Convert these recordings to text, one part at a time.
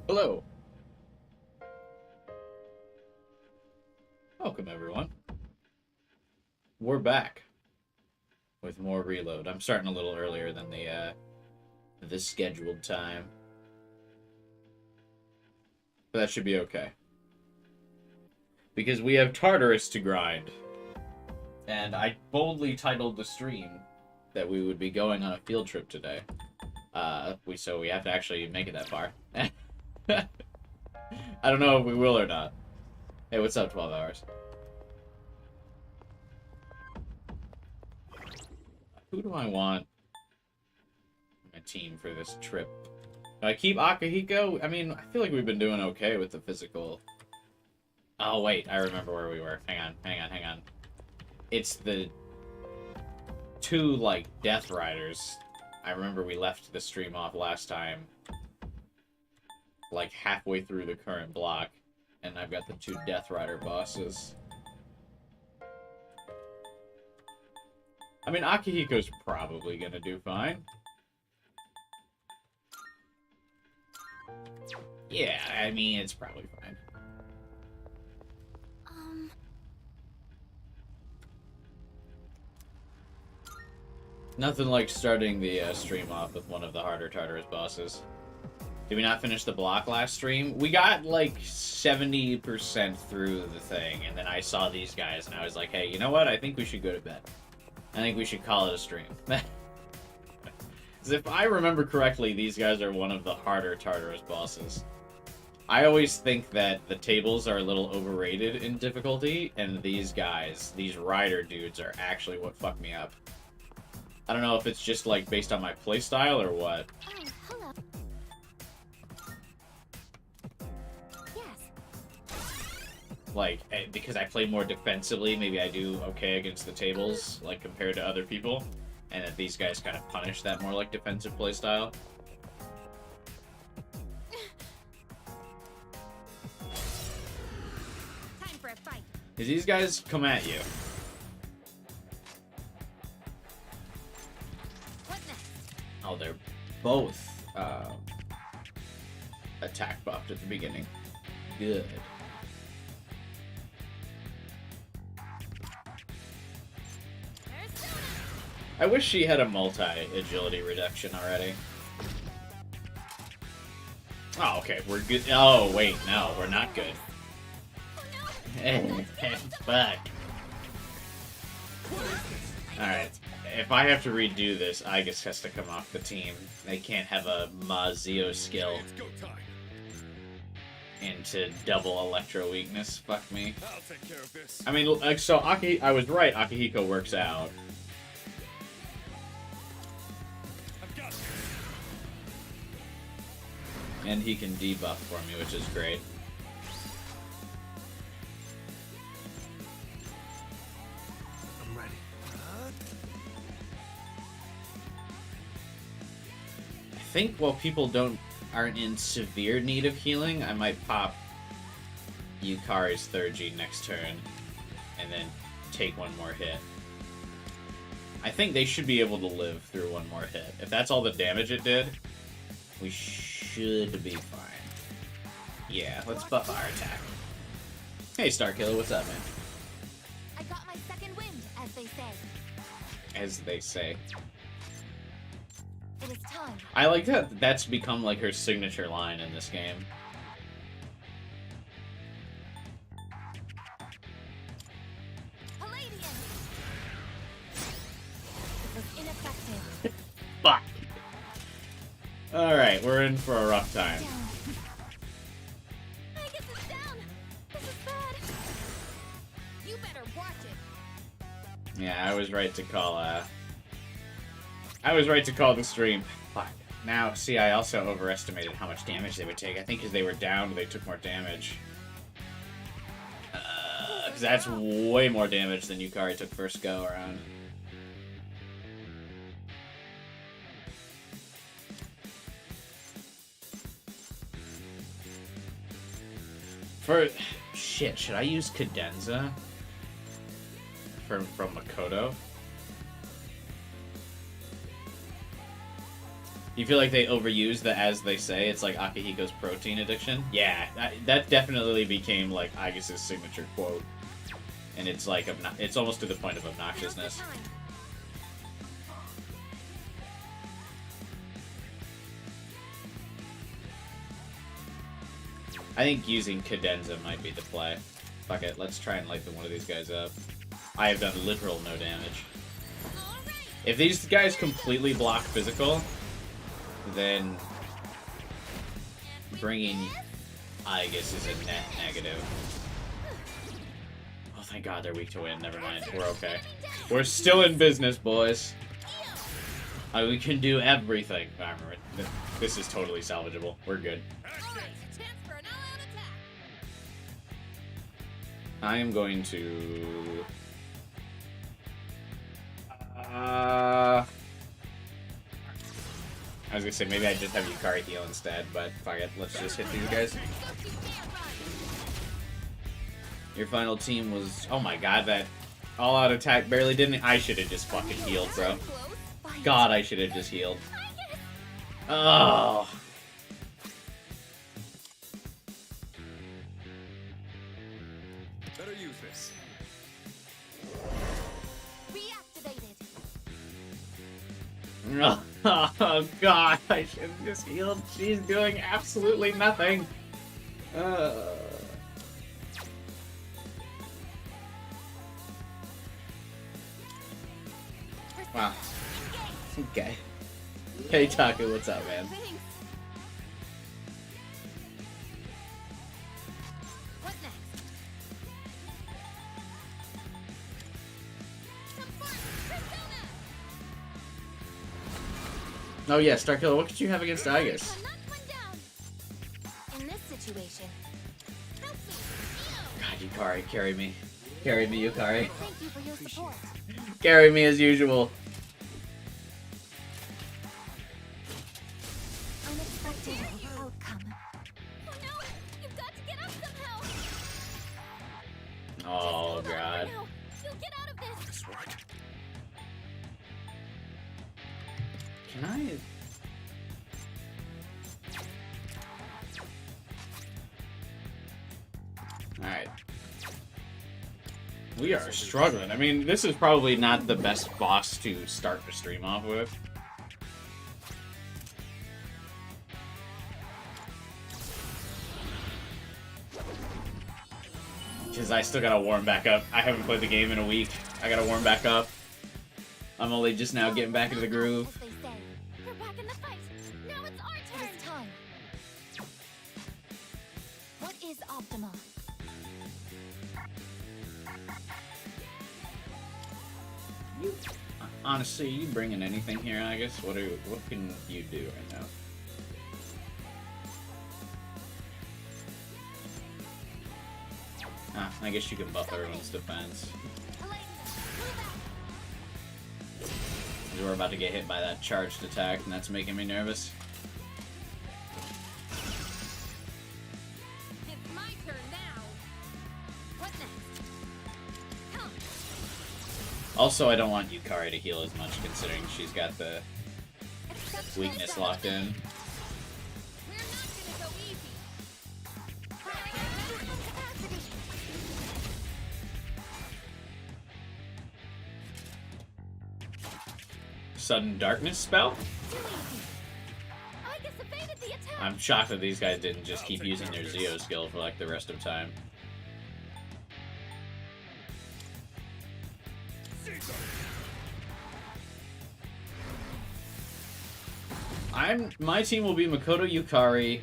Hello. Welcome, everyone. We're back with more reload. I'm starting a little earlier than the scheduled time. But that should be okay. Because we have Tartarus to grind. And I boldly titled the stream that we would be going on a field trip today. So we have to actually make it that far. I don't know if we will or not. Hey, what's up, 12 hours? Who do I want on my team for this trip? Do I keep Akihiko? I mean, I feel like we've been doing okay with the physical. Oh, wait, I remember where we were. Hang on. It's the two, like, Death Riders. I remember we left the stream off last time, like, halfway through the current block, and I've got the two Death Rider bosses. I mean, Akihiko's probably gonna do fine. Yeah, I mean, it's probably fine. Nothing like starting the stream off with one of the harder Tartarus bosses. Did we not finish the block last stream? We got like 70% through the thing, and then I saw these guys, and I was like, hey, you know what? I think we should go to bed. I think we should call it a stream. Because if I remember correctly, these guys are one of the harder Tartarus bosses. I always think that the tables are a little overrated in difficulty, and these guys, these rider dudes, are actually what fucked me up. I don't know if it's just, like, based on my playstyle or what. Oh, hello. Yes. Like, because I play more defensively, maybe I do okay against the tables, like, compared to other people. And that these guys kind of punish that more, like, defensive playstyle. Time for a fight. Because these guys come at you. What next? Oh, they're both attack buffed at the beginning. Good. I wish she had a multi-agility reduction already. Oh, okay, we're good. Oh, wait, no, we're not good. Fuck. Alright. If I have to redo this, Aegis has to come off the team. They can't have a Mazio skill into double electro weakness. Fuck me. I'll take care of this. I mean, like, so I was right. Akihiko works out. I've got this. And he can debuff for me, which is great. I'm ready. I think while people aren't in severe need of healing, I might pop Yukari's third G next turn and then take one more hit. I think they should be able to live through one more hit. If that's all the damage it did, we should be fine. Yeah, let's buff our attack. Hey, Starkiller, what's up, man? I got my second wind, as they say. As they say. It is time. I like that that's become like her signature line in this game. Palladium. It was ineffective. Fuck. Alright, we're in for a rough time. Down. I get this down. This is bad. You better watch it. Yeah, I was right to call, I was right to call the stream. Fuck. Now, see, I also overestimated how much damage they would take. I think because they were down, they took more damage. Because that's way more damage than Yukari took first go around. Shit, should I use Cadenza? From Makoto? You feel like they overuse the "as they say"? It's like Akihiko's protein addiction. Yeah, that definitely became like Aigis' signature quote, and it's like it's almost to the point of obnoxiousness. I think using Cadenza might be the play. Fuck it, let's try and light one of these guys up. I have done literal no damage. If these guys completely block physical, then bringing Aigis is a net negative. Oh, thank God they're weak to wind. Never mind. We're okay. We're still in business, boys. We can do everything. This is totally salvageable. We're good. I am going to... I was gonna say, maybe I just have Yukari heal instead, but fuck it, let's just hit these guys. Your final team was... Oh my god, that all-out attack barely didn't... I should have just fucking healed, bro. God, I should have just healed. Oh... Better use this. Reactivated. Oh god, I should have just healed. She's doing absolutely nothing. Wow. Okay. Hey Taku, what's up, man? What next? Some fun. Persona. Oh yeah, Starkiller, what could you have against Aigis? Knock one down. In this situation, help me. God, Yukari, carry me. Carry me, Yukari. Thank you for your support. Carry me as usual. Unexpected outcome. Oh no! You've got to get up somehow. Oh Just hold on god. for now. You'll get out of this. That's right. Can I... Alright. We are struggling. I mean, this is probably not the best boss to start the stream off with. Because I still gotta warm back up. I haven't played the game in a week. I gotta warm back up. I'm only just now getting back into the groove. As they say, we're back in the fight. Now it's our turn. It is time. What is optimal? Honestly, you bringing anything here, I guess? What can you do right now? Ah, I guess you can buff everyone's defense. We're about to get hit by that charged attack, and that's making me nervous. It's my turn now. What next? Come. Also, I don't want Yukari to heal as much, considering she's got the Accept weakness this. locked in. We're not gonna go easy. Capacity. Sudden darkness spell? Too easy. I just evaded the attack. I'm shocked that these guys didn't just keep using their Zeo skill for like the rest of time. Caesar. My team will be Makoto Yukari,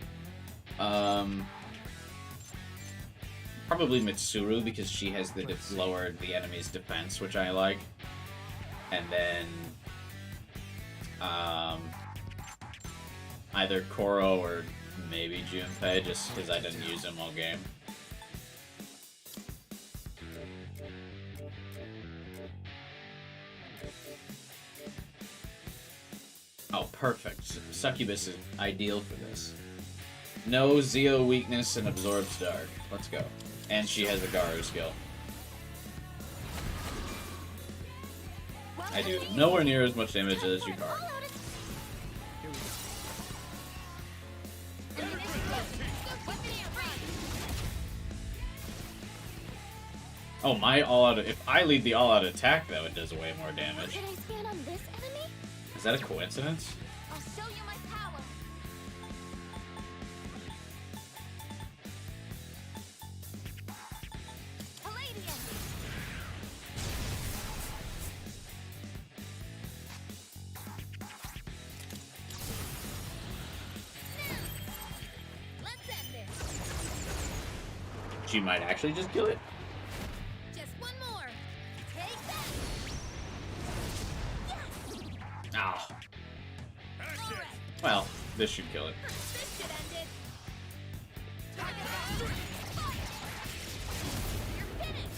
probably Mitsuru because she has lowered the enemy's defense, which I like, and then either Koro or maybe Junpei, just because I didn't use him all game. Oh, perfect. Succubus is ideal for this. No Zeo weakness and absorbs dark. Let's go. And she has a Garu skill. I do nowhere near as much damage as Yukari. Here we go. Oh, my all-out... If I lead the all-out attack, though, it does way more damage. Can I stand on this enemy? Is that a coincidence? I'll show you my power. Palladium. Let's end this. She might actually just kill it. Just one more. Take that. Yes. Ah. All right. Well, this should kill it. This should end it. You're finished.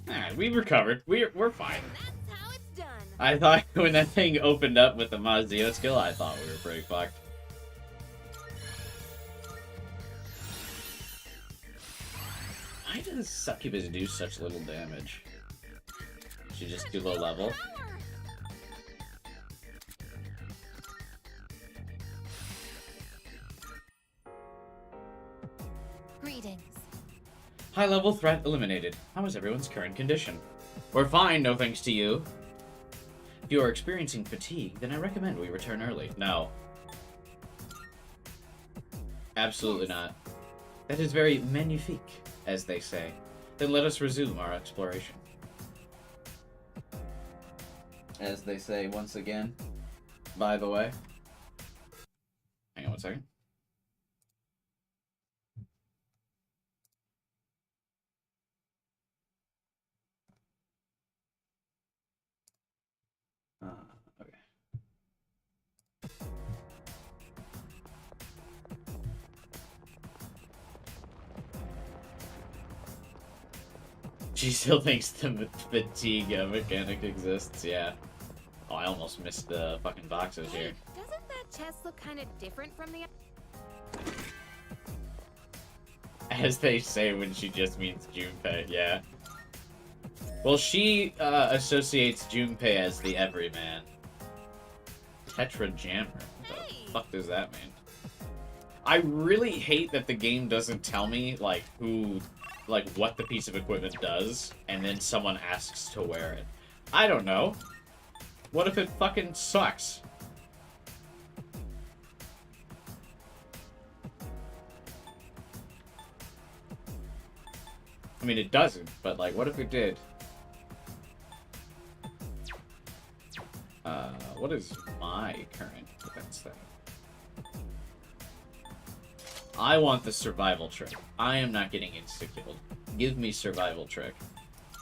Alright, we've recovered. We're fine. And that's how it's done. I thought when that thing opened up with the Mazio skill, I thought we were pretty fucked. Why does Succubus do such little damage? She just do low level? Power. Greetings. High level threat eliminated. How is everyone's current condition? We're fine, no thanks to you. If you are experiencing fatigue, then I recommend we return early. No. Absolutely not. That is very magnifique, as they say. Then let us resume our exploration. As they say once again, by the way. Hang on one second. Okay. She still thinks the fatigue mechanic exists, yeah. Oh, I almost missed the fucking boxes here. Doesn't that chest look kind of different from the... As they say when she just means Junpei, yeah. Well, she associates Junpei as the everyman. Tetra Jammer. What the fuck does that mean? I really hate that the game doesn't tell me, like, what the piece of equipment does, and then someone asks to wear it. I don't know. What if it fucking sucks? I mean, it doesn't, but, like, what if it did? What is my current defense thing? I want the survival trick. I am not getting insta-killed. Give me survival trick.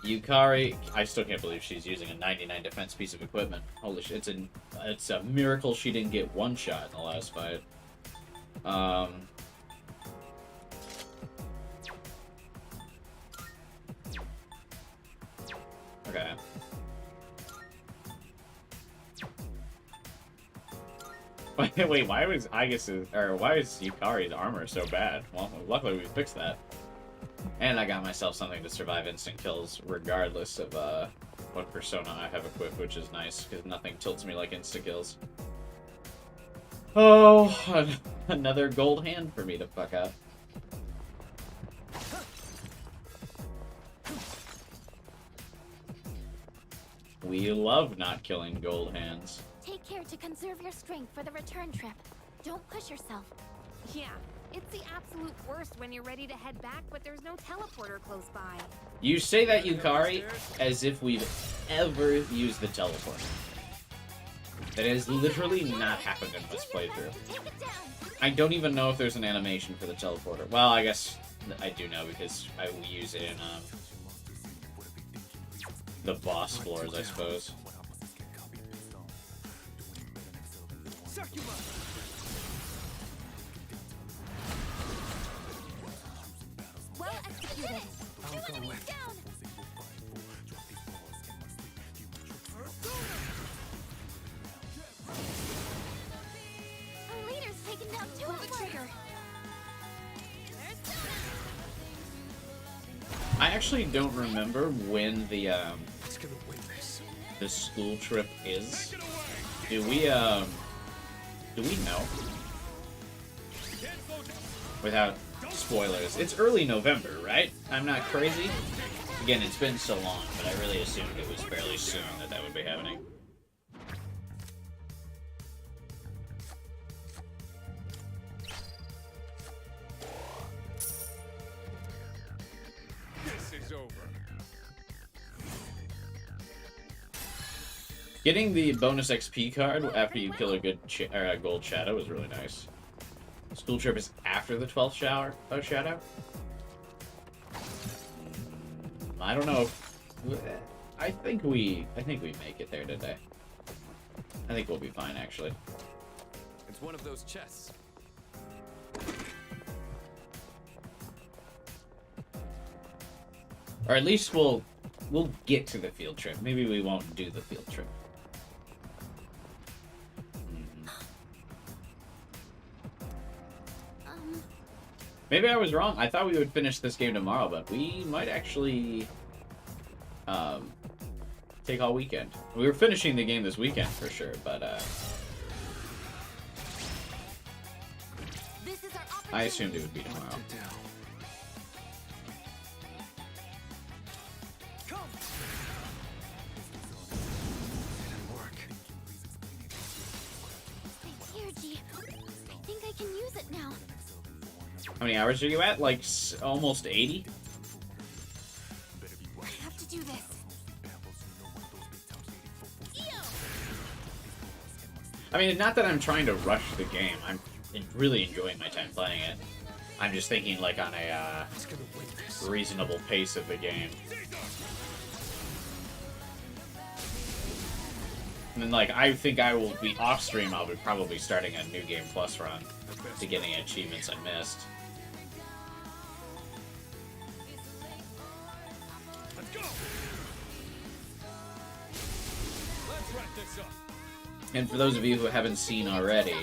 Yukari, I still can't believe she's using a 99 defense piece of equipment. Holy shit, it's a miracle she didn't get one shot in the last fight. Okay. Wait, why is Yukari's armor so bad? Well, luckily we fixed that. And I got myself something to survive instant kills, regardless of what persona I have equipped, which is nice, because nothing tilts me like insta kills. Oh, another gold hand for me to fuck up. We love not killing gold hands. Take care to conserve your strength for the return trip. Don't push yourself. Yeah, it's the absolute worst when you're ready to head back, but there's no teleporter close by. You say that, Yukari, as if we've ever used the teleporter. That has literally not happened in this playthrough. Take it down. I don't even know if there's an animation for the teleporter. Well, I guess I do know because we use it in the boss floors, I suppose. Well executed. Two enemies down. Our leader's taken down two of the trigger. I actually don't remember when the school trip is. Do we know? Without spoilers. It's early November, right? I'm not crazy. Again, it's been so long, but I really assumed it was fairly soon that that would be happening. This is over. Getting the bonus XP card after you kill a good gold shadow is really nice. School trip is after the 12th shadow? I don't know if... I think we make it there today. I think we'll be fine, actually. It's one of those chests. Or at least we'll get to the field trip. Maybe we won't do the field trip. Maybe I was wrong. I thought we would finish this game tomorrow, but we might actually take all weekend. We were finishing the game this weekend for sure, but This is our I opportunity. assumed it would be tomorrow. Stay here, G. I think I can use it now. How many hours are you at? Like almost 80? I have to do this. I mean, not that I'm trying to rush the game. I'm really enjoying my time playing it. I'm just thinking like on a reasonable pace of the game. And then, like, I think I will be off stream. I'll be probably starting a new game plus run to get any achievements I missed. Let's go. Let's wrap this up. And for those of you who haven't seen already,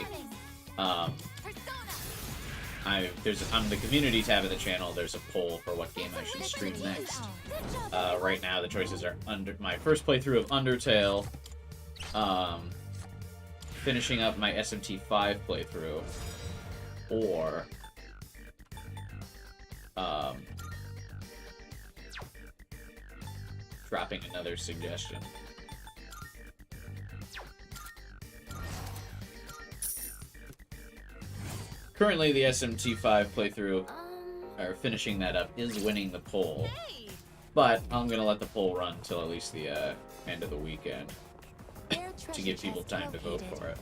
there's on the community tab of the channel. There's a poll for what game I should stream next. Right now, the choices are my first playthrough of Undertale, finishing up my SMT5 playthrough, or dropping another suggestion. Currently, the SMT5 playthrough, or finishing that up, is winning the poll. But I'm going to let the poll run until at least the end of the weekend to give people time to vote for it.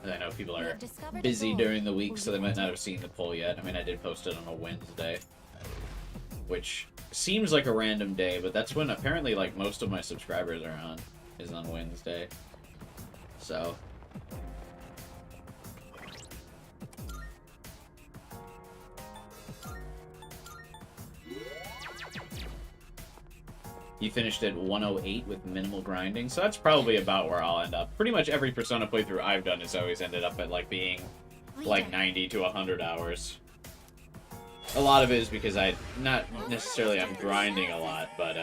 And I know people are busy during the week, so they might not have seen the poll yet. I mean, I did post it on a Wednesday, which seems like a random day, but that's when apparently like most of my subscribers are on, is on Wednesday. So you finished at 108 with minimal grinding, so that's probably about where I'll end up. Pretty much every Persona playthrough I've done has always ended up at like being like 90 to 100 hours. A lot of it is because not necessarily I'm grinding a lot, but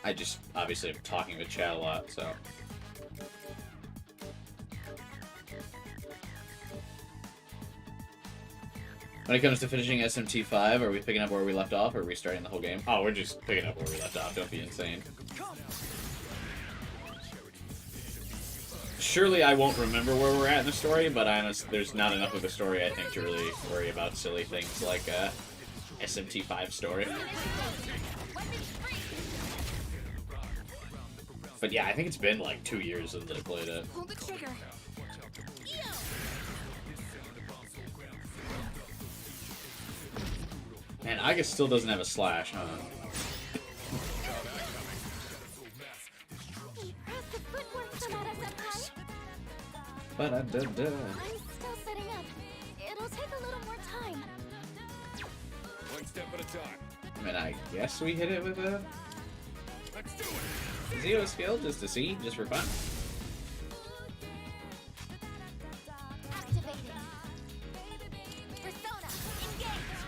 I just obviously am talking with chat a lot, so. When it comes to finishing SMT5, are we picking up where we left off, or are we starting the whole game? Oh, we're just picking up where we left off, don't be insane. Surely I won't remember where we're at in the story, but honestly, there's not enough of the story, I think, to really worry about silly things like SMT5 story. But yeah, I think it's been like 2 years since I played it. Pull the trigger. Man, August still doesn't have a slash, huh? Impressive footwork, Sonata-senpai. Ba-da-da-da. I'm still setting up. It'll take a little more time. One step at a time. I mean, I guess we hit it with a Let's do it. Zero skill just to see, just for fun. Activating. Persona, engage.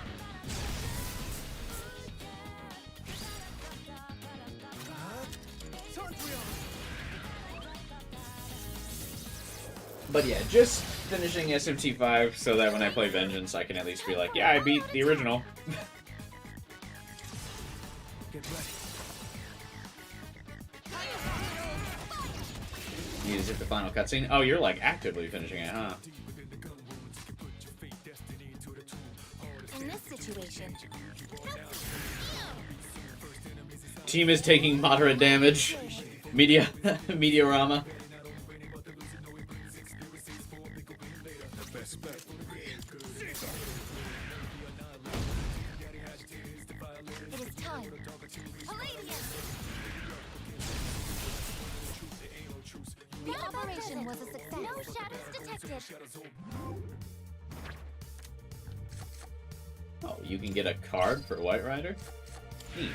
But yeah, just finishing SMT5 so that when I play Vengeance, I can at least be like, yeah, I beat the original. You just hit the final cutscene? Oh, you're like actively finishing it, huh? In this situation, Team is taking moderate damage. Meteorama. it is time. The operation was a success. No shadows detected. Oh, you can get a card for White Rider? Neat.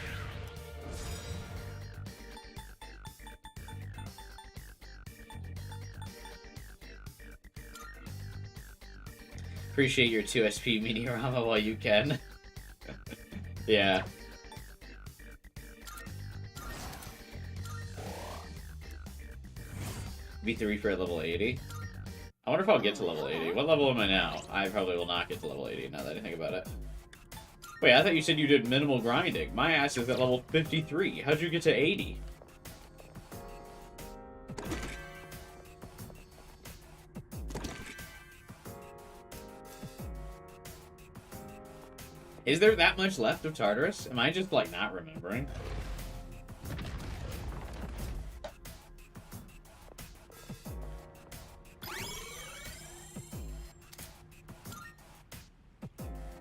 Appreciate your 2 SP Meteorama while you can. Yeah. Beat the Reaper at level 80. I wonder if I'll get to level 80. What level am I now? I probably will not get to level 80 now that I think about it. Wait, I thought you said you did minimal grinding. My ass is at level 53. How'd you get to 80? Is there that much left of Tartarus? Am I just, like, not remembering?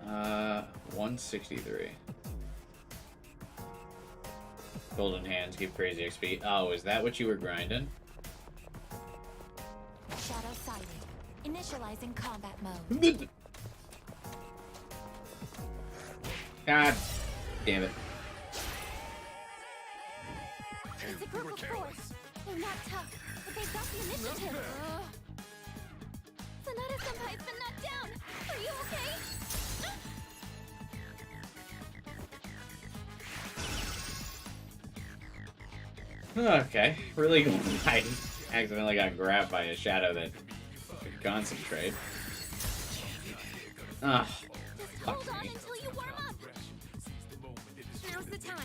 Uh, 163. Golden hands give crazy XP. Oh, is that what you were grinding? Shadow sighted. Initializing combat mode. God damn it. It's a group of four. They're not tough, but they've got the initiative. Sonata-senpai's been knocked down. Are you okay? Okay, really glad I accidentally got grabbed by a shadow that could concentrate. Ugh. Just hold on until you warm up. Now's the time.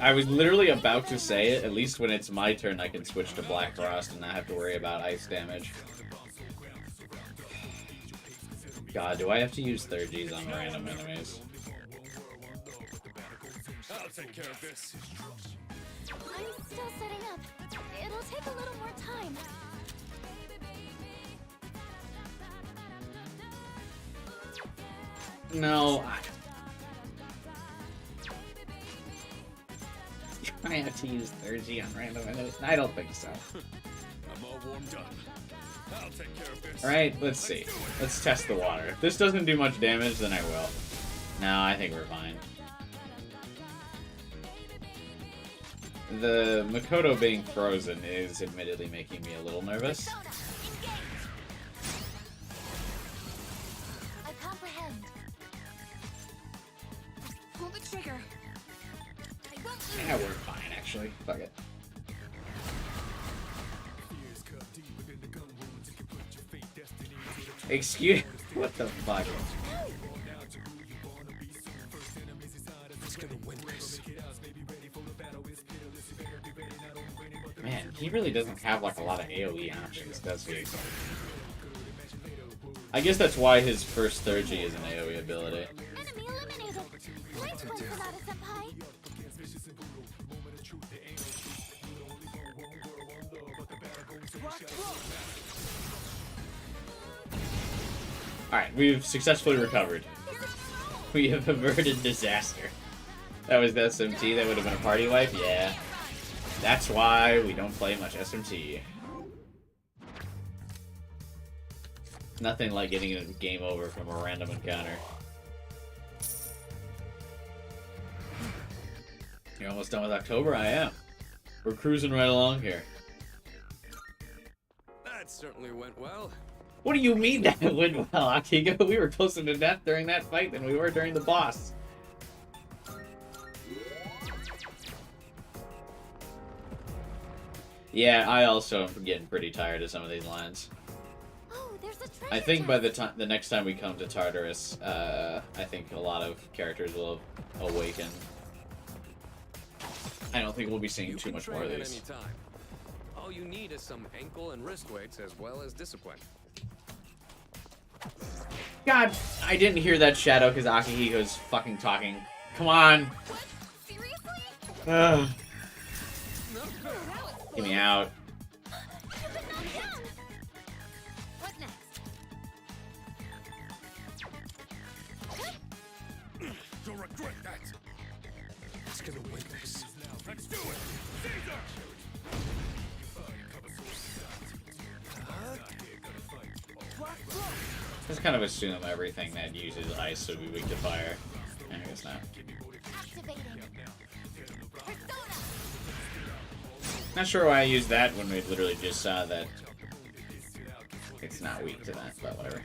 I was literally about to say it. At least when it's my turn, I can switch to Black Frost and not have to worry about ice damage. God, do I have to use 3Gs on random enemies? I'll take care of this. I'm still setting up. It'll take a little more time. No. I have to use 3G on random enemies. I don't think so. I'm all warmed up. I'll take care of this. Alright, let's see. Let's test the water. If this doesn't do much damage, then I will. No, I think we're fine. The Makoto being frozen is admittedly making me a little nervous. I comprehend. Pull the trigger. I won't lose. Yeah, we're fine, actually. Fuck it. Excuse... What the fuck? Man, he really doesn't have, like, a lot of AoE options, does he? I guess that's why his first 3G is an AoE ability. Enemy eliminated. Nice one, Sonata-senpai. Alright, we've successfully recovered. We have averted disaster. That was the SMT, that would have been a party wipe? Yeah. That's why we don't play much SMT. Nothing like getting a game over from a random encounter. You're almost done with October? I am. We're cruising right along here. That certainly went well. What do you mean that went well, Akiga? We were closer to death during that fight than we were during the boss. Yeah, I also am getting pretty tired of some of these lines. Oh, there's a treasure I think by chest. the next time we come to Tartarus, I think a lot of characters will have awakened. I don't think we'll be seeing You too can much train more of at these. any time. All you need is some ankle and wrist weights as well as discipline. God, I didn't hear that shadow because Akihiko's fucking talking. Come on. What? Seriously? Ugh. Oh, that was Get me close. out. You've been knocked down. What next? You'll regret that. It's gonna win this. Let's do it. Caesar! Just kind of assume everything that uses ice would be weak to fire. I guess not. Activating. Persona. Not sure why I used that when we literally just saw that it's not weak to that, but whatever.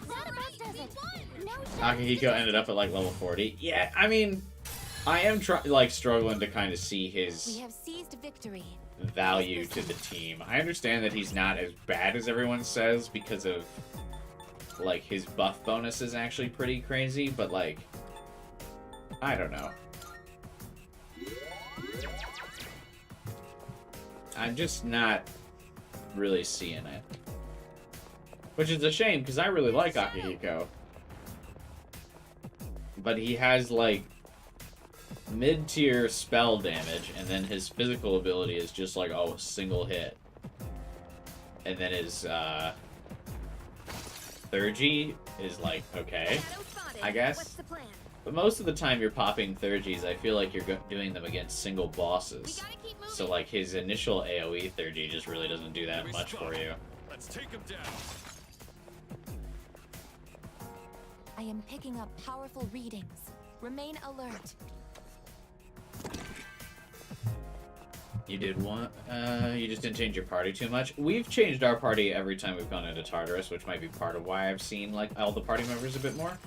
Tartarus does it. No Akihiko ended up at like level 40. Yeah, I mean, I am struggling to kind of see We his have seized victory. value to the team. I understand that he's not as bad as everyone says because of like his buff bonus is actually pretty crazy, but like I don't know. I'm just not really seeing it. Which is a shame because I really like Akihiko. But he has like mid-tier spell damage, and then his physical ability is just like, oh, a single hit. And then his third G is like, okay, Shadow spotted. I guess. What's the plan? But most of the time you're popping third Gs, I feel like you're doing them against single We bosses. gotta keep moving. So like his initial AoE third G just really doesn't do that much for you. Let's take him down. I am picking up powerful readings. Remain alert. You did what? You just didn't change your party too much. We've changed our party every time we've gone into Tartarus, which might be part of why I've seen like all the party members a bit more.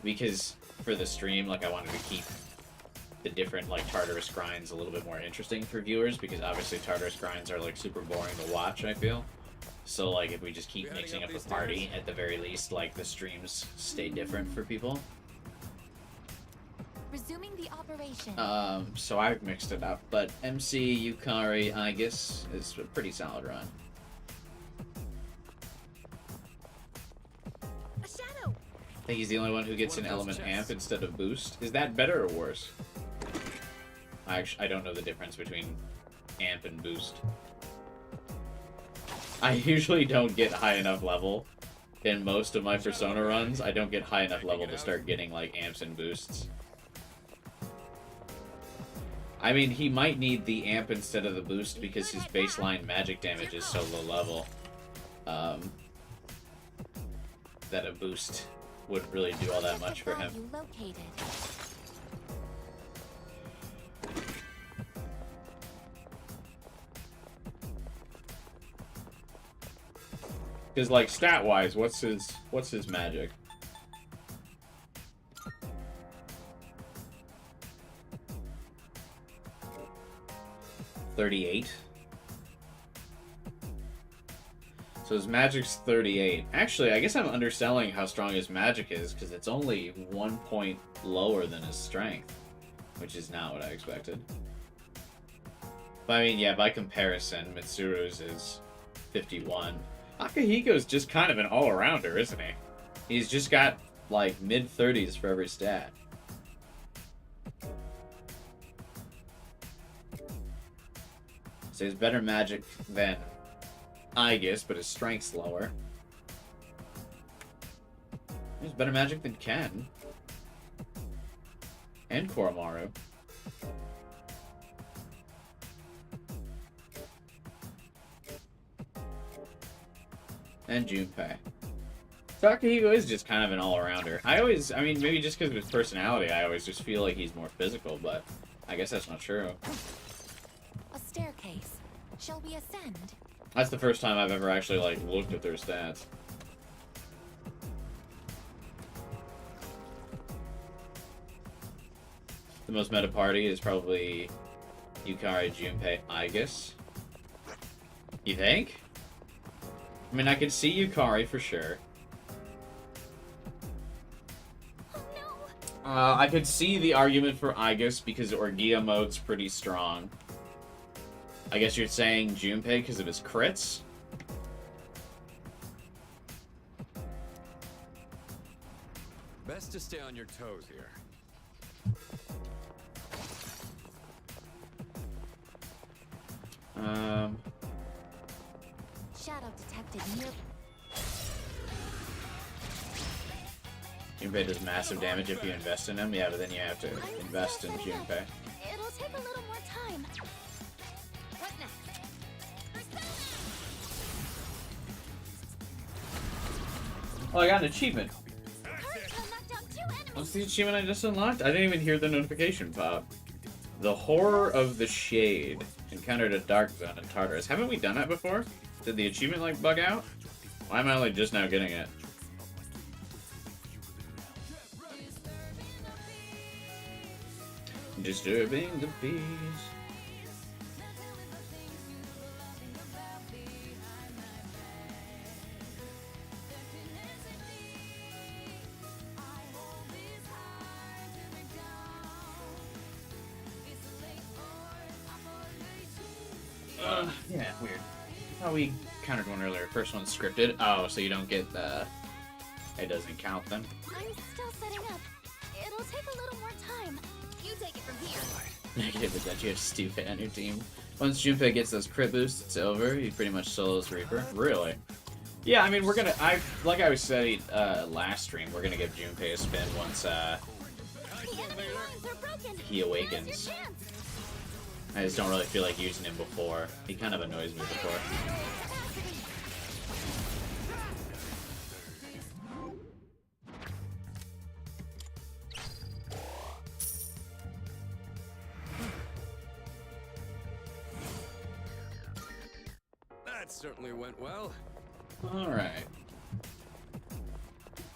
Because for the stream, like I wanted to keep the different like Tartarus grinds a little bit more interesting for viewers, because obviously Tartarus grinds are like super boring to watch, I feel. So like if we just keep mixing up the party, at the very least, like the streams stay different for people. Resuming the operation. So I've mixed it up, but MC Yukari, I guess, is a pretty solid run. A shadow. I think he's the only one who gets an element amp instead of boost. Is that better or worse? I don't know the difference between amp and boost. I usually don't get high enough level in most of my Persona runs. I don't get high enough level to start getting like amps and boosts. I mean, he might need the amp instead of the boost because his baseline magic damage is so low level. That a boost wouldn't really do all that much for him. You located. Because like stat wise, what's his magic? $38. So his magic's 38. Actually, I guess I'm underselling how strong his magic is, because it's only 1 point lower than his strength, which is not what I expected. But I mean, yeah, by comparison, Mitsuru's is 51. Akihiko's just kind of an all-arounder, isn't he? He's just got, like, mid-30s for every stat. So he's better magic than Aegis, but his strength's lower. He's better magic than Ken. And Koromaru. And Junpei. Akihiko is just kind of an all-arounder. I mean, maybe just because of his personality, I always just feel like he's more physical, but I guess that's not true. A staircase. Shall we ascend? That's the first time I've ever actually, like, looked at their stats. The most meta party is probably Yukari, Junpei, Aigis. You think? I mean, I could see Yukari for sure. Oh no! I could see the argument for Aigis because Orgia mode's pretty strong. I guess you're saying Junpei because of his crits? Best to stay on your toes here. Shadow detected near. Junpei does massive damage if you invest in him. Yeah, but then you have to invest in Junpei. It'll take a little more time. What next? Oh, I got an achievement. Hurry, I'll knock down 2 enemies. What's the achievement I just unlocked? I didn't even hear the notification pop. The Horror of the Shade. Encountered a dark zone in Tartarus. Haven't we done that before? Did the achievement, like, bug out? Why am I, like, just now getting it? Disturbing the peace. Yeah, weird. I thought we countered one earlier. First one's scripted. Oh, so you don't get the... It doesn't count them. I'm still setting up. It'll take a little more time. You take it from here. Negative is that you have Stupid on your team. Once Junpei gets those crit boosts, it's over. He pretty much solos Reaper. Really? Yeah, I mean, we're gonna... like I was saying last stream, we're gonna give Junpei a spin once The enemy lines are broken. he awakens. Now's your chance. I just don't really feel like using him before. He kind of annoys me before. That certainly went well. Alright.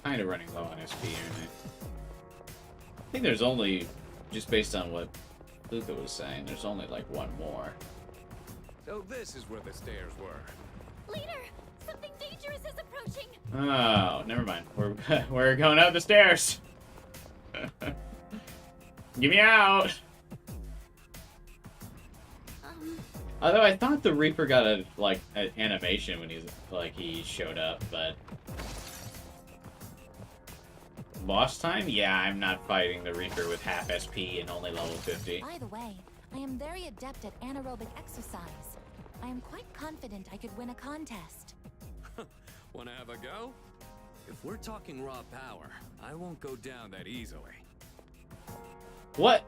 Kind of running low on SP, aren't I? I think there's only, just based on what Luca was saying, there's only like one more. So this is where the stairs were. Leader, something dangerous is approaching. Oh, never mind. We're going up the stairs. Get me out. Although I thought the Reaper got an animation when he showed up, but boss time? Yeah, I'm not fighting the Reaper with half SP and only level 50. By the way, I am very adept at anaerobic exercise. I am quite confident I could win a contest. Wanna have a go? If we're talking raw power, I won't go down that easily. What?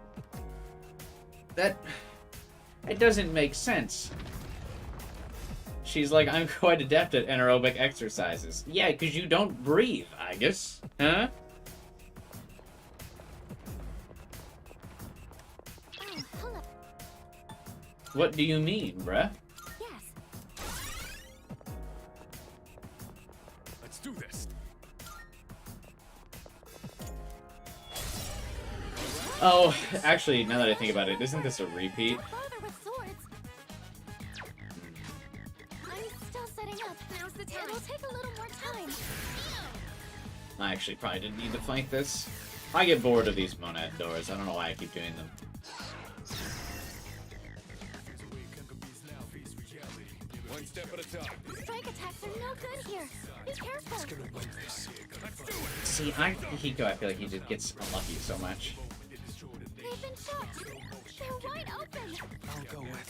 It doesn't make sense. She's like, I'm quite adept at anaerobic exercises. Yeah, because you don't breathe, I guess. Huh? Oh, hello. What do you mean, bruh? Yes. Let's do this. Oh, actually, now that I think about it, isn't this a repeat? Farther with swords. I'm still setting up. Now's the time. It'll take a little more time. I actually probably didn't need to flank this. I get bored of these monad doors. I don't know why I keep doing them. One step at a time. Strike attacks are no good here. Be careful. See, Hiko, I feel like he just gets unlucky so much. They've been shot. They're wide open. I'll go with.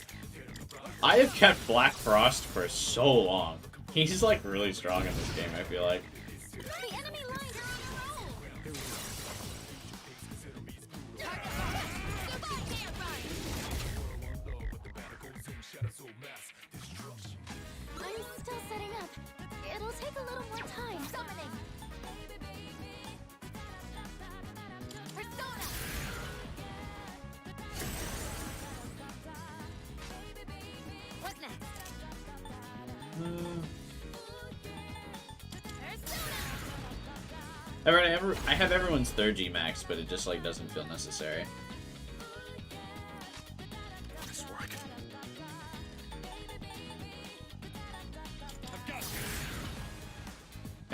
I have kept Black Frost for so long. He's like really strong in this game, I feel like. The enemy lines are on a roll. Goodbye, Vampire. I'm still setting up. It'll take a little more time. Summoning. Persona. What next? Persona. I have everyone's 3rd G max, but it just like doesn't feel necessary. This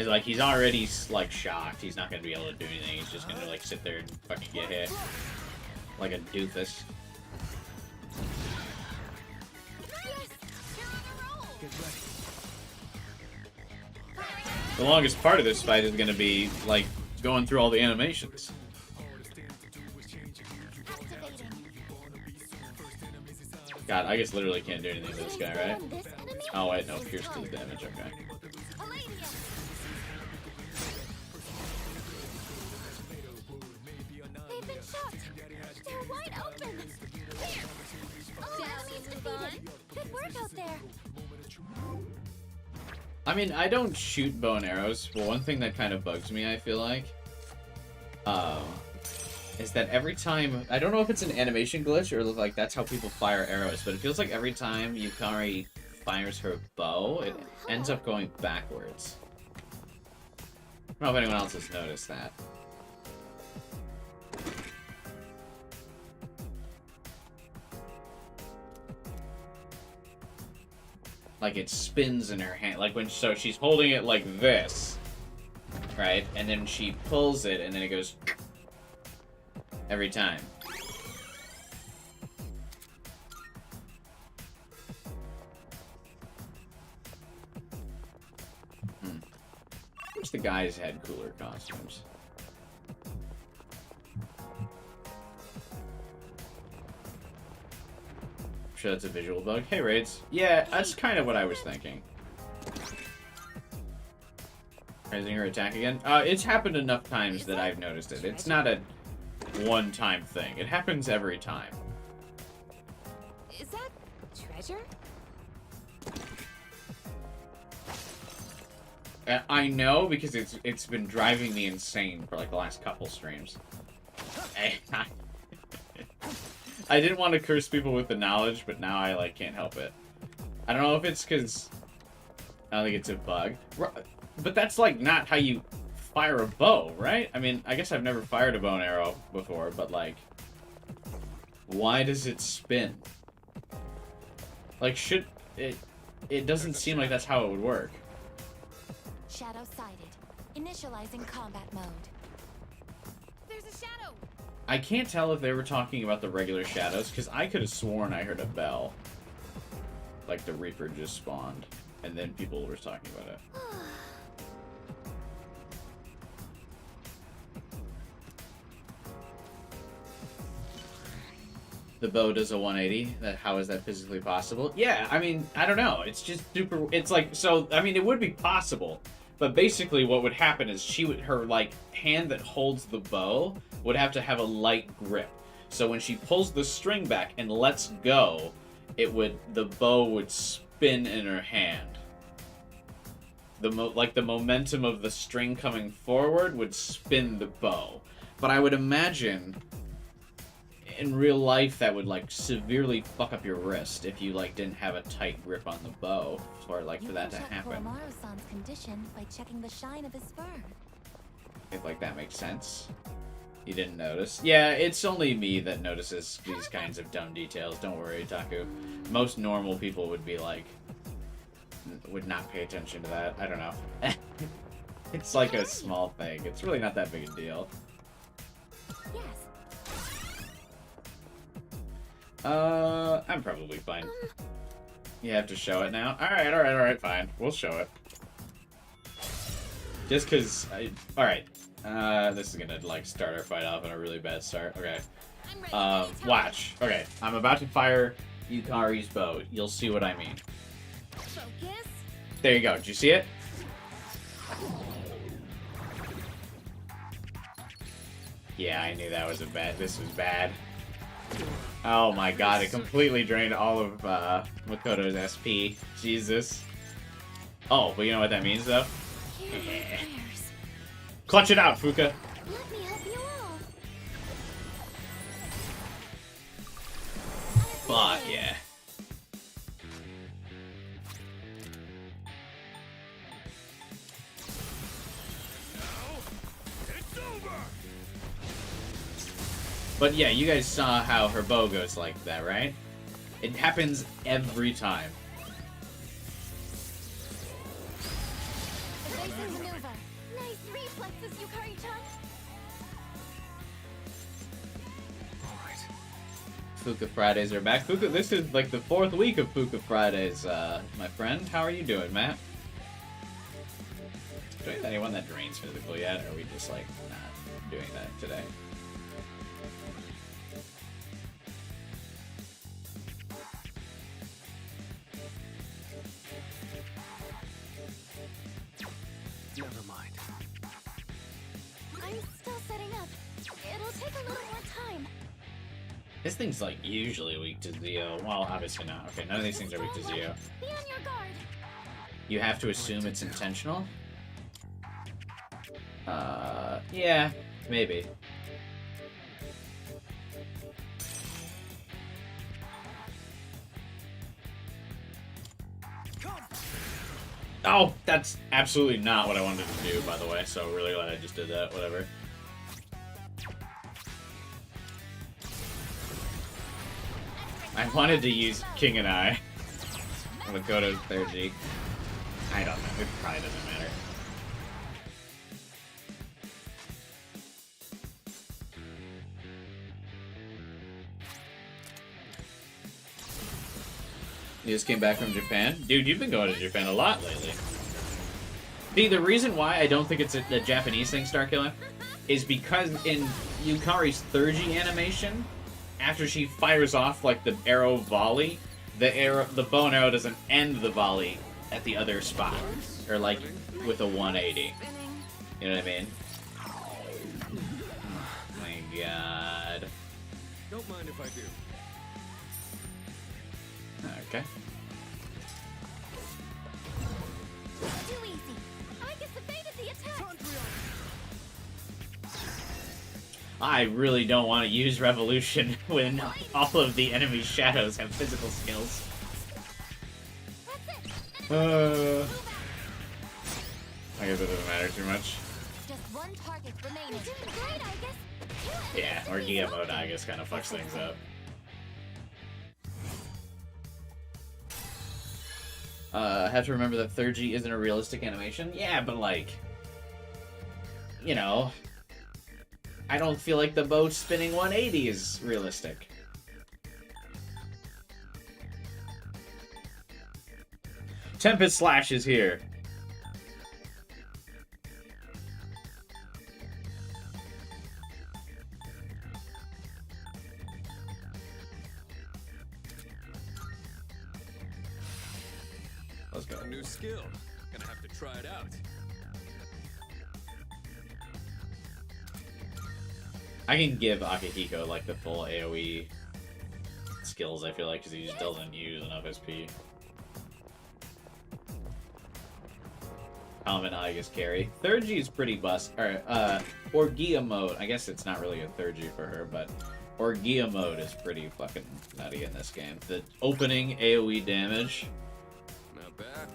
Cause like he's already like shocked. He's not gonna be able to do anything. He's just gonna like sit there and fucking get hit like a doofus. The longest part of this fight is gonna be like going through all the animations. God, I guess literally can't do anything to this guy, right? Oh wait, no, pierce to the damage. Okay. They've been shot. They're wide open. Oh, enemies defeated. Good work out there. I mean, I don't shoot bow and arrows, but one thing that kind of bugs me, I feel like, is that every time, I don't know if it's an animation glitch or like that's how people fire arrows, but it feels like every time Yukari fires her bow, it ends up going backwards. I don't know if anyone else has noticed that. Like it spins in her hand, like when, so she's holding it like this, right? And then she pulls it and then it goes every time. I wish the guys had cooler costumes. Sure that's a visual bug. Hey, Raids. Yeah, that's kind of what I was thinking. Raising her attack again? It's happened enough times that I've noticed it. It's not a one-time thing. It happens every time. Is that treasure? I know because it's been driving me insane for like the last couple streams. I didn't want to curse people with the knowledge, but now I like can't help it. I don't know if it's because I don't think it's a bug, but that's like not how you fire a bow, right? I mean, I guess I've never fired a bow and arrow before, but like, why does it spin? Like, should it? It doesn't seem like that's how it would work. Shadow sighted. Initializing combat mode. There's a shadow. I can't tell if they were talking about the regular shadows, because I could have sworn I heard a bell. Like the Reaper just spawned, and then people were talking about it. The bow does a 180. How is that physically possible? Yeah, I mean, I don't know. It's just super. It's like, so. I mean, it would be possible, but basically, what would happen is her like hand that holds the bow would have to have a light grip. So when she pulls the string back and lets go, the bow would spin in her hand. The momentum of the string coming forward would spin the bow. But I would imagine in real life that would like severely fuck up your wrist if you like didn't have a tight grip on the bow for that to happen. Koromaru-san's condition by checking the shine of his fur. If like that makes sense. You didn't notice? Yeah, it's only me that notices these kinds of dumb details. Don't worry, Taku. Most normal people would be like, would not pay attention to that. I don't know. It's like a small thing. It's really not that big a deal. Yes. I'm probably fine. You have to show it now? Alright, fine. We'll show it. Just cause alright. This is gonna like start our fight off on a really bad start. Okay. Watch. Okay, I'm about to fire Yukari's bow. You'll see what I mean. Focus. There you go. Did you see it? Yeah, I knew that was this was bad. Oh my god, it completely drained all of Makoto's SP. Jesus. Oh, but you know what that means though? Yeah. Clutch it out, Fuka. Let me help you all. Fuck yeah. It's over. But yeah, you guys saw how her bow goes like that, right? It happens every time. Evasive maneuver. Fuka Fridays are back. Fuka, this is like the 4th week of Fuka Fridays, my friend. How are you doing, Matt? Do we have anyone that drains physical yet, or are we just, like, not doing that today? Never mind. I'm still setting up. It'll take a little more time. This thing's, like, usually weak to Zeo. Well, obviously not. Okay, none of these things are weak to Zeo. Be on your guard. You have to assume it's intentional? Yeah, maybe. Oh, that's absolutely not what I wanted to do, by the way, so really glad I just did that, whatever. I wanted to use King and I. With Goto's 3rd. I don't know, it probably doesn't matter. You just came back from Japan? Dude, you've been going to Japan a lot lately. See, the reason why I don't think it's a Japanese thing, Starkiller, is because in Yukari's 3rd animation, after she fires off, like, the arrow volley, the bow and arrow doesn't end the volley at the other spot. Or, like, with a 180. You know what I mean? Oh my god. Don't mind if I do. Okay. Too easy. I just evaded the attack. I really don't want to use Revolution when all of the enemy shadows have physical skills. I guess it doesn't matter too much. Just one target remaining. Great, I guess. Yeah, or Gia mode, I guess, kind of fucks things up. Have to remember that 3G isn't a realistic animation. Yeah, but like, you know, I don't feel like the bow spinning 180 is realistic. Tempest Slash is here. Let's go. A new skill. Gonna have to try it out. I can give Akihiko like the full AoE skills, I feel like, because he just doesn't use enough SP. Common Igus carry. 3G is pretty bust. Or Gia mode. I guess it's not really a 3G for her, but Orgia mode is pretty fucking nutty in this game. The opening AoE damage Not bad.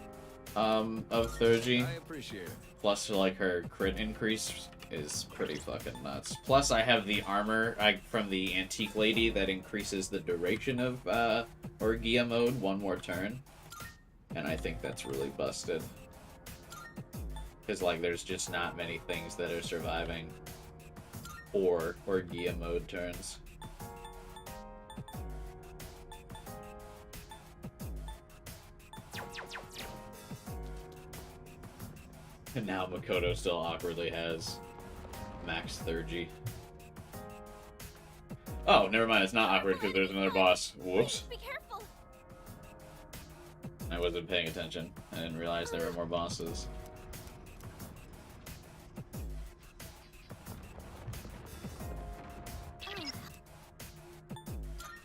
of 3G, I appreciate it. plus like her crit increase is pretty fucking nuts. Plus I have the armor from the antique lady that increases the duration of Orgia mode one more turn. And I think that's really busted. Because like there's just not many things that are surviving Orgia mode turns. And now Makoto still awkwardly has max 3G. Oh, never mind, it's not awkward because there's another boss. Whoops. Be careful. I wasn't paying attention. I didn't realize there were more bosses.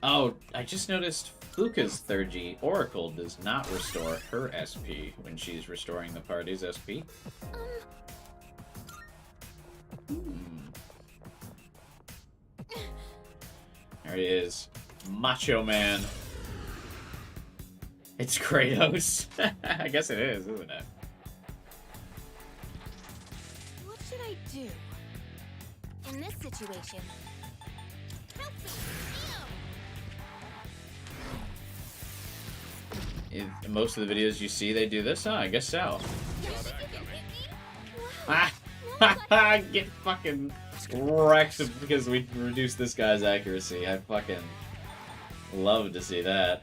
Oh, I just noticed Fuka's 3G Oracle does not restore her SP when she's restoring the party's SP. There he is. Macho Man. It's Kratos. I guess it is, isn't it? What should I do? In this situation. Help me! Most of the videos you see, they do this? Huh, I guess so. Wow. Ah! Get fucking wrecked because we reduced this guy's accuracy. I fucking... Love to see that.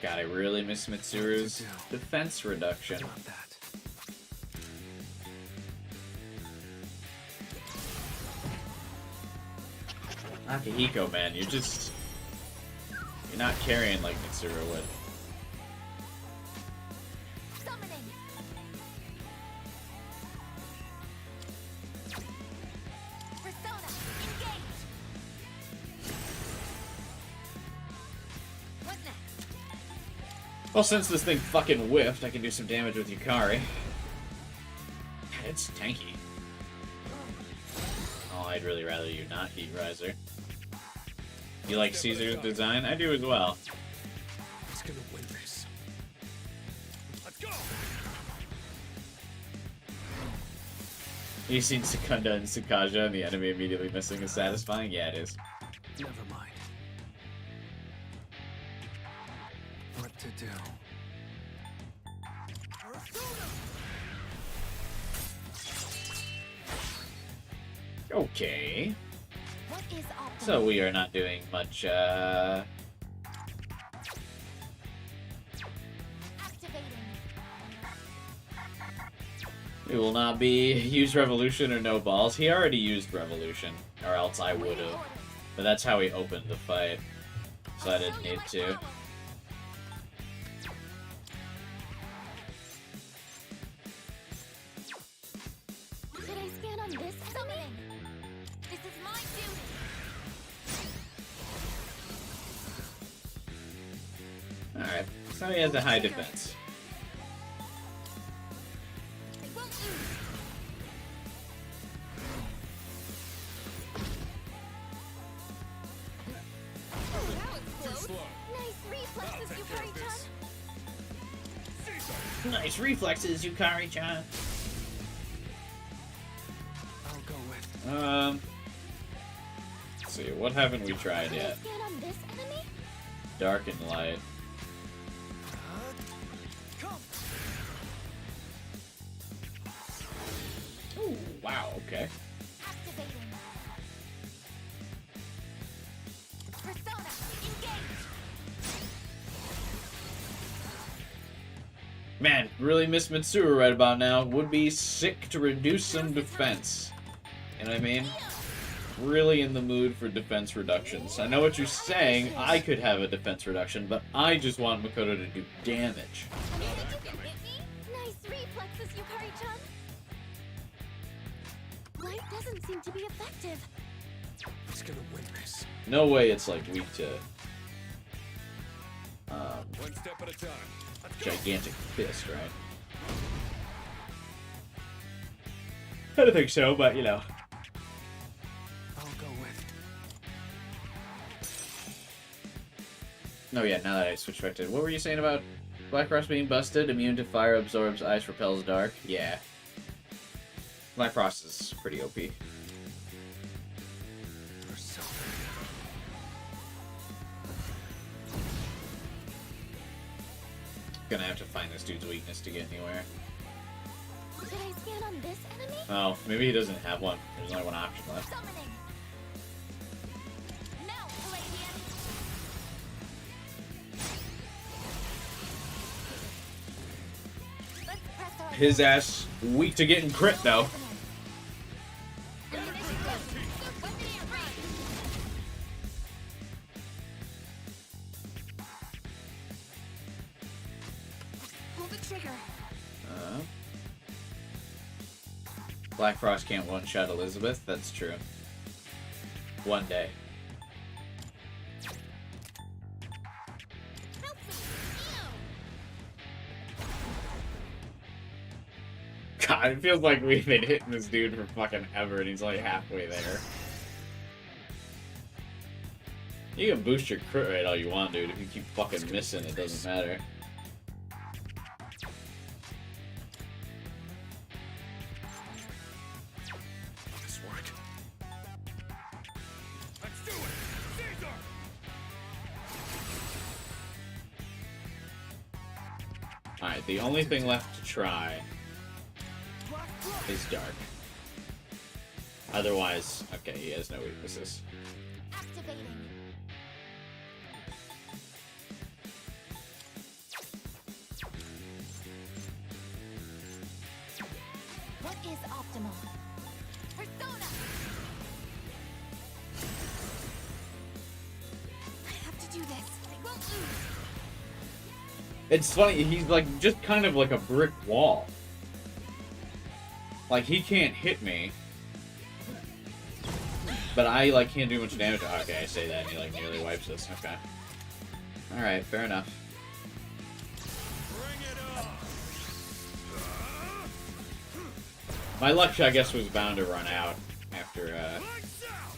God, I really miss Mitsuru's defense reduction. Not that. Akihiko, man, you're not carrying like Mitsuru would. Summoning. Persona, engage. What next? Well, since this thing fucking whiffed, I can do some damage with Yukari. It's tanky. Oh, I'd really rather you not Heat Riser. You like Caesar's design? I do as well. It's gonna win this. Let's go. You seen Secunda and Sukaja and the enemy immediately missing is satisfying? Yeah, it is. Never mind. What to do? Okay. What is optimal? So we are not doing much, Activating. We will not be use Revolution or no balls. He already used Revolution, or else I would have. But that's how he opened the fight, so I didn't need to. Should I scan on this summoning? This is my duty. Alright, so he has a high defense. I won't lose. Oh, that was close. Slow. Nice reflexes, I'll take care of Yukari-chan. this. Caesar. Nice reflexes, Yukari-chan. I'll go with. Let's see, what haven't we tried Should I yet? scan on this enemy? Dark and light. Come. Ooh, wow, okay. Activating. Persona, engage. Man, really miss Mitsuru right about now. Would be sick to reduce some defense. You know what I mean? Really in the mood for defense reductions. I know what you're saying. I could have a defense reduction, but I just want Makoto to do damage. I mean, you can hit me. Nice reflexes, Yukari-chan. Light doesn't seem to be effective. It's gonna win this. No way it's like weak to One step at a time. Let's go. gigantic fist, right? I don't think so, but you know. I'll go with. Oh yeah, now that I switched back to... What were you saying about Black Frost being busted? Immune to fire, absorbs ice, repels dark? Yeah. Black Frost is pretty OP. Persona. Gonna have to find this dude's weakness to get anywhere. Should I scan on this enemy? Oh, maybe he doesn't have one. There's only one option left. Summoning. Melt, Palladian. Let's press our His ass weak to getting crit though. Pull the trigger. Black Frost can't one-shot Elizabeth. That's true. One day. Help me. God, it feels like we've been hitting this dude for fucking ever and he's only halfway there. You can boost your crit rate all you want, dude. If you keep fucking missing, it doesn't matter. This work. Let's do it. Caesar. Alright, the only thing left to try is Dark. Otherwise, okay, he has no weaknesses. Activating. What is optimal? Persona! I have to do this. I won't lose. It's funny, he's like just kind of like a brick wall. Like he can't hit me. But I like can't do much damage. Oh, okay, I say that and he like nearly wipes us. Okay. Alright, fair enough. Bring it on. My luck, I guess, was bound to run out after Lights out.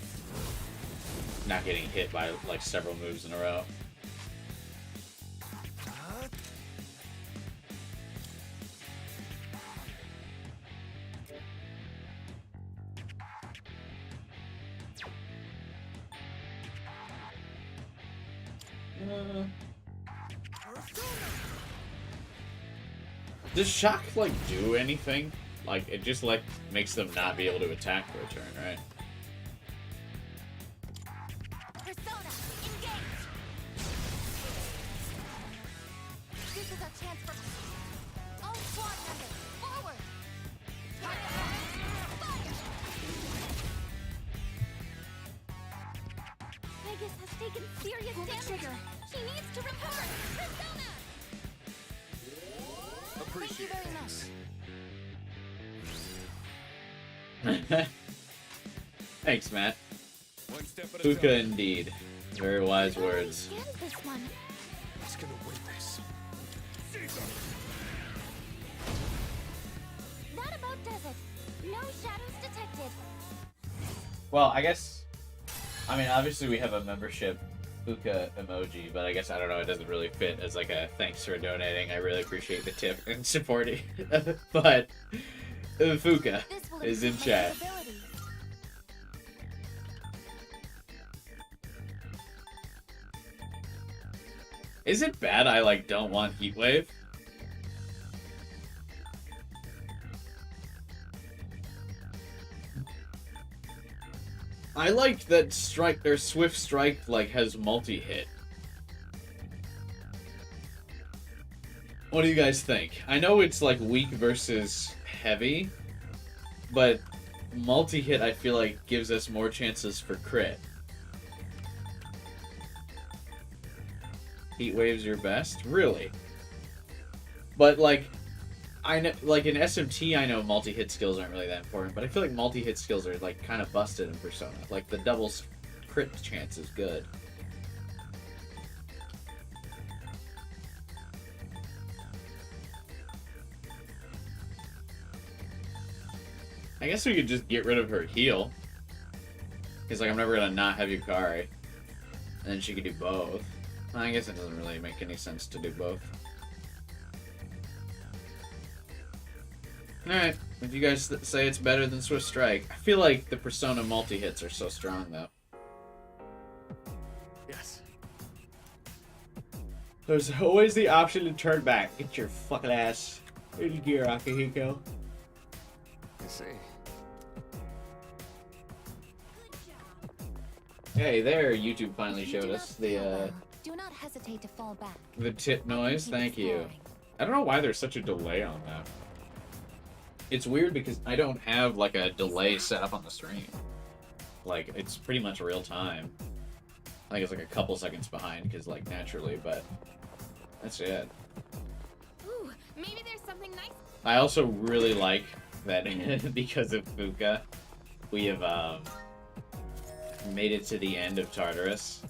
not getting hit by like several moves in a row. Does shock like do anything? Like it just like makes them not be able to attack for a turn, right? Persona, engage! This is our chance for all squad members, forward! Fire! Vegas has taken serious damage. Trigger. She needs to recover. Persona! Thank you very much. Thanks, Matt. One step at a Fuka time. indeed. Very wise words. Understand this one. It's gonna win this. Caesar. That about does it. No shadows detected. Well, I guess. I mean, obviously we have a membership Fuka emoji, but I guess I don't know. It doesn't really fit as like a thanks for donating. I really appreciate the tip and supporting. But Fuka This will is in improve my chat. capabilities. Is it bad I like don't want Heat Wave? I like that strike or Swift Strike like has multi-hit. What do you guys think? I know it's like weak versus heavy, but multi-hit I feel like gives us more chances for crit. Heat Wave's your best? Really? But like I know, like in SMT, I know multi-hit skills aren't really that important, but I feel like multi-hit skills are like kind of busted in Persona. Like the double crit chance is good. I guess we could just get rid of her heal. Because like I'm never gonna not have Yukari, and then she could do both. I guess it doesn't really make any sense to do both. Alright, if you guys say it's better than Swift Strike, I feel like the Persona multi-hits are so strong, though. Yes. There's always the option to turn back. Get your fucking ass in gear, Akihiko. I see. Hey, there, YouTube finally If you showed do us not feel the well, do not hesitate to fall back. tip noise. Keep Thank you. exploring. I don't know why there's such a delay on that. It's weird because I don't have like a delay set up on the stream. Like it's pretty much real time. I think it's like a couple seconds behind because like naturally, but that's it. Ooh, maybe there's something nice. I also really like that because of Fuka, we have made it to the end of Tartarus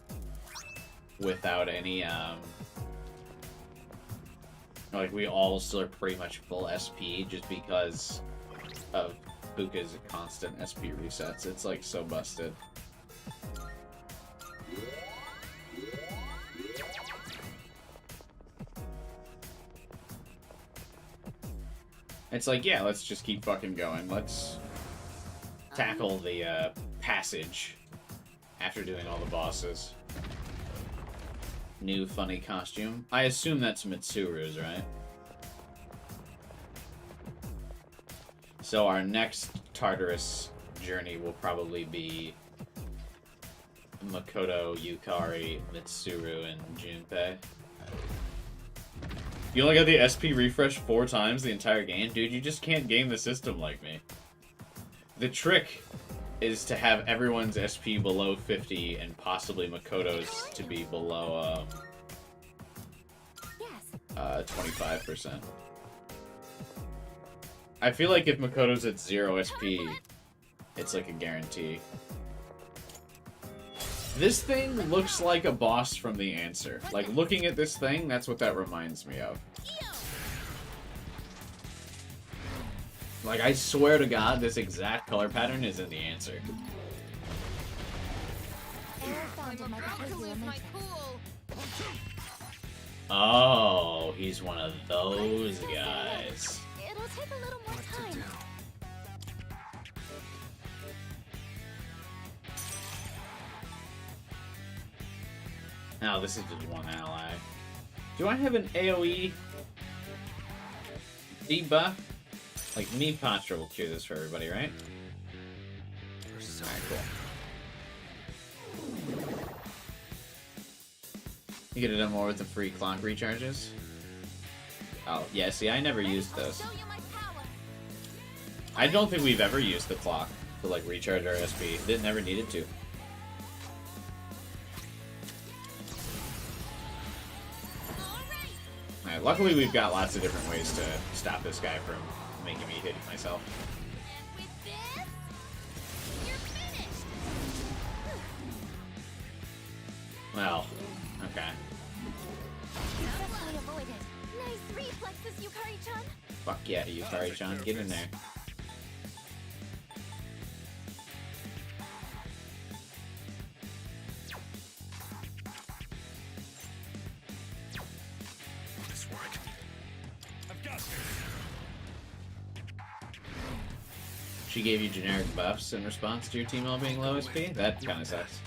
without any like we all still are pretty much full SP just because of Fuka's constant SP resets. It's like so busted. It's like, yeah, let's just keep fucking going. Let's tackle the passage after doing all the bosses. New funny costume. I assume that's Mitsuru's, right? So our next Tartarus journey will probably be Makoto, Yukari, Mitsuru, and Junpei. You only got the SP refresh 4 times the entire game? Dude, you just can't game the system like me. The trick is to have everyone's SP below 50 and possibly Makoto's to be below 25%. I feel like if Makoto's at 0 SP, it's like a guarantee. This thing looks like a boss from The Answer. Like, looking at this thing, that's what that reminds me of. Like, I swear to God, this exact color pattern is in The Answer. Oh, he's one of those guys. It'll take a little more time. Now, this is just one ally. Do I have an AoE debuff? Like, me Pantra will cure this for everybody, right? Alright, cool. You get it done more with the free clock recharges? Oh, yeah, see, I never used those. I don't think we've ever used the clock to, like, recharge our SP. It never needed to. Alright, luckily we've got lots of different ways to stop this guy from making me hit myself. Well, okay. Nice reflexes, Yukari-chan. Fuck yeah, Yukari-chan, get in there. This work. I've got this. She gave you generic buffs in response to your team all being low SP? That kinda sucks.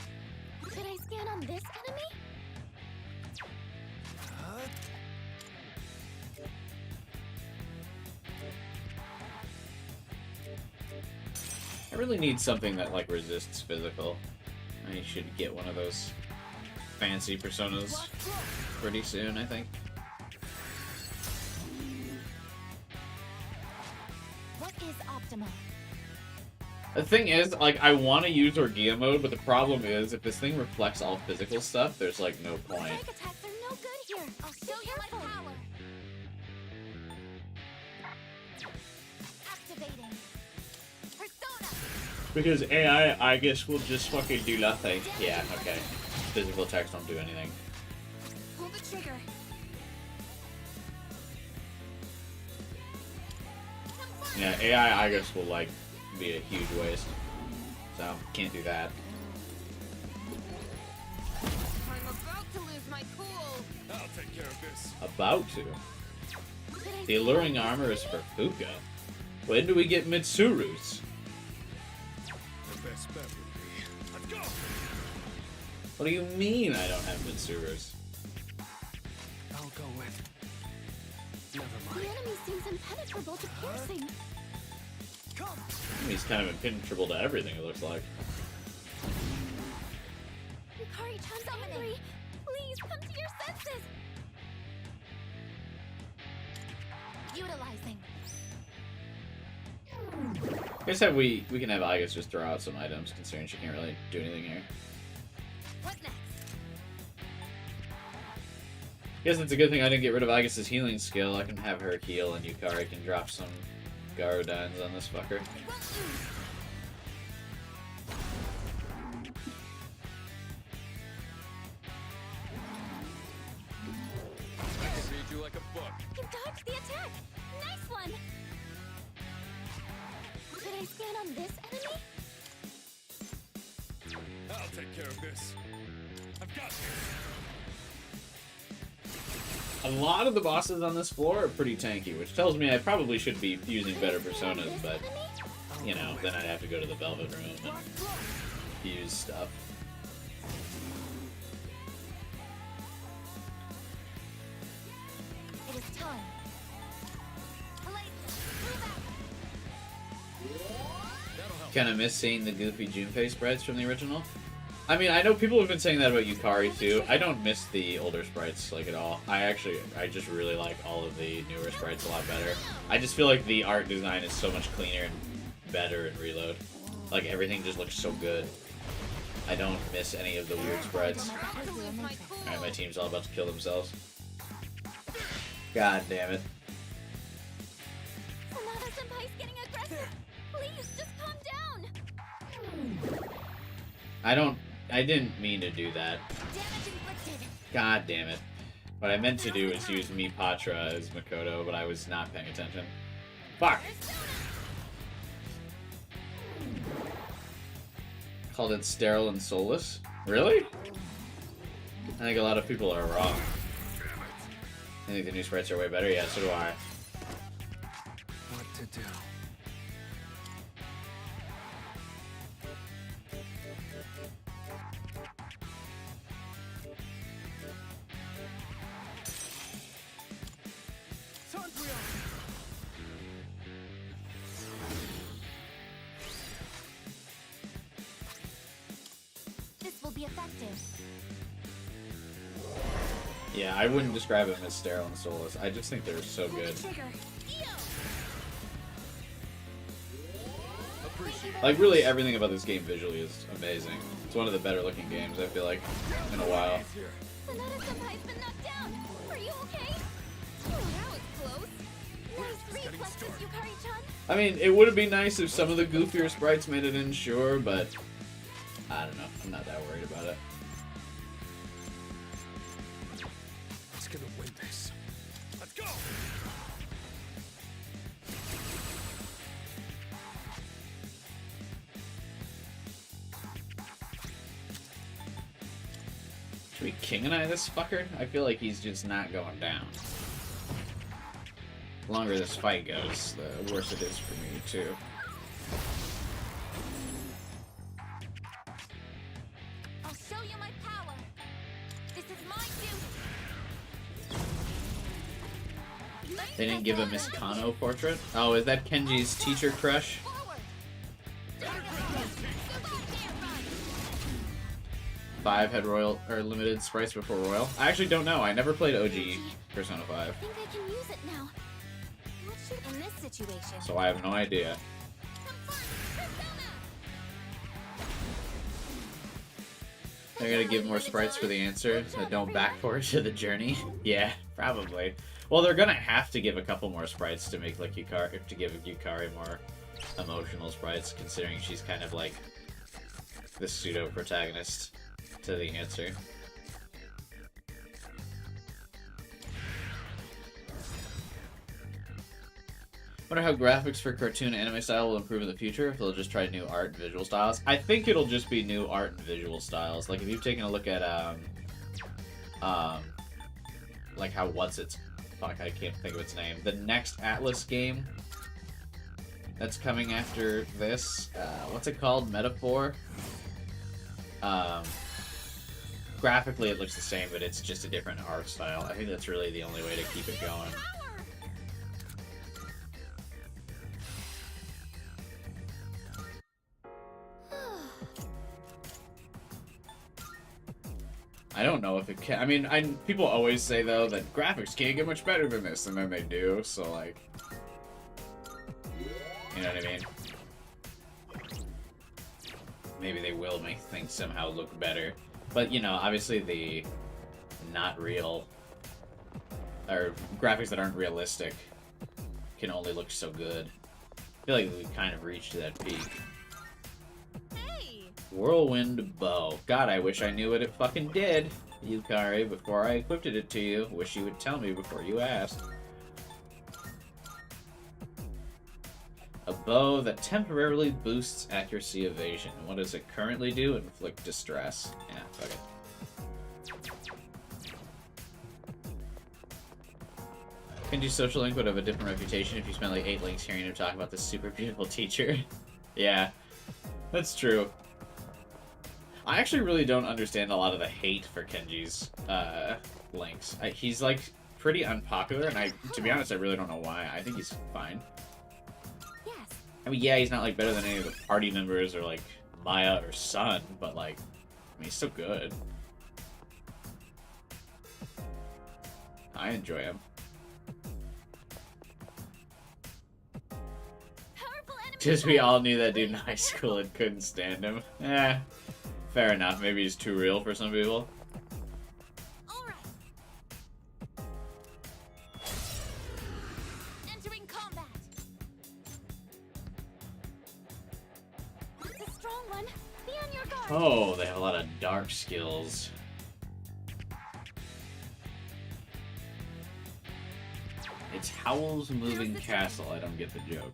Could I scan on this enemy? I really need something that, like, resists physical. I should get one of those fancy personas pretty soon, I think. What is optimal? The thing is, like, I want to use Orgia mode, but the problem is, if this thing reflects all physical stuff, there's, like, no point. Strike attacks are no good here. I'll show you my power. Activating. Persona. Because AI, I guess, will just fucking do nothing. Yeah, okay. Physical attacks don't do anything. Pull the trigger. Yeah, AI, I guess, will, like, be a huge waste. So, can't do that. I'm about to lose my cool. I'll take care of this. About to. Could I The alluring armor is for Fuka. When do we get Mitsuru's? The best bet would be. Let's go. What do you mean I don't have Mitsuru's? I'll go with. Never The mind. enemy seems impenetrable to piercing. Come. He's kind of impenetrable to everything, it looks like. Yukari-chan's angry. Please come to your senses. Utilizing. I guess that we can have Igus just throw out some items, considering she can't really do anything here. What next? I guess it's a good thing I didn't get rid of Igus's healing skill. I can have her heal, and Yukari can drop some Garudans on this fucker. I can read you like a book. You dodged the attack. Nice one. Could I scan on this enemy? I'll take care of this. I've got this. A lot of the bosses on this floor are pretty tanky, which tells me I probably should be using better personas, but, you know, then I'd have to go to the Velvet Room and use stuff. It is time. Kind of miss seeing the goofy Junpei sprites from the original. I mean, I know people have been saying that about Yukari too. I don't miss the older sprites like at all. I just really like all of the newer sprites a lot better. I just feel like the art design is so much cleaner and better in Reload. Like everything just looks so good. I don't miss any of the weird sprites. Alright, my team's all about to kill themselves. God damn it. Sonata-senpai's getting aggressive. Please, just calm down. I didn't mean to do that. Damage inflicted. God damn it. What I meant to do is use Mipatra as Makoto, but I was not paying attention. Fuck! Called it sterile and soulless? Really? I think a lot of people are wrong. I think the new sprites are way better. Yeah, so do I. What to do? This will be effective. Yeah, I wouldn't describe them as sterile and soulless. I just think they're so good. Like, really, everything about this game visually is amazing. It's one of the better looking games, I feel like, in a while. Sonata-senpai's been knocked down. Are you okay? Oh, that was close. Nice reflexes, Yukari-chan. I mean, it would have been nice if some of the goofier sprites made it in, sure, but I don't know. I'm not that worried about it. Who's gonna win this? Let's go! Should we King and I this fucker? I feel like he's just not going down. The longer this fight goes, the worse it is for me, too. I'll show you my power. This is my duty. They didn't give a Miss Kano portrait? Oh, is that Kenji's teacher crush? Forward. 5 had Royal or limited sprites before Royal. I actually don't know. I never played OG Persona 5, I think I can use it now. What should in this situation? so I have no idea. They're gonna give more sprites for the answer that don't backport to the journey. Yeah, probably. Well, they're gonna have to give a couple more sprites to make like Yukari, to give Yukari more emotional sprites, considering she's kind of like the pseudo protagonist to the answer. Wonder how graphics for cartoon anime style will improve in the future, if they'll just try new art and visual styles. I think it'll just be new art and visual styles. Like if you've taken a look at like how fuck, I can't think of its name. The next Atlas game that's coming after this, what's it called? Metaphor? Graphically it looks the same, but it's just a different art style. I think that's really the only way to keep it going. I don't know if it can. I mean, people always say though that graphics can't get much better than this, and then they do. So like, you know what I mean? Maybe they will make things somehow look better, but you know, obviously the not real or graphics that aren't realistic can only look so good. I feel like we've kind of reached that peak. Whirlwind bow. God, I wish I knew what it fucking did, Yukari, before I equipped it to you. Wish you would tell me before you asked. A bow that temporarily boosts accuracy evasion. What does it currently do? Inflict distress. Yeah, fuck it. Kenji's social link would have a different reputation if you spent like 8 links hearing him talk about this super beautiful teacher. Yeah, that's true. I actually really don't understand a lot of the hate for Kenji's links. He's like pretty unpopular, and to be honest, I really don't know why. I think he's fine. Yes. I mean, yeah, he's not like better than any of the party members or like Maya or Sun, but like, I mean, he's still good. I enjoy him. Powerful enemy. Just we all knew that dude in high school and couldn't stand him. Eh, fair enough. Maybe he's too real for some people. All right. Entering combat. It's a strong one. Be on your guard. Oh, they have a lot of dark skills. It's Howl's Moving Castle. I don't get the joke.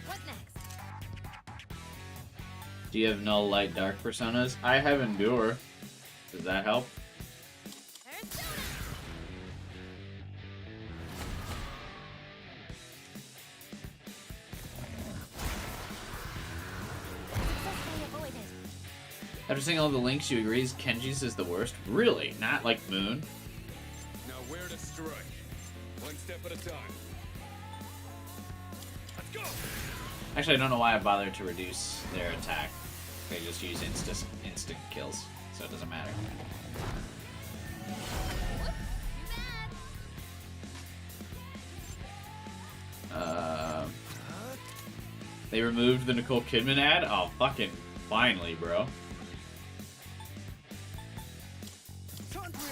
What next? Do you have null, light, dark personas? I have Endure. Does that help? Persona. Successfully avoided. After seeing all the links, you agree Kenji's is the worst? Really? Not like Moon? Now where to strike? One step at a time. Let's go! Actually, I don't know why I bothered to reduce their attack. They just use instant kills, so it doesn't matter. They removed the Nicole Kidman ad? Oh, fucking finally, bro.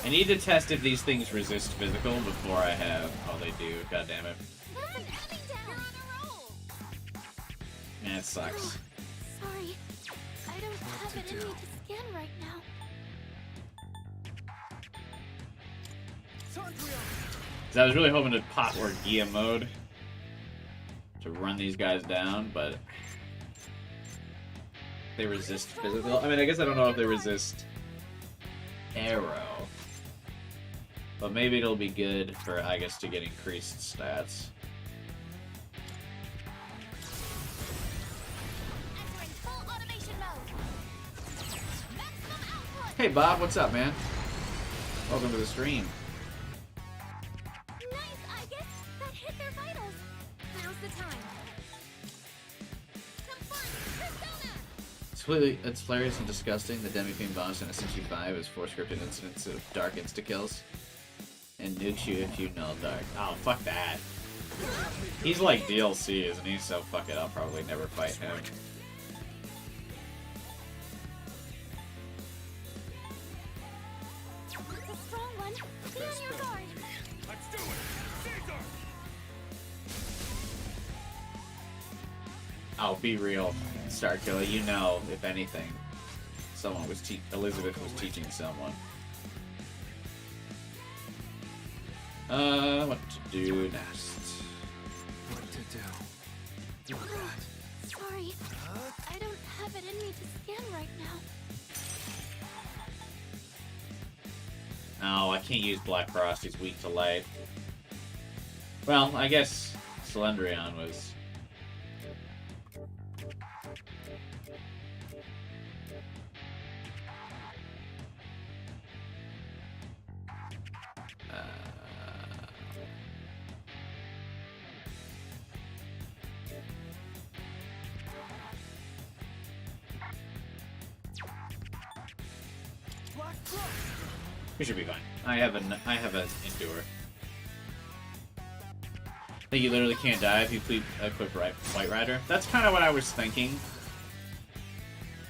I need to test if these things resist physical before I have... Oh, they do. God damn it. That's an enemy down. You're on a roll. Man, it sucks. Sorry, I don't have it in me to scan right now. So I was really hoping to pop Orgia mode to run these guys down, but they resist physical. I mean, I guess I don't know if they resist arrow, but maybe it'll be good for, I guess, to get increased stats. Entering full automation mode. Maximum output. Hey Bob, what's up, man? Welcome to the stream. Nice, I guess that hit their vitals. Now's the time. Confront persona. It's hilarious and disgusting. The Demi-Fiend boss in STGA is 4 scripted incidents of dark insta-kills. And nukes you if you know dark. Oh, fuck that. He's like DLC, isn't he? So fuck it, I'll probably never fight him. It's a strong one. Be on your guard. Let's do it! Caesar! Oh, be real, Starkiller. You know, if anything, someone was Elizabeth was teaching someone. What to do next? What to do? Sorry, I don't have it in me to scan right now. No, I can't use Black Frost. He's weak to light. Well, I guess Slendrion was. We should be fine. I have an Endure. I think you literally can't die if you equip White Rider. That's kind of what I was thinking.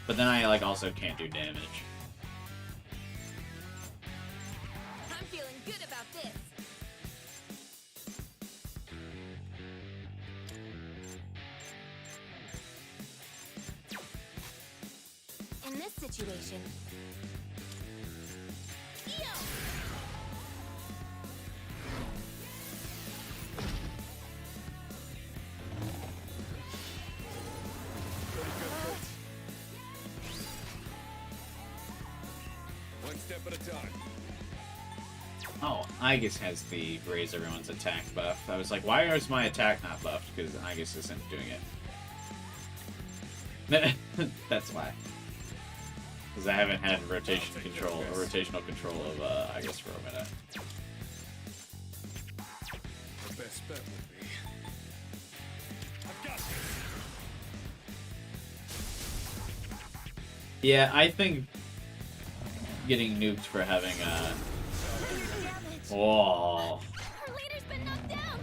But then I also can't do damage. I'm feeling good about this. In this situation, One step at a time. Oh, Aegis has the raise everyone's attack buff. I was like, why is my attack not buffed? Because Aegis isn't doing it. That's why. Because I haven't had rotational control of, I guess, for a minute. The best bet would be. I've got this. Yeah, I think getting nuked for having, Oh. Our leader's been knocked down.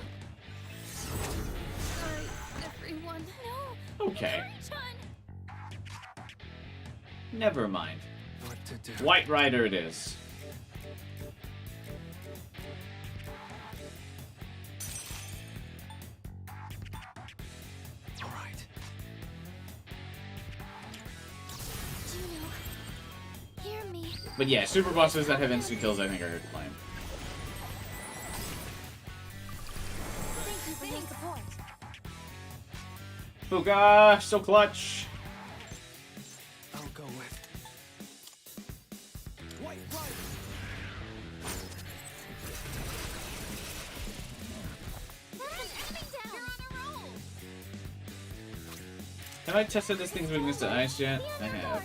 Sorry, everyone. No. Okay. Hurry-chan. Never mind. What to do? White Rider it is. All right. Juno, hear me. But yeah, super bosses that have instant kills I think are good to claim. Thank you for your support. Fuka, so clutch. I'll go with. White Rider. That's an enemy down. You're on a roll. Have I tested this thing's weakness to ice yet? I have.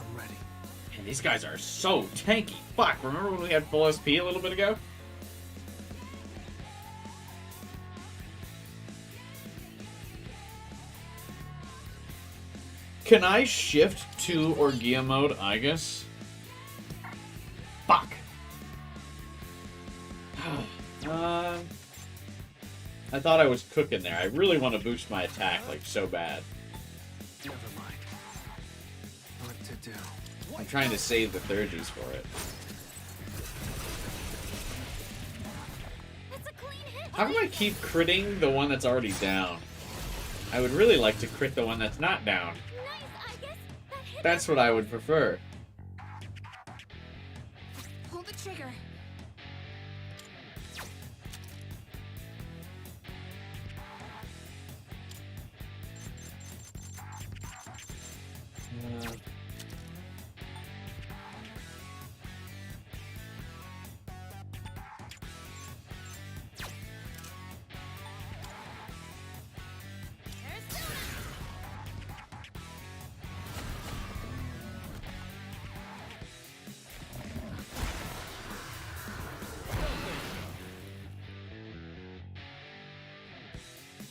I'm ready. And these guys are so tanky. Fuck, remember when we had full SP a little bit ago? Can I shift to Orgia mode, I guess? Fuck. I thought I was cooking there. I really want to boost my attack, like, so bad. Never mind. What to do? I'm trying to save the thirdies for it. That's a clean hit. How come I keep critting the one that's already down? I would really like to crit the one that's not down. Nice, I guess. That hit. That's what I would prefer. Pull the trigger.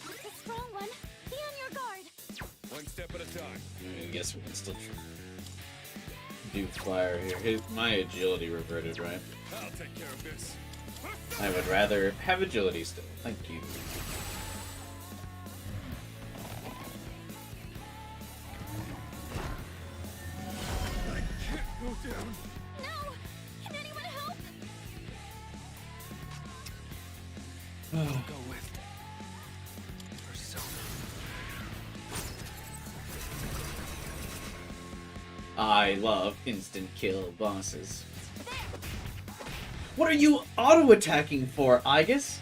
It's a strong one. Be on your guard. One step at a time. I guess we can still do fire here. My agility reverted, right? I'll take care of this. I would rather have agility still. Thank you. I can't go down. No! Can anyone help? I'll go with. Persona. I love instant kill bosses. What are you auto-attacking for, Aegis?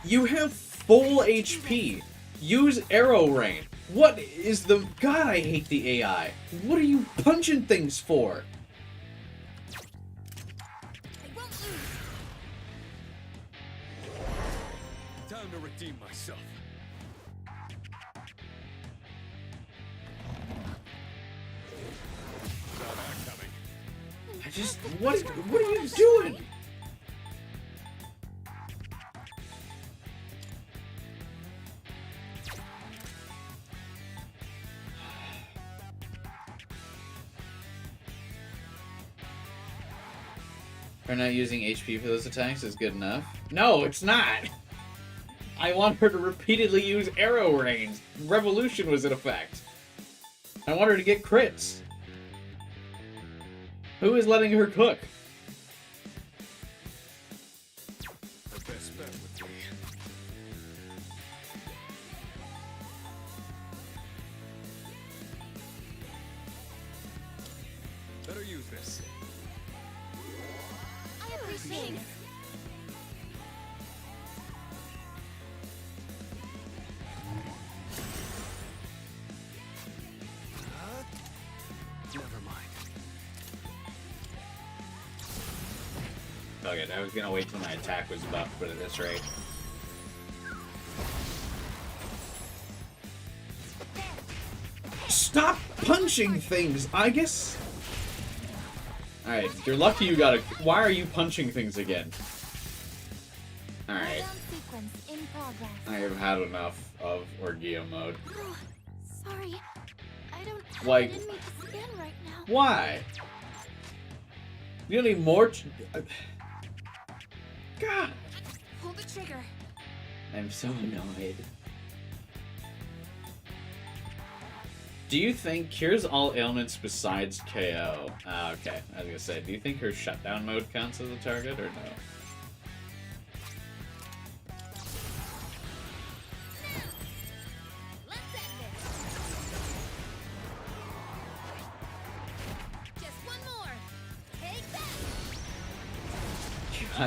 You have full HP. Use arrow rain. What is the... God, I hate the AI. What are you punching things for? I won't lose. Time to redeem myself. Saw that coming. I just... What are you doing? Her not using HP for those attacks is good enough. No, it's not! I want her to repeatedly use arrow rains. Revolution was in effect. I want her to get crits. Who is letting her cook? The best bet would be. Better use this. I appreciate it. Never mind. Fuck it. I was gonna wait till my attack was buffed, but at this rate. Stop punching things, I guess. Alright, you're lucky you got a. Why are you punching things again? Alright. Showdown sequence in progress. I have had enough of Orgio mode. Oh, sorry. I don't have Like- it in me to scan right now. Why? You need more. God. Pull the trigger. I'm so annoyed. Do you think cures all ailments besides KO? Ah, okay. I was gonna say, do you think her shutdown mode counts as a target or no? Let's end this. Just one more. Take that.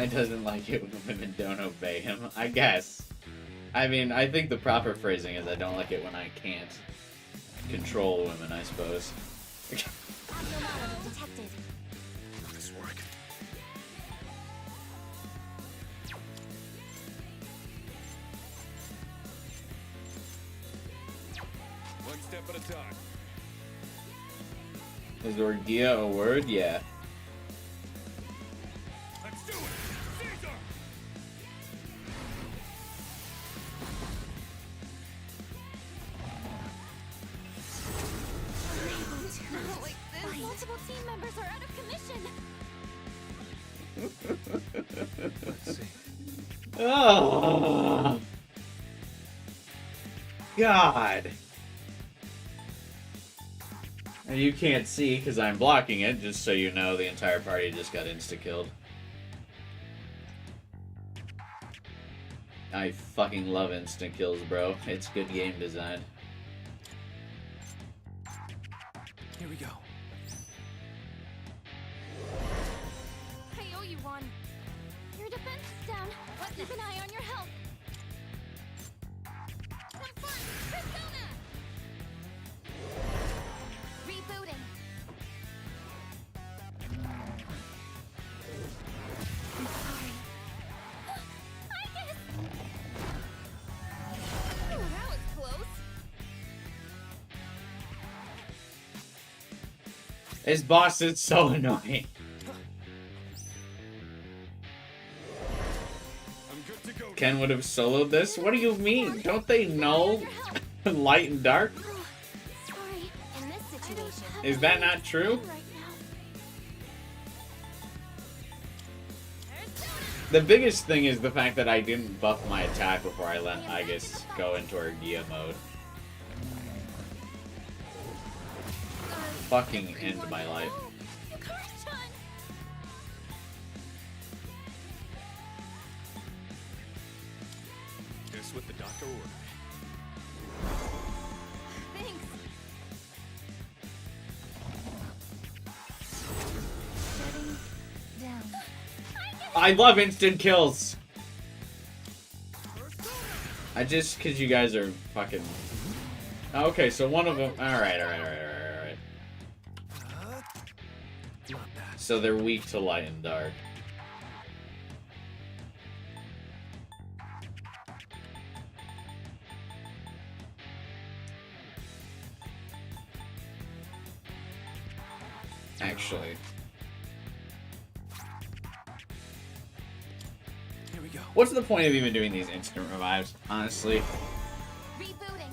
He doesn't like it when women don't obey him, I guess. I mean, I think the proper phrasing is I don't like it when I can't control women, I suppose. Abnormality detected. Will this work? One step at a time. Is Orgia a word? Yeah. Let's do it! Caesar! Not like this. Multiple team members are out of commission. Let's see. Oh, God. And you can't see because I'm blocking it, just so you know the entire party just got insta-killed. I fucking love instant kills, bro. It's good game design. Here we go. I owe you one. Your defense is down. Let's keep an eye on your health. Confront Persona! Rebooting. I'm sorry. I guess. Oh, that was close. This boss is so annoying. I'm good to go. Ken would have soloed this? What do you mean? Don't they know light and dark? Sorry. In this situation. Is that not true? Right now. The biggest thing is the fact that I didn't buff my attack before I let Aegis go into Orgia mode. Fucking end my life. You can't shun. Guess what the doctor ordered. Thanks. Shutting down. I love instant kills! I just, cause you guys are fucking... Okay, so one of them... Alright. Not bad. So they're weak to light and dark. Actually. Here we go. What's the point of even doing these instant revives, honestly? Rebooting.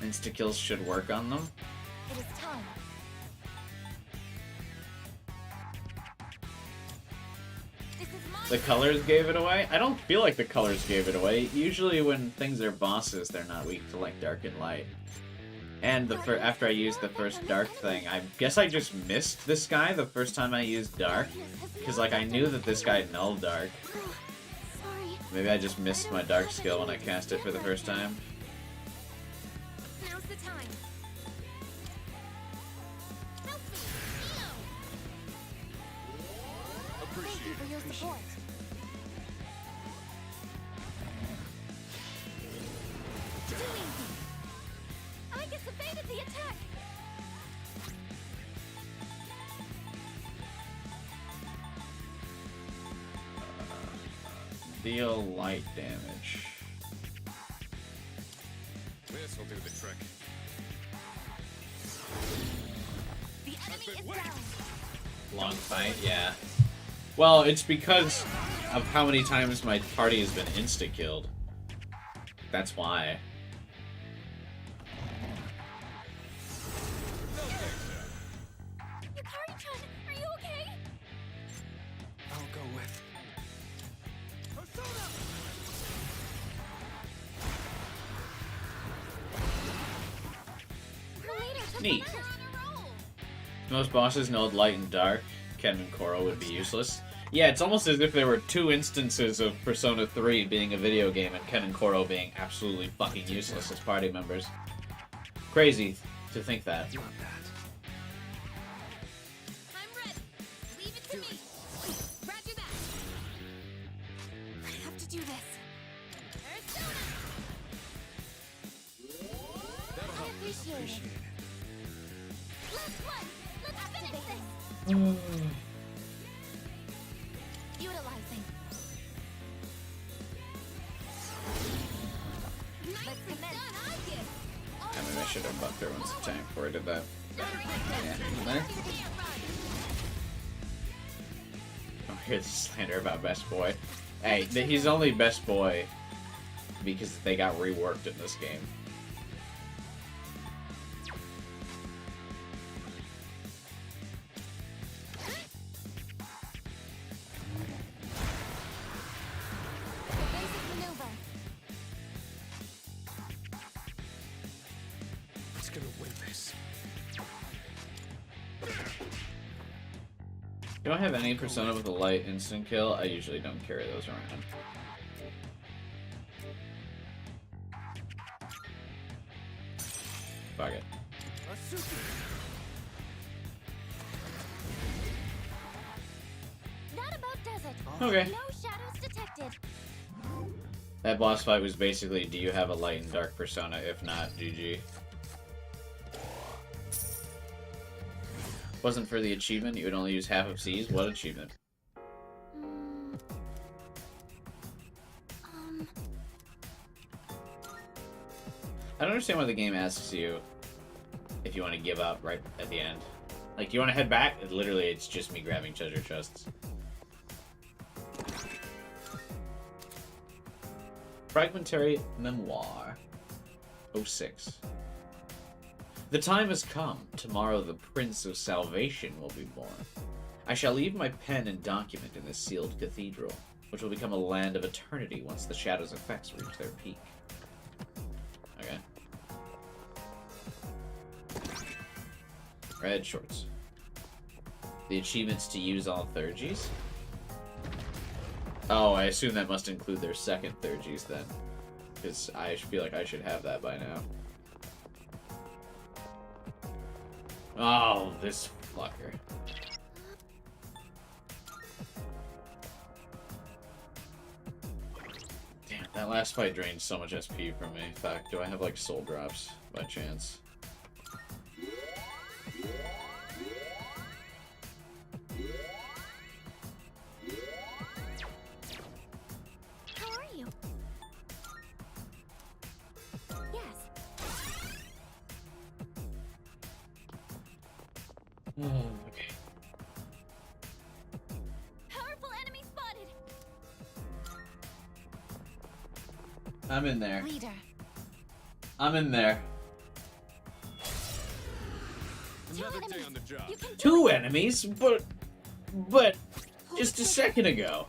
Insta-kills should work on them. It is time. This is my The colors gave it away? I don't feel like the colors gave it away. Usually when things are bosses, they're not weak to like dark and light. And after I used the first dark thing, I guess I just missed this guy the first time I used dark. Because like I knew that this guy null dark. Sorry. Maybe I just missed my dark skill when I cast it for the first time. Now's the time. Help me, Neo. Thank you for your support. Too easy. I just evaded the attack. Deal light damage. This will do the trick. The enemy is down. Long fight, yeah. Well, it's because of how many times my party has been insta-killed. That's why. Yukari-chan, are you okay? I'll go with. Persona! Later, Neat. You're on a roll. Most bosses know light and dark. Ken and Koro would be useless. Yeah, it's almost as if there were two instances of Persona 3 being a video game and Ken and Koro being absolutely fucking useless as party members. Crazy to think that. Not that. I'm ready. Leave it to me. Roger that. I have to do this. Persona. That'll help. I appreciate it. Appreciate it. Last one. Let's finish this. Utilizing. Nicely done, I get. I mean, I should have buffed everyone's attack before I did that. Yeah, there. Oh, here's the slander about Best Boy. Hey, he's only Best Boy because they got reworked in this game. Basic maneuver. It's gonna win this. You don't have any Persona with a light instant kill? I usually don't carry those around. Fuck it. That about does it. Okay. No shadows detected. That boss fight was basically, do you have a light and dark Persona? If not, GG. Wasn't for the achievement, you would only use half of C's? What achievement? Mm. I don't understand why the game asks you if you want to give up right at the end. Like, do you want to head back? Literally, it's just me grabbing treasure chests. Fragmentary Memoir. 06. The time has come. Tomorrow the Prince of Salvation will be born. I shall leave my pen and document in this sealed cathedral, which will become a land of eternity once the shadow's effects reach their peak. Okay. Red shorts. The achievements to use all Thurgies? Oh, I assume that must include their second Thurgies then. Because I feel like I should have that by now. Oh, this fucker. Damn, that last fight drained so much SP from me. Fuck, do I have like soul drops by chance? How are you? Yes. Okay. Powerful enemy spotted. I'm in there. Leader. I'm in there. Another Two day enemies. on the job. You can do Two it. enemies? But just a second ago.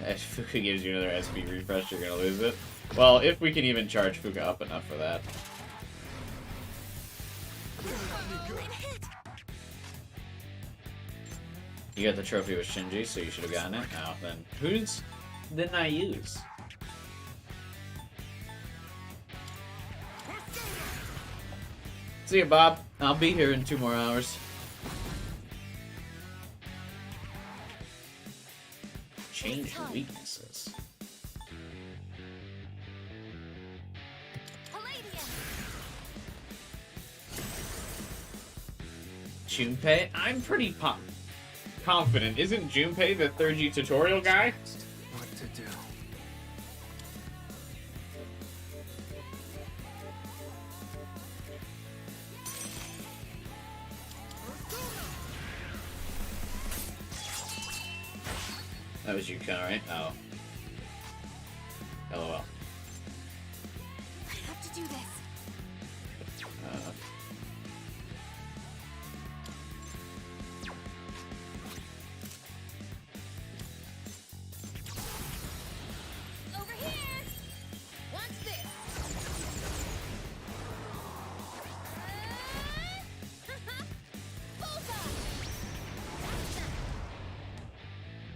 If Fuka gives you another SP refresh, you're gonna lose it. Well, if we can even charge Fuka up enough for that. You got the trophy with Shinji, so you should have gotten it. Oh, then whose didn't I use? See ya, Bob. I'll be here in 2 more hours. Change weaknesses. Palladium. Junpei, I'm pretty confident. Isn't Junpei the 3G tutorial guy? What to do? That was Yukon, right? Oh. LOL. I have to do this. Over here! Watch this! Bullseye!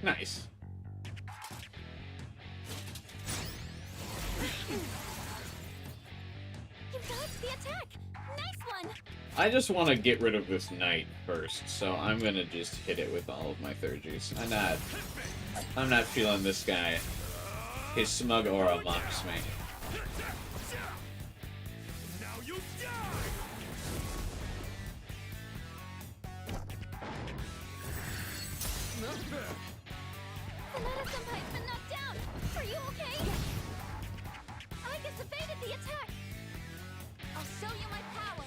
Nice. You dodged the attack! Nice one! I just want to get rid of this knight first, so I'm gonna just hit it with all of my 3Gs. I'm not feeling this guy. His smug aura mocks me. Now you die! Sonata-senpai's been knocked down! Are you okay? I just evaded the attack! I'll show you my power!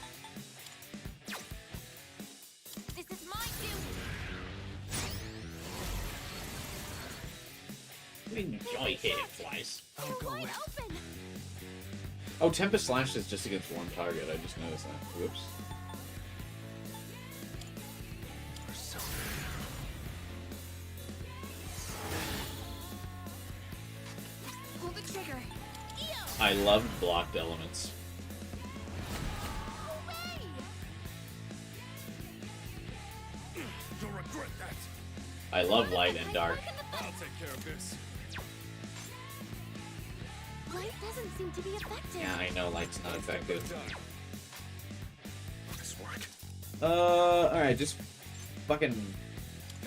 This is my duty! Enjoy hitting twice. I'll You're go wide with. open! Oh, Tempest Slash is just against one target. I just noticed that. Whoops. Persona. Pull the trigger. I loved blocked elements. Away! You'll regret that. I love light and dark. I'll take care of this. Light doesn't seem to be effective. Yeah, I know light's not effective. Done. Will this work? Alright, just fucking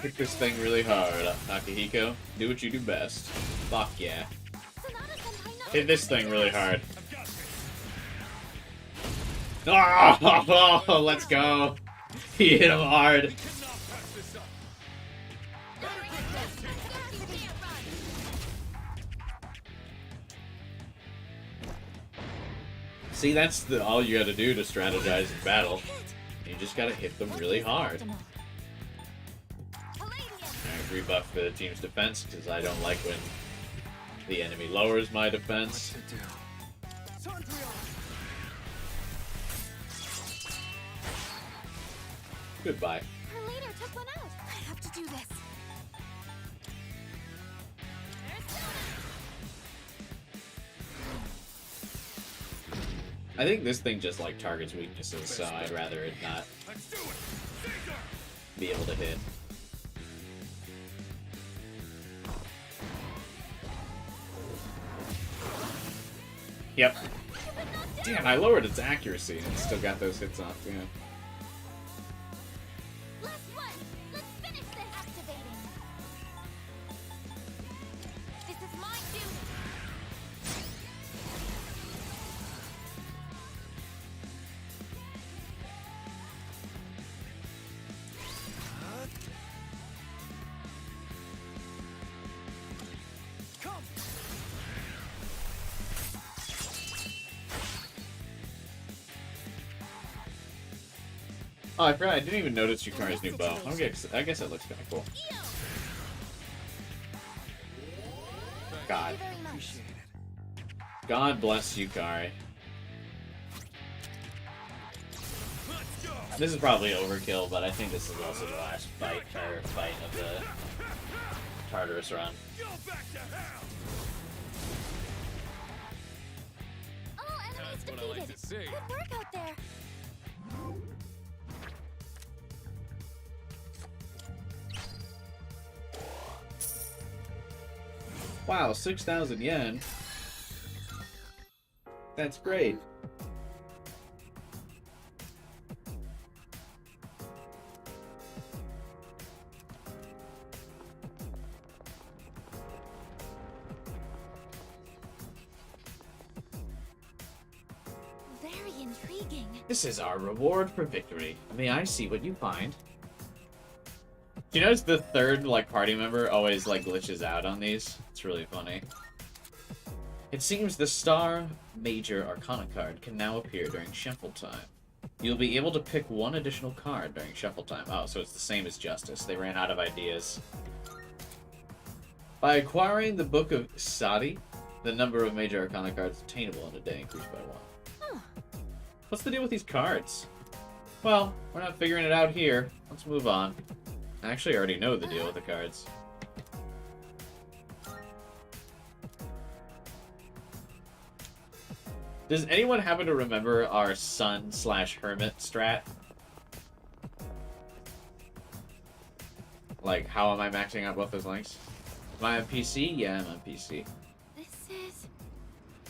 hit this thing really hard, Akihiko. Do what you do best. Fuck yeah. Sonata-senpai knows Hit this what thing to really do. hard. I've got this. Oh, let's go. He hit him hard. We cannot pass this up. See, that's all you gotta do to strategize in battle. You just gotta hit them really hard. Alright, rebuff the team's defense, because I don't like when the enemy lowers my defense. What to do? Goodbye. Her leader took one out. I have to do this. I think this thing just, like, targets weaknesses, so I'd rather it not Let's do it. Caesar! be able to hit. Yep. Damn, I lowered its accuracy and it still got those hits off, yeah. Last one. Let's finish this. Activating. This is my duty. Come! Oh, I forgot, I didn't even notice Yukari's new bow. I guess it looks kinda cool. God. Thank you very much. Appreciate it. God bless Yukari. Let's go! This is probably overkill, but I think this is also the last fight of the Tartarus run. Go back to hell! All enemies That's what I like defeated. to see. Good work out there. Wow, 6,000 yen. That's great. Very intriguing. This is our reward for victory. May I see what you find? Do you notice the third, like, party member always, like, glitches out on these? It's really funny. It seems the Star Major Arcana card can now appear during shuffle time. You'll be able to pick one additional card during shuffle time. Oh, so it's the same as Justice. They ran out of ideas. By acquiring the Book of Sadi, the number of Major Arcana cards obtainable in a day increased by 1. Huh. What's the deal with these cards? Well, we're not figuring it out here. Let's move on. I actually already know the deal with the cards. Does anyone happen to remember our Sun/Hermit strat? Like, how am I maxing out both those links? Am I on PC? Yeah, I'm on PC. This is...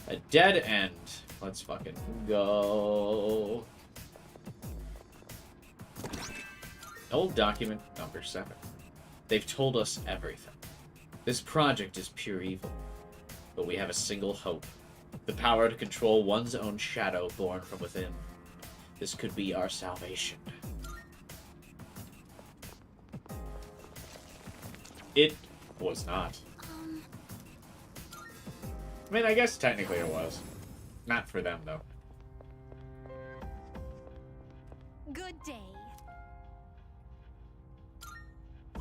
A dead end. Let's fucking go. Old document number 7. They've told us everything. This project is pure evil. But we have a single hope. The power to control one's own shadow born from within. This could be our salvation. It was not. I mean, I guess technically it was. Not for them, though. Good day.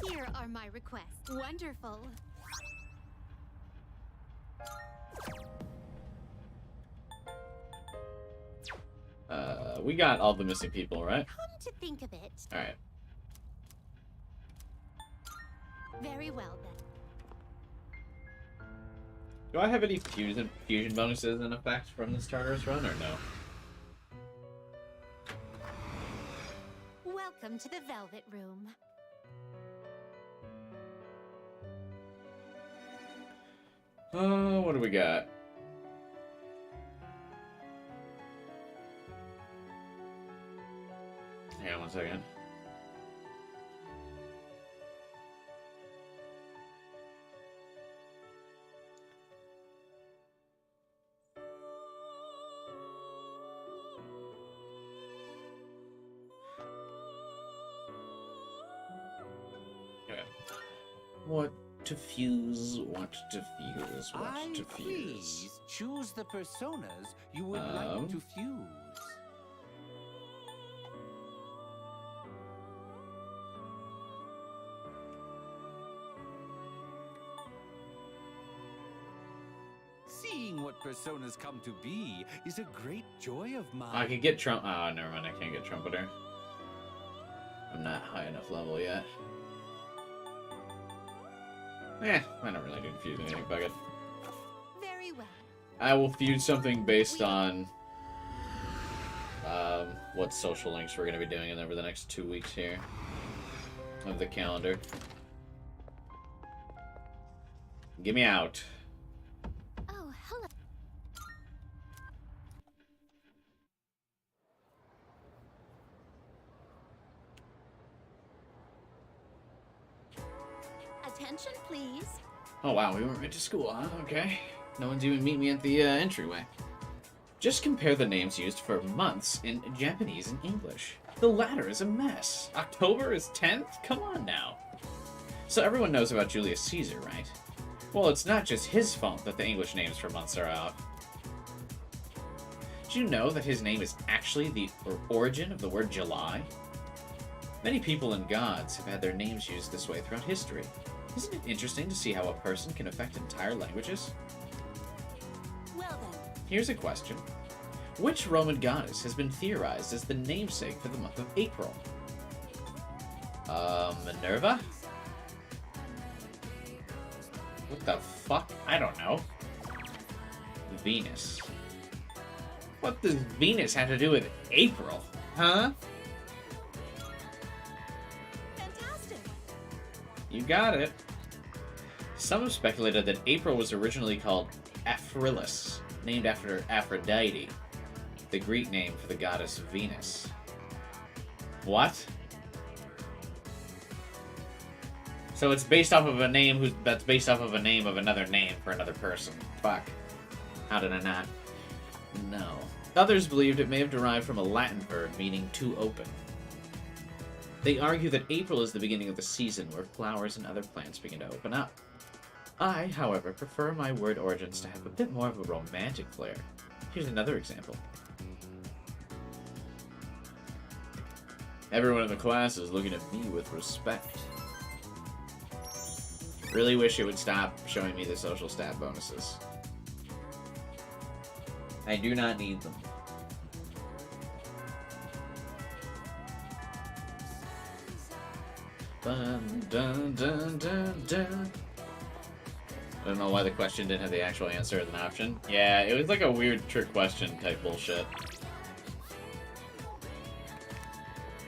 Here are my requests. Wonderful. We got all the missing people, right? Come to think of it. Alright. Very well, then. Do I have any fusion bonuses in effect from this Tartarus run, or no? Welcome to the Velvet Room. What do we got? Hang on one second. Okay. What to fuse? What to fuse? What to fuse? Please choose the personas you would like to fuse. Seeing what personas come to be is a great joy of mine. I could get Trump. Oh, never mind. I can't get Trumpeter. I'm not high enough level yet. I don't really need to fuse anything. Fuck it. Very well. I will fuse something based on what social links we're going to be doing over the next 2 weeks here of the calendar. Get me out. Oh, hello. Attention, please. Oh wow, we went right to school, huh? Okay. No one's even meet me at the entryway. Just compare the names used for months in Japanese and English. The latter is a mess. October is 10th? Come on now. So everyone knows about Julius Caesar, right? Well, it's not just his fault that the English names for months are off. Did you know that his name is actually the origin of the word July? Many people and gods have had their names used this way throughout history. Isn't it interesting to see how a person can affect entire languages? Well then. Here's a question. Which Roman goddess has been theorized as the namesake for the month of April? Minerva? What the fuck? I don't know. Venus. What does Venus have to do with April? Huh? Fantastic. You got it. Some have speculated that April was originally called Aphrilis, named after Aphrodite, the Greek name for the goddess Venus. What? So it's based off of a name that's based off of a name of another name for another person. Fuck. How did I not? No. Others believed it may have derived from a Latin verb meaning to open. They argue that April is the beginning of the season where flowers and other plants begin to open up. I, however, prefer my word origins to have a bit more of a romantic flair. Here's another example. Everyone in the class is looking at me with respect. Really wish it would stop showing me the social stat bonuses. I do not need them. Dun, dun, dun, dun, dun. I don't know why the question didn't have the actual answer as an option. Yeah, it was like a weird trick question type bullshit.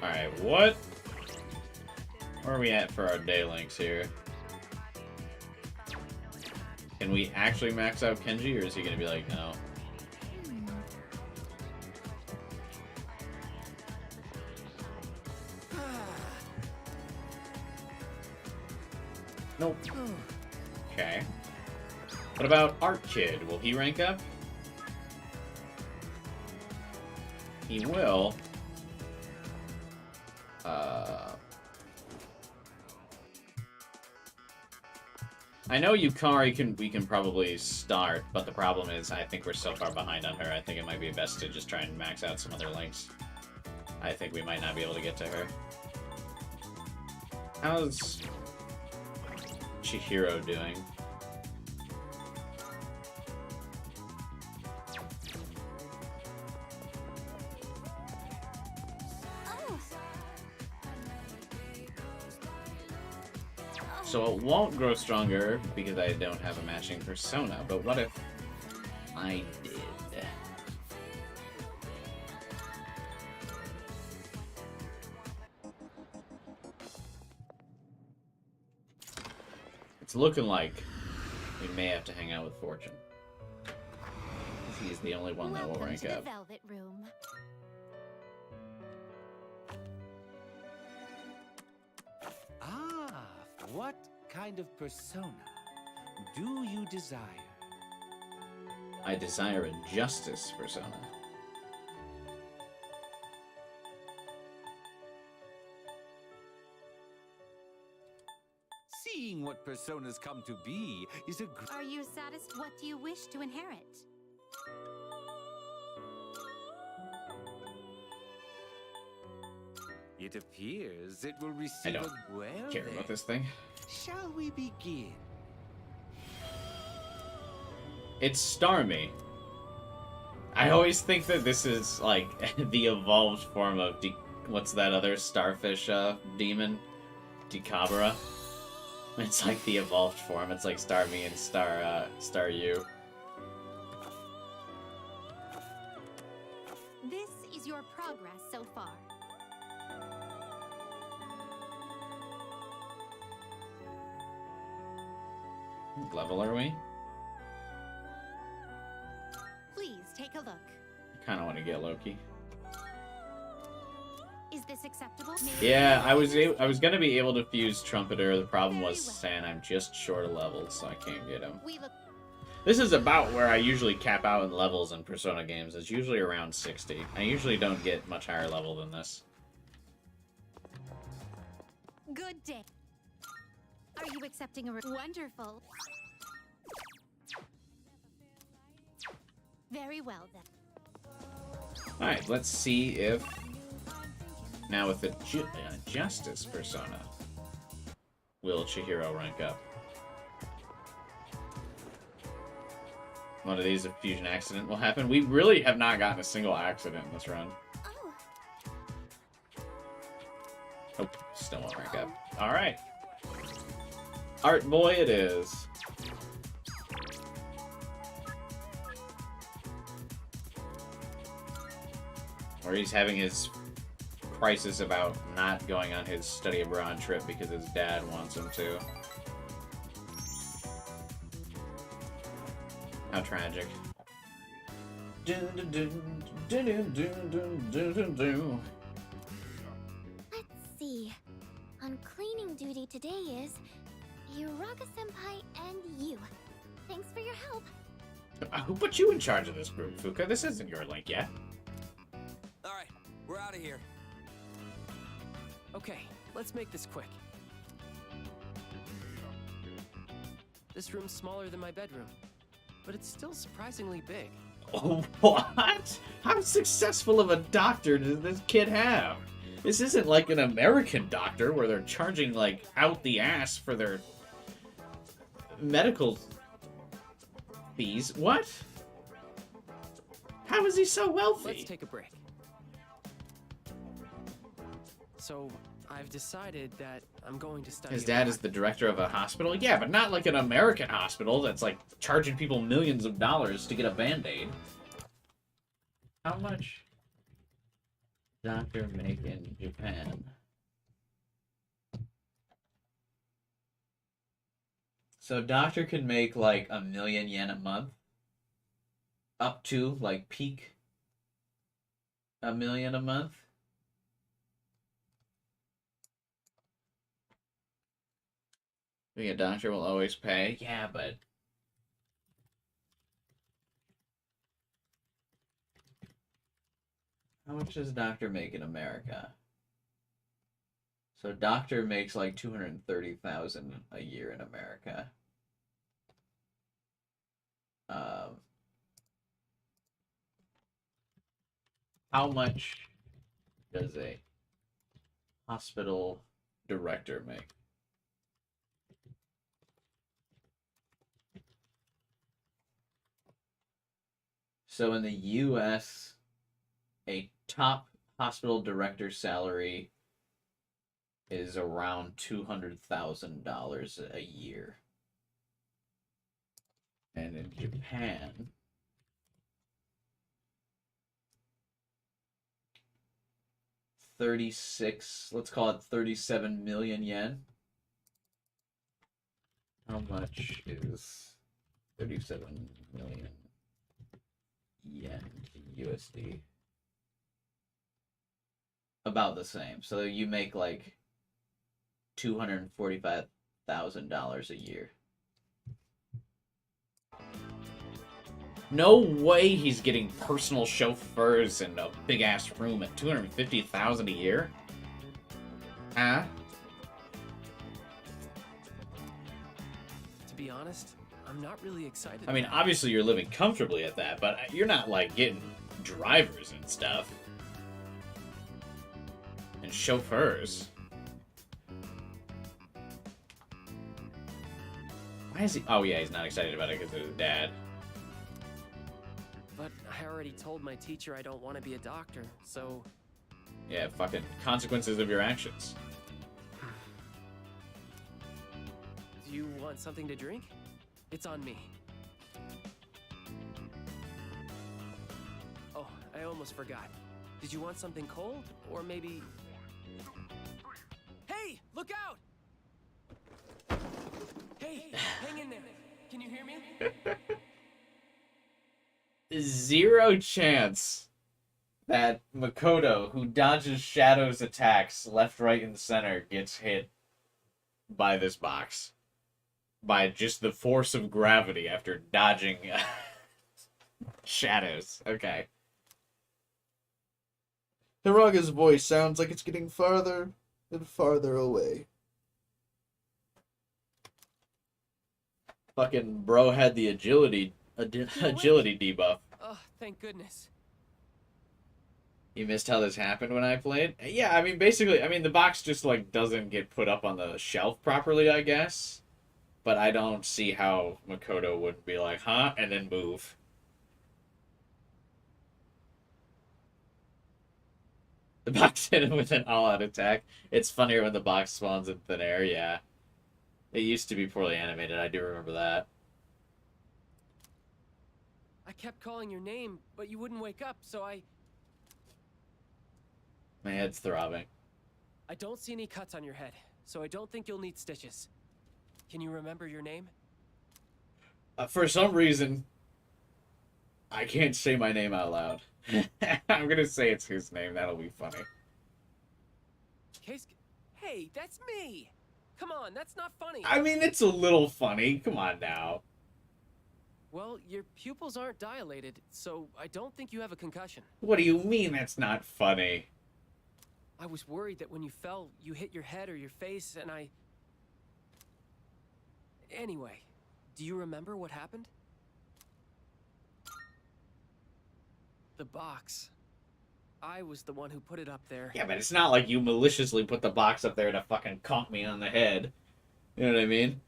Alright, what? Where are we at for our day links here? Can we actually max out Kenji, or is he gonna be like, no? Nope. Okay. What about Art Kid? Will he rank up? He will. I know Yukari we can probably start, but the problem is I think we're so far behind on her. I think it might be best to just try and max out some other links. I think we might not be able to get to her. How's Chihiro doing? So it won't grow stronger because I don't have a matching persona, but what if I did? It's looking like we may have to hang out with Fortune. He's the only one that will rank up. Velvet Room. Ah, what kind of persona do you desire? I desire a justice persona. Seeing what personas come to be is a Are you satisfied? What do you wish to inherit? It appears it will receive I don't a well care then. about this thing. Shall we begin? It's Starmie. I always think that this is like the evolved form of what's that other starfish demon? Decabra. It's like the evolved form. It's like Starmie and Star U. This is your progress so far. What level are we? Please take a look. I kind of want to get Loki. Is this acceptable? Yeah, I was gonna be able to fuse Trumpeter. The problem was saying I'm just short of levels, so I can't get him. We look. This is about where I usually cap out in levels in Persona games. It's usually around 60. I usually don't get much higher level than this. Good day. Are you accepting a wonderful? Very well then. Alright, let's see if... Now with the Justice persona, will Chihiro rank up? One of these, a fusion accident will happen. We really have not gotten a single accident in this run. Oh. Nope, still won't rank up. Alright. Art Boy it is. Or he's having his crisis about not going on his study abroad trip because his dad wants him to. How tragic. Let's see. On cleaning duty today is Uraga-senpai and you. Thanks for your help. Who put you in charge of this group, Fuka? This isn't your link yet. All right, we're out of here. Okay, let's make this quick. This room's smaller than my bedroom, but it's still surprisingly big. Oh, what? How successful of a doctor does this kid have? This isn't like an American doctor where they're charging, like, out the ass for their medical fees. What? How is he so wealthy? Let's take a break. So, I've decided that I'm going to study. His dad is the director of a hospital? Yeah, but not like an American hospital that's like charging people millions of dollars to get a Band-Aid. How much doctor make in Japan? So doctor could make like 1,000,000 yen a month. Up to like peak 1,000,000 a month. Being a doctor will always pay. Yeah, but how much does doctor make in America? So doctor makes like 230,000 a year in America. How much does a hospital director make? So in the US, a top hospital director salary is around $200,000 a year. And in Japan, let's call it 37 million yen. How much is 37 million yen to USD? About the same. So you make like $245,000 a year. No way he's getting personal chauffeurs and a big ass room at $250,000 a year. Huh? To be honest, I'm not really excited. I mean, obviously you're living comfortably at that, but you're not like getting drivers and stuff. And chauffeurs. Why is he? Oh yeah, he's not excited about it because of his dad. But I already told my teacher I don't want to be a doctor, so... Yeah, fucking consequences of your actions. Do you want something to drink? It's on me. Oh, I almost forgot. Did you want something cold? Or maybe... Hey, look out! Hey, hang in there. Can you hear me? Zero chance that Makoto, who dodges Shadow's attacks left, right, and center, gets hit by this box. By just the force of gravity after dodging Shadows. Okay. Hiraga's voice sounds like it's getting farther and farther away. Fucking bro had the agility debuff. Oh, thank goodness. You missed how this happened when I played? Yeah, I mean, basically, the box just, like, doesn't get put up on the shelf properly, I guess. But I don't see how Makoto would be like, huh? And then move. The box hit him with an all-out attack. It's funnier when the box spawns in thin air, yeah. It used to be poorly animated, I do remember that. I kept calling your name, but you wouldn't wake up, so I My head's throbbing. don't see any cuts on your head, so I don't think you'll need stitches. Can you remember your name? For some reason, I can't say my name out loud. I'm gonna say it's his name, that'll be funny. Hey, that's me! Come on, that's not funny! I mean, it's a little funny, come on now. Well, your pupils aren't dilated, so I don't think you have a concussion. What do you mean that's not funny? I was worried that when you fell, you hit your head or your face, and I... Anyway, do you remember what happened? The box. I was the one who put it up there. Yeah, but it's not like you maliciously put the box up there to fucking conk me on the head. You know what I mean?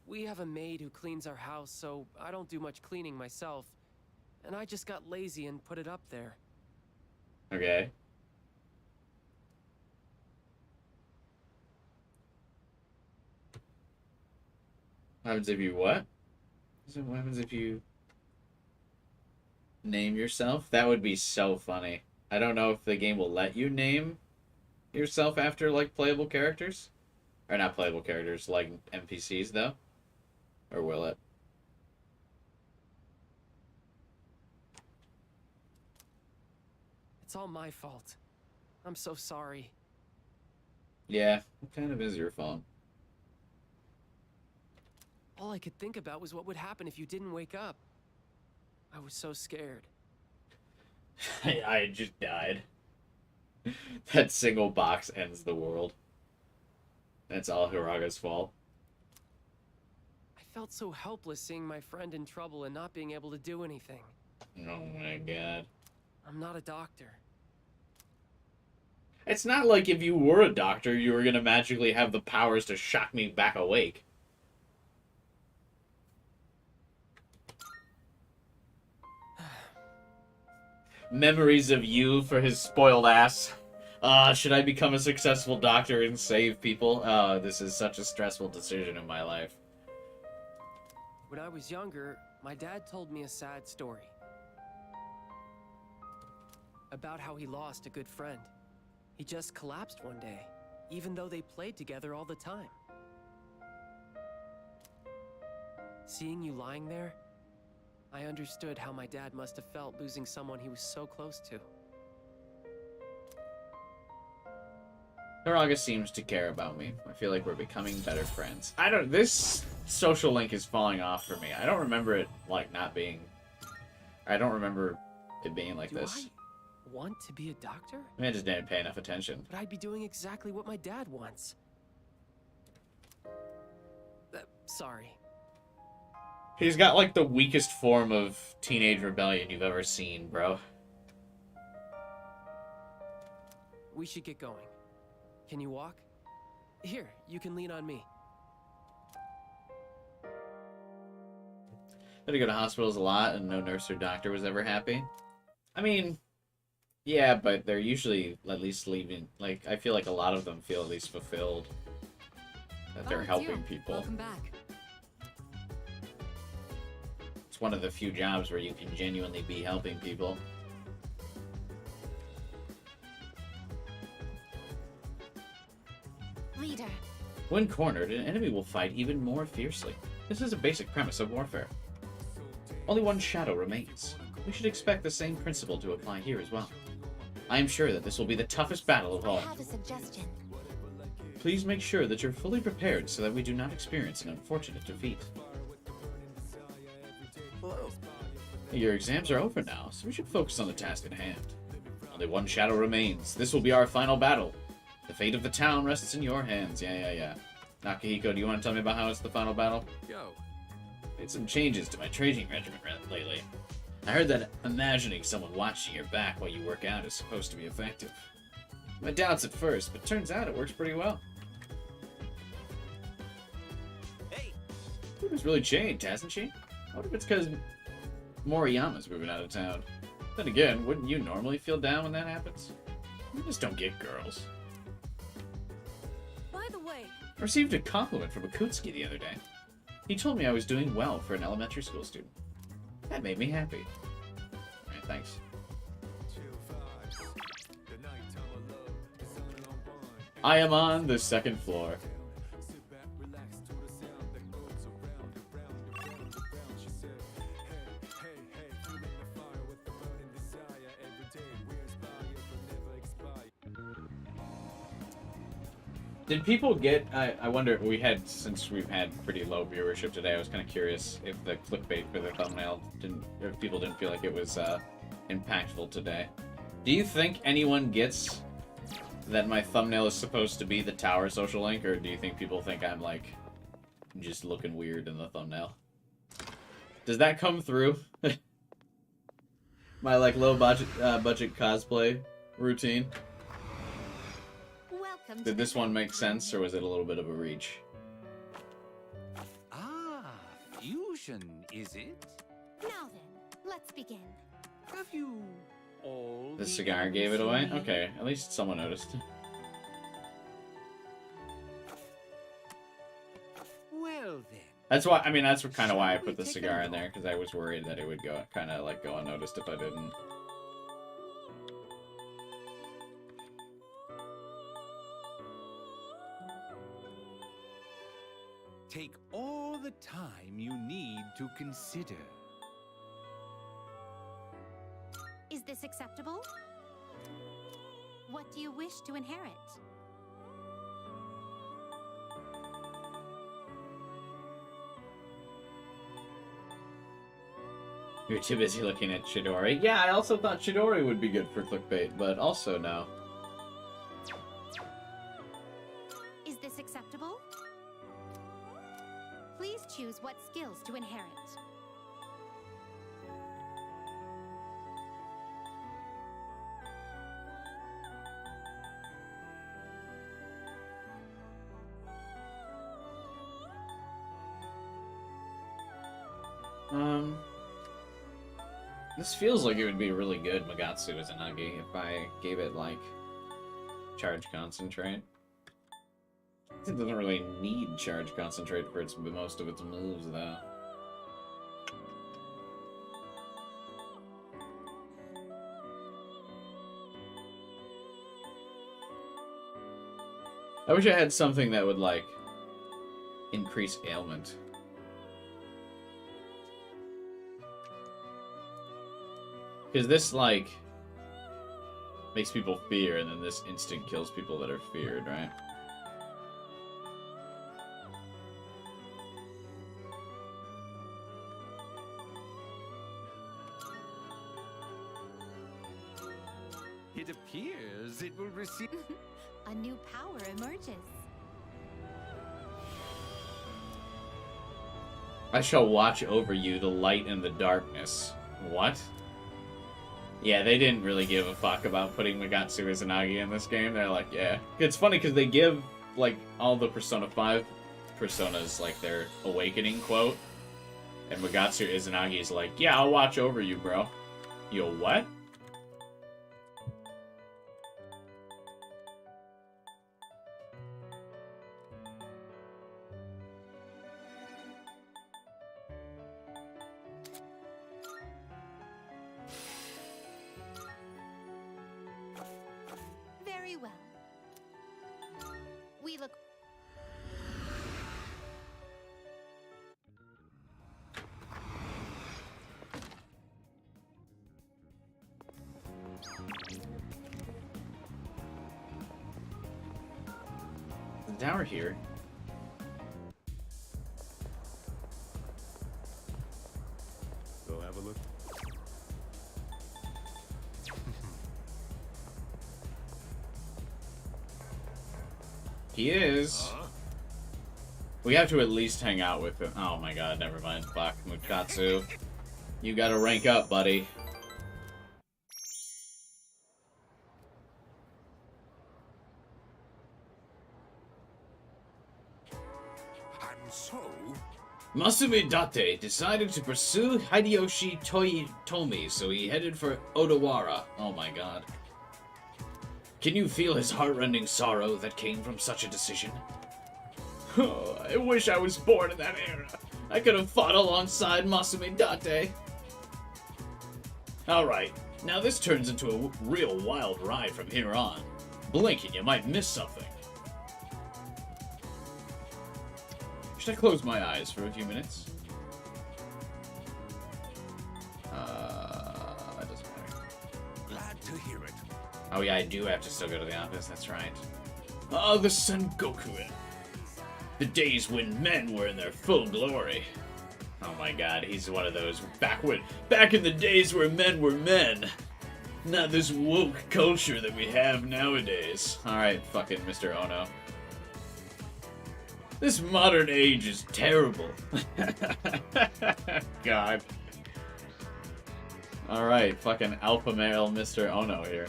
We have a maid who cleans our house, so I don't do much cleaning myself. And I just got lazy and put it up there. Okay. What happens if you what? What happens if you name yourself? That would be so funny. I don't know if the game will let you name yourself after, like, playable characters. Or not playable characters, like NPCs, though. Or will it? It's all my fault. I'm so sorry. Yeah, it kind of is your fault. All I could think about was what would happen if you didn't wake up. I was so scared. I just died. That single box ends the world. That's all Hiraga's fault. I felt so helpless seeing my friend in trouble and not being able to do anything. Oh my god. I'm not a doctor. It's not like if you were a doctor, you were gonna magically have the powers to shock me back awake. Memories of you for his spoiled ass. Should I become a successful doctor and save people? This is such a stressful decision in my life. When I was younger, my dad told me a sad story. About how he lost a good friend. He just collapsed one day, even though they played together all the time. Seeing you lying there, I understood how my dad must have felt losing someone he was so close to. Hiraga seems to care about me. I feel like we're becoming better friends. This social link is falling off for me. I don't remember it, like, not being... I don't remember it being like this. I want to be a doctor? I just didn't pay enough attention. But I'd be doing exactly what my dad wants. Sorry. He's got, like, the weakest form of teenage rebellion you've ever seen, bro. We should get going. Can you walk? Here, you can lean on me. Had to go to hospitals a lot, and no nurse or doctor was ever happy. I mean, yeah, but they're usually at least leaving... Like, I feel like a lot of them feel at least fulfilled. That they're helping people. Welcome back. It's one of the few jobs where you can genuinely be helping people. Leader. When cornered, an enemy will fight even more fiercely. This is a basic premise of warfare. Only one shadow remains. We should expect the same principle to apply here as well. I am sure that this will be the toughest battle of I all. have a suggestion. Please make sure that you're fully prepared so that we do not experience an unfortunate defeat. Hello. Your exams are over now, so we should focus on the task at hand. Only one shadow remains. This will be our final battle. The fate of the town rests in your hands. Yeah. Nakahiko, do you want to tell me about how it's the final battle? Go. Made some changes to my training regimen lately. I heard that imagining someone watching your back while you work out is supposed to be effective. My doubts at first, but turns out it works pretty well. Hey! Ruben's really changed, hasn't she? I wonder if it's because Moriyama's moving out of town. Then again, wouldn't you normally feel down when that happens? You just don't get girls. By the way, I received a compliment from Akutsuki the other day. He told me I was doing well for an elementary school student. That made me happy. Alright, thanks. I am on the second floor. Did people get, I wonder, since we've had pretty low viewership today, I was kind of curious if the clickbait for the thumbnail if people didn't feel like it was impactful today. Do you think anyone gets that my thumbnail is supposed to be the tower social link, or do you think people think I'm, like, just looking weird in the thumbnail? Does that come through? My, like, low budget cosplay routine? Welcome Did this one make sense, or was it a little bit of a reach? Ah, fusion, is it? Now then, let's begin. Have you all The been cigar gave it away? seen? Okay, at least someone noticed. Well then. That's why, I mean, that's kind of why I put the cigar in there, because I was worried that it would go, kind of, like, go unnoticed if I didn't. Take all the time you need to consider. Is this acceptable? What do you wish to inherit? You're too busy looking at Chidori. Yeah, I also thought Chidori would be good for clickbait, but also no. Is this acceptable? Please choose what skills to inherit. This feels like it would be really good Magatsu Izanagi if I gave it, like, charge concentrate. It doesn't really need charge concentrate for most of its moves, though. I wish I had something that would, like, increase ailment. Because this, like, makes people fear, and then this instant kills people that are feared, right? It appears it will receive. A new power emerges. I shall watch over you, the light and the darkness. What? Yeah, they didn't really give a fuck about putting Magatsu Izanagi in this game. They're like, yeah. It's funny because they give, like, all the Persona 5 personas, like, their awakening quote. And Magatsu Izanagi is like, yeah, I'll watch over you, bro. Yo, what? Very well. We look. The tower here. Go have a look. He is. We have to at least hang out with him. Oh my god, never mind. Fuck, Mukatsu. You gotta rank up, buddy. And so, Masumi Date decided to pursue Hideyoshi Toyotomi, so he headed for Odawara. Oh my god. Can you feel his heartrending sorrow that came from such a decision? Oh, I wish I was born in that era. I could have fought alongside Masumi Date. Alright, now this turns into a real wild ride from here on. Blink and you might miss something. Should I close my eyes for a few minutes? That doesn't matter. glad to hear it. Oh yeah, I do have to still go to the office, that's right. Ah, the Sengoku. The days when men were in their full glory. Oh my god, he's one of those back in the days where men were men. Not this woke culture that we have nowadays. Alright, fucking Mr. Ono. This modern age is terrible. God. Alright, fucking alpha male Mr. Ono here.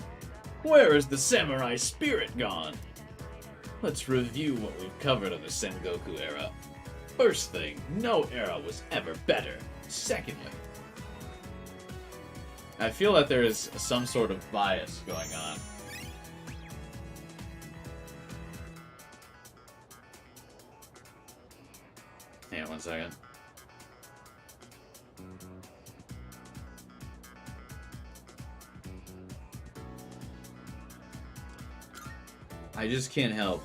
Where is the samurai spirit gone? Let's review what we've covered of the Sengoku era. First thing, no era was ever better. Secondly, I feel that there is some sort of bias going on. Hang on 1 second. I just can't help.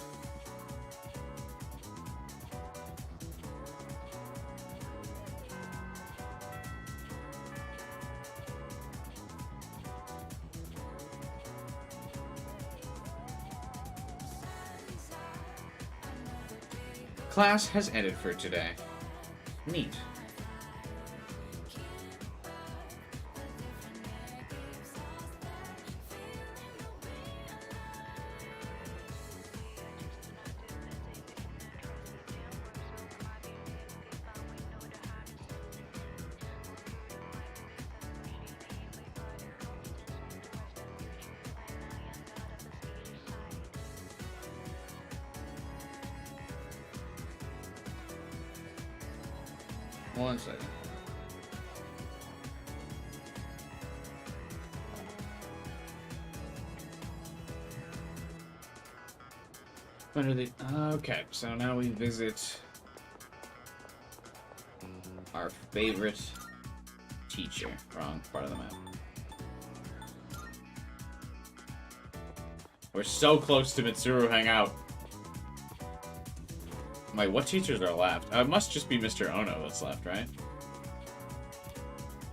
Class has ended for today. Neat. One second. What are they? Okay, so now we visit our favorite teacher. Wrong part of the map. We're so close to Mitsuru Hangout. Wait, what teachers are left? It must just be Mr. Ono that's left, right?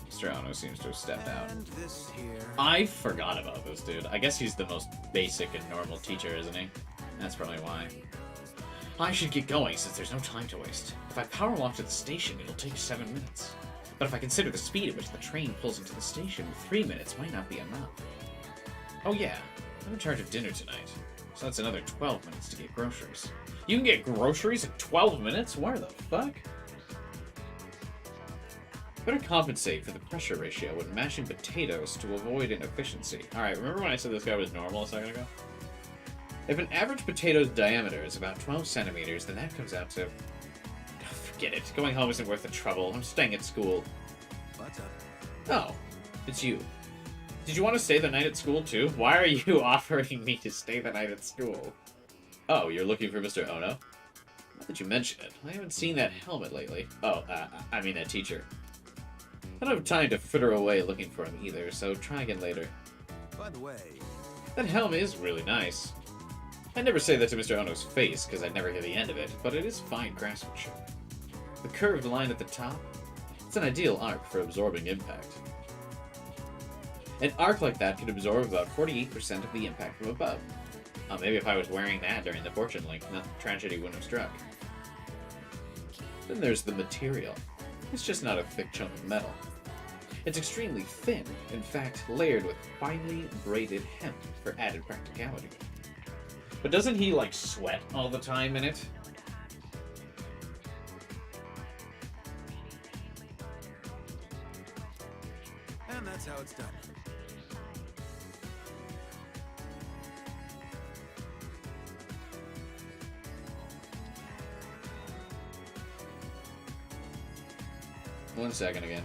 Mr. Ono seems to have stepped out. And this here. I forgot about this dude. I guess he's the most basic and normal teacher, isn't he? That's probably why. I should get going since there's no time to waste. If I power walk to the station, it'll take 7 minutes. But if I consider the speed at which the train pulls into the station, 3 minutes might not be enough. Oh yeah, I'm in charge of dinner tonight. So that's another 12 minutes to get groceries. You can get groceries in 12 minutes? Where the fuck? Better compensate for the pressure ratio when mashing potatoes to avoid inefficiency. Alright, remember when I said this guy was normal a second ago? If an average potato's diameter is about 12 centimeters, then that comes out to... Oh, forget it. Going home isn't worth the trouble. I'm staying at school. What's up? Oh, it's you. Did you want to stay the night at school, too? Why are you offering me to stay the night at school? Oh, you're looking for Mr. Ono? Now that you mention it, I haven't seen that helmet lately. Oh, I mean that teacher. I don't have time to fritter away looking for him either, so try again later. By the way, That helmet is really nice. I'd never say that to Mr. Ono's face, because I'd never hear the end of it, but it is fine craftsmanship. The curved line at the top, it's an ideal arc for absorbing impact. An arc like that could absorb about 48% of the impact from above. Maybe if I was wearing that during the fortune link, the tragedy wouldn't have struck. Then there's the material. It's just not a thick chunk of metal. It's extremely thin, in fact, layered with finely braided hemp for added practicality. But doesn't he, like, sweat all the time in it? and that's how it's done. One second again.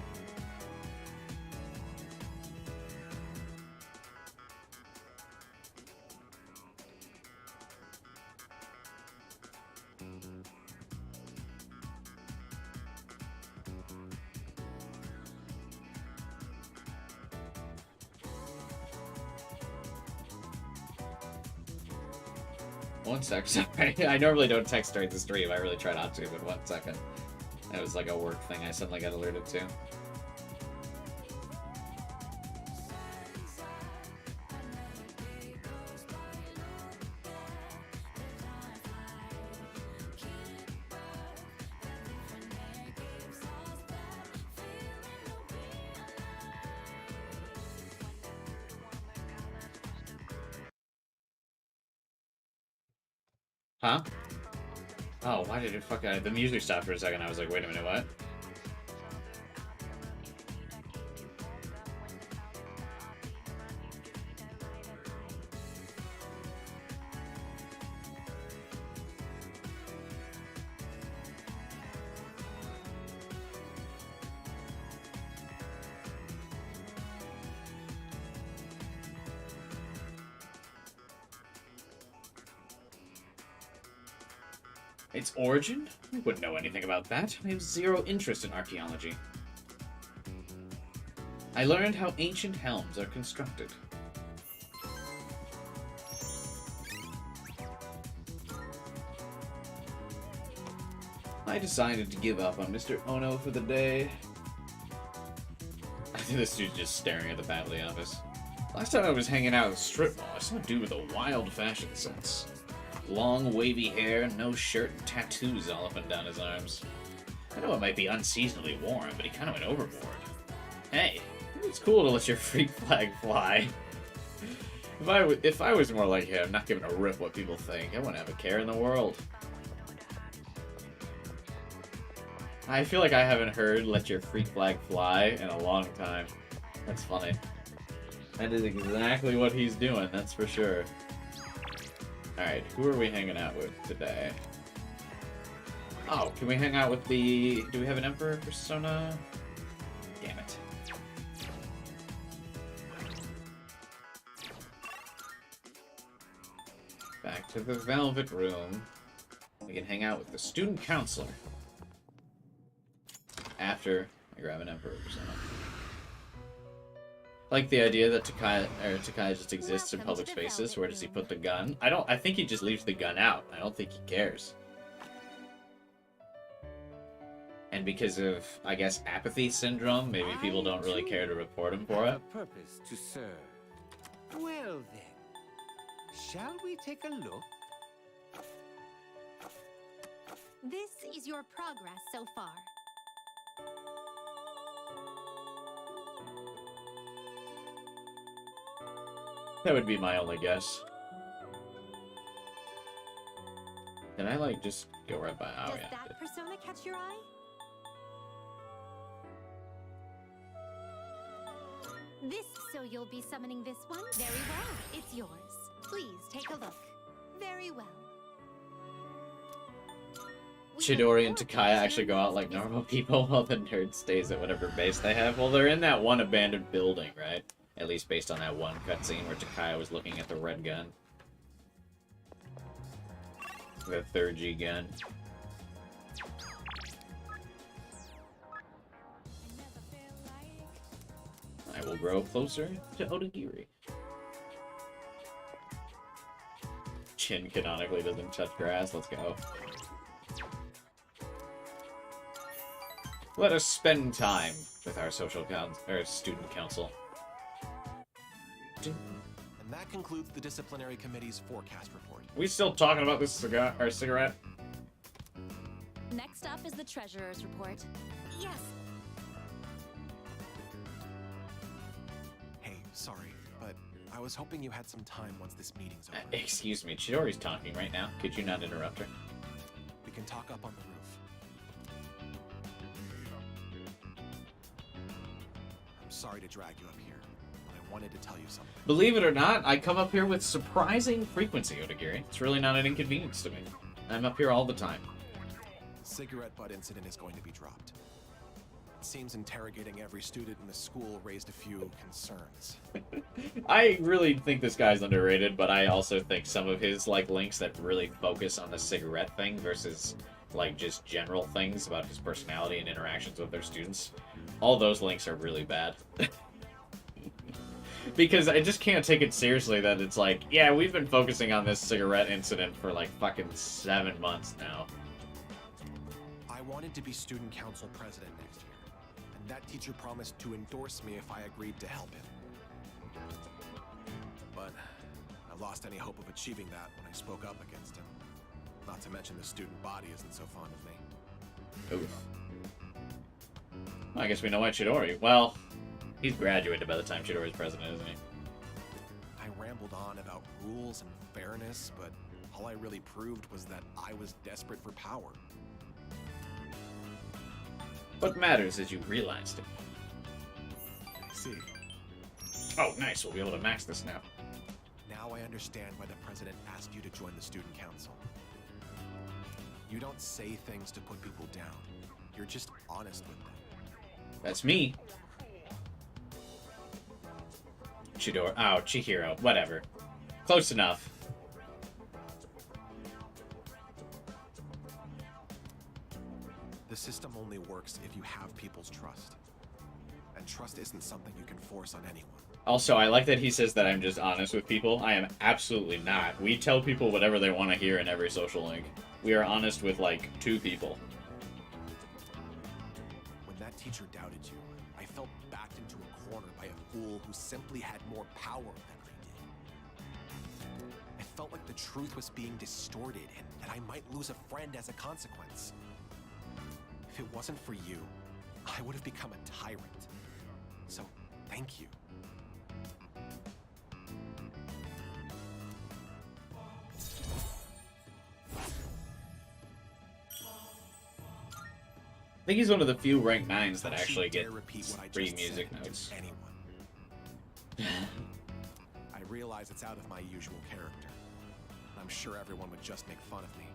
One sec, sorry. I normally don't text during the stream. I really try not to, but 1 second. That was like a work thing I suddenly got alerted to. Huh? Oh, why did it the music stopped for a second? I was like, wait a minute, what? Its origin? I wouldn't know anything about that. I have zero interest in archaeology. I learned how ancient helms are constructed. I decided to give up on Mr. Ono for the day. I think this dude's just staring at the Batley office. Last time I was hanging out at the strip mall, I saw a dude with a wild fashion sense. Long, wavy hair, no shirt, and tattoos all up and down his arms. I know it might be unseasonably warm, but he kind of went overboard. Hey, it's cool to let your freak flag fly. If I was more like him, not giving a rip what people think, I wouldn't have a care in the world. I feel like I haven't heard "let your freak flag fly" in a long time. That's funny. That is exactly what he's doing, that's for sure. Alright, who are we hanging out with today? Oh, can we hang out with the... Do we have an Emperor persona? Damn it. Back to the Velvet Room. We can hang out with the Student Counselor. After I grab an Emperor persona. I like the idea that Takai just exists in public spaces. Where does he put the gun? I think he just leaves the gun out. I don't think he cares. And because of, I guess, apathy syndrome, maybe people don't really care to report him for it. A purpose to serve. Well then, shall we take a look? This is your progress so far. That would be my only guess. Can I, like, just go right by? Oh, Does yeah. that persona catch your eye? This, so you'll be summoning this one? Very well, it's yours. Please take a look. Very well. Chidori and Takaya actually go out like normal people while the nerd stays at whatever base they have. Well, they're in that one abandoned building, right? At least based on that one cutscene where Takaya was looking at the red gun. The 3rd gun. I will grow closer to Odagiri. Chin canonically doesn't touch grass. Let's go. Let us spend time with our student council. And that concludes the disciplinary committee's forecast report. We still talking about this cigarette? Next up is the treasurer's report. Yes. Hey, sorry, but I was hoping you had some time once this meeting's over. Excuse me, Chidori's talking right now. Could you not interrupt her? We can talk up on the roof. I'm sorry to drag you up here, but I wanted to tell you something. Believe it or not, I come up here with surprising frequency, Odagiri. It's really not an inconvenience to me. I'm up here all the time. The cigarette butt incident is going to be dropped. It seems interrogating every student in the school raised a few concerns. I really think this guy's underrated, but I also think some of his links that really focus on the cigarette thing versus just general things about his personality and interactions with their students, all those links are really bad. Because I just can't take it seriously that it's yeah, we've been focusing on this cigarette incident for fucking 7 months now. I wanted to be student council president next year, and that teacher promised to endorse me if I agreed to help him. But I lost any hope of achieving that when I spoke up against him. Not to mention the student body isn't so fond of me. Oof. Well, I guess we know why Chidori. Well, he's graduated by the time Chidori's president, isn't he? I rambled on about rules and fairness, but All I really proved was that I was desperate for power. What matters is you realized it. I see. Oh, nice. We'll be able to max this now. Now I understand why the president asked you to join the student council. You don't say things to put people down. You're just honest with them. That's me. Chidori. Oh, Chihiro. Whatever. Close enough. The system only works if you have people's trust. And trust isn't something you can force on anyone. Also, I like that he says that I'm just honest with people. I am absolutely not. We tell people whatever they want to hear in every social link. We are honest with, like, 2 people. When that teacher doubted you, I felt backed into a corner by a fool who simply had more power than I did. I felt like the truth was being distorted and that I might lose a friend as a consequence. If it wasn't for you, I would have become a tyrant. So, thank you. I think he's one of the few rank 9s that Don't you actually get dare repeat what I free just music said to notes. anyone. I realize it's out of my usual character. I'm sure everyone would just make fun of me.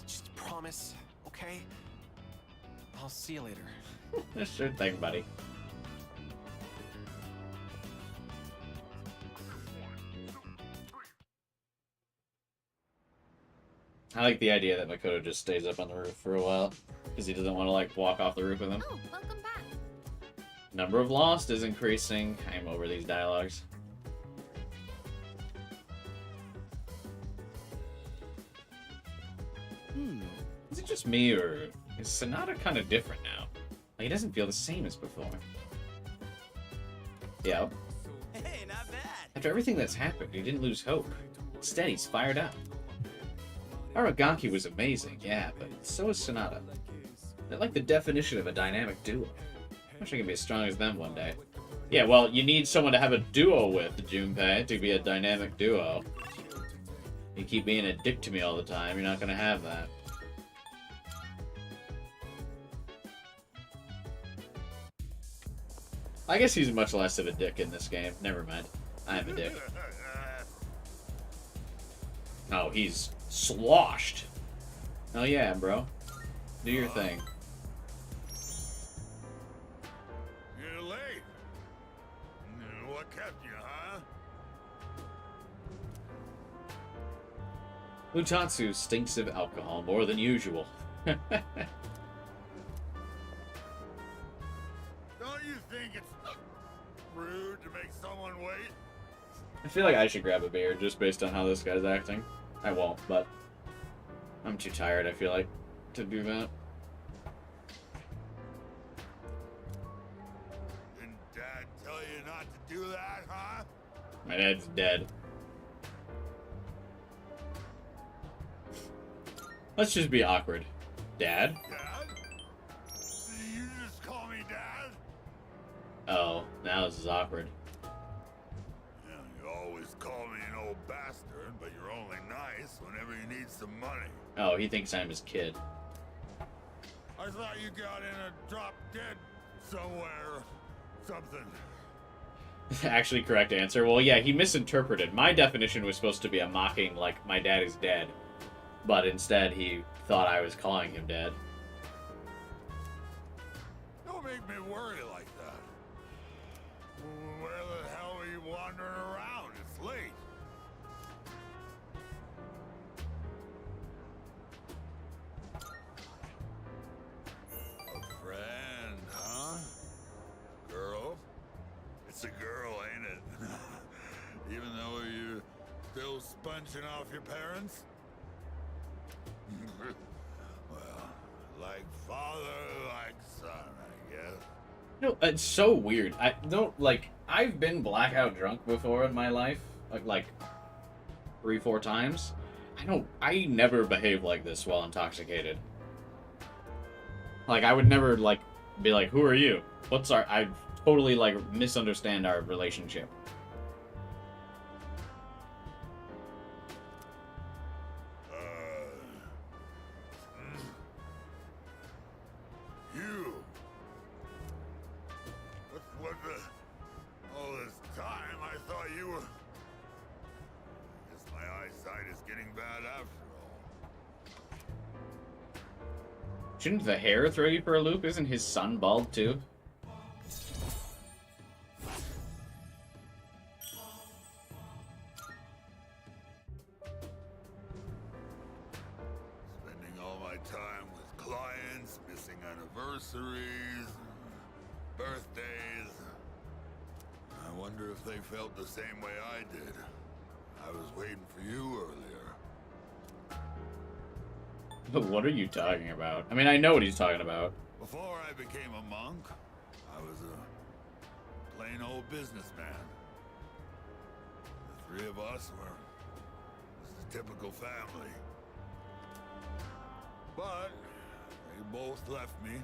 Just promise, okay? I'll see you later. Sure thing, buddy. I like the idea that Makoto just stays up on the roof for a while, because he doesn't want to, like, walk off the roof with him. Oh, welcome back. Number of lost is increasing. I'm over these dialogues. Is it just me, or is Sonata kind of different now? Like, he doesn't feel the same as before. Yeah. Hey, not bad. After everything that's happened, he didn't lose hope. Instead, he's fired up. Aragaki was amazing, yeah, but so is Sonata. They're like the definition of a dynamic duo. Wish I could be as strong as them one day. Yeah, well, you need someone to have a duo with, Junpei, to be a dynamic duo. You keep being a dick to me all the time, you're not gonna have that. I guess he's much less of a dick in this game. Never mind. I'm a dick. Oh, he's sloshed. Oh yeah, bro. Do your thing. You're late. What kept you, huh? Utatsu stinks of alcohol more than usual. Don't you think it's rude to make someone wait? I feel like I should grab a beer just based on how this guy's acting. I won't, but I'm too tired, I feel like, to do that. Didn't Dad tell you not to do that, huh? My dad's dead. Let's just be awkward. Dad? Dad? You just call me Dad? Oh, now this is awkward. Yeah, you always call me an old bastard, but you're only nice whenever you need some money. Oh, he thinks I'm his kid. I thought you got in a drop dead somewhere. Something. Actually, correct answer. Well, yeah, he misinterpreted. My definition was supposed to be a mocking, like, my dad is dead. But instead, he thought I was calling him dad. Don't make me worry like that. Where the hell are you wandering around? It's late. A friend, huh? Girl? It's a girl, ain't it? Even though you're still sponging off your parents? Well, like father, like son, I guess. No, it's so weird. I don't, like, I've been blackout drunk before in my life. Like 3-4 times. I never behave like this while intoxicated. Like, I would never, like, be like, who are you? I totally, like, misunderstand our relationship. you. What the... All this time, I thought you were... Guess my eyesight is getting bad after all. Shouldn't the hair throw you for a loop? Isn't his son bald too? Spending all my time with clients, missing anniversaries, birthdays. I wonder if they felt the same way I did. I was waiting for you earlier. What are you talking about? I mean, I know what he's talking about. Before I became a monk, I was a plain old businessman. The three of us were just a typical family. But they both left me.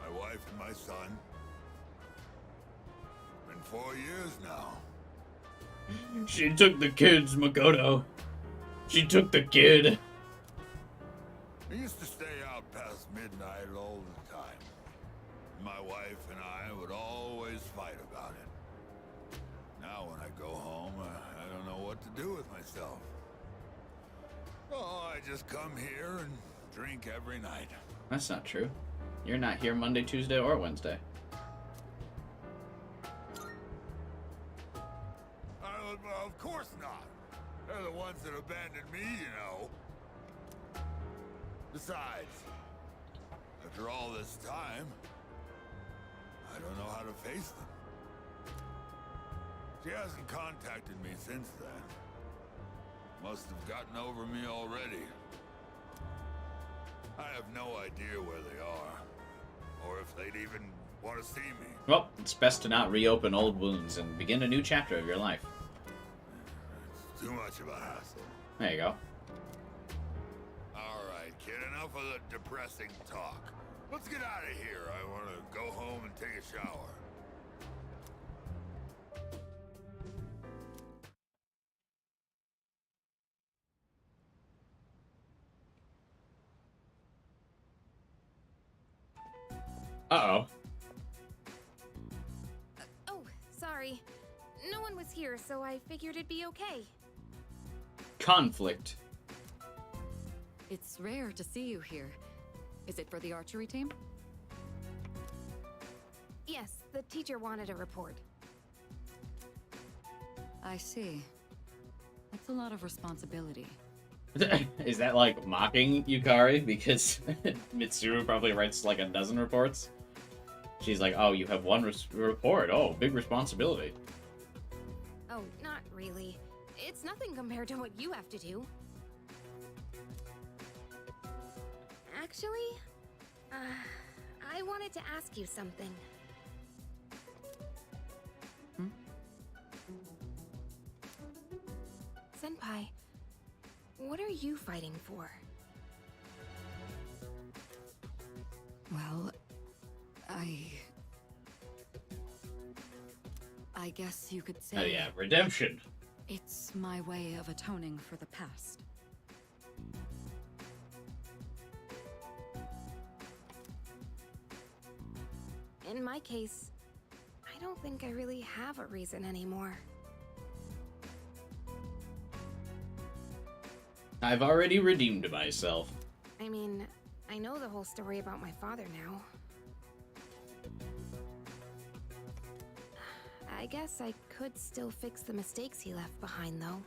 My wife and my son. It's been 4 years now. She took the kids, Makoto. She took the kid. I used to stay out past midnight all the time. My wife and I would always fight about it. Now when I go home, I don't know what to do with myself. Oh, I just come here and drink every night. That's not true. You're not here Monday, Tuesday, or Wednesday. Well, of course not. They're the ones that abandoned me, you know. Besides, after all this time, I don't know how to face them. She hasn't contacted me since then. Must have gotten over me already. I have no idea where they are, or if they'd even want to see me. Well, it's best to not reopen old wounds and begin a new chapter of your life. It's too much of a hassle. There you go. All right, kid, enough of the depressing talk. Let's get out of here. I want to go home and take a shower. Uh-oh. Oh, sorry. No one was here, so I figured it'd be okay. Conflict. It's rare to see you here. Is it for the archery team? Yes, the teacher wanted a report. I see. That's a lot of responsibility. Is that like mocking Yukari? Because Mitsuru probably writes like a dozen reports. She's like, oh, you have one report. Oh, big responsibility. Oh, not really. It's nothing compared to what you have to do. Actually, I wanted to ask you something. Senpai, what are you fighting for? Well, I guess you could say... Oh yeah, redemption. It's my way of atoning for the past. In my case, I don't think I really have a reason anymore. I've already redeemed myself. I mean, I know the whole story about my father now. I guess I could still fix the mistakes he left behind, though.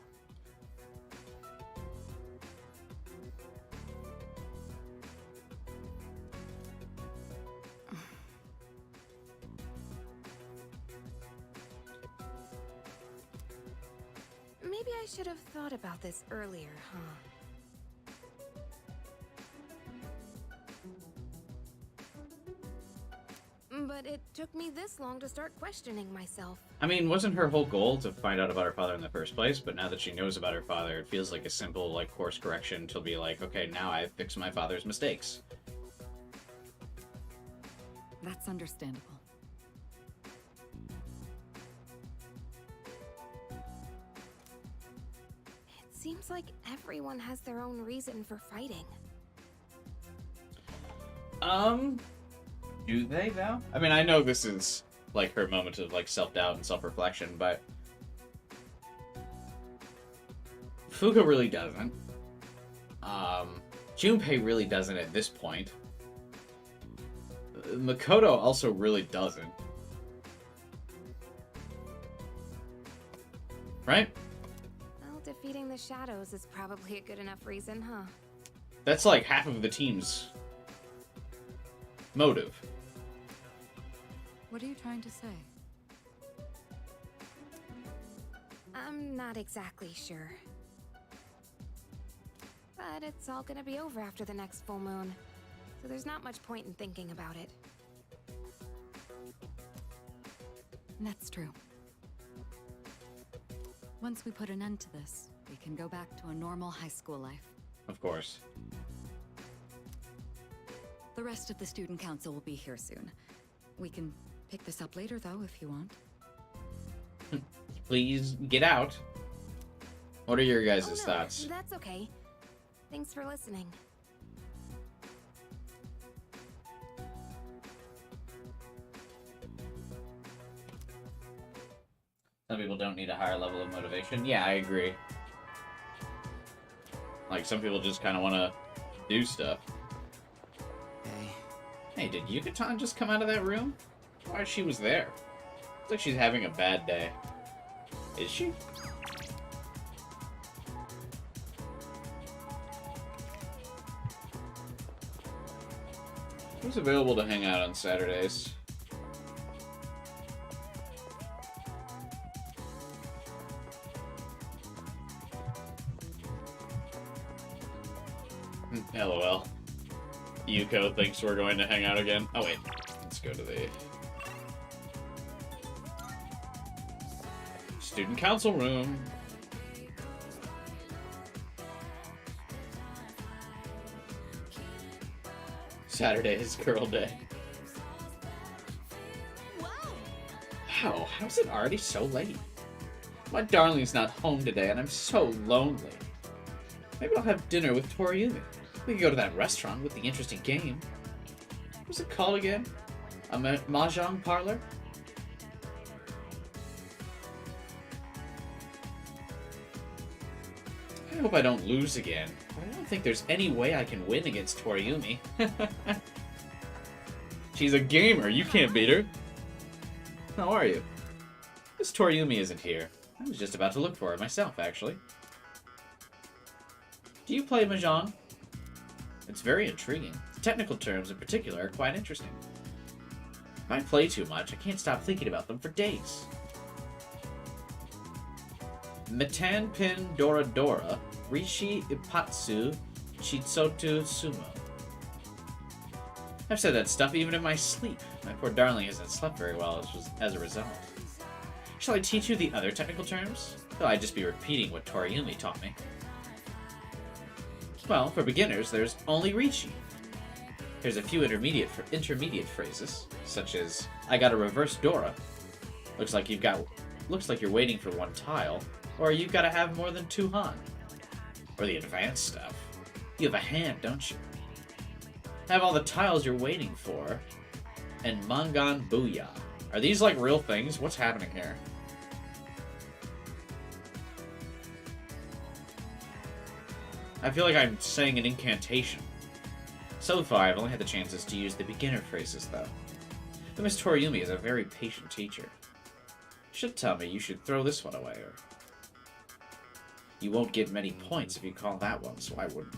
Maybe I should have thought about this earlier, huh? But it took me this long to start questioning myself. I mean, wasn't her whole goal to find out about her father in the first place? But now that she knows about her father, it feels like a simple, like, course correction to be like, okay, now I've fixed my father's mistakes. That's understandable. It seems like everyone has their own reason for fighting. Do they though? I mean, I know this is like her moment of like self-doubt and self-reflection, but Fuuka really doesn't. Junpei really doesn't at this point. Makoto also really doesn't. Right? Well, defeating the shadows is probably a good enough reason, huh? That's like half of the team's motive. What are you trying to say? I'm not exactly sure. But it's all gonna be over after the next full moon, so there's not much point in thinking about it. That's true. Once we put an end to this, we can go back to a normal high school life. Of course. The rest of the student council will be here soon. We can pick this up later, though, if you want. Please get out. What are your guys' Oh, no, thoughts? That's okay. Thanks for listening. Some people don't need a higher level of motivation. Yeah, I agree. Like, some people just kind of want to do stuff. Hey, did Yucatan just come out of that room? Why she was there? Looks like she's having a bad day. Is she? Who's available to hang out on Saturdays? LOL. Yuko thinks we're going to hang out again. Oh wait, let's go to the student council room. Saturday is girl day. Wow, how's it already so late? My darling's not home today and I'm so lonely. Maybe I'll have dinner with Toriumi. We can go to that restaurant with the interesting game. What's it called again? A mahjong parlor? I hope I don't lose again. I don't think there's any way I can win against Toriumi. She's a gamer. You can't beat her. How are you? This Toriumi isn't here. I was just about to look for her myself, actually. Do you play mahjong? It's very intriguing. The technical terms in particular are quite interesting. If I play too much, I can't stop thinking about them for days. Matan Pin Dora Dora, Rishi Ipatsu, Chitsotu Sumo. I've said that stuff even in my sleep. My poor darling hasn't slept very well as a result. Shall I teach you the other technical terms? Though I'd just be repeating what Toriumi taught me. Well, for beginners, there's only Rishi. There's a few intermediate phrases, such as "I got a reverse Dora." Looks like you're waiting for one tile, or you've got to have more than 2 Han. Or the advanced stuff. You have a hand, don't you? Have all the tiles you're waiting for. And Mangan Booyah. Are these like real things? What's happening here? I feel like I'm saying an incantation. So far, I've only had the chances to use the beginner phrases, though. But Miss Toriumi is a very patient teacher. She'll tell me you should throw this one away, or... You won't get many points if you call that one, so I wouldn't.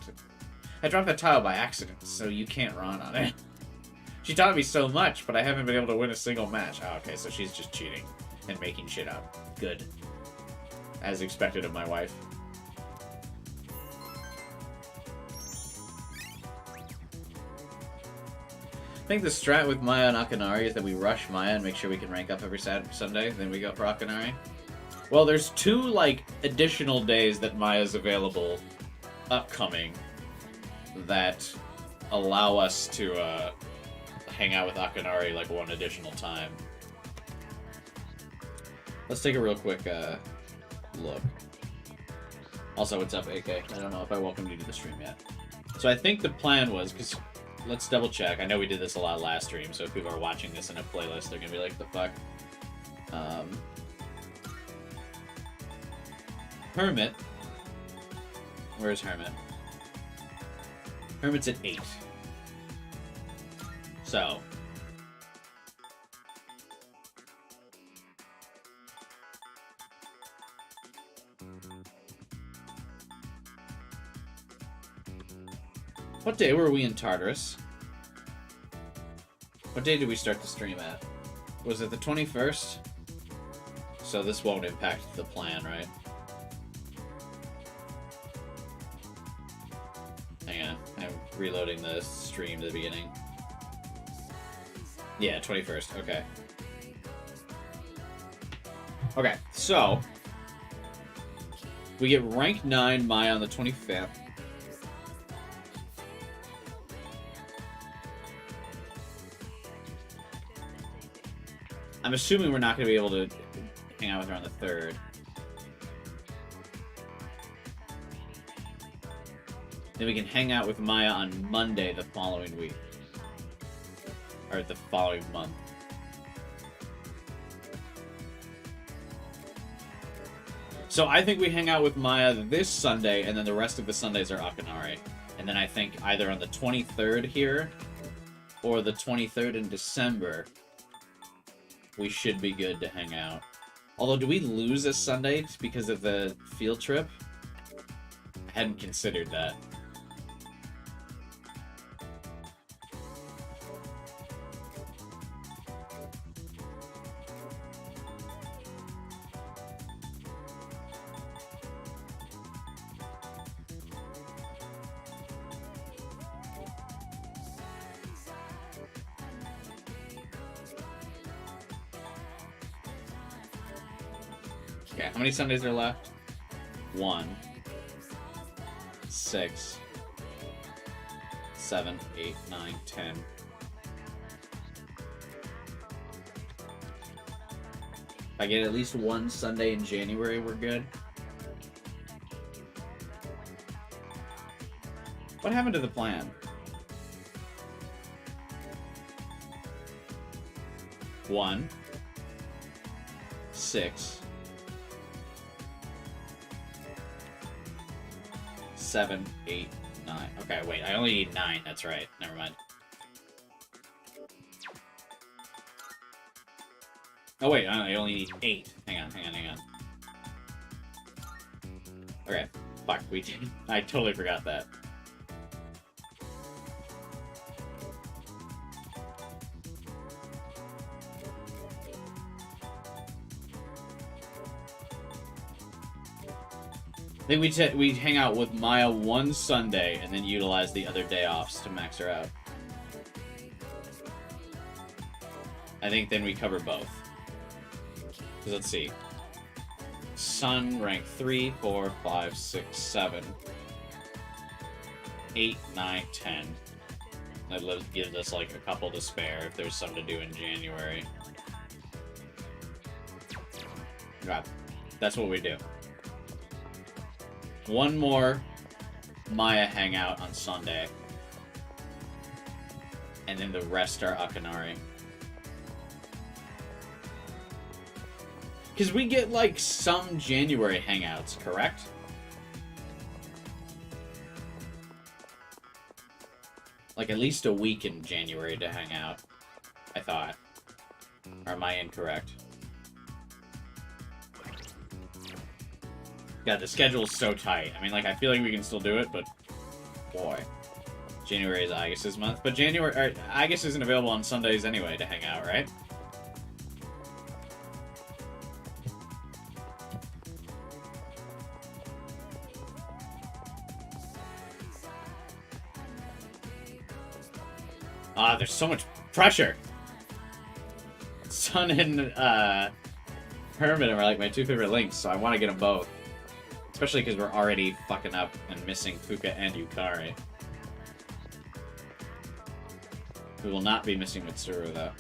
I dropped that tile by accident, so you can't run on it. She taught me so much, but I haven't been able to win a single match. Oh, okay, so she's just cheating and making shit up. Good. As expected of my wife. I think the strat with Maya and Akanari is that we rush Maya and make sure we can rank up every Sunday, then we go for Akanari. Well, there's 2, like, additional days that Maya's available upcoming that allow us to, hang out with Akanari, like, one additional time. Let's take a real quick, look. Also, what's up, AK? I don't know if I welcomed you to the stream yet. So I think the plan was, because let's double check. I know we did this a lot last stream, so if people are watching this in a playlist, they're gonna be like, the fuck? Hermit. Where's Hermit? Hermit's at 8. So. What day were we in Tartarus? What day did we start the stream at? Was it the 21st? So this won't impact the plan, right? Hang on, I'm reloading the stream to the beginning. Yeah, 21st, okay. Okay, so we get rank 9 Maya on the 25th. I'm assuming we're not going to be able to hang out with her on the 3rd. Then we can hang out with Maya on Monday the following week. Or the following month. So I think we hang out with Maya this Sunday, and then the rest of the Sundays are Akanari. And then I think either on the 23rd here, or the 23rd in December, we should be good to hang out. Although, do we lose a Sunday because of the field trip? I hadn't considered that. Okay, how many Sundays are left? 1, 6, 7, 8, 9, 10. If I get at least one Sunday in January, we're good. What happened to the plan? 1, 6, 7, 8, 9. Okay, wait, I only need 9. That's right. Never mind. Oh, wait, I only need 8. Hang on. Okay, fuck, we did. I totally forgot that. I think we hang out with Maya one Sunday and then utilize the other day offs to max her out. I think then we cover both. Because let's see. Sun rank 3, 4, 5, 6, 7, 8, 9, 10. That gives us like a couple to spare if there's some to do in January. God, that's what we do. One more Maya hangout on Sunday. And then the rest are Akanari. Because we get, like, some January hangouts, correct? Like, at least a week in January to hang out, I thought. Or am I incorrect? God, the schedule's so tight. I mean, like, I feel like we can still do it, but boy. January is August's month. But August isn't available on Sundays anyway to hang out, right? Ah, there's so much pressure. Sun and Hermit are like my two favorite links, so I want to get them both. Especially because we're already fucking up and missing Fuka and Yukari. We will not be missing Mitsuru, though.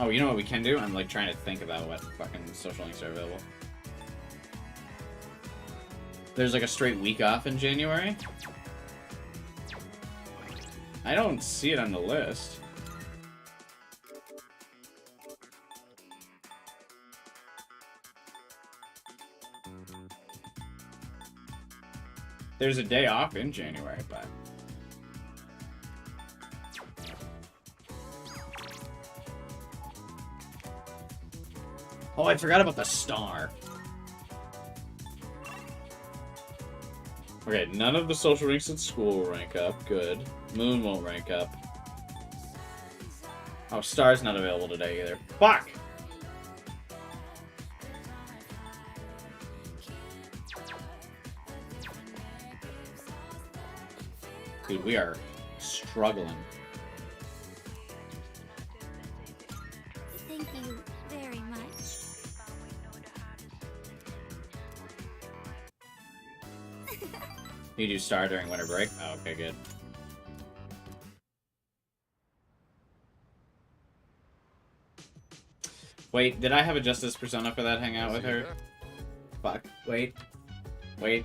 Oh, you know what we can do? I'm like trying to think about what fucking social links are available. There's like a straight week off in January. I don't see it on the list. There's a day off in January, but... Oh, I forgot about the star. Okay, none of the social ranks at school will rank up. Good. Moon won't rank up. Oh, star's not available today either. Fuck! Dude, we are struggling. Thank you very much. You do star during winter break? Oh, okay, good. Wait, did I have a Justice persona for that hangout with her? Fuck. Wait. Wait.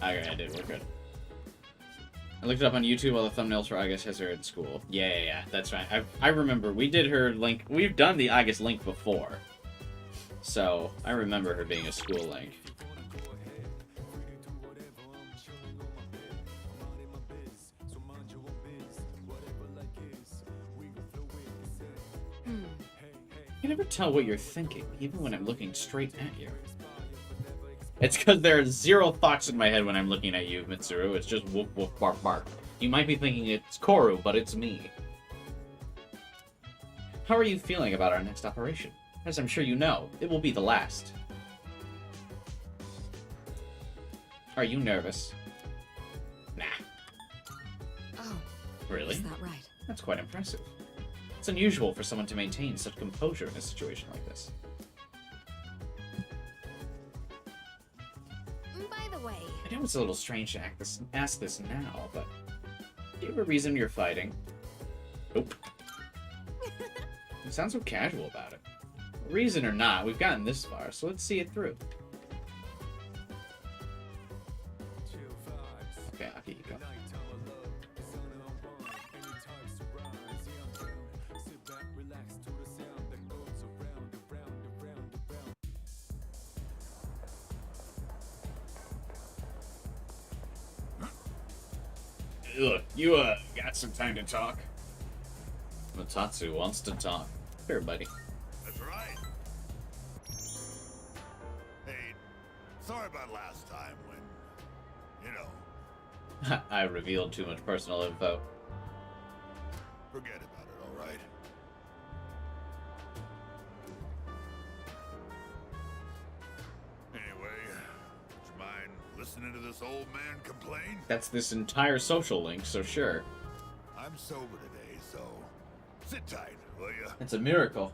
Okay, I did. We're good. I looked it up on YouTube while the thumbnails for August has her in school. Yeah, that's right. I remember. We did her link. We've done the August link before. So, I remember her being a school link. You never tell what you're thinking, even when I'm looking straight at you. It's because there are zero thoughts in my head when I'm looking at you, Mitsuru. It's just woof woof bark bark. You might be thinking it's Koru, but it's me. How are you feeling about our next operation? As I'm sure you know, it will be the last. Are you nervous? Nah. Oh. Really? Is that right? That's quite impressive. It's unusual for someone to maintain such composure in a situation like this. By the way, I know it's a little strange to ask this now, but do you have a reason you're fighting? Nope. You sound so casual about it. Reason or not, we've gotten this far, so let's see it through. Okay, Aki, you go. Look, you, got some time to talk? Matatsu wants to talk. Here, buddy. That's right. Hey, sorry about last time when, you know. I revealed too much personal info. Forget about it, all right? Anyway, would you mind listening to this old man complain? That's this entire social link, so sure. I'm sober today, so sit tight, will ya? It's a miracle.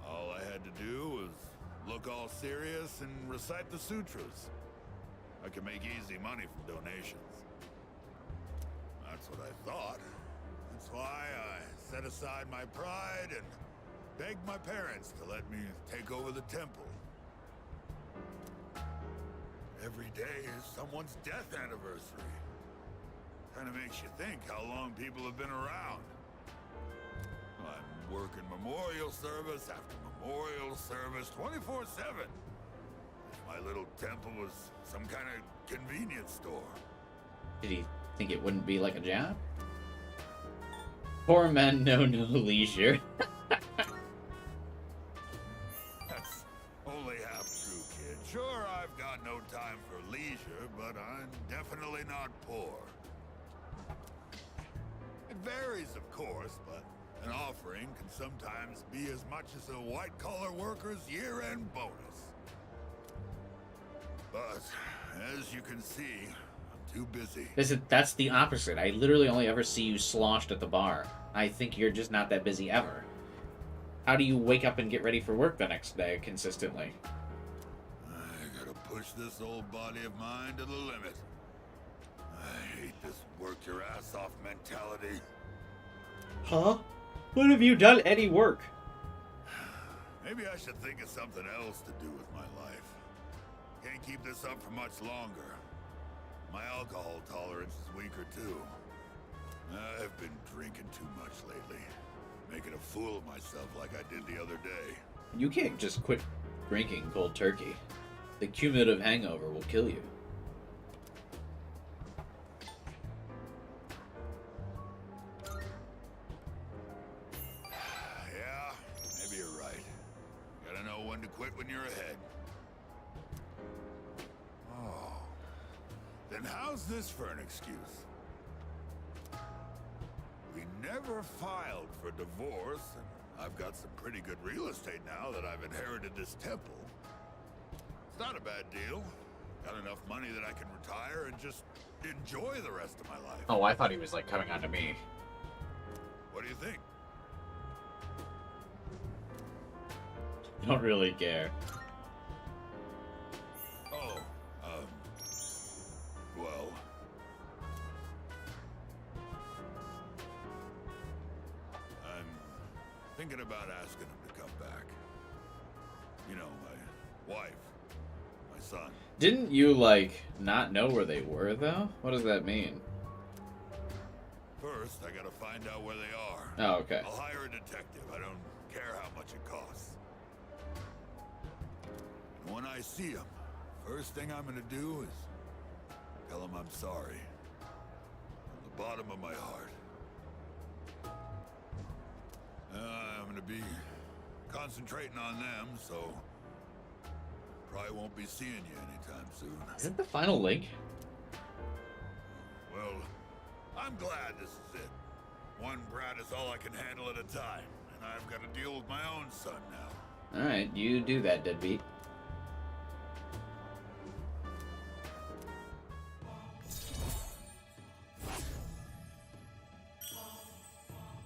All I had to do was look all serious and recite the sutras. I can make easy money from donations. That's what I thought. That's why I set aside my pride and begged my parents to let me take over the temple. Every day is someone's death anniversary. Kind of makes you think how long people have been around. I'm working memorial service after memorial service 24/7. My little temple was some kind of convenience store. Did he think it wouldn't be like a job? Poor men know no leisure. That's only half true, kid. Sure, I've got no time for leisure, but I'm definitely not poor. It varies, of course, but an offering can sometimes be as much as a white-collar worker's year-end bonus. But, as you can see, I'm too busy. That's the opposite. I literally only ever see you sloshed at the bar. I think you're just not that busy ever. How do you wake up and get ready for work the next day consistently? I gotta push this old body of mine to the limit. I hate this work your ass off mentality. Huh? When have you done any work? Maybe I should think of something else to do with my life. Can't keep this up for much longer. My alcohol tolerance is weaker too. I've been drinking too much lately. Making a fool of myself like I did the other day. You can't just quit drinking cold turkey. The cumulative hangover will kill you. Yeah, maybe you're right. Gotta know when to quit when you're ahead. Oh. Then how's this for an excuse? We never filed for divorce, and I've got some pretty good real estate now that I've inherited this temple. It's not a bad deal. Got enough money that I can retire and just enjoy the rest of my life. Oh, I thought he was like coming on to me. What do you think? Don't really care. Oh, well... I'm thinking about asking him to come back. You know, my wife, my son. Didn't you, like, not know where they were, though? What does that mean? First, I gotta find out where they are. Oh, okay. I'll hire a detective. I don't care how much it costs. And when I see him, first thing I'm gonna do is tell him I'm sorry. From the bottom of my heart. I'm gonna be concentrating on them, so probably won't be seeing you anytime soon. Is it the final link? Well, I'm glad this is it. One brat is all I can handle at a time, and I've got to deal with my own son now. Alright, you do that, deadbeat.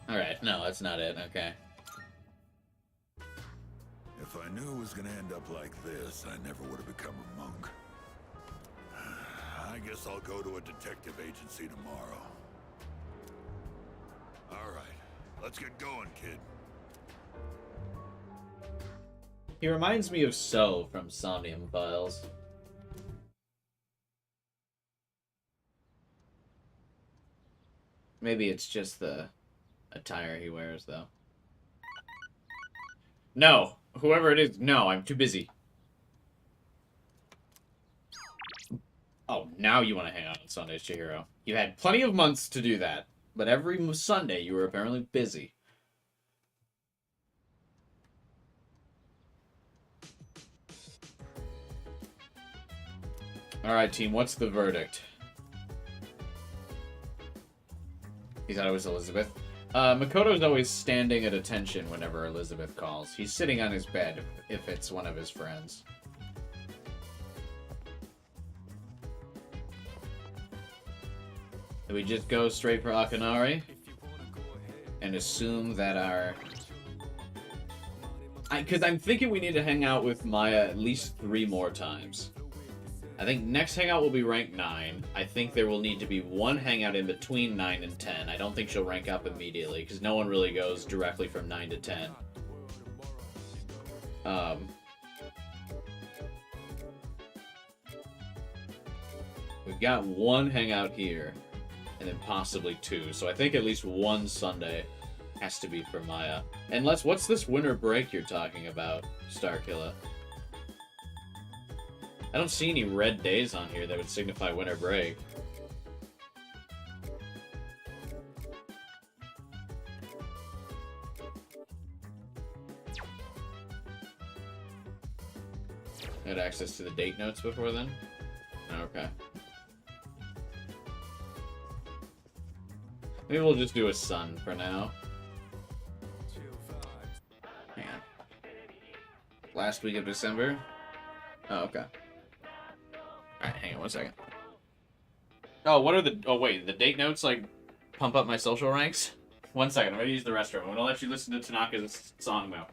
Alright, no, that's not it. Okay. If I knew it was gonna end up like this, I never would have become a monk. I guess I'll go to a detective agency tomorrow. Alright, let's get going, kid. He reminds me of So from Somnium Files. Maybe it's just the attire he wears, though. No! Whoever it is, no, I'm too busy. Oh, now you want to hang out on Sundays, Chihiro. You had plenty of months to do that, but every Sunday you were apparently busy. Alright, team, what's the verdict? He thought it was Elizabeth. Makoto's always standing at attention whenever Elizabeth calls. He's sitting on his bed if it's one of his friends. Do we just go straight for Akanari? And assume that our... Because I'm thinking we need to hang out with Maya at least 3 more times. I think next hangout will be rank 9. I think there will need to be one hangout in between 9 and 10. I don't think she'll rank up immediately, because no one really goes directly from 9 to 10. We've got one hangout here, and then possibly 2. So I think at least one Sunday has to be for Maya. And what's this winter break you're talking about, Starkilla? I don't see any red days on here that would signify winter break. Had access to the date notes before then? Okay. Maybe we'll just do a sun for now. Hang on. Last week of December? Oh, okay. Alright, hang on one second. Oh, what are the... Oh, wait, the date notes, like, pump up my social ranks? One second, I'm gonna use the restroom. I'm gonna let you listen to Tanaka's song, though.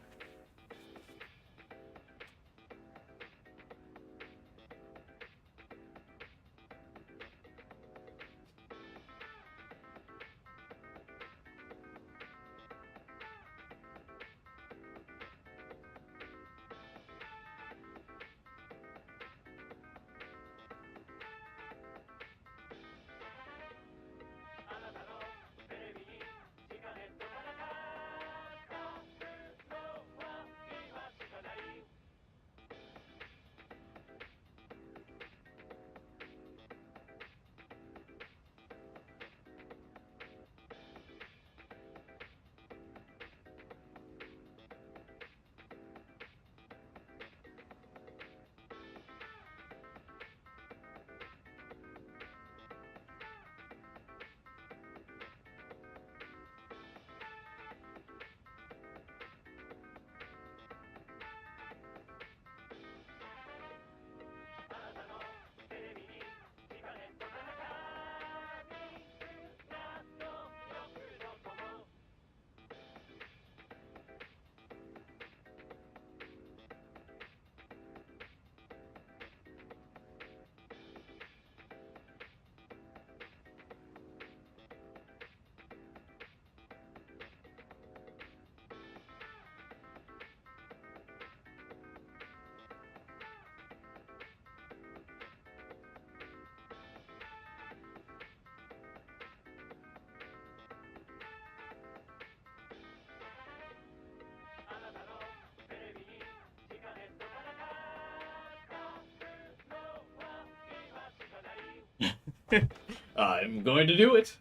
I'm going to do it.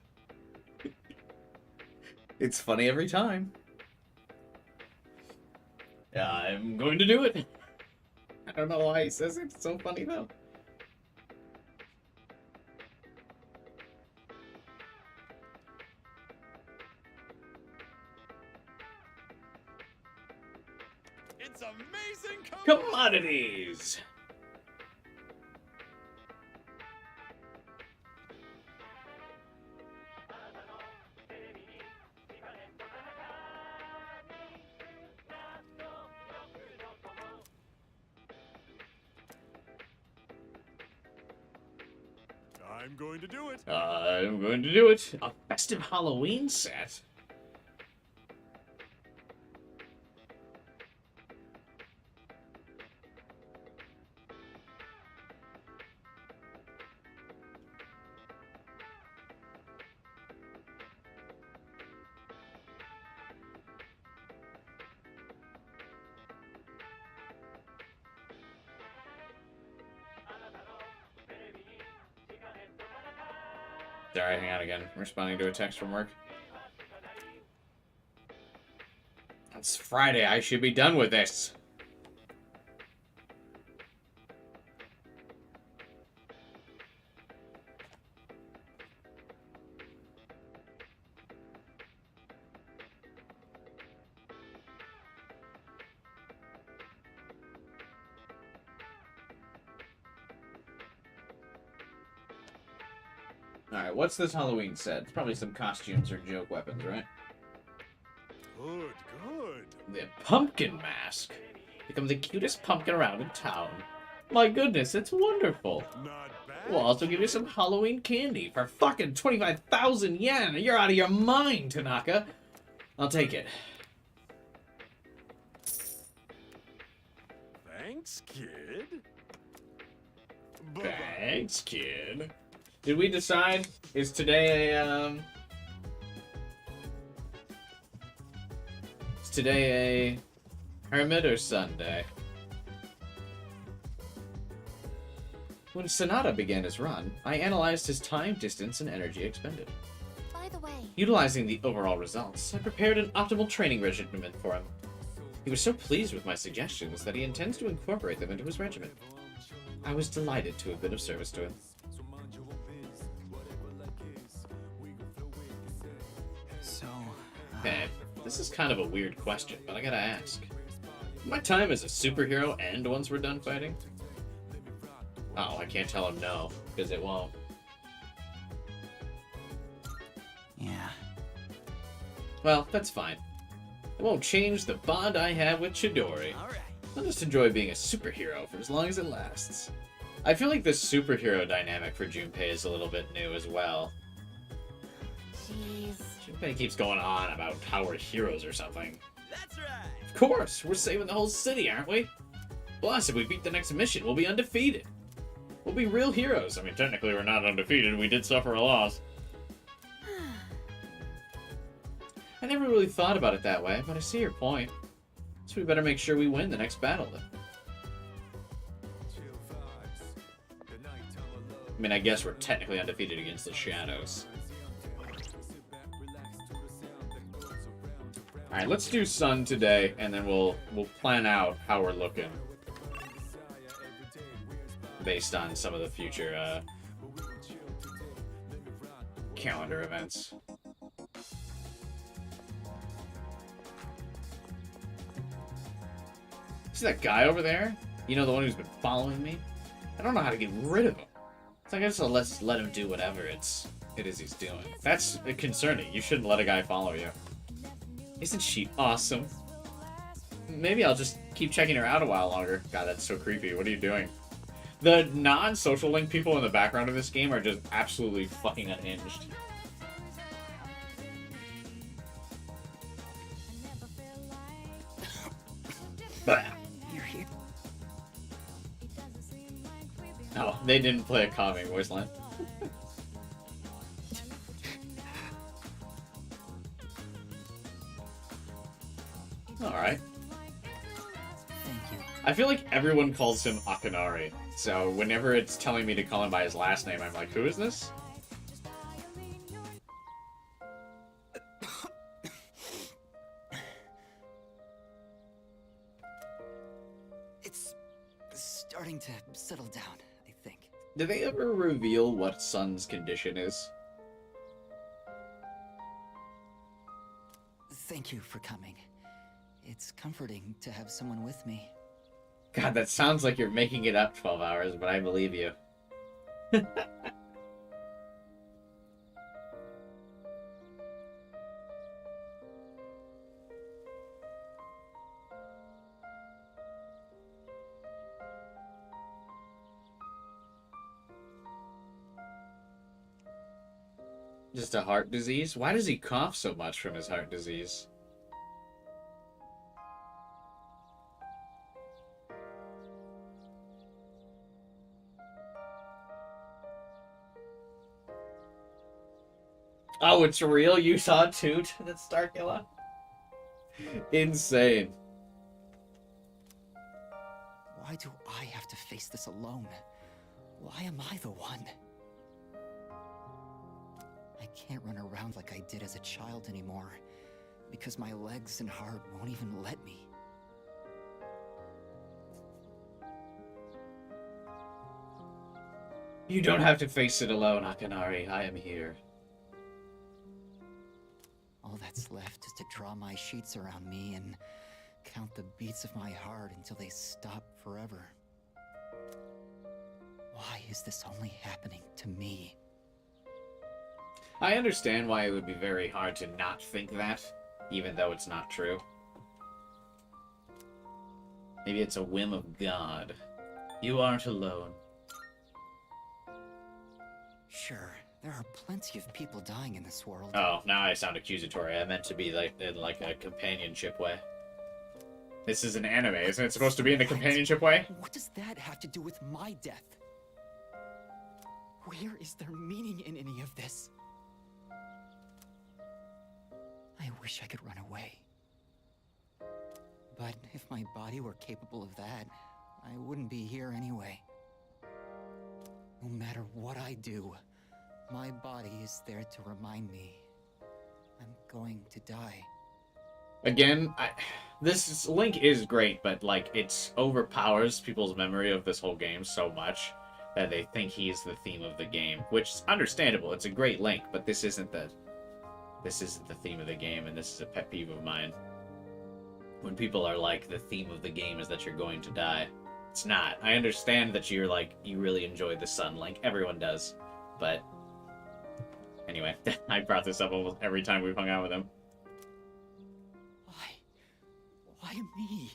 It's funny every time. I'm going to do it. I don't know why he says it. It's so funny, though. It's amazing Commodities! I'm going to do it. I'm going to do it. A festive Halloween set? Sorry, hang on again. Responding to a text from work. It's Friday. I should be done with this. Alright, what's this Halloween set? It's probably some costumes or joke weapons, right? Good, good. The pumpkin mask. Become the cutest pumpkin around in town. My goodness, it's wonderful. Not bad. We'll also give you some Halloween candy for fucking 25,000 yen. You're out of your mind, Tanaka. I'll take it. Thanks, kid. Thanks, kid. Did we decide? Is today a, Is today a Hermit or Sunday? When Sonata began his run, I analyzed his time, distance, and energy expended. By the way, Utilizing the overall results, I prepared an optimal training regimen for him. He was so pleased with my suggestions that he intends to incorporate them into his regimen. I was delighted to have been of service to him. So, Okay, this is kind of a weird question, but I gotta ask. My time as a superhero end once we're done fighting? Oh, I can't tell him no, because it won't. yeah. Well, that's fine. It won't change the bond I have with Chidori. I'll just enjoy being a superhero for as long as it lasts. I feel like this superhero dynamic for Junpei is a little bit new as well. jeez. Junpei keeps going on about how we're heroes or something. That's right. Of course, we're saving the whole city, aren't we? Plus, if we beat the next mission, we'll be undefeated. We'll be real heroes. I mean, technically we're not undefeated. We did suffer a loss. I never really thought about it that way, but I see your point. So we better make sure we win the next battle, then. I mean, I guess we're technically undefeated against the Shadows. Alright, let's do Sun today, and then we'll plan out how we're looking. Based on some of the future, calendar events. See that guy over there? You know, the one who's been following me? I don't know how to get rid of him. It's like I just let him do whatever it is he's doing. That's concerning. You shouldn't let a guy follow you. Isn't she awesome? Maybe I'll just keep checking her out a while longer. God, that's so creepy. What are you doing? The non-social link people in the background of this game are just absolutely fucking unhinged. Oh, they didn't play a calming voice line. Alright. Thank you. I feel like everyone calls him Akanari, so whenever it's telling me to call him by his last name, I'm like, who is this? It's starting to settle down, I think. Did they ever reveal what Sun's condition is? Thank you for coming. It's comforting to have someone with me. God, that sounds like you're making it up 12 hours, but I believe you. Just a heart disease? Why does he cough so much from his heart disease? Oh, it's real? You saw it too? That's Starkilla? Insane. Why do I have to face this alone? Why am I the one? I can't run around like I did as a child anymore, because my legs and heart won't even let me. You don't have to face it alone, Akanari. I am here. All that's left is to draw my sheets around me and count the beats of my heart until they stop forever. Why is this only happening to me? I understand why it would be very hard to not think that, even though it's not true. Maybe it's a whim of God. You aren't alone. Sure, there are plenty of people dying in this world. Oh, now I sound accusatory. I meant to be like in like a companionship way. This is an anime, isn't it supposed to be in a companionship way? What does that have to do with my death? Where is there meaning in any of this? I wish I could run away. But if my body were capable of that, I wouldn't be here anyway. No matter what I do, my body is there to remind me I'm going to die. Again, this Link is great, but like it overpowers people's memory of this whole game so much that they think he's the theme of the game, which is understandable. It's a great Link, but this isn't the theme of the game, and this is a pet peeve of mine. When people are like, the theme of the game is that you're going to die. It's not. I understand that you're like, you really enjoy the Sun Link. Everyone does. But anyway, I brought this up almost every time we've hung out with him. Why me?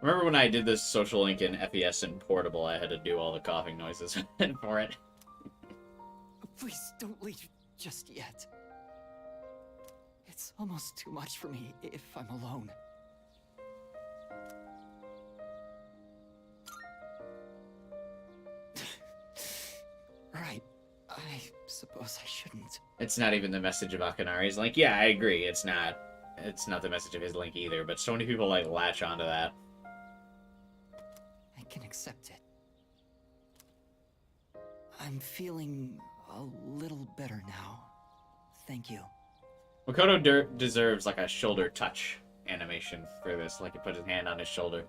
Remember when I did this social link in FES and Portable, I had to do all the coughing noises for it. Please don't leave just yet. It's almost too much for me if I'm alone. Right. I suppose I shouldn't. It's not even the message of Akanari's Link. Yeah, I agree. It's not the message of his Link either, but so many people like latch onto that. I can accept it. I'm feeling a little better now. Thank you. Makoto deserves like a shoulder touch animation for this, like he put his hand on his shoulder.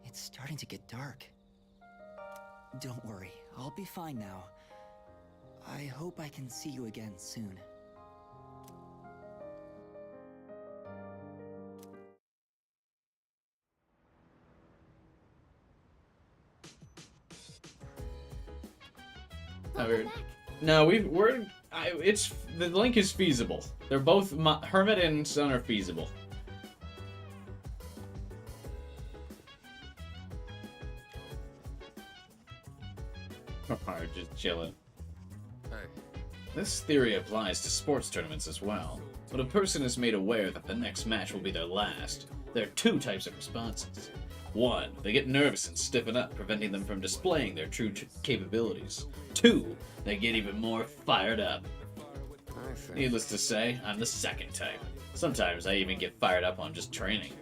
It's starting to get dark. Don't worry, I'll be fine now. I hope I can see you again soon. No, the Link is feasible. They're both Hermit and Sun are feasible. Just chilling. Hey. This theory applies to sports tournaments as well. When a person is made aware that the next match will be their last, there are two types of responses. One, they get nervous and stiffen up, preventing them from displaying their true capabilities. Two, they get even more fired up. I see. Needless to say, I'm the second type. Sometimes I even get fired up on just training.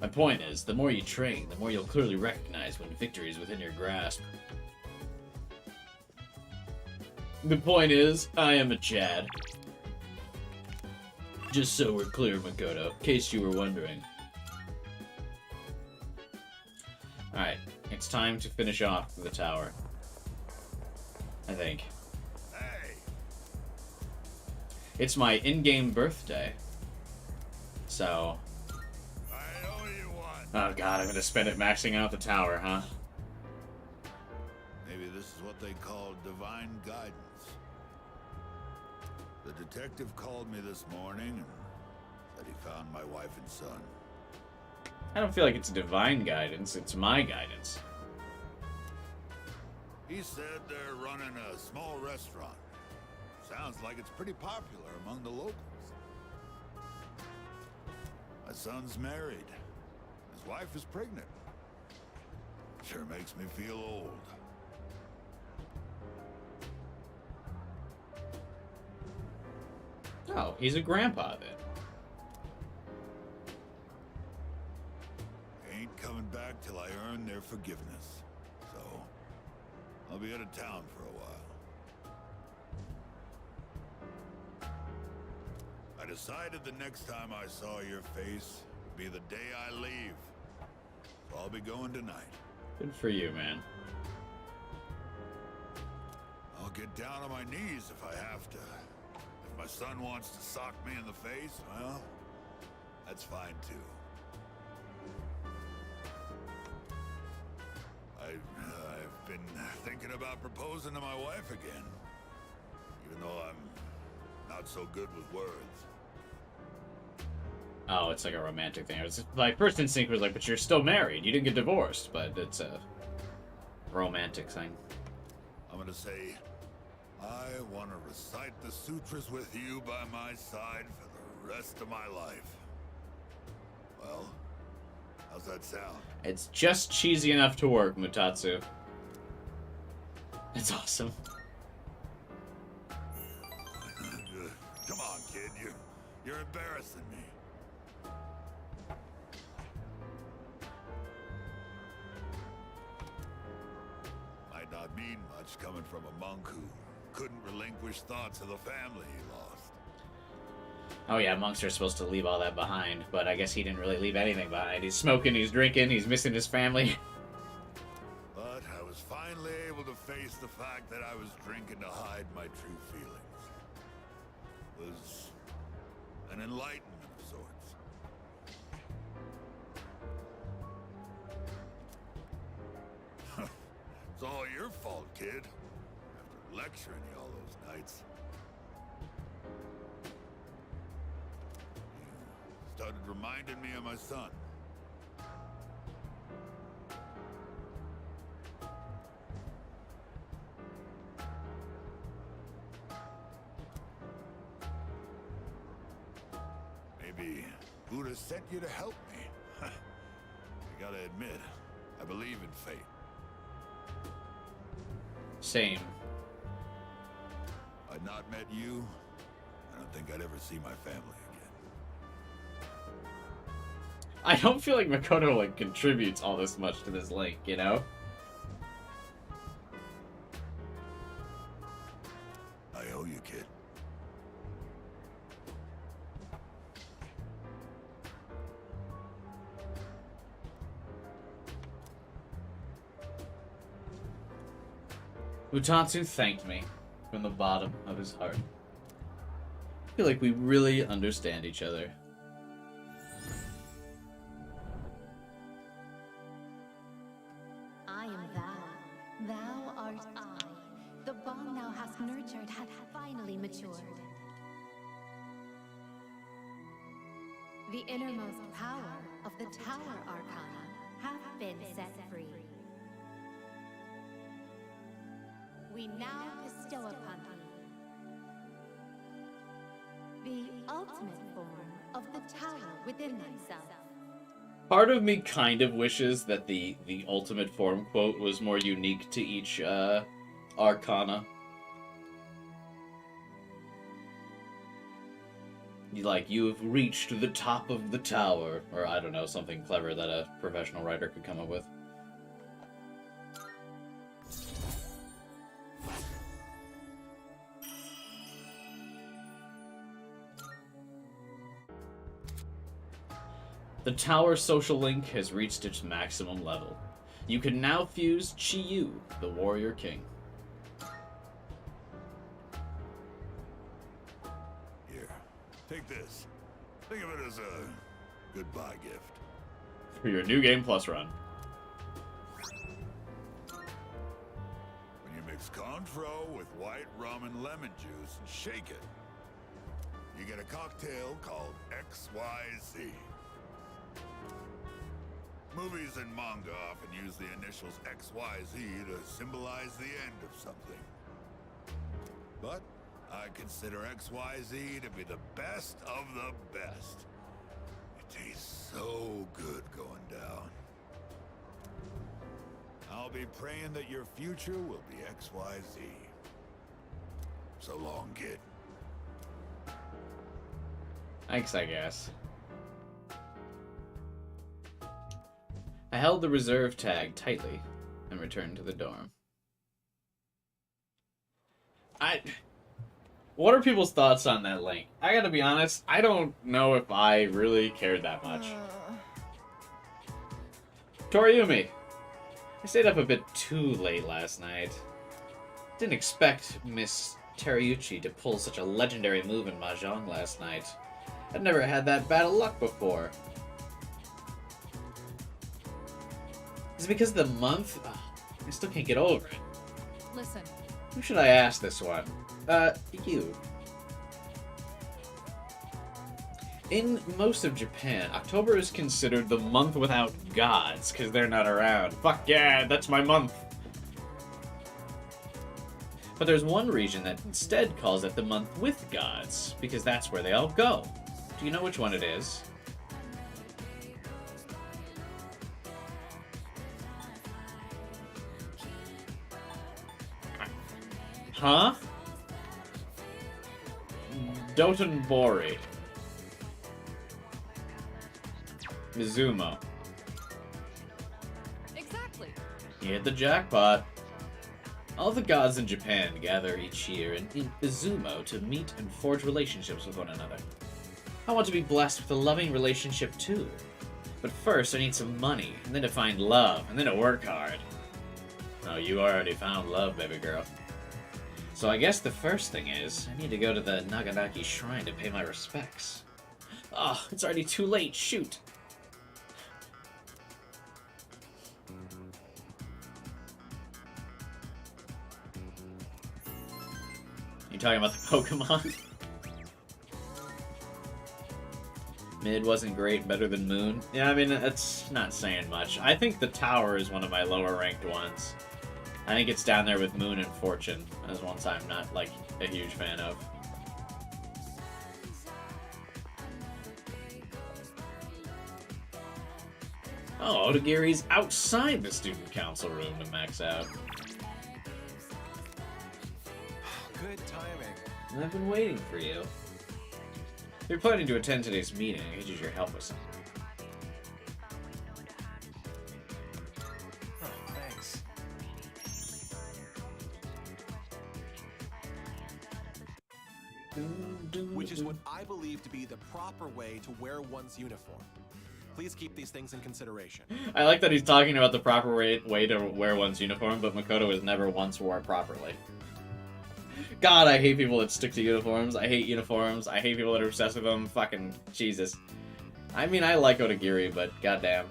My point is, the more you train, the more you'll clearly recognize when victory is within your grasp. The point is, I am a Chad. Just so we're clear, Makoto, in case you were wondering. Alright, it's time to finish off the tower. I think. Hey, It's my in-game birthday. So... I owe you one. Oh god, I'm gonna spend it maxing out the tower, huh? Maybe this is what they call divine guidance. The detective called me this morning and said he found my wife and son. I don't feel like it's divine guidance, it's my guidance. He said they're running a small restaurant. Sounds like it's pretty popular among the locals. My son's married. His wife is pregnant. Sure makes me feel old. Oh, he's a grandpa then. Ain't coming back till I earn their forgiveness. So, I'll be out of town for a while. I decided the next time I saw your face would be the day I leave. So I'll be going tonight. Good for you, man. I'll get down on my knees if I have to. If my son wants to sock me in the face, well, that's fine too. I've been thinking about proposing to my wife again. Even though I'm not so good with words. Oh, it's like a romantic thing. It's my first instinct was like, but you're still married. You didn't get divorced, but it's a romantic thing. I'm gonna say, I want to recite the sutras with you by my side for the rest of my life. Well, how's that sound? It's just cheesy enough to work, Mutatsu. It's awesome. Come on, kid. You're embarrassing me. Might not mean much coming from a monk who couldn't relinquish thoughts of the family he lost. Oh yeah, monks are supposed to leave all that behind, but I guess he didn't really leave anything behind. He's smoking, he's drinking, he's missing his family. But I was finally able to face the fact that I was drinking to hide my true feelings. It was an enlightenment of sorts. It's all your fault, kid. After lecturing you all those nights. You started reminding me of my son. Maybe Buddha sent you to help me. I gotta admit, I believe in fate. Same. If I'd not met you, I don't think I'd ever see my family again. I don't feel like Makoto like contributes all this much to this link, you know? I owe you, kid. Mutatsu thanked me from the bottom of his heart. I feel like we really understand each other. I am thou. Thou art I. The bond thou hast nurtured hath finally matured. The innermost power of the Tower Arcana hath been set free. We now bestow upon thee ultimate form of the tower within thyself. Part of me kind of wishes that the ultimate form quote was more unique to each arcana. You've reached the top of the tower, or I don't know, something clever that a professional writer could come up with. The tower social link has reached its maximum level. You can now fuse Chiyu, the warrior king. Here, take this. Think of it as a goodbye gift. For your new game plus run. When you mix Confro with white rum and lemon juice and shake it, you get a cocktail called XYZ. Movies and manga often use the initials XYZ to symbolize the end of something. But I consider XYZ to be the best of the best. It tastes so good going down. I'll be praying that your future will be XYZ. So long, kid. Thanks, I guess. I held the reserve tag tightly and returned to the dorm. What are people's thoughts on that link? I gotta be honest, I don't know if I really cared that much. Toriumi! I stayed up a bit too late last night. Didn't expect Miss Teriuchi to pull such a legendary move in Mahjong last night. I'd never had that bad of luck before. Is it because of the month? Oh, I still can't get over it. Listen. Who should I ask this one? You. In most of Japan, October is considered the month without gods, because they're not around. Fuck yeah, that's my month! But there's one region that instead calls it the month with gods, because that's where they all go. Do you know which one it is? Huh? Dotonbori. Mizumo. Exactly. You hit the jackpot. All the gods in Japan gather each year in Izumo to meet and forge relationships with one another. I want to be blessed with a loving relationship too. But first I need some money, and then to find love, and then to work hard. Oh, you already found love, baby girl. So I guess the first thing is, I need to go to the Naganaki Shrine to pay my respects. Oh, it's already too late, shoot! You talking about the Pokemon? Mid wasn't great, better than Moon. Yeah, I mean, that's not saying much. I think the Tower is one of my lower ranked ones. I think it's down there with Moon and Fortune, as ones I'm not, like, a huge fan of. Oh, Otagiri's outside the student council room to max out. Good timing. I've been waiting for you. If you're planning to attend today's meeting, I could use your help with something. Oh, thanks. Which is what I believe to be the proper way to wear one's uniform. Please keep these things in consideration. I like that he's talking about the proper way to wear one's uniform, but Makoto has never once wore it properly. God, I hate people that stick to uniforms. I hate uniforms. I hate people that are obsessed with them. Fucking Jesus. I mean, I like Otagiri, but goddamn.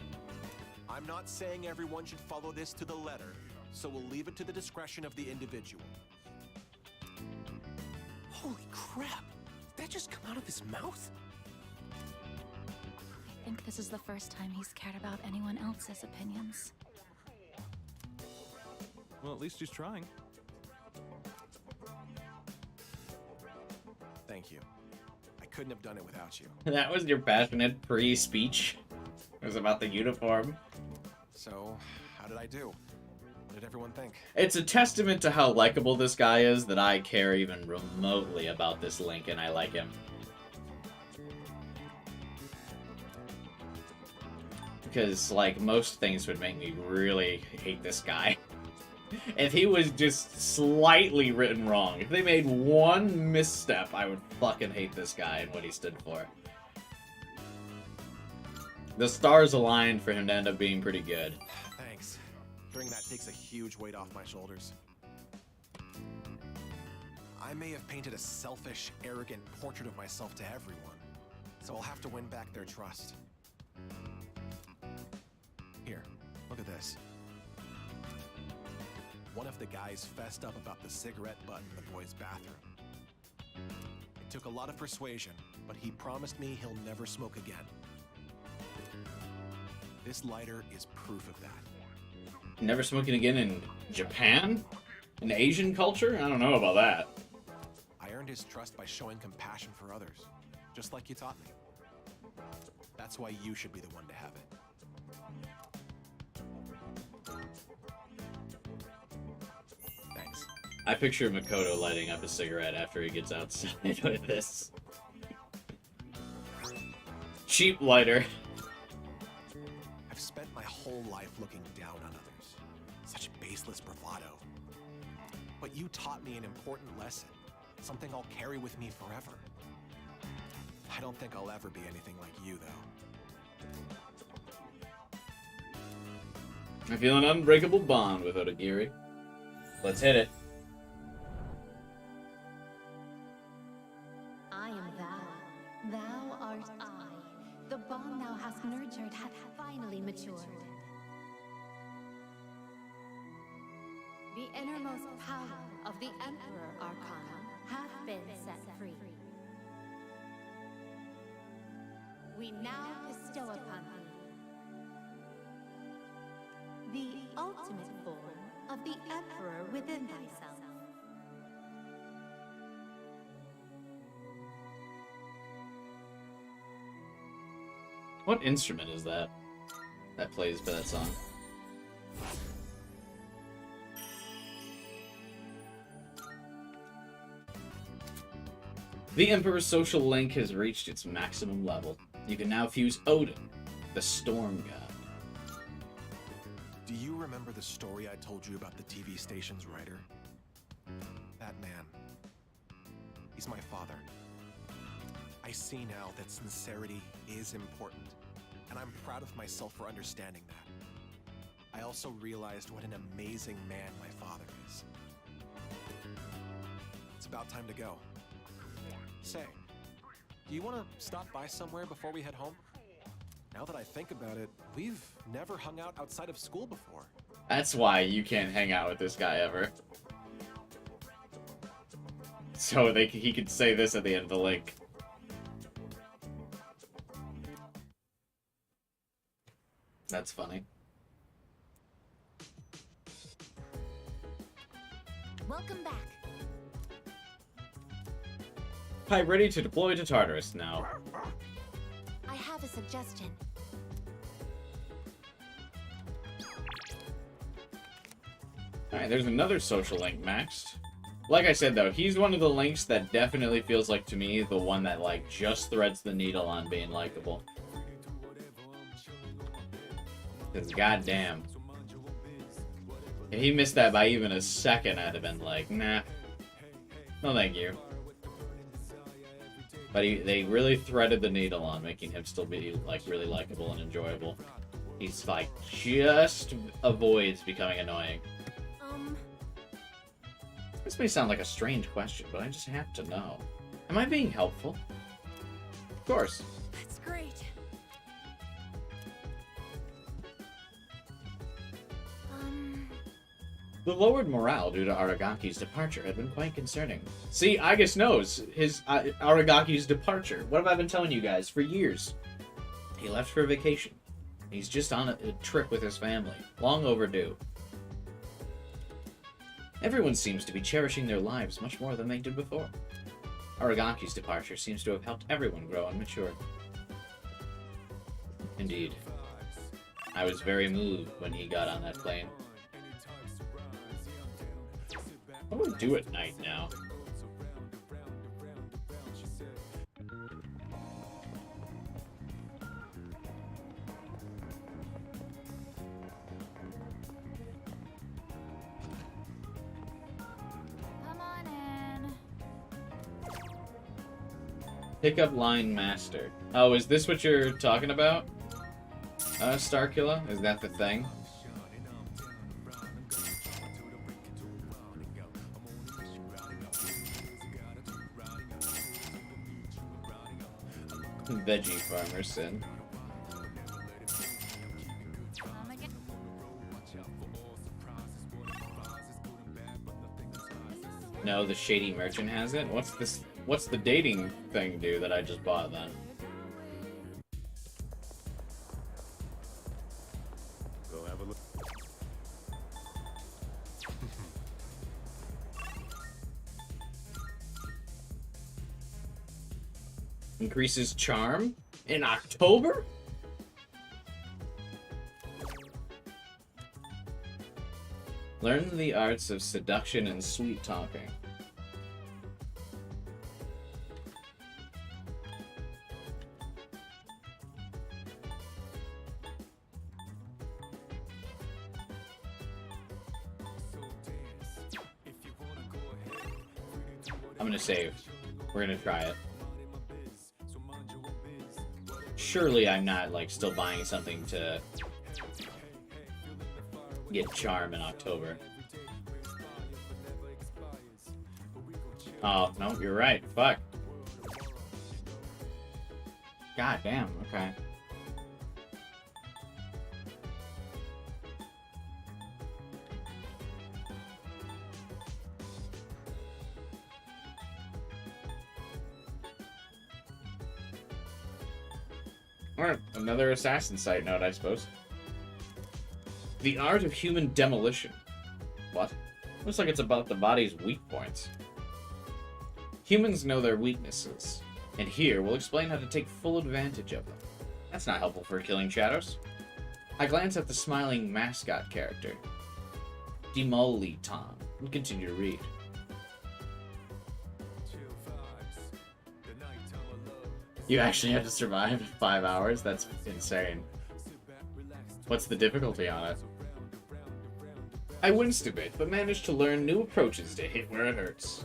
I'm not saying everyone should follow this to the letter, so we'll leave it to the discretion of the individual. Holy crap! Did that just come out of his mouth? I think this is the first time he's cared about anyone else's opinions. Well, at least he's trying. Thank you. I couldn't have done it without you. That was your passionate pre-speech. It was about the uniform. So, how did I do? What did everyone think? It's a testament to how likable this guy is that I care even remotely about this Link, and I like him. Because, like, most things would make me really hate this guy. If he was just slightly written wrong, if they made one misstep, I would fucking hate this guy and what he stood for. The stars aligned for him to end up being pretty good. Thanks. Hearing that takes a huge weight off my shoulders. I may have painted a selfish, arrogant portrait of myself to everyone, so I'll have to win back their trust. Here, look at this. One of the guys fessed up about the cigarette butt in the boys' bathroom. It took a lot of persuasion, but he promised me he'll never smoke again. This lighter is proof of that. Never smoking again in Japan? In Asian culture? I don't know about that. I earned his trust by showing compassion for others, just like you taught me. That's why you should be the one to have it. Thanks. I picture Makoto lighting up a cigarette after he gets outside with this. Cheap lighter. I've spent my whole life looking down on others. Such baseless bravado. But you taught me an important lesson. Something I'll carry with me forever. I don't think I'll ever be anything like you, though. I feel an unbreakable bond with Odagiri. Let's hit it. I am thou. Thou art I. The bond thou hast nurtured hath finally matured. The innermost power of the Emperor Arcana hath been set free. We now bestow upon thee the ultimate form of the Emperor within thyself. What instrument is that plays by that song? The Emperor's social link has reached its maximum level. You can now fuse Odin, the storm god. Do you remember the story I told you about the TV station's writer? That man. He's my father. I see now that sincerity is important, and I'm proud of myself for understanding that. I also realized what an amazing man my father is. It's about time to go. Say, do you want to stop by somewhere before we head home? Now that I think about it, we've never hung out outside of school before. That's why you can't hang out with this guy ever. So he could say this at the end of the link. That's funny. Welcome back. Pipe ready to deploy to Tartarus now. I have a suggestion. Alright, there's another social link maxed. Like I said though, he's one of the links that definitely feels like to me the one that like just threads the needle on being likable. Cause goddamn. If he missed that by even a second, I'd have been like, nah. No thank you. But they really threaded the needle on making him still be like really likable and enjoyable. He's like just avoids becoming annoying. This may sound like a strange question, but I just have to know. Am I being helpful? Of course. That's great. The lowered morale due to Aragaki's departure had been quite concerning. See, Agus knows his Aragaki's departure. What have I been telling you guys for years? He left for vacation. He's just on a trip with his family. Long overdue. Everyone seems to be cherishing their lives much more than they did before. Arigaki's departure seems to have helped everyone grow and mature. Indeed. I was very moved when he got on that plane. What do we do at night now? Come on in. Pickup line master. Oh, is this what you're talking about? Starkilla? Is that the thing? Veggie farmer sin. No, the shady merchant has it? What's this? What's the dating thing do that I just bought then? Go have a look. Increases charm? In October? Learn the arts of seduction and sweet talking. I'm gonna save. We're gonna try it. Surely I'm not, like, still buying something to get charm in October. Oh, no, you're right. Fuck. God damn, okay. Alright, another assassin site note, I suppose. The art of human demolition. What? Looks like it's about the body's weak points. Humans know their weaknesses, and here we'll explain how to take full advantage of them. That's not helpful for killing shadows. I glance at the smiling mascot character, Demoliton, and continue to read. You actually have to survive 5 hours? That's insane. What's the difficulty on it? I winced a bit, but managed to learn new approaches to hit where it hurts.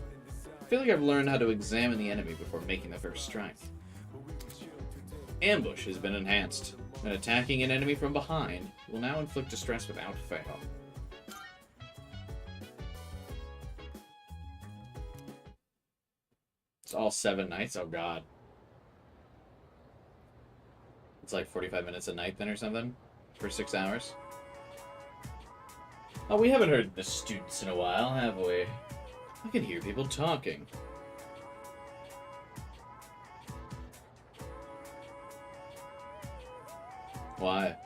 I feel like I've learned how to examine the enemy before making the first strike. Ambush has been enhanced, and attacking an enemy from behind will now inflict distress without fail. It's all 7 nights? Oh god. It's like 45 minutes a night then or something? For 6 hours? Oh, we haven't heard the students in a while, have we? I can hear people talking. Why?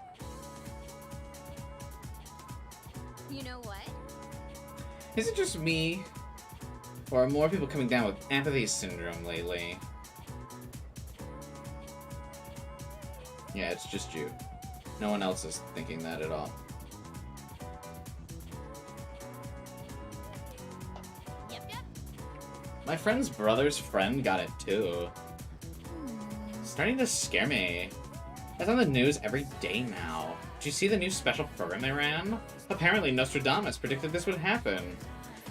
You know what? Is it just me? Or are more people coming down with apathy syndrome lately? Yeah, it's just you. No one else is thinking that at all. Yep, yep. My friend's brother's friend got it too. It's starting to scare me. It's on the news every day now. Did you see the new special program they ran? Apparently Nostradamus predicted this would happen.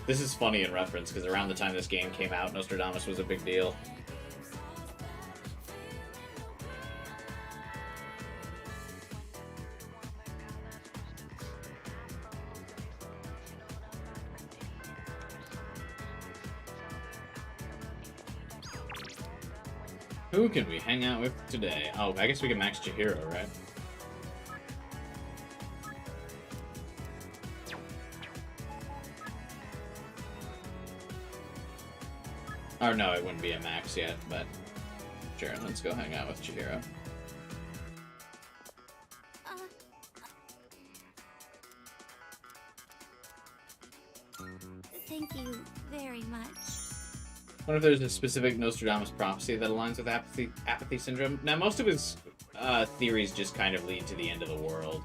This is funny in reference, because around the time this game came out, Nostradamus was a big deal. Who can we hang out with today? Oh, I guess we can max Chihiro, right? Or no, it wouldn't be a max yet, but sure, let's go hang out with Chihiro. Thank you very much. wonder if there's a specific Nostradamus prophecy that aligns with apathy syndrome. Now, most of his theories just kind of lead to the end of the world.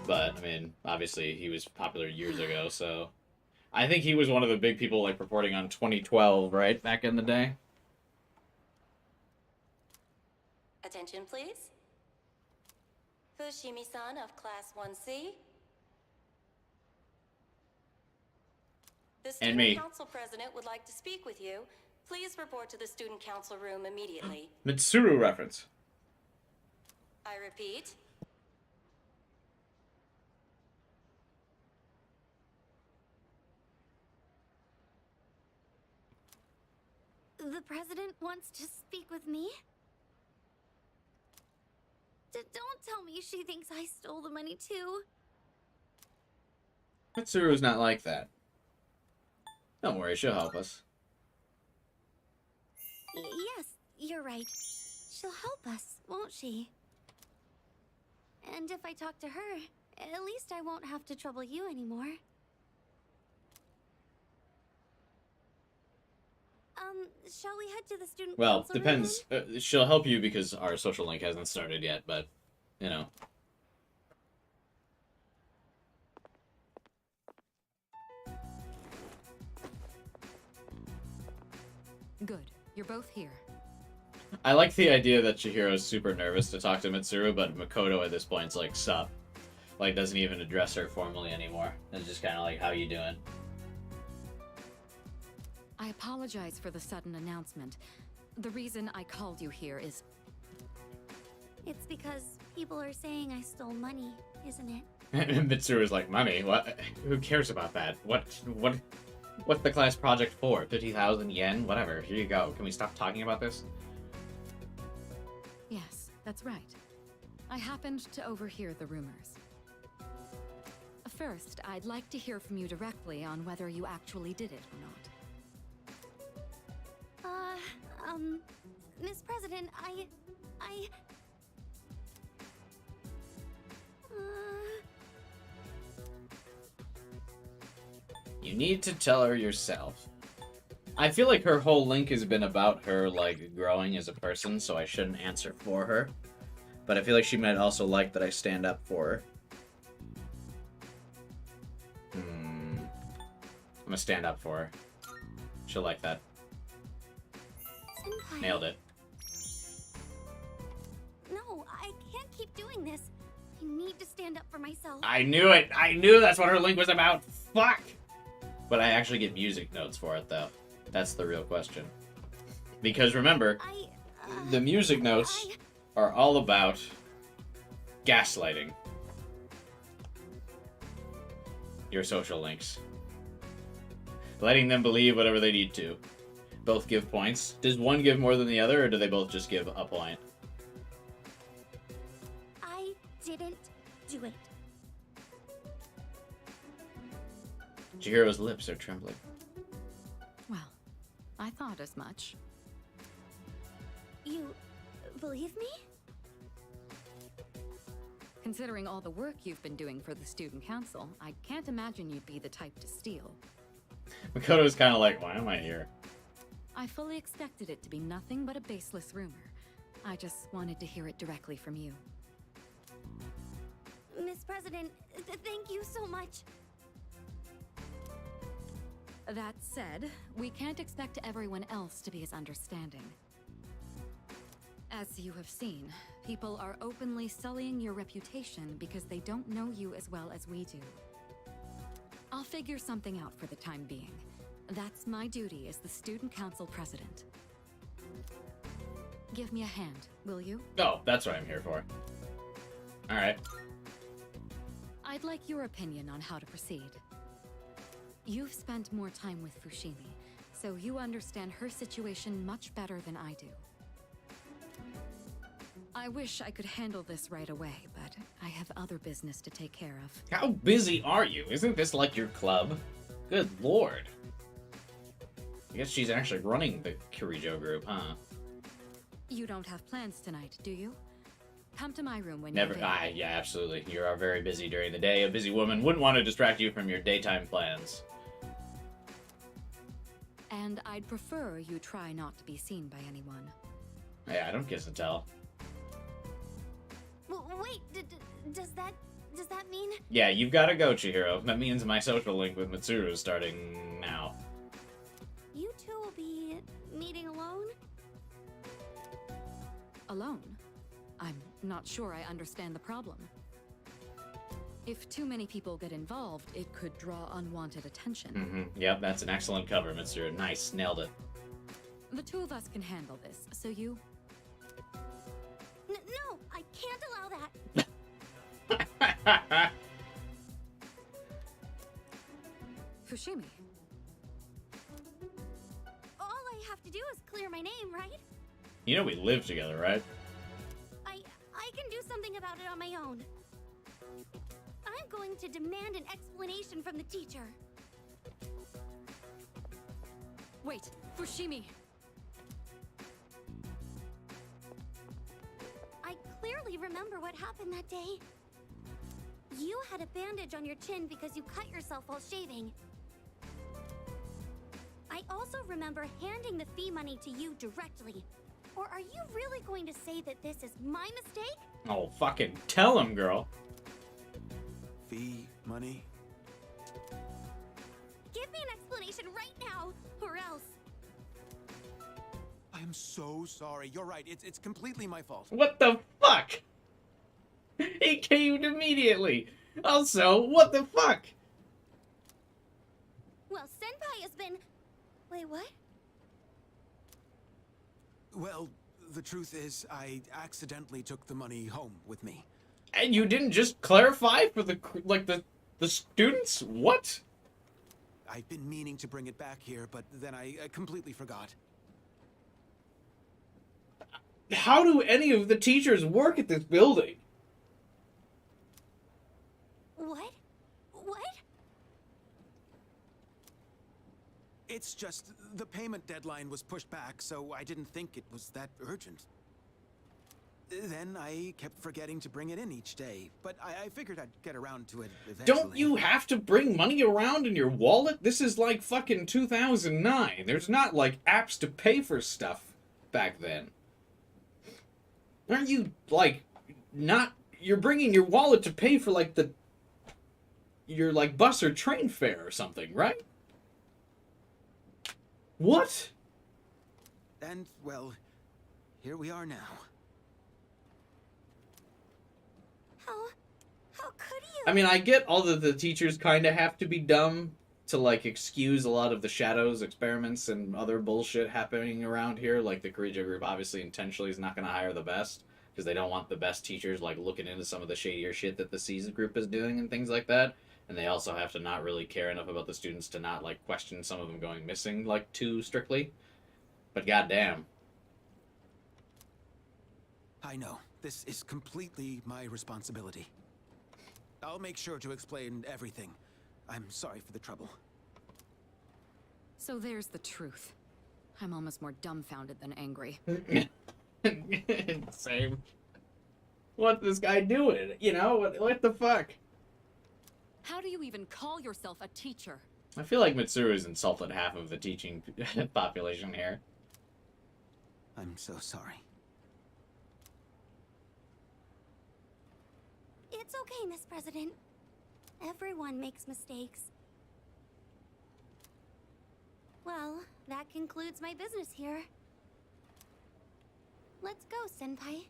But, I mean, obviously he was popular years ago, so... I think he was one of the big people, like, reporting on 2012, right? Back in the day. Attention, please. Fushimi-san of Class 1C. The Student me. Council President would like to speak with you. Please report to the Student Council room immediately. Mitsuru reference. I repeat. The president wants to speak with me? Don't tell me she thinks I stole the money too. Mitsuru's not like that. Don't worry, she'll help us. Yes, you're right. She'll help us, won't she? And if I talk to her, at least I won't have to trouble you anymore. Shall we head to the student Well, council room depends. She'll help you because our social link hasn't started yet, but, you know. Good. You're both here. I like the idea that Chihiro's super nervous to talk to Mitsuru, but Makoto at this point's like, sup. Like, doesn't even address her formally anymore. It's just kind of like, how you doing? I apologize for the sudden announcement. The reason I called you here is... It's because people are saying I stole money, isn't it? Mitsuru's like, money? What? Who cares about that? What's the class project for? 50,000 yen? Whatever. Here you go. Can we stop talking about this? Yes, that's right. I happened to overhear the rumors. First, I'd like to hear from you directly on whether you actually did it or not. Miss President, You need to tell her yourself. I feel like her whole link has been about her, like, growing as a person, so I shouldn't answer for her. But I feel like she might also like that I stand up for her. I'm gonna stand up for her. She'll like that. Senpai. Nailed it. No, I can't keep doing this. I need to stand up for myself. I knew it! I knew that's what her link was about! Fuck! But I actually get music notes for it, though. That's the real question. Because remember, the music notes are all about gaslighting your social links. Letting them believe whatever they need to. Both give points. Does one give more than the other, or do they both just give a point? I didn't do it. Chihiro's lips are trembling. Well, I thought as much. You believe me? Considering all the work you've been doing for the student council, I can't imagine you'd be the type to steal. Makoto's kind of like, why am I here? I fully expected it to be nothing but a baseless rumor. I just wanted to hear it directly from you. Miss President, thank you so much. That said, we can't expect everyone else to be as understanding. As you have seen, people are openly sullying your reputation because they don't know you as well as we do. I'll figure something out for the time being. That's my duty as the student council president. Give me a hand, will you? Oh, that's what I'm here for. Alright. I'd like your opinion on how to proceed. You've spent more time with Fushimi, so you understand her situation much better than I do. I wish I could handle this right away, but I have other business to take care of. How busy are you? Isn't this like your club? Good lord. I guess she's actually running the Kirijo group, huh? You don't have plans tonight, do you? Come to my room when Never. you're available. Yeah, absolutely. You are very busy during the day. A busy woman wouldn't want to distract you from your daytime plans. And I'd prefer you try not to be seen by anyone. Yeah, I don't kiss and tell. Wait, does that mean? Yeah, you've got to go, Chihiro. That means my social link with Mitsuru is starting now. You two will be meeting alone? Alone? I'm not sure I understand the problem. If too many people get involved, it could draw unwanted attention. Yep, that's an excellent cover, Mitsuru. Nice, nailed it. The two of us can handle this, so you... No, I can't allow that. Fushimi. All I have to do is clear my name, right? You know we live together, right? I can do something about it on my own. I'm going to demand an explanation from the teacher. Wait, Fushimi! I clearly remember what happened that day. You had a bandage on your chin because you cut yourself while shaving. I also remember handing the fee money to you directly. Or are you really going to say that this is my mistake? Oh, fucking tell him, girl. Fee, money? Give me an explanation right now, or else. I am so sorry. You're right. It's completely my fault. What the fuck? He caved immediately. Also, what the fuck? Well, Senpai has been... Wait, what? Well, the truth is, I accidentally took the money home with me. And you didn't just clarify for the students? What? I've been meaning to bring it back here, but then I completely forgot. How do any of the teachers work at this building? What? What? It's just, the payment deadline was pushed back, so I didn't think it was that urgent. Then I kept forgetting to bring it in each day, but I figured I'd get around to it eventually. Don't you have to bring money around in your wallet? This is like fucking 2009. There's not like apps to pay for stuff back then. Aren't you like not... You're bringing your wallet to pay for like your like bus or train fare or something, right? What? And, well, here we are now. How could you? I mean, I get all that the teachers kind of have to be dumb to, like, excuse a lot of the shadows, experiments, and other bullshit happening around here. Like, the Korea group obviously intentionally is not going to hire the best, because they don't want the best teachers, like, looking into some of the shadier shit that the C's group is doing and things like that. And they also have to not really care enough about the students to not, like, question some of them going missing, like, too strictly. But goddamn. I know. This is completely my responsibility. I'll make sure to explain everything. I'm sorry for the trouble. So there's the truth. I'm almost more dumbfounded than angry. Same. What's this guy doing? You know, what the fuck? How do you even call yourself a teacher? I feel like Mitsuru has insulted half of the teaching population here. I'm so sorry. It's okay, Miss President. Everyone makes mistakes. Well, that concludes my business here. Let's go, Senpai.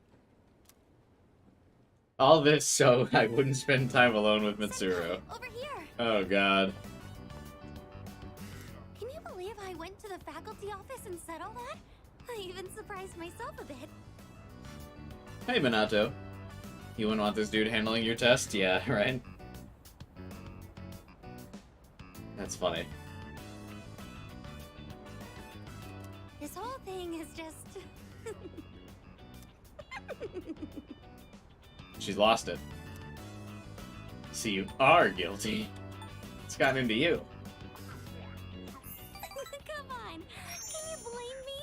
All this so I wouldn't spend time alone with Mitsuru. Over here. Oh god. Can you believe I went to the faculty office and said all that? I even surprised myself a bit. Hey, Minato. You wouldn't want this dude handling your test? Yeah, right? That's funny. This whole thing is just... She's lost it. See, you are guilty. It's gotten into you. Come on. Can you blame me?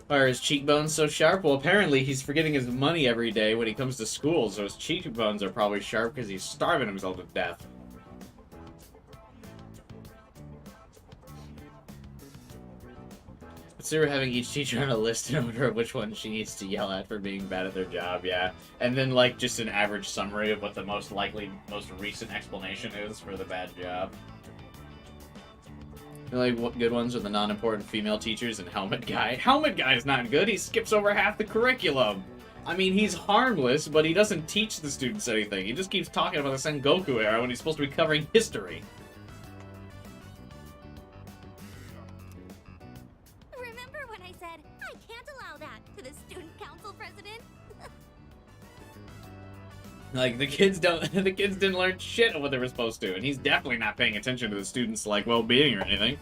Why are his cheekbones so sharp? Well, apparently he's forgetting his money every day when he comes to school, so his cheekbones are probably sharp because he's starving himself to death. Mitsuru having each teacher on a list in order of which one she needs to yell at for being bad at their job, yeah. And then, like, just an average summary of what the most likely, most recent explanation is for the bad job. The only good ones are the non-important female teachers and Helmet Guy. Helmet Guy's not good, he skips over half the curriculum! I mean, he's harmless, but he doesn't teach the students anything. He just keeps talking about the Sengoku era when he's supposed to be covering history. Remember when I said, I can't allow that to the student council president? Like, the kids didn't learn shit of what they were supposed to, and he's definitely not paying attention to the students' like well-being or anything.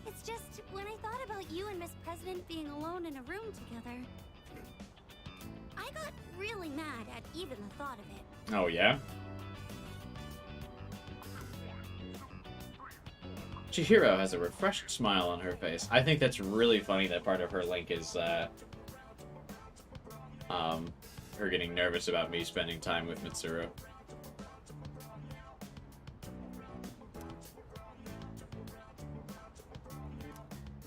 It's just, when I thought about you and Miss President being alone in a room together, I got really mad at even the thought of it. Oh, yeah? Chihiro has a refreshed smile on her face. I think that's really funny that part of her link is, her getting nervous about me spending time with Mitsuru.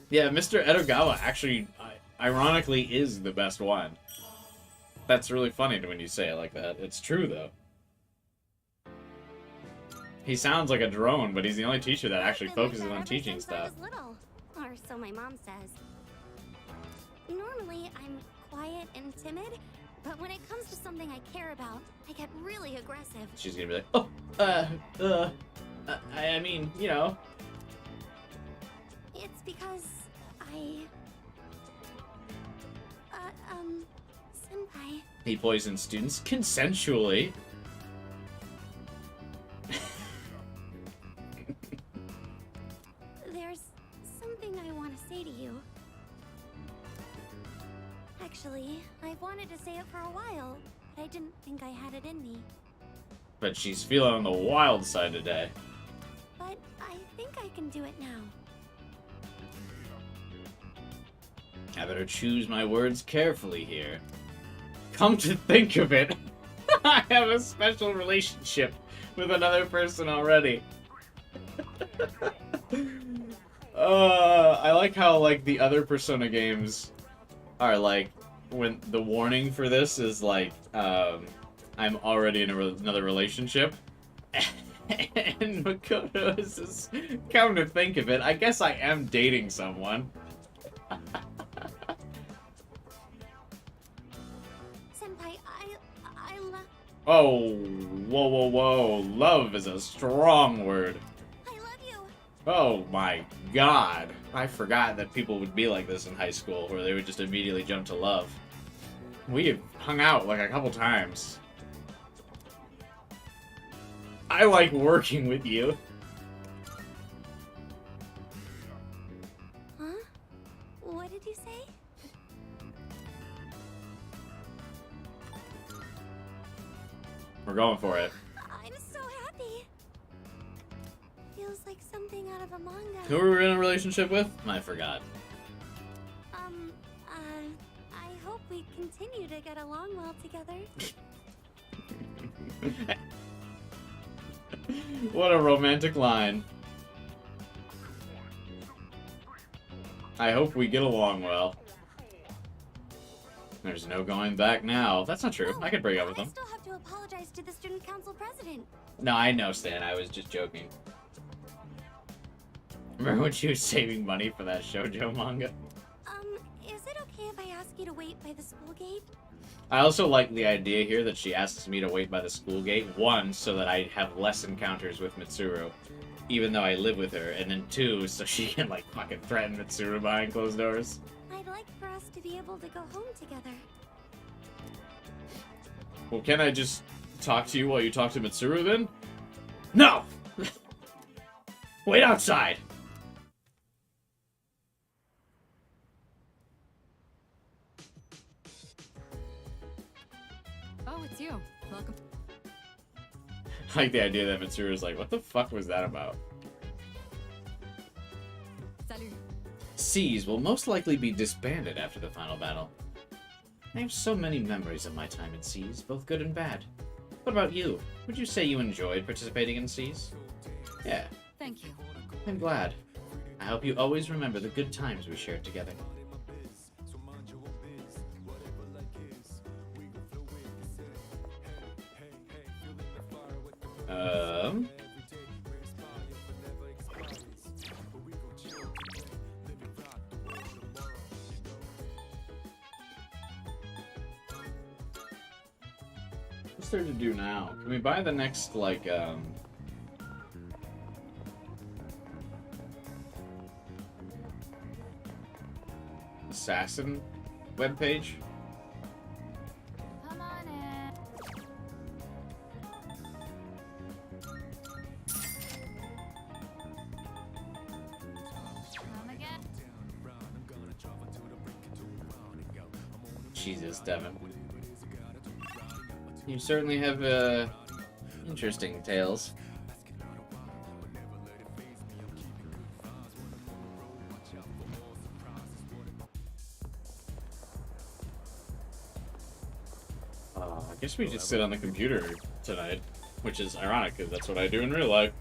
Yeah, Mr. Edogawa actually, ironically, is the best one. That's really funny when you say it like that. It's true, though. He sounds like a drone, but he's the only teacher that actually focuses on teaching stuff. Little, or so my mom says. Normally, I'm quiet and timid, but when it comes to something I care about, I get really aggressive. She's gonna be like, oh, I mean, you know. It's because Senpai. He poisons students consensually. There's something I want to say to you. Actually, I've wanted to say it for a while, but I didn't think I had it in me. But she's feeling on the wild side today. But I think I can do it now. I better choose my words carefully here. Come to think of it, I have a special relationship with another person already. I like how, like, the other Persona games are, like, when the warning for this is, like, I'm already in another relationship. And Makoto is just, come to think of it, I guess I am dating someone. Senpai, I love... Oh, whoa, whoa, whoa. Love is a strong word. I love you. Oh my god. I forgot that people would be like this in high school, where they would just immediately jump to love. We have hung out like a couple times. I like working with you. Huh? What did you say? We're going for it. I'm so happy. Feels like something out of a manga. Who were we in a relationship with? I forgot. I hope we continue to get along well together. What a romantic line. I hope we get along well. There's no going back now. That's not true. I could break up with I them. still have to apologize to the student council president. No, I know, Stan. I was just joking. Remember when she was saving money for that shoujo manga? Is it okay if I ask you to wait by the school gate? I also like the idea here that she asks me to wait by the school gate. One, so that I have less encounters with Mitsuru, even though I live with her. And then two, so she can, like, fucking threaten Mitsuru behind closed doors. I'd like for us to be able to go home together. Well, can I just talk to you while you talk to Mitsuru, then? No! Wait outside! Oh, it's you. Welcome. I like the idea that Mitsuru is like, what the fuck was that about? Salut. Seas will most likely be disbanded after the final battle. I have so many memories of my time in Seas, both good and bad. What about you? Would you say you enjoyed participating in Seas? Yeah, Thank you. I'm glad. I hope you always remember the good times we shared together. What's there to do now? Can we buy the next, like, assassin webpage? Come on in. Come again. Jesus, Devin. You certainly have, interesting tales. I guess we just sit on the computer tonight, which is ironic, because that's what I do in real life.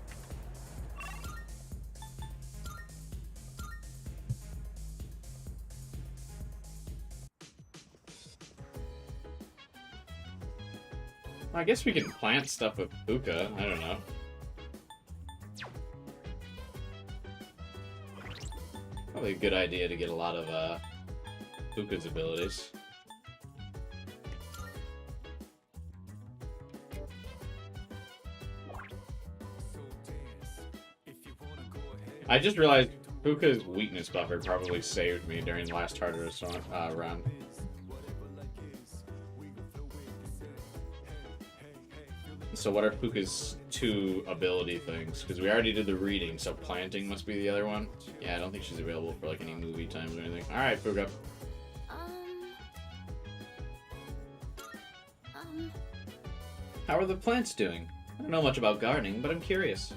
I guess we can plant stuff with Puka. I don't know. Probably a good idea to get a lot of Puka's abilities. I just realized Puka's weakness buffer probably saved me during the last Tartarus run. So what are Puka's 2 ability things? Because we already did the reading, so planting must be the other one. Yeah, I don't think she's available for like any movie times or anything. Alright, Puka. How are the plants doing? I don't know much about gardening, but I'm curious.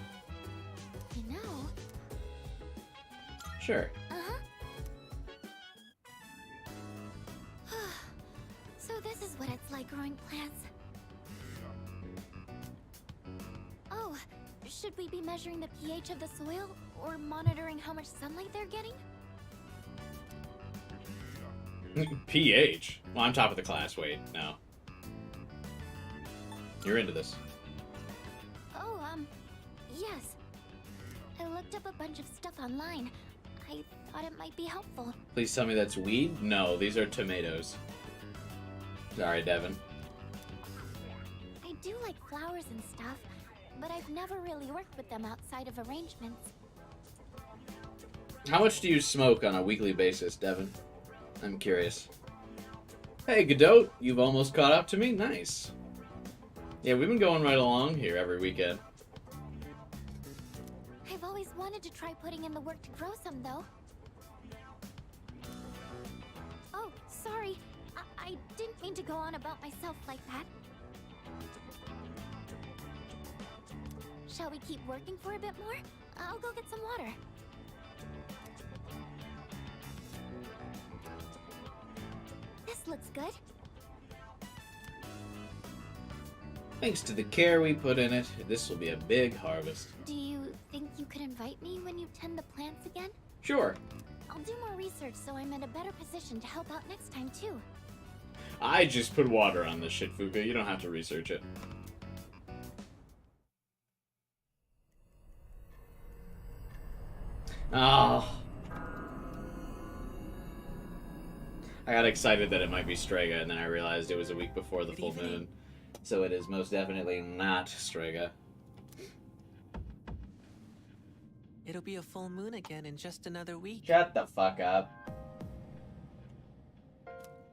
You know? Sure. So this is what it's like growing plants. Oh, should we be measuring the pH of the soil or monitoring how much sunlight they're getting? pH? Well, I'm top of the class. Wait, no. You're into this. Oh, yes. I looked up a bunch of stuff online. I thought it might be helpful. Please tell me that's weed? No, these are tomatoes. Sorry, Devin. I do like flowers and stuff, but I've never really worked with them outside of arrangements. How much do you smoke on a weekly basis, Devin? I'm curious. Hey, Godot, you've almost caught up to me? Nice. Yeah, we've been going right along here every weekend. I've always wanted to try putting in the work to grow some, though. Oh, sorry. I didn't mean to go on about myself like that. Shall we keep working for a bit more? I'll go get some water. This looks good. Thanks to the care we put in it, this will be a big harvest. Do you think you could invite me when you tend the plants again? Sure. I'll do more research so I'm in a better position to help out next time, too. I just put water on this shit, Fuka. You don't have to research it. Oh. I got excited that it might be Strega, and then I realized it was a week before the full moon. So it is most definitely not Strega. It'll be a full moon again in just another week. Shut the fuck up.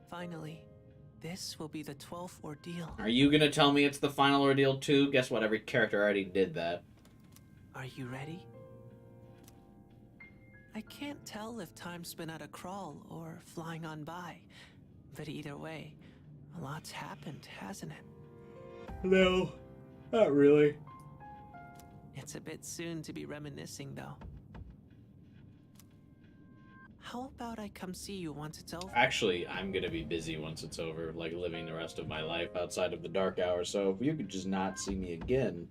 Finally, this will be the 12th ordeal. Are you gonna tell me it's the final ordeal too? Guess what? Every character already did that. Are you ready? I can't tell if time's been at a crawl or flying on by, but either way, a lot's happened, hasn't it? No, not really. It's a bit soon to be reminiscing, though. How about I come see you once it's over? Actually, I'm gonna be busy once it's over, like living the rest of my life outside of the dark hour, so if you could just not see me again,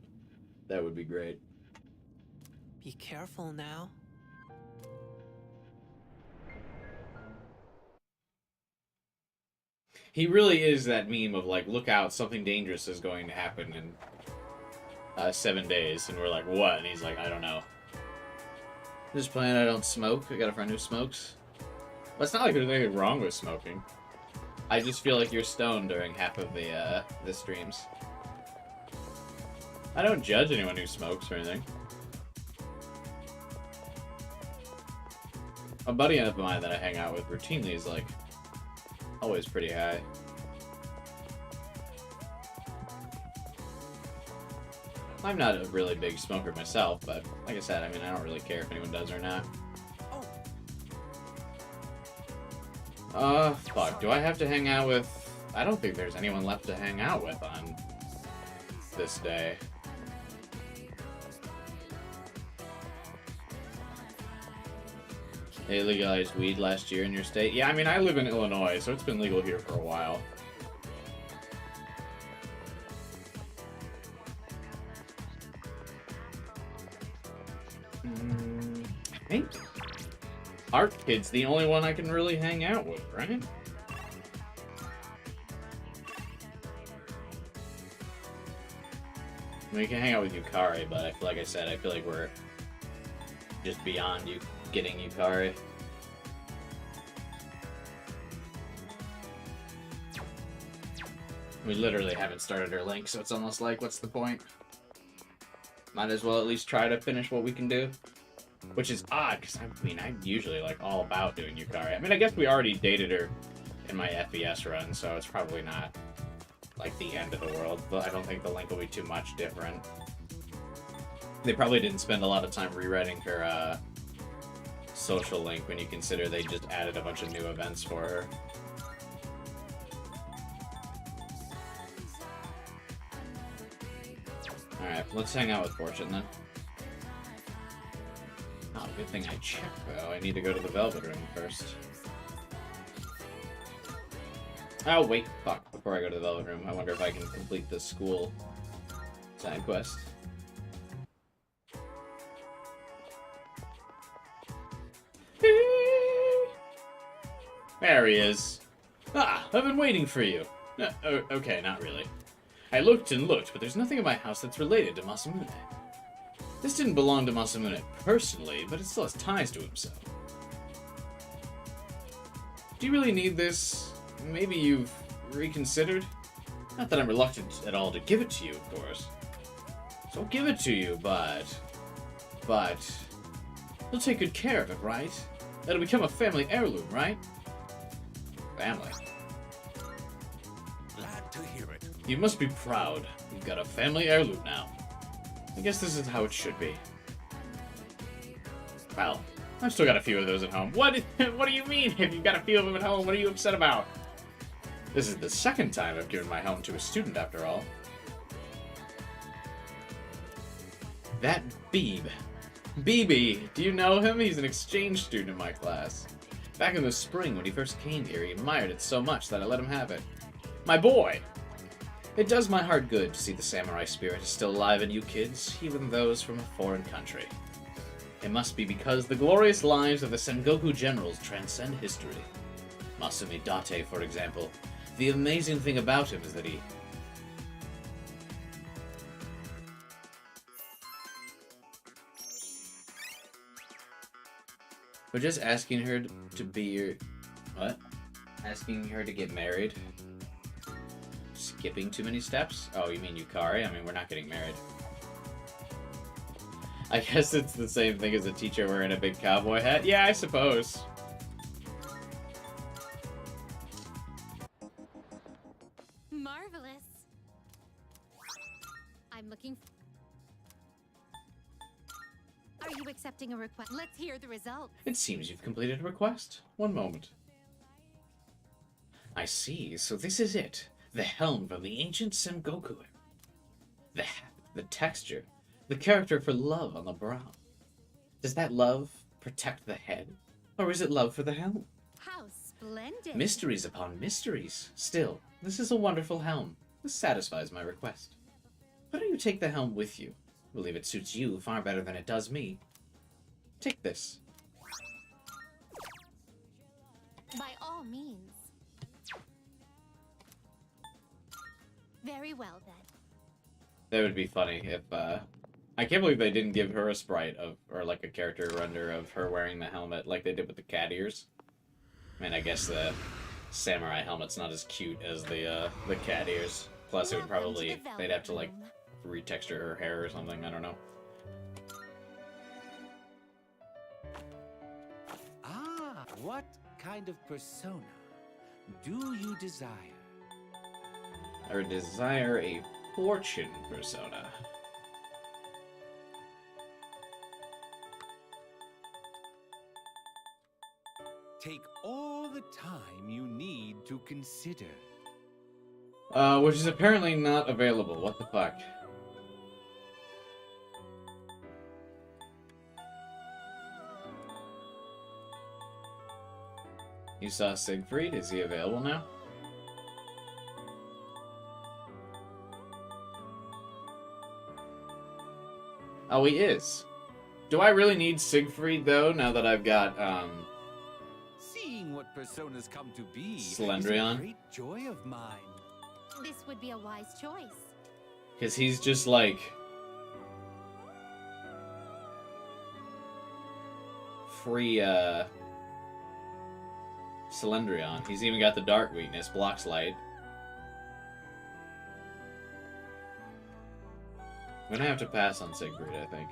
that would be great. Be careful now. He really is that meme of like, look out, something dangerous is going to happen in 7 days, and we're like, what? And he's like, I don't know. Just playing. I don't smoke. I got a friend who smokes. Well, it's not like there's anything wrong with smoking. I just feel like you're stoned during half of the streams. I don't judge anyone who smokes or anything. A buddy of mine that I hang out with routinely is like always pretty high. I'm not a really big smoker myself, but like I said, I mean, I don't really care if anyone does or not. Fuck, do I have to hang out with... I don't think there's anyone left to hang out with on this day. They legalized weed last year in your state? Yeah, I mean, I live in Illinois, so it's been legal here for a while. I think Art Kid's the only one I can really hang out with, right? We can hang out with Yukari, but like I said, I feel like we're just beyond you getting Yukari. We literally haven't started her link, so it's almost like, what's the point? Might as well at least try to finish what we can do. Which is odd, because I mean, I'm usually like all about doing Yukari. I mean, I guess we already dated her in my FES run, so it's probably not like the end of the world, but I don't think the link will be too much different. They probably didn't spend a lot of time rewriting her social link when you consider they just added a bunch of new events for her. Alright, let's hang out with Fortune then. Oh, good thing I checked though. I need to go to the Velvet Room first. Oh, wait, fuck. Before I go to the Velvet Room, I wonder if I can complete the school side quest. There he is. Ah, I've been waiting for you. Okay, not really. I looked and looked, but there's nothing in my house that's related to Masamune. This didn't belong to Masamune personally, but it still has ties to himself. Do you really need this? Maybe you've reconsidered? Not that I'm reluctant at all to give it to you, of course. So I'll give it to you, but you'll take good care of it, right? It'll become a family heirloom, right? Family. Glad to hear it. You must be proud. You've got a family heirloom now. I guess this is how it should be. Well, I've still got a few of those at home. What do you mean? If you've got a few of them at home, what are you upset about? This is the second time I've given my helm to a student, after all. That Beeb. BB, do you know him? He's an exchange student in my class. Back in the spring, when he first came here, he admired it so much that I let him have it. My boy! It does my heart good to see the samurai spirit is still alive in you kids, even those from a foreign country. It must be because the glorious lives of the Sengoku generals transcend history. Masumi Date, for example. The amazing thing about him is that he... We're just asking her to be your... What? Asking her to get married? Skipping too many steps? Oh, you mean Yukari? I mean, we're not getting married. I guess it's the same thing as a teacher wearing a big cowboy hat. Yeah, I suppose. Marvelous. I'm looking. Are you accepting a request? Let's hear the result. It seems you've completed a request. One moment. I see. So this is it. The helm from the ancient Sengoku. The texture. The character for love on the brow. Does that love protect the head? Or is it love for the helm? How splendid. Mysteries upon mysteries. Still, this is a wonderful helm. This satisfies my request. Why don't you take the helm with you? I believe it suits you far better than it does me. Take this. By all means. Very well then. That would be funny if, I can't believe they didn't give her a sprite of, or like a character render of her wearing the helmet like they did with the cat ears. I mean, I guess the samurai helmet's not as cute as the cat ears. Plus, it would probably, they'd have to, like, retexture her hair or something, I don't know. Ah, what kind of persona do you desire? I desire a fortune persona. Take all the time you need to consider. Which is apparently not available. What the fuck? You saw Siegfried? Is he available now? Oh, he is. Do I really need Siegfried, though, now that I've got, Seeing what personas come to be is a Slendrion? great joy of mine. This would be a wise choice. Because he's just, like... free, Slendrion. He's even got the dark weakness, blocks light. I'm gonna have to pass on Siegfried, I think.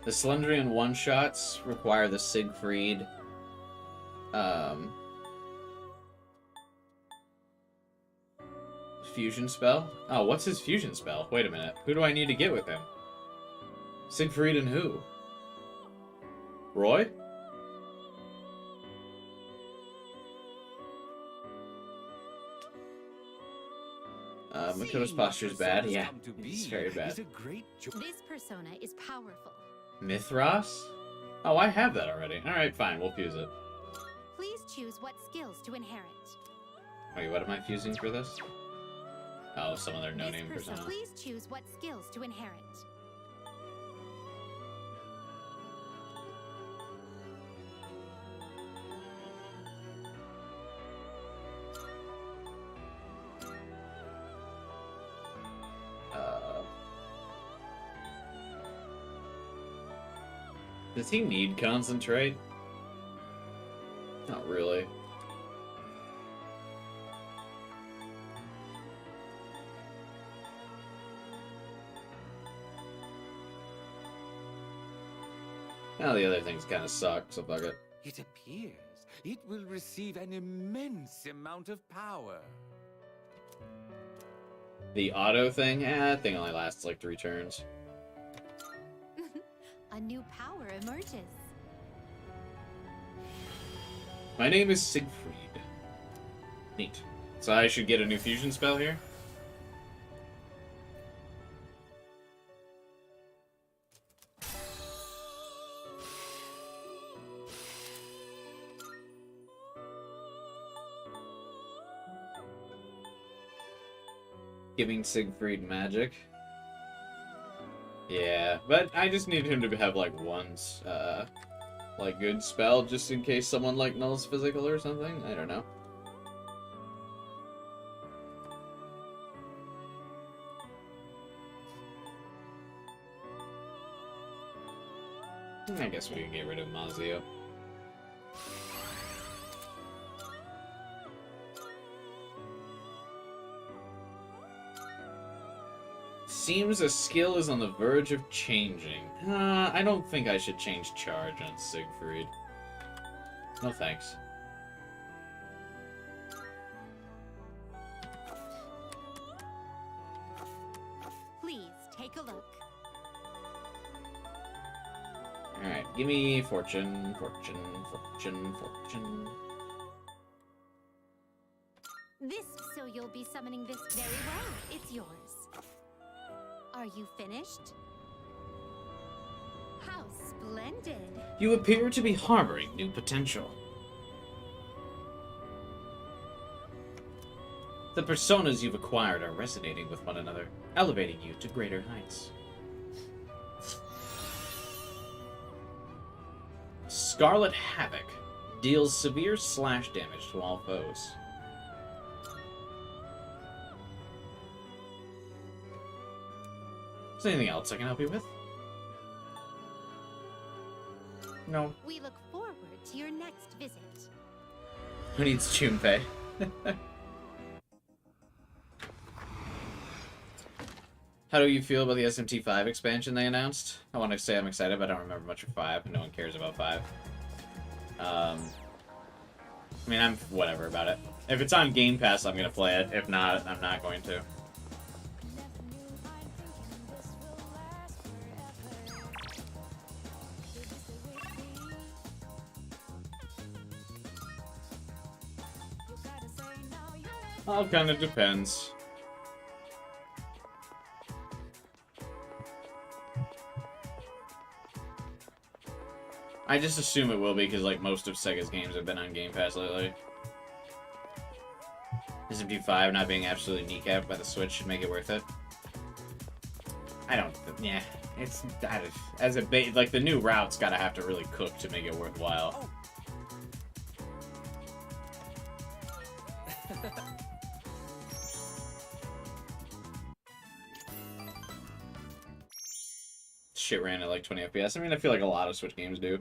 The Slendrion one-shots require the Siegfried, fusion spell? Oh, what's his fusion spell? Wait a minute. Who do I need to get with him? Siegfried and who? Roy? Makoto's posture's bad. Yeah, it's very bad. This persona is powerful. Mithras? Oh, I have that already. Alright, fine. We'll fuse it. Please choose what skills to inherit. Wait, what am I fusing for this? Oh, some other no-name persona. Please choose what skills to inherit. Does he need concentrate? Not really. Now the other things kind of suck, so fuck it. It appears it will receive an immense amount of power. The auto thing? That thing only lasts like 3 turns. A new power emerges. My name is Siegfried. Neat. So I should get a new fusion spell here? Giving Siegfried magic. Yeah, but I just need him to have, like, one, like, good spell, just in case someone, like, nulls physical or something. I don't know. I guess we can get rid of Mazio. Seems a skill is on the verge of changing. I don't think I should change charge on Siegfried. No thanks. Please take a look. Alright, give me fortune, fortune, fortune, fortune. This, so you'll be summoning this very well. It's yours. Are you finished? How splendid. You appear to be harboring new potential. The personas you've acquired are resonating with one another, elevating you to greater heights. Scarlet Havoc deals severe slash damage to all foes. there anything else I can help you with? No. We look forward to your next visit. Who needs Junpei? How do you feel about the SMT5 expansion they announced? I want to say I'm excited, but I don't remember much of 5. No one cares about 5. I mean, I'm whatever about it. If it's on Game Pass, I'm going to play it. If not, I'm not going to. All kind of depends. I just assume it will be because, like, most of Sega's games have been on Game Pass lately. SMT5 not being absolutely kneecapped by the Switch should make it worth it. I don't... Yeah. It's... As a bait, like, the new route's gotta have to really cook to make it worthwhile. Shit ran at like 20 FPS. I mean, I feel like a lot of Switch games do.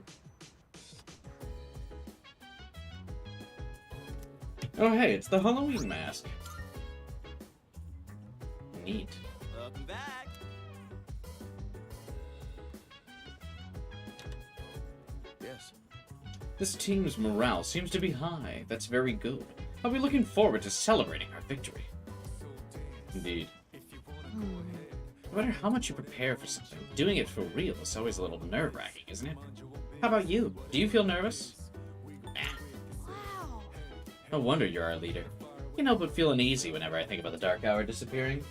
Oh, hey, it's the Halloween mask. Neat. Welcome back. Yes. This team's morale seems to be high. That's very good. I'll be looking forward to celebrating our victory. Indeed. No matter how much you prepare for something, doing it for real is always a little nerve-wracking, isn't it? How about you? Do you feel nervous? Wow. No wonder you're our leader. I can't help but feel uneasy whenever I think about the Dark Hour disappearing.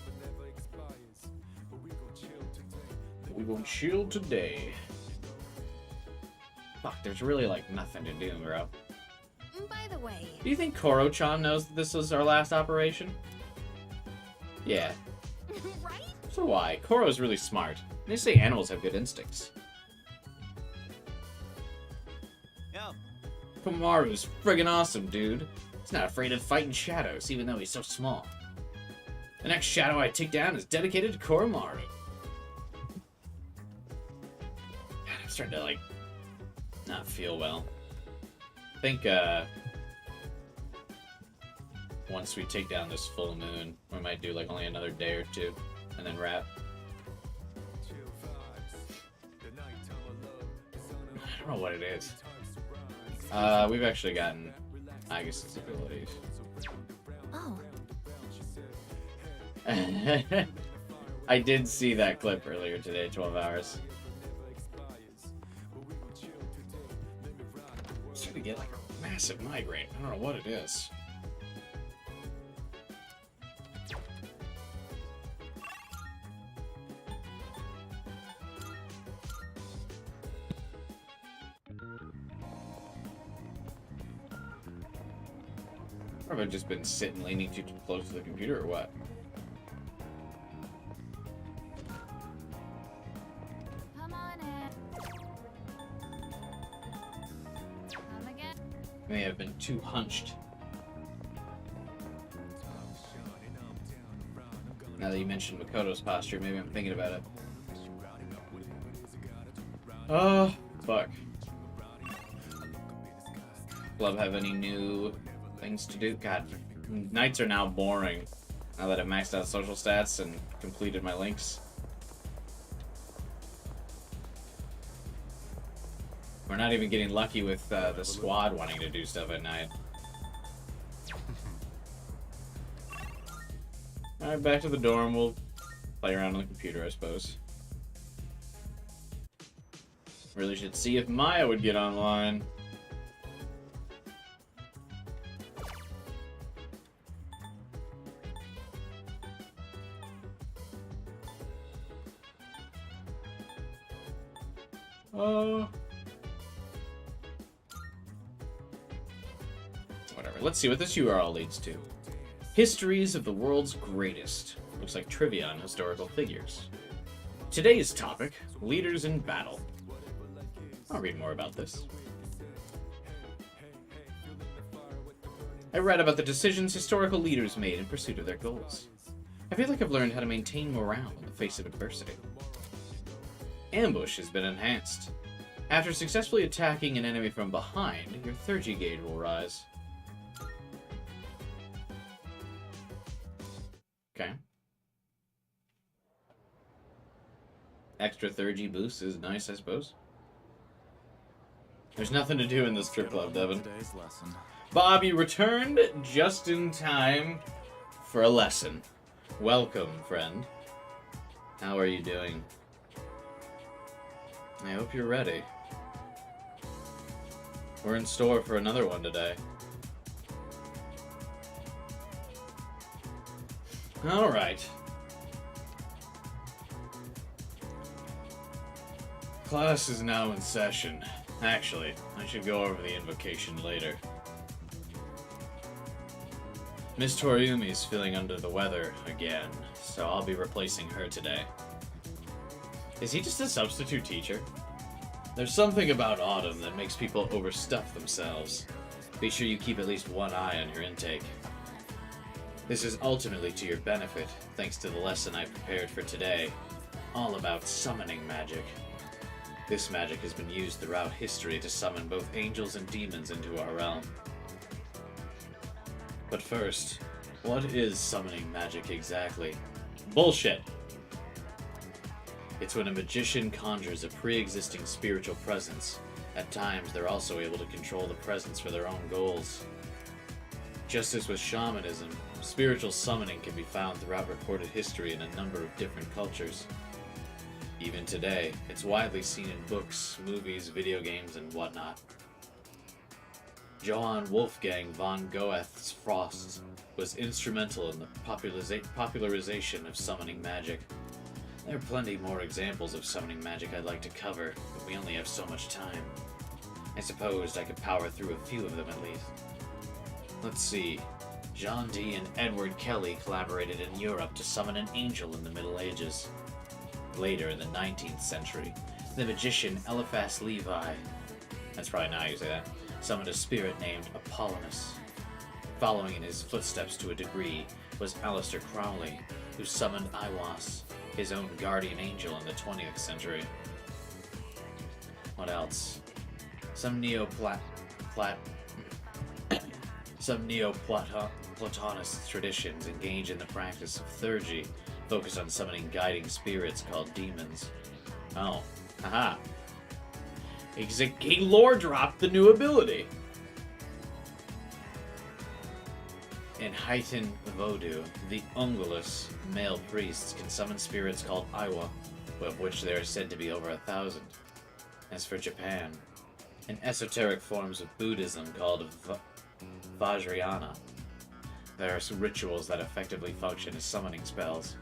We won't chill today. Fuck, there's really, like, nothing to do, bro. By the way... Do you think Koro-chan knows that this was our last operation? Yeah. Right? So why? Koro's really smart. They say animals have good instincts. Yo. Komaru's friggin' awesome, dude. He's not afraid of fighting shadows, even though he's so small. The next shadow I take down is dedicated to Koromaru. God, I'm starting to, like, not feel well. I think, once we take down this full moon, we might do, like, only another day or two, and then wrap. I don't know what it is. We've actually gotten Agas's abilities. Oh. I did see that clip earlier today, 12 hours. I'm starting to get like a massive migraine. I don't know what it is. Or have I just been sitting leaning too close to the computer or what? Come on in. Come again. May have been too hunched. Now that you mentioned Makoto's posture, maybe I'm thinking about it. Oh, fuck. Club have any new things to do? God, nights are now boring. Now that I've maxed out social stats and completed my links. We're not even getting lucky with the squad wanting to do stuff at night. Alright, back to the dorm. We'll play around on the computer, I suppose. Really should see if Maya would get online. Whatever. Let's see what this URL leads to. Histories of the world's greatest. Looks like trivia on historical figures. Today's topic, leaders in battle. I'll read more about this. I read about the decisions historical leaders made in pursuit of their goals. I feel like I've learned how to maintain morale in the face of adversity. Ambush has been enhanced. After successfully attacking an enemy from behind, your Theurgy gauge will rise. Okay. Extra Theurgy boost is nice, I suppose. There's nothing to do in this strip club, Devin. Bob, you returned just in time for a lesson. Welcome, friend. How are you doing? I hope you're ready. We're in store for another one today. Alright. Class is now in session. Actually, I should go over the invocation later. Miss Toriumi's feeling under the weather again, so I'll be replacing her today. Is he just a substitute teacher? There's something about autumn that makes people overstuff themselves. Be sure you keep at least one eye on your intake. This is ultimately to your benefit, thanks to the lesson I prepared for today, all about summoning magic. This magic has been used throughout history to summon both angels and demons into our realm. But first, what is summoning magic exactly? Bullshit! It's when a magician conjures a pre-existing spiritual presence. At times, they're also able to control the presence for their own goals. Just as with shamanism, spiritual summoning can be found throughout recorded history in a number of different cultures. Even today, it's widely seen in books, movies, video games, and whatnot. Johann Wolfgang von Goethe's Frost was instrumental in the popularization of summoning magic. There are plenty more examples of summoning magic I'd like to cover, but we only have so much time. I supposed I could power through a few of them at least. Let's see. John Dee and Edward Kelly collaborated in Europe to summon an angel in the Middle Ages. Later in the 19th century, the magician Eliphas Levi, that's probably not how you say that, summoned a spirit named Apollonius. Following in his footsteps to a degree was Aleister Crowley, who summoned Aiwass, his own guardian angel in the 20th century. What else? Some Neo-Platonist traditions engage in the practice of Theurgy, focused on summoning guiding spirits called demons. Oh, haha. He lore dropped the new ability. In Haitian Vodou, the Ungulus male priests can summon spirits called Aiwa, of which there are said to be over 1,000. As for Japan, in esoteric forms of Buddhism called Vajrayana, there are some rituals that effectively function as summoning spells.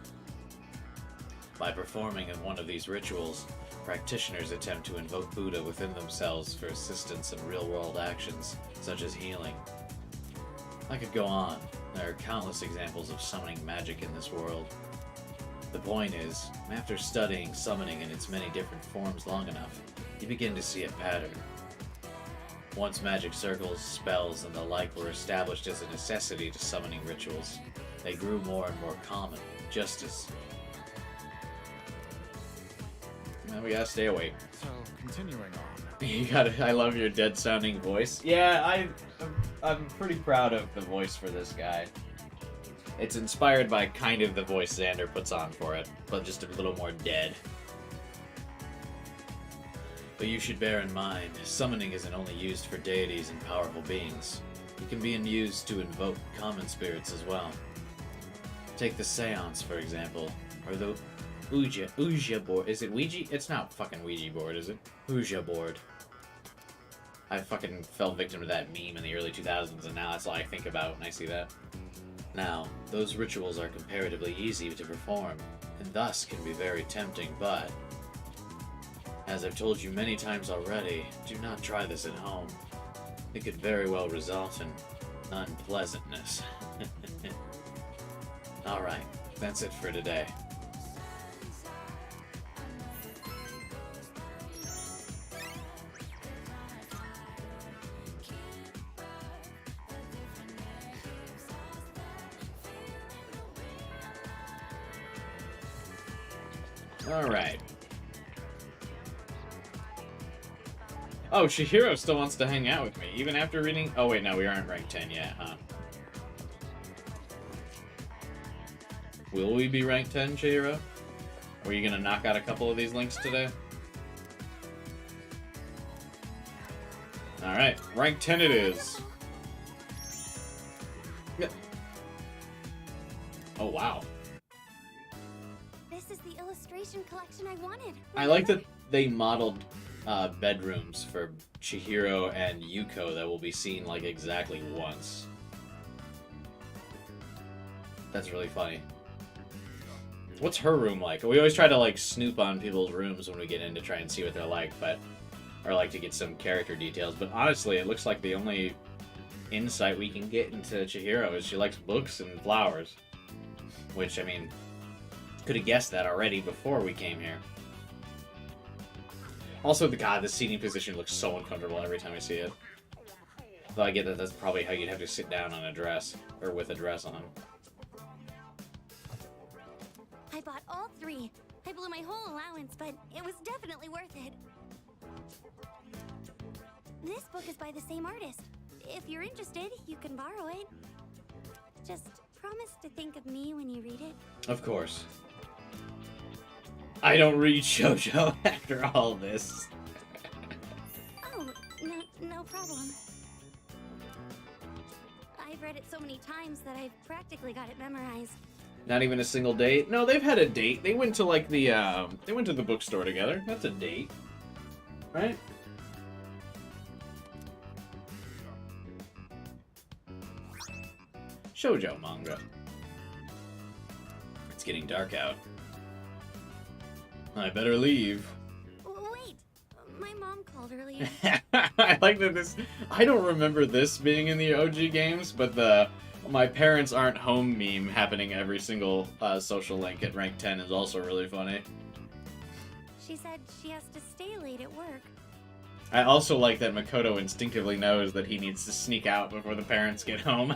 By performing one of these rituals, practitioners attempt to invoke Buddha within themselves for assistance in real-world actions, such as healing. I could go on. There are countless examples of summoning magic in this world. The point is, after studying summoning in its many different forms long enough, you begin to see a pattern. Once magic circles, spells, and the like were established as a necessity to summoning rituals, they grew more and more common, just as... Well, we gotta stay awake. So, continuing on. You gotta... I love your dead-sounding voice. Yeah, I'm pretty proud of the voice for this guy. It's inspired by kind of the voice Xander puts on for it, but just a little more dead. But you should bear in mind, summoning isn't only used for deities and powerful beings. It can be used to invoke common spirits as well. Take the seance, for example, or the Ouija board. Is it Ouija? It's not fucking Ouija board, is it? Ouija board. I fucking fell victim to that meme in the early 2000s, and now that's all I think about when I see that. Now, those rituals are comparatively easy to perform, and thus can be very tempting, but... as I've told you many times already, do not try this at home. It could very well result in unpleasantness. Alright, that's it for today. Alright. Oh, Chihiro still wants to hang out with me, even after reading... Oh, wait, no, we aren't rank 10 yet, huh? Will we be rank 10, Chihiro? Are you gonna knock out a couple of these links today? Alright, rank 10 it is. Yeah. Oh, wow. This is the illustration collection I wanted. I like that they modeled bedrooms for Chihiro and Yuko that will be seen like exactly once. That's really funny. What's her room like? We always try to like snoop on people's rooms when we get in to try and see what they're like, or like to get some character details. But honestly, it looks like the only insight we can get into Chihiro is she likes books and flowers. Which, I mean, could have guessed that already before we came here. Also, the seating position looks so uncomfortable every time I see it. Though I get that that's probably how you'd have to sit down on a dress, or with a dress on. I bought all 3. I blew my whole allowance, but it was definitely worth it. This book is by the same artist. If you're interested, you can borrow it. Just promise to think of me when you read it. Of course. I don't read shoujo after all this. Oh, no problem. I've read it so many times that I've practically got it memorized. Not even a single date? No, they've had a date. They went to like they went to the bookstore together. That's a date. Right? Shoujo manga. It's getting dark out. I better leave. Wait, my mom called earlier. I like that this... I don't remember this being in the OG games, but the my parents aren't home meme happening every single social link at rank 10 is also really funny. She said she has to stay late at work. I also like that Makoto instinctively knows that he needs to sneak out before the parents get home.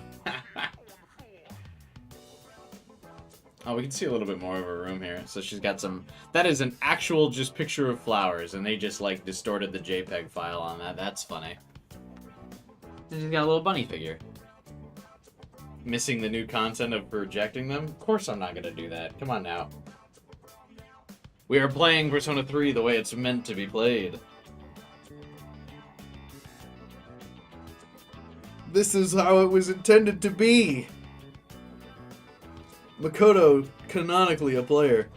Oh, we can see a little bit more of her room here. So she's got some... That is an actual just picture of flowers, and they just, like, distorted the JPEG file on that. That's funny. And she's got a little bunny figure. Missing the new content of rejecting them? Of course I'm not gonna do that. Come on now. We are playing Persona 3 the way it's meant to be played. This is how it was intended to be. Makoto, canonically a player.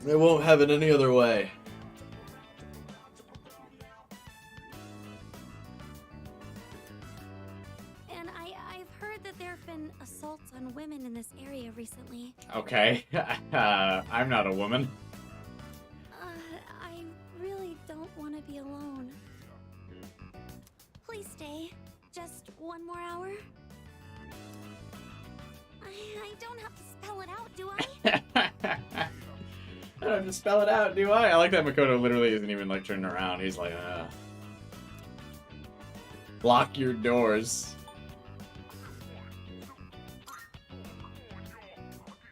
They won't have it any other way. And I've heard that there have been assaults on women in this area recently. Okay. I'm not a woman. I really don't want to be alone. Please stay. Just one more hour. I don't have to spell it out, do I? I don't have to spell it out, do I? I like that Makoto literally isn't even, like, turning around. He's like, Lock your doors.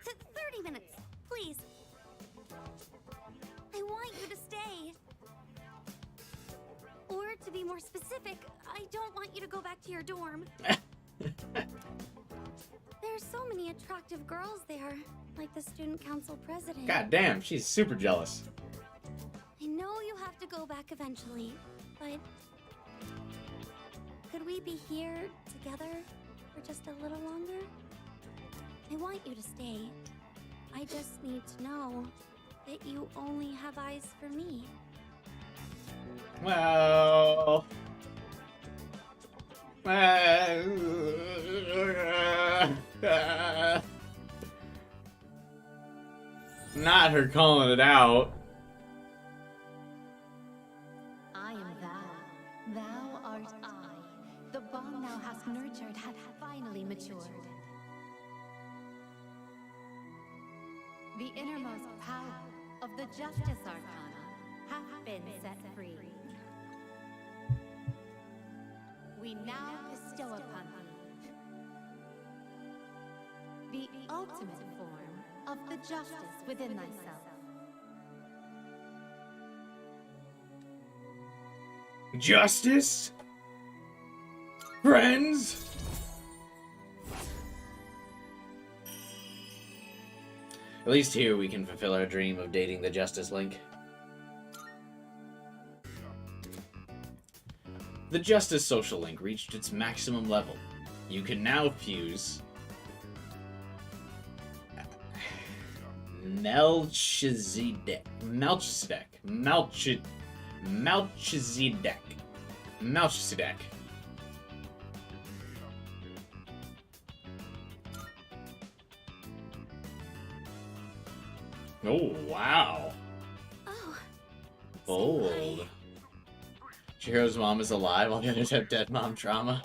30 minutes, please. I want you to stay. Or to be more specific, I don't want you to go back to your dorm. There's so many attractive girls there, like the student council president. God damn, she's super jealous. I know you have to go back eventually, but could we be here together for just a little longer? I want you to stay. I just need to know that you only have eyes for me. Well... Not her calling it out. I am thou. Thou art I. The bond thou hast nurtured hath finally matured. The innermost power of the Justice Arcana hath been set free. We now bestow upon thee the ultimate form of the justice within thyself. Justice? Friends? At least here we can fulfill our dream of dating the Justice Link. The Justice Social Link reached its maximum level. You can now fuse Melchizedek. Oh, wow. Oh. Bold. Chihiro's mom is alive, while the others have dead mom trauma.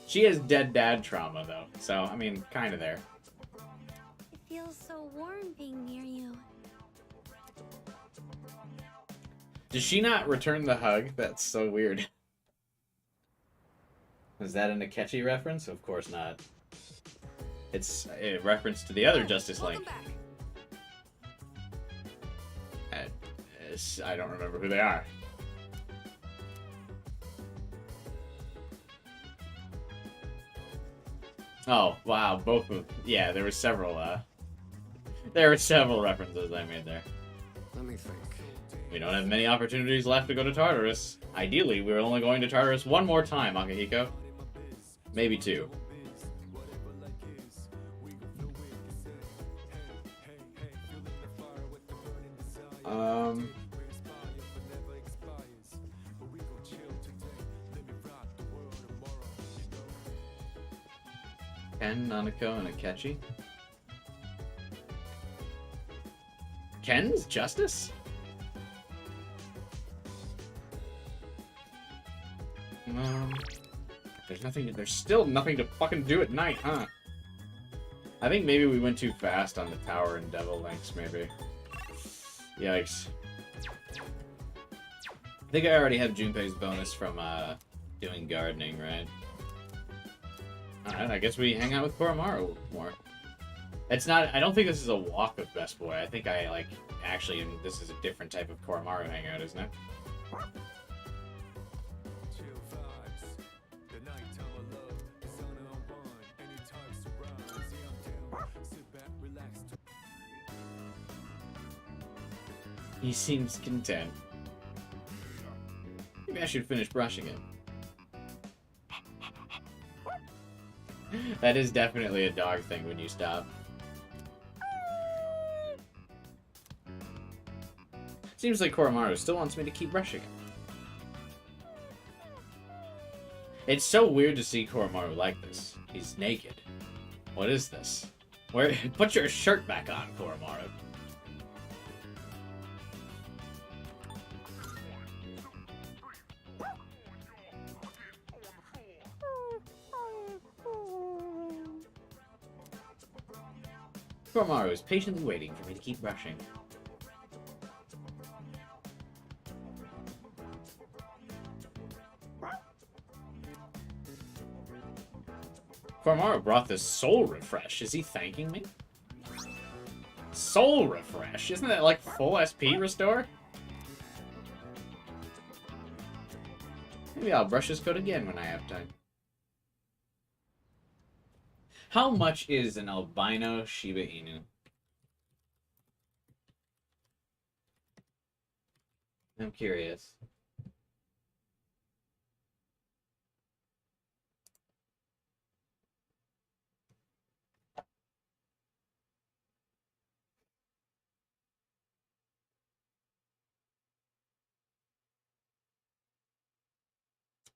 She has dead dad trauma, though. So, I mean, kind of there. It feels so warm being near you. Does she not return the hug? That's so weird. Is that an Akechi reference? Of course not. It's a reference to the other Justice Link. I don't remember who they are. Oh, wow, both of... Yeah, there were several references I made there. Let me think. We don't have many opportunities left to go to Tartarus. Ideally, we're only going to Tartarus one more time, Akihiko. Maybe two. Ken, Nanako, and Akechi. Ken's Justice? There's still nothing to fucking do at night, huh? I think maybe we went too fast on the tower and Devil Links, maybe. Yikes. I think I already have Junpei's bonus from, doing gardening, right? Alright, I guess we hang out with Koromaru more. It's not, I don't think this is a walk with Best Boy. I think I, like, actually, this is a different type of Koromaru hangout, isn't it? He seems content. Maybe I should finish brushing it. That is definitely a dog thing when you stop. Seems like Koromaru still wants me to keep brushing it. It's so weird to see Koromaru like this. He's naked. What is this? Where? Put your shirt back on, Koromaru. Koromaru is patiently waiting for me to keep brushing. Koromaru brought this soul refresh. Is he thanking me? Soul refresh? Isn't that like full SP restore? Maybe I'll brush his coat again when I have time. How much is an albino Shiba Inu? I'm curious.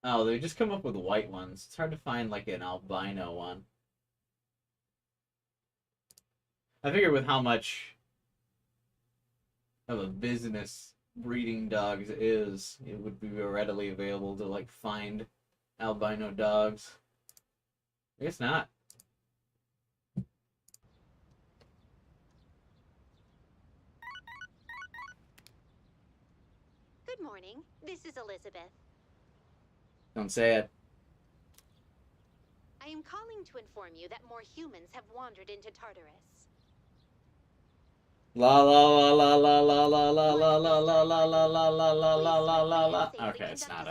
Oh, they just come up with white ones. It's hard to find like an albino one. I figure with how much of a business breeding dogs is, it would be readily available to like find albino dogs. I guess not. Good morning. This is Elizabeth. Don't say it. I am calling to inform you that more humans have wandered into Tartarus. La la la la la la la la la la la la la la la la la la la. Okay, it's not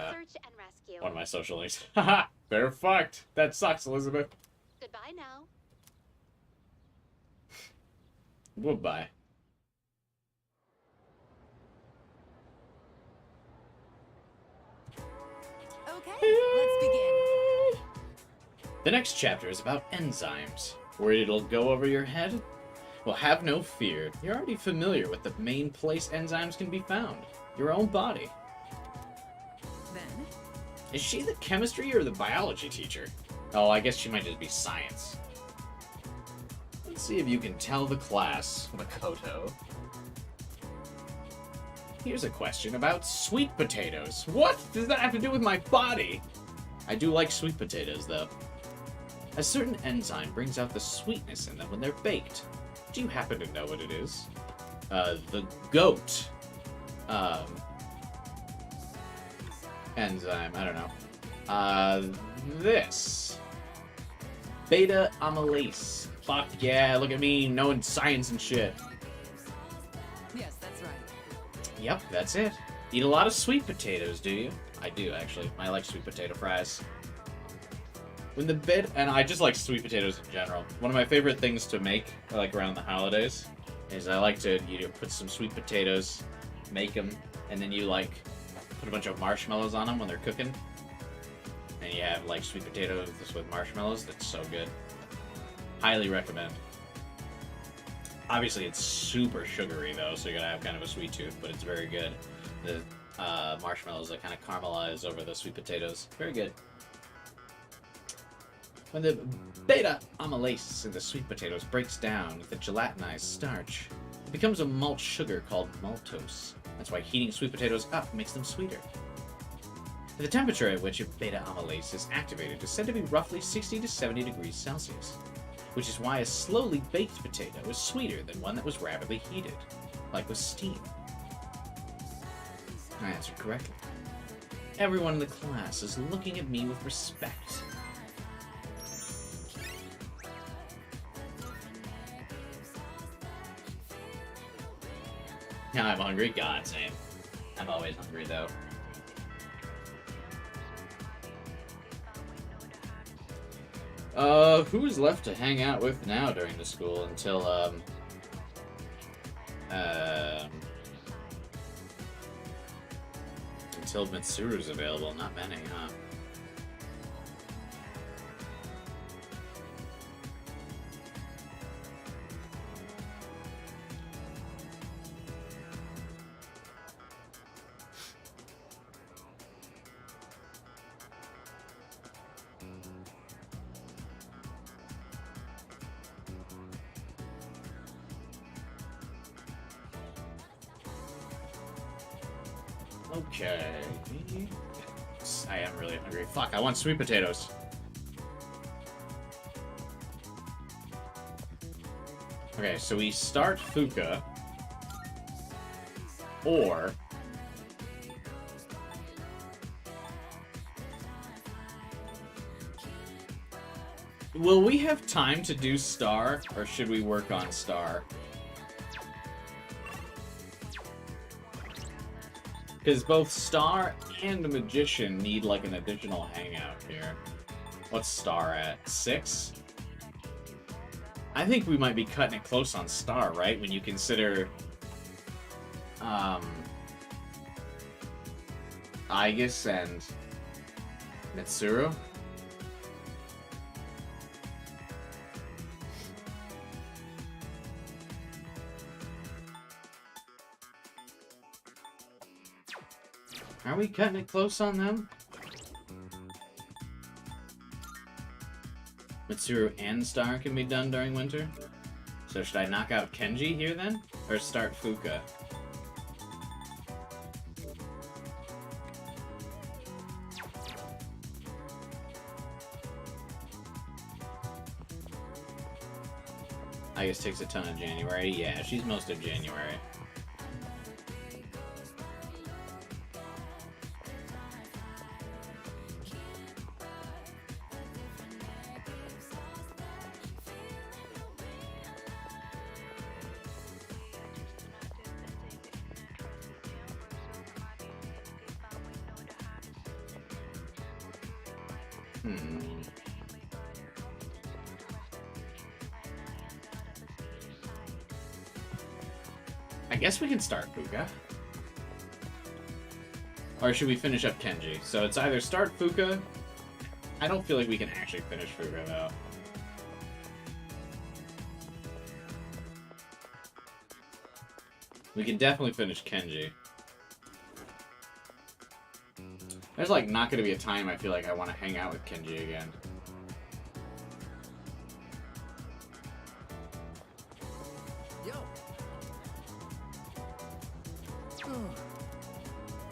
one of my social links. Haha, they're fucked. That sucks, Elizabeth. Goodbye now. Goodbye. Okay, let's begin. The next chapter is about enzymes. Worried it'll go over your head? Well, have no fear. You're already familiar with the main place enzymes can be found. Your own body. Then? Is she the chemistry or the biology teacher? Oh, I guess she might just be science. Let's see if you can tell the class, Makoto. Here's a question about sweet potatoes. What does that have to do with my body? I do like sweet potatoes, though. A certain enzyme brings out the sweetness in them when they're baked. Do you happen to know what it is? The goat. Enzyme, I don't know. This. Beta amylase. Fuck yeah, look at me, knowing science and shit. Yes, that's right. Yep, that's it. Eat a lot of sweet potatoes, do you? I do, actually. I like sweet potato fries. When the bed, and I just like sweet potatoes in general. One of my favorite things to make, like around the holidays, is I like to put some sweet potatoes, make them, and then you like put a bunch of marshmallows on them when they're cooking, and you have like sweet potatoes with marshmallows. That's so good. Highly recommend. Obviously, it's super sugary though, so you're gonna have kind of a sweet tooth, but it's very good. The marshmallows that kind of caramelize over the sweet potatoes, very good. When the beta amylase in the sweet potatoes breaks down with the gelatinized starch, it becomes a malt sugar called maltose. That's why heating sweet potatoes up makes them sweeter. The temperature at which a beta amylase is activated is said to be roughly 60 to 70 degrees Celsius, which is why a slowly baked potato is sweeter than one that was rapidly heated, like with steam. I answered correctly. Everyone in the class is looking at me with respect. Now I'm hungry? God, same. I'm always hungry, though. Who's left to hang out with now during the school until, until Mitsuru's available? Not many, huh? Okay. I am really hungry. Fuck, I want sweet potatoes. Okay, so we start Fuka. Or... will we have time to do Star, or should we work on Star? Because both Star and the Magician need, like, an additional hangout here. What's Star at? 6? I think we might be cutting it close on Star, right? When you consider... Aigis and... Mitsuru? Are we cutting it close on them? Mitsuru and Star can be done during winter? So should I knock out Kenji here then? Or start Fuka? I guess takes a ton of January. Yeah, she's most of January. I guess we can start Fuka. Or should we finish up Kenji? So it's either start Fuka. I don't feel like we can actually finish Fuka, though. We can definitely finish Kenji. There's, like, not going to be a time I feel like I want to hang out with Kenji again.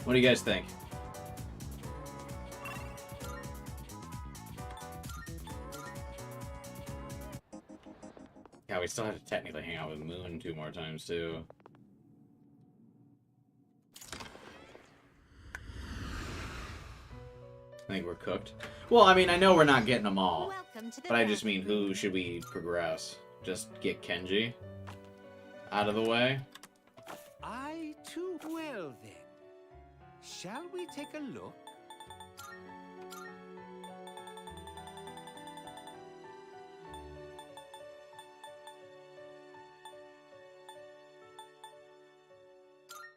What do you guys think? Yeah, we still have to technically hang out with Moon 2 more times, too. I think we're cooked. Well, I mean, I know we're not getting them all. But I just mean, who should we progress? Just get Kenji out of the way? I too well then. Shall we take a look?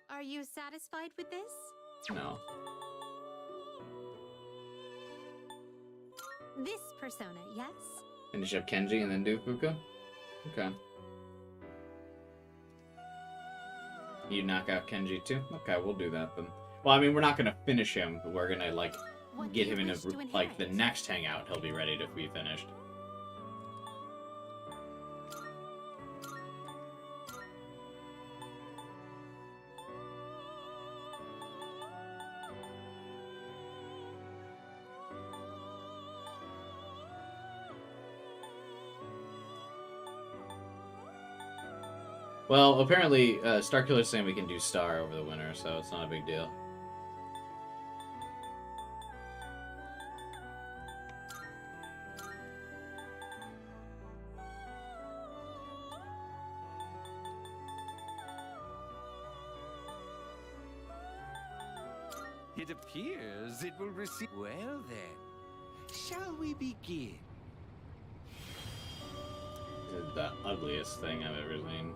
Are you satisfied with this? No. This persona, yes? Finish up Kenji and then do Fuka? Okay. You knock out Kenji too? Okay, we'll do that then. Well, I mean, we're not gonna finish him, but we're gonna, like, get him in a, like, the next hangout, he'll be ready to be finished. Well, apparently, Starkiller's saying we can do Star over the winter, so it's not a big deal. It appears it will receive... Well then, shall we begin? This is the ugliest thing I've ever seen.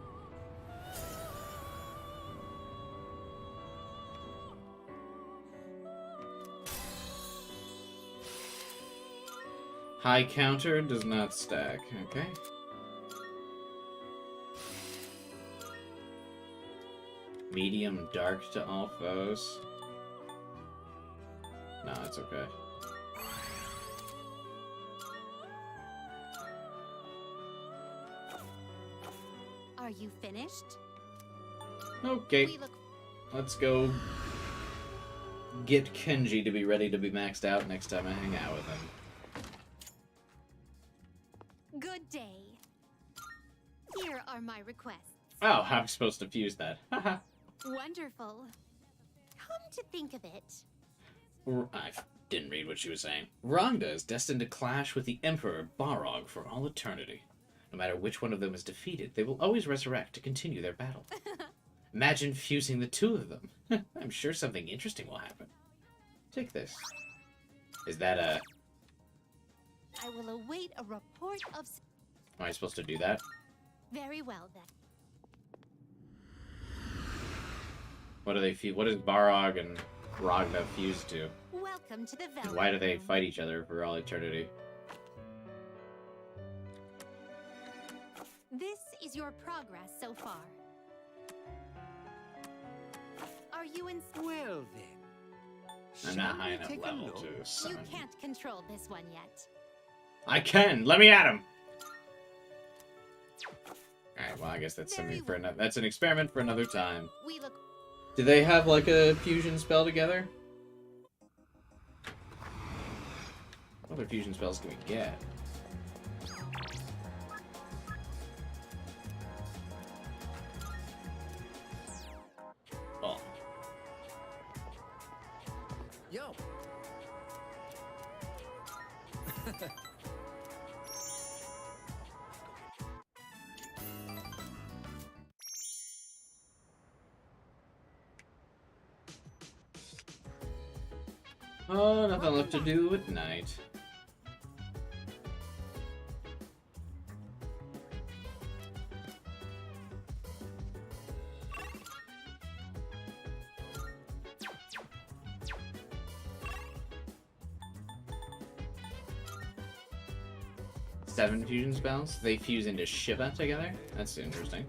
High counter does not stack, okay. Medium dark to all foes. No, it's okay. Are you finished? Okay. Let's go get Kenji to be ready to be maxed out next time I hang out with him. Good day. Here are my requests. Oh, I'm supposed to fuse that. Wonderful. Come to think of it. I didn't read what she was saying. Rhonda is destined to clash with the Emperor Barog for all eternity. No matter which one of them is defeated, they will always resurrect to continue their battle. Imagine fusing the two of them. I'm sure something interesting will happen. Take this. Is that a... I will await a report of... Am I supposed to do that? Very well, then. What do they fuse? What is Barog and Ragna fused to? Welcome to the Velvet. And why do they fight each other for all eternity? This is your progress so far. Are you in... Well then. I'm not high enough take a level look? to You summon. can't control this one yet. I can! Let me at him! Alright, well I guess that's something for another... That's an experiment for another time. We look... Do they have, like, a fusion spell together? What other fusion spells can we get? Oh. Yo. Oh, nothing left to do at night. 7 fusion spells. They fuse into Shiva together. That's interesting.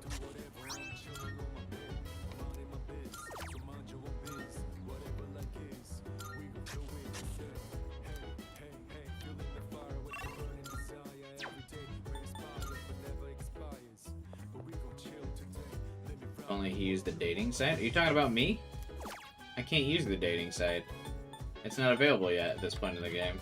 Only he used the dating site. Are you talking about me? I can't use the dating site. It's not available yet at this point in the game.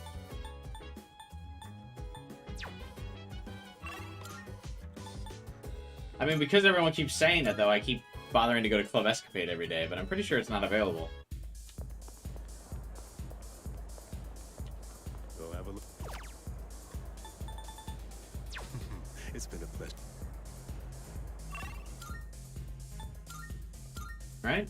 I mean, because everyone keeps saying it, though, I keep bothering to go to Club Escapade every day, but I'm pretty sure it's not available. Go have a look. It's been a pleasure. Right?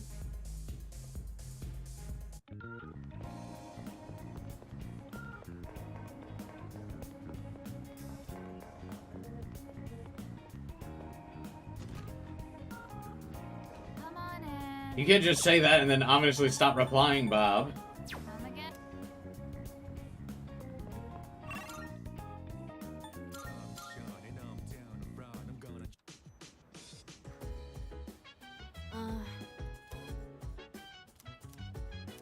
Come on in. You can't just say that and then ominously stop replying, Bob. Come again.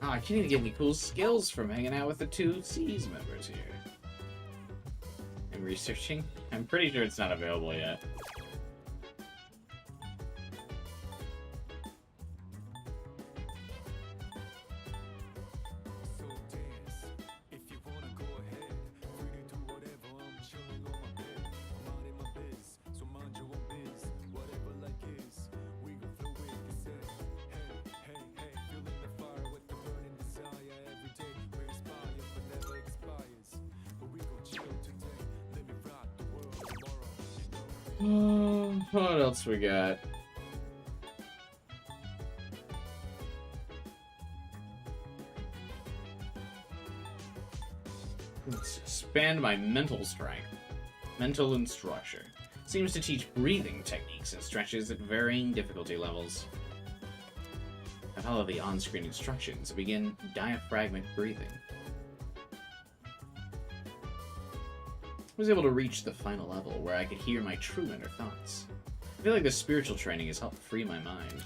Oh, I can't even get any cool skills from hanging out with the 2 C's members here. I'm researching. I'm pretty sure it's not available yet. What else we got? Let's expand my mental strength. Mental and structure. Seems to teach breathing techniques and stretches at varying difficulty levels. I follow the on-screen instructions and begin diaphragmatic breathing. I was able to reach the final level where I could hear my true inner thoughts. I feel like the spiritual training has helped free my mind.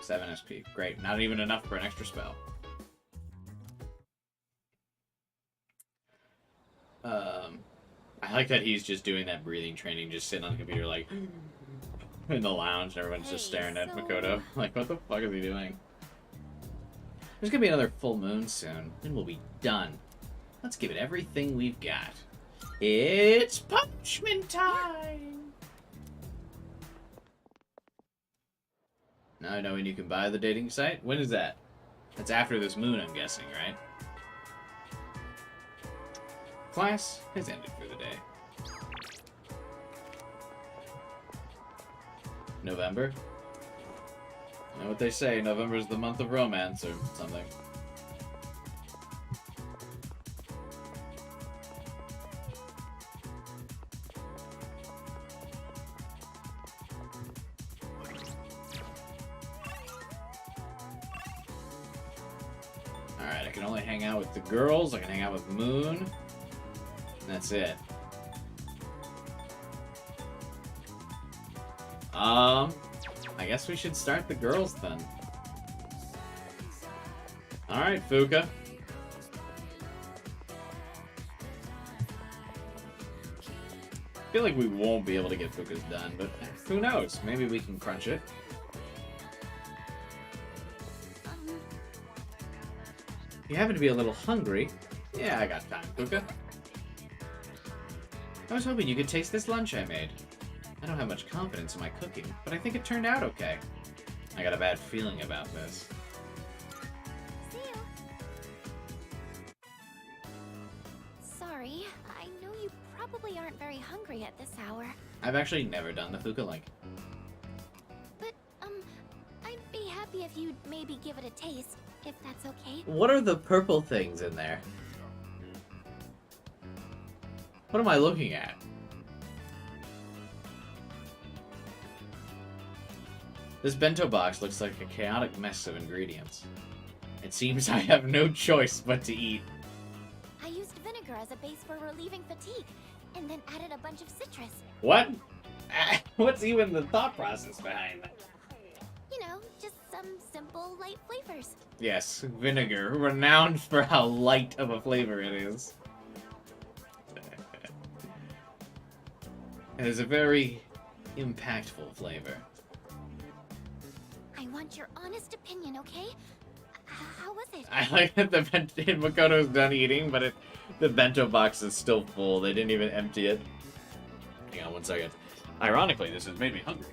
7 SP. Great. Not even enough for an extra spell. I like that he's just doing that breathing training, just sitting on the computer like in the lounge and everyone's just staring at Makoto. Like, what the fuck is he doing? There's gonna be another full moon soon, then we'll be done. Let's give it everything we've got. It's punishment time! Now I know when you can buy the dating site. When is that? That's after this moon, I'm guessing, right? Class has ended for the day. November? You know what they say, November is the month of romance or something. Alright, I can only hang out with the girls, I can hang out with Moon, and that's it. I guess we should start the girls then. Alright, Fuka. I feel like we won't be able to get Fuka's done, but who knows? Maybe we can crunch it. If you happen to be a little hungry, yeah, I got time, Fuka. I was hoping you could taste this lunch I made. I don't have much confidence in my cooking, but I think it turned out okay. I got a bad feeling about this. See you. Sorry, I know you probably aren't very hungry at this hour. I've actually never done the Fuka link. But, I'd be happy if you'd maybe give it a taste, if that's okay. What are the purple things in there? What am I looking at? This bento box looks like a chaotic mess of ingredients. It seems I have no choice but to eat. I used vinegar as a base for relieving fatigue. and then added a bunch of citrus. What? What's even the thought process behind that? You know, just some simple, light flavors. Yes, vinegar, renowned for how light of a flavor it is. It is a very impactful flavor. I want your honest opinion, okay? How was it? I like that Makoto's done eating, but the bento box is still full. They didn't even empty it. Hang on one second. Ironically, this has made me hungry.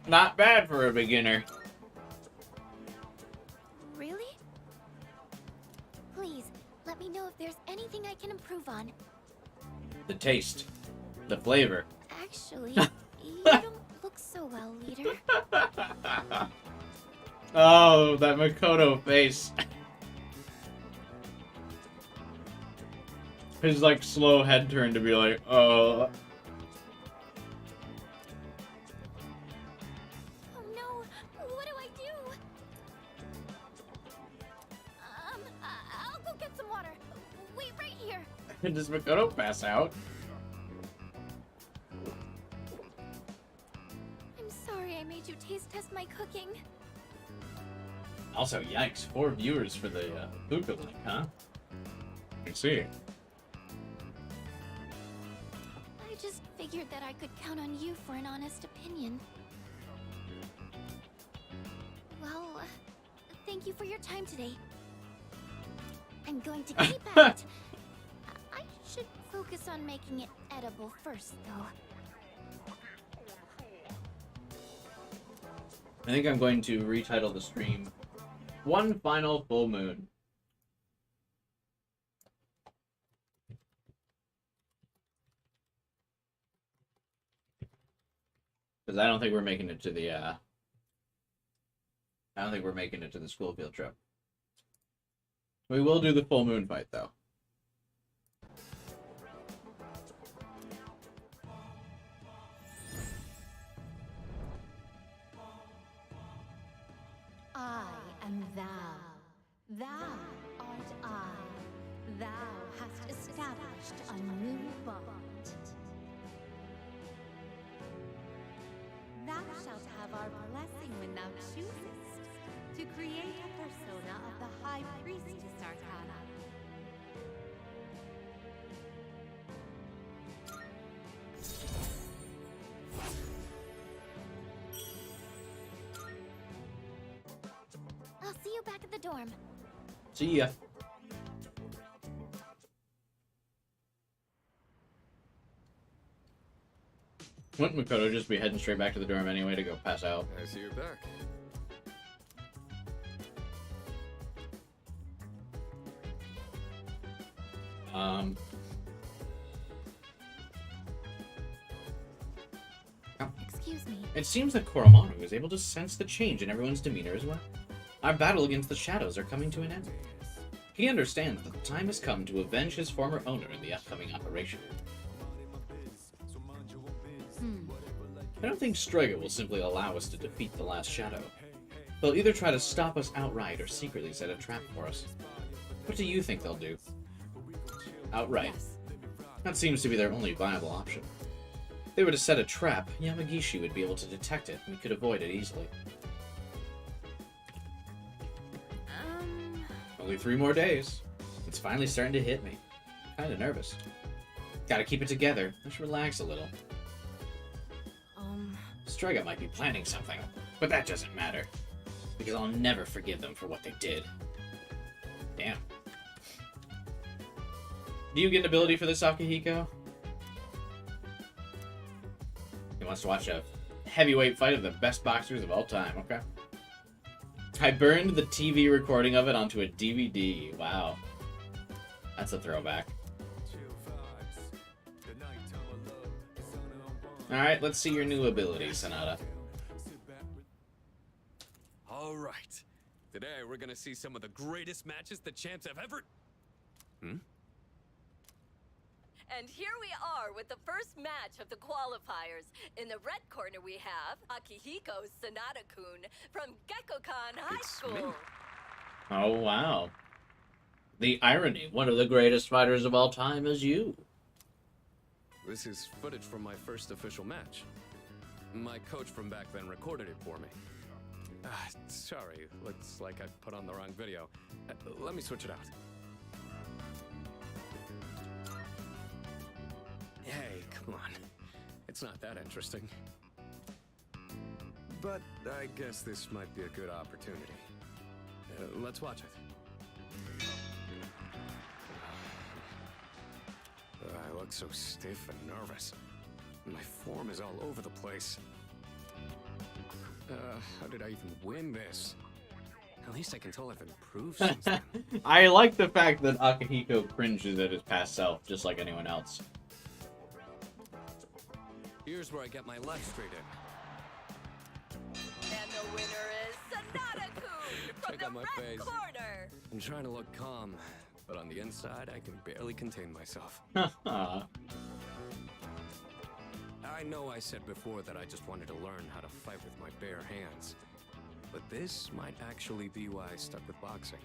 Not bad for a beginner. Really? Please, let me know if there's anything I can improve on. The taste. The flavor. Actually, you don't look so well, leader. Oh, that Makoto face. His, like, slow head turn to be like, oh... Does Makoto pass out? I'm sorry I made you taste test my cooking. Also, yikes, 4 viewers for the Buka link, huh? I see. I just figured that I could count on you for an honest opinion. Well, thank you for your time today. I'm going to keep at it. I should focus on making it edible first, though. I think I'm going to retitle the stream One Final Full Moon. Because I don't think we're making it to the I don't think we're making it to the school field trip. We will do the full moon fight though. I am thou. Thou art I. Thou hast established a new bond. Thou shalt have our blessing when thou choosest to create a persona of the High Priestess Arcana. I'll see you back at the dorm. See ya. Wouldn't Makoto just be heading straight back to the dorm anyway to go pass out? I see you're back. Excuse me. It seems that Koromaru is able to sense the change in everyone's demeanor as well. Our battle against the shadows are coming to an end. He understands that the time has come to avenge his former owner in the upcoming operation. I don't think Strega will simply allow us to defeat the last shadow. They'll either try to stop us outright or secretly set a trap for us. What do you think they'll do? Outright. That seems to be their only viable option. If they were to set a trap, Yamagishi would be able to detect it and we could avoid it easily. Only 3 more days. It's finally starting to hit me. I'm kinda nervous. Gotta keep it together. Let's relax a little. Strega might be planning something. But that doesn't matter, because I'll never forgive them for what they did. Damn. Do you get an ability for this, Akihiko? He wants to watch a heavyweight fight of the best boxers of all time, okay. I burned the TV recording of it onto a DVD. Wow. That's a throwback. Alright, let's see your new ability, Sonata. Alright. Today we're gonna see some of the greatest matches the champs have ever... And here we are with the first match of the qualifiers. In the red corner we have Akihiko Sonata-kun from Gekkokan High School. Oh, wow. The irony. One of the greatest fighters of all time is you. This is footage from my first official match. My coach from back then recorded it for me. Sorry, looks like I put on the wrong video. Let me switch it out. Hey, come on. It's not that interesting. But I guess this might be a good opportunity. Let's watch it. I look so stiff and nervous. My form is all over the place. How did I even win this? At least I can tell I've improved since then. I like the fact that Akihiko cringes at his past self, just like anyone else. Here's where I get my left straight in. And the winner is Sonata-kun from Check the out my red face. corner. I'm trying to look calm, but on the inside, I can barely contain myself. I know I said before that I just wanted to learn how to fight with my bare hands, but this might actually be why I stuck with boxing.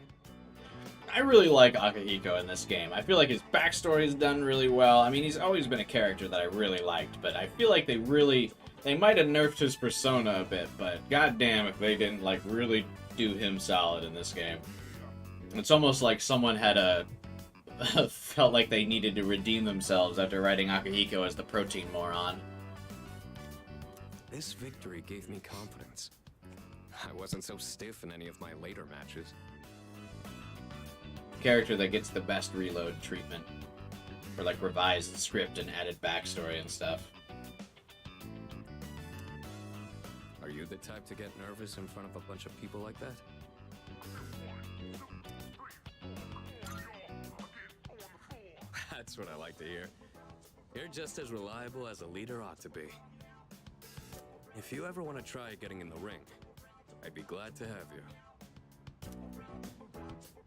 I really like Akihiko in this game. I feel like his backstory is done really well. I mean, he's always been a character that I really liked, but I feel like they might have nerfed his persona a bit, but goddamn if they didn't, like, really do him solid in this game. It's almost like someone had felt like they needed to redeem themselves after writing Akihiko as the protein moron. This victory gave me confidence. I wasn't so stiff in any of my later matches. Character that gets the best reload treatment. For, like, revised script and added backstory and stuff. Are you the type to get nervous in front of a bunch of people like that? That's what I like to hear. You're just as reliable as a leader ought to be. If you ever want to try getting in the ring, I'd be glad to have you.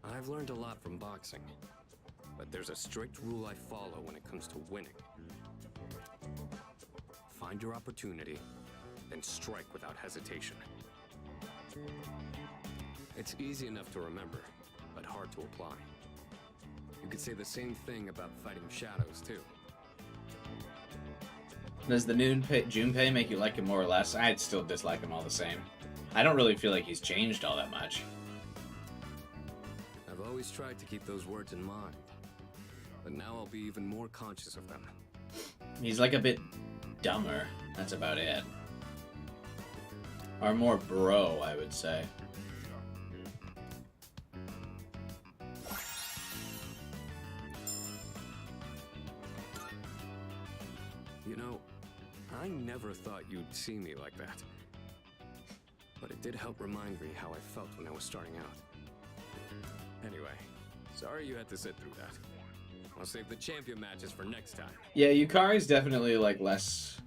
I've learned a lot from boxing, but there's a strict rule I follow when it comes to winning. Find your opportunity, then strike without hesitation. It's easy enough to remember, but hard to apply. You could say the same thing about fighting shadows, too. Does the Junpei make you like him more or less? I'd still dislike him all the same. I don't really feel like he's changed all that much. I've always tried to keep those words in mind, but now I'll be even more conscious of them. He's like a bit dumber, that's about it. Or more bro, I would say. You know, I never thought you'd see me like that. But it did help remind me how I felt when I was starting out. Anyway, sorry you had to sit through that. I'll save the champion matches for next time. Yeah, Yukari's definitely, like, less...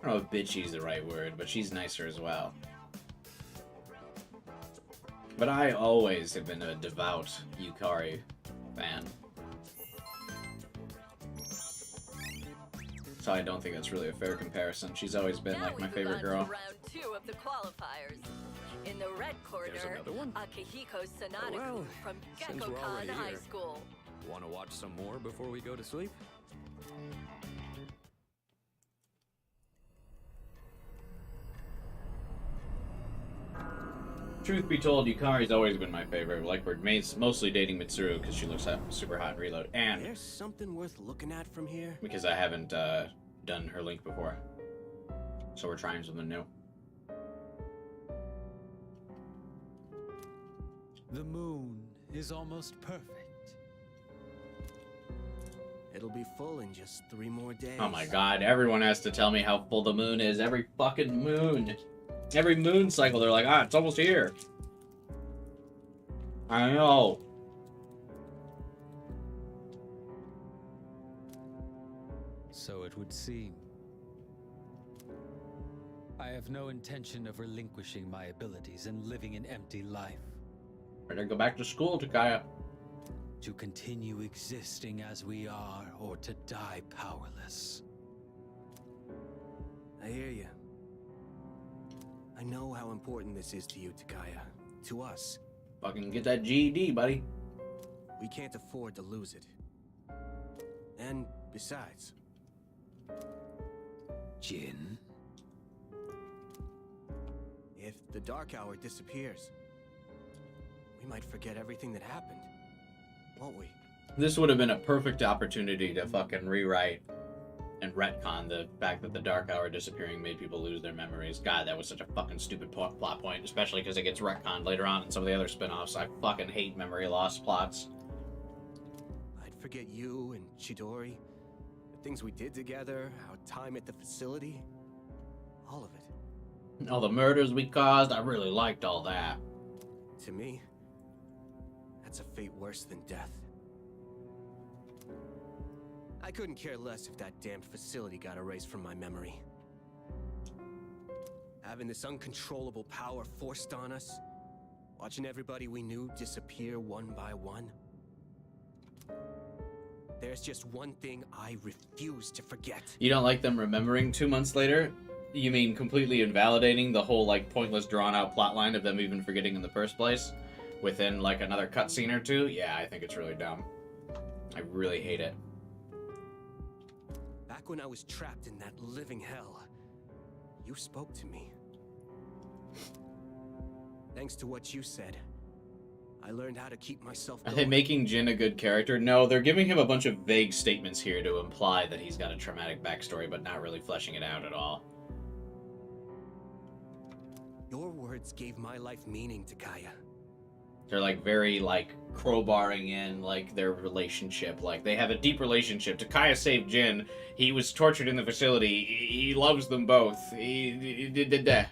I don't know if bitchy's the right word, but she's nicer as well. But I always have been a devout Yukari fan. So I don't think that's really a fair comparison. She's always been, like, my favorite girl. Round 2 of the qualifiers. In the red corner, Akihiko Sonata-kun from since we're Gekkokan already High here, School. Want to watch some more before we go to sleep? Truth be told, Yukari's always been my favorite. Like, we're mostly dating Mitsuru because she looks super hot in Reload, and There's something worth looking at from here. because I haven't done her link before. So we're trying something new. The moon is almost perfect. It'll be full in just 3 more days. Oh my god, everyone has to tell me how full the moon is. Every fucking moon. Every moon cycle, they're like, ah, it's almost here. I know. So it would seem. I have no intention of relinquishing my abilities and living an empty life. Better go back to school, Takaya. To continue existing as we are, or to die powerless. I hear you. I know how important this is to you, Takaya. To us. Fucking get that GED, buddy. We can't afford to lose it. And besides... Jin? If the Dark Hour disappears, we might forget everything that happened, won't we? This would have been a perfect opportunity to fucking rewrite and retcon the fact that the Dark Hour disappearing made people lose their memories. God, that was such a fucking stupid plot point, especially because it gets retconned later on in some of the other spin-offs. I fucking hate memory loss plots. I'd forget you and Chidori, the things we did together, our time at the facility, all of it. All the murders we caused, I really liked all that. To me, that's a fate worse than death. I couldn't care less if that damned facility got erased from my memory. Having this uncontrollable power forced on us, watching everybody we knew disappear one by one. There's just one thing I refuse to forget. You don't like them remembering 2 months later? You mean completely invalidating the whole, like, pointless drawn-out plotline of them even forgetting in the first place? Within, like, another cutscene or two? Yeah, I think it's really dumb. I really hate it. Back when I was trapped in that living hell, you spoke to me. Thanks to what you said, I learned how to keep myself Are going. they making Jin a good character? No, they're giving him a bunch of vague statements here to imply that he's got a traumatic backstory, but not really fleshing it out at all. Your words gave my life meaning, Takaya. They're, like, very, like, crowbarring in, like, their relationship. Like, they have a deep relationship. Takaya saved Jin. He was tortured in the facility. He loves them both. And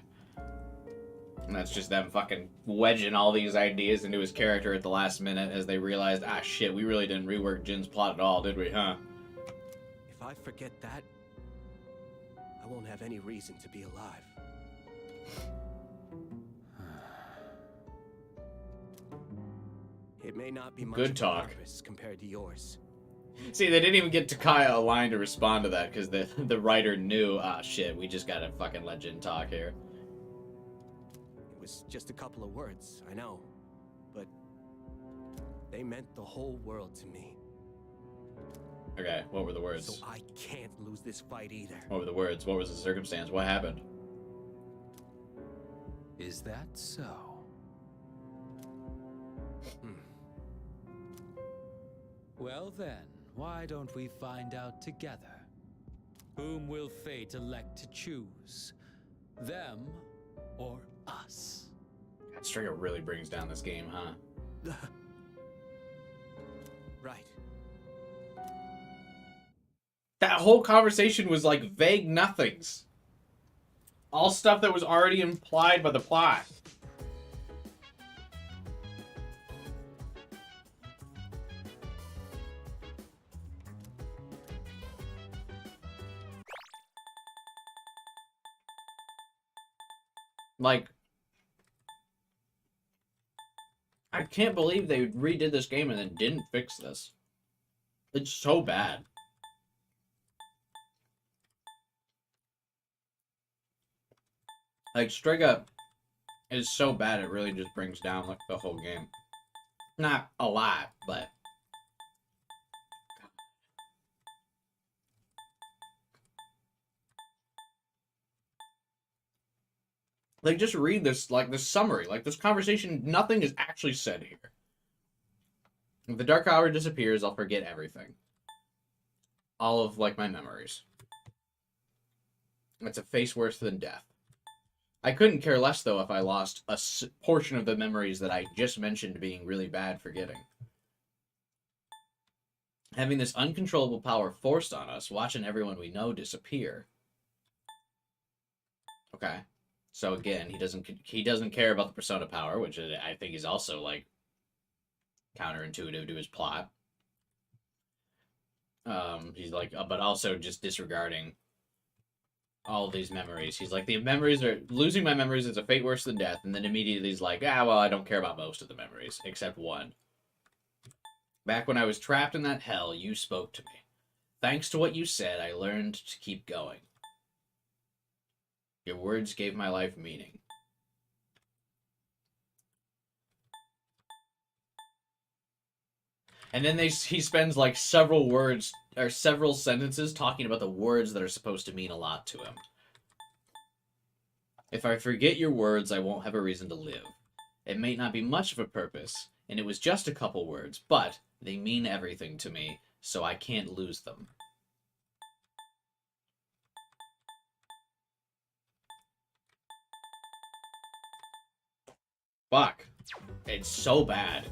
that's just them fucking wedging all these ideas into his character at the last minute as they realized, ah, shit, we really didn't rework Jin's plot at all, did we, huh? If I forget that, I won't have any reason to be alive. It may not be much Good of a talk. purpose compared to yours. See, they didn't even get Takaya a line to respond to that because the writer knew, ah, shit, we just gotta fucking let Jin talk here. It was just a couple of words, I know, but they meant the whole world to me. Okay, what were the words? So I can't lose this fight either. What were the words? What was the circumstance? What happened? Is that so? Well then, why don't we find out together? Whom will fate elect to choose? Them or us? God, Stringer really brings down this game, huh? Right. That whole conversation was like vague nothings. All stuff that was already implied by the plot. Like, I can't believe they redid this game and then didn't fix this. It's so bad. Like, Striga is so bad it really just brings down, like, the whole game. Not a lot, but... Like, just read this, like, this summary. Like, this conversation, nothing is actually said here. If the Dark Hour disappears, I'll forget everything. All of, like, my memories. It's a face worse than death. I couldn't care less, though, if I lost a portion of the memories that I just mentioned being really bad forgetting. Having this uncontrollable power forced on us, watching everyone we know disappear. Okay. So again, he doesn't care about the persona power, which I think is also, like, counterintuitive to his plot. He's like, but also just disregarding all these memories. He's like, losing my memories is a fate worse than death, and then immediately he's like, well, I don't care about most of the memories, except one. Back when I was trapped in that hell, you spoke to me. Thanks to what you said, I learned to keep going. Your words gave my life meaning. And then he spends like several sentences talking about the words that are supposed to mean a lot to him. If I forget your words, I won't have a reason to live. It may not be much of a purpose, and it was just a couple words, but they mean everything to me, so I can't lose them. Fuck. It's so bad.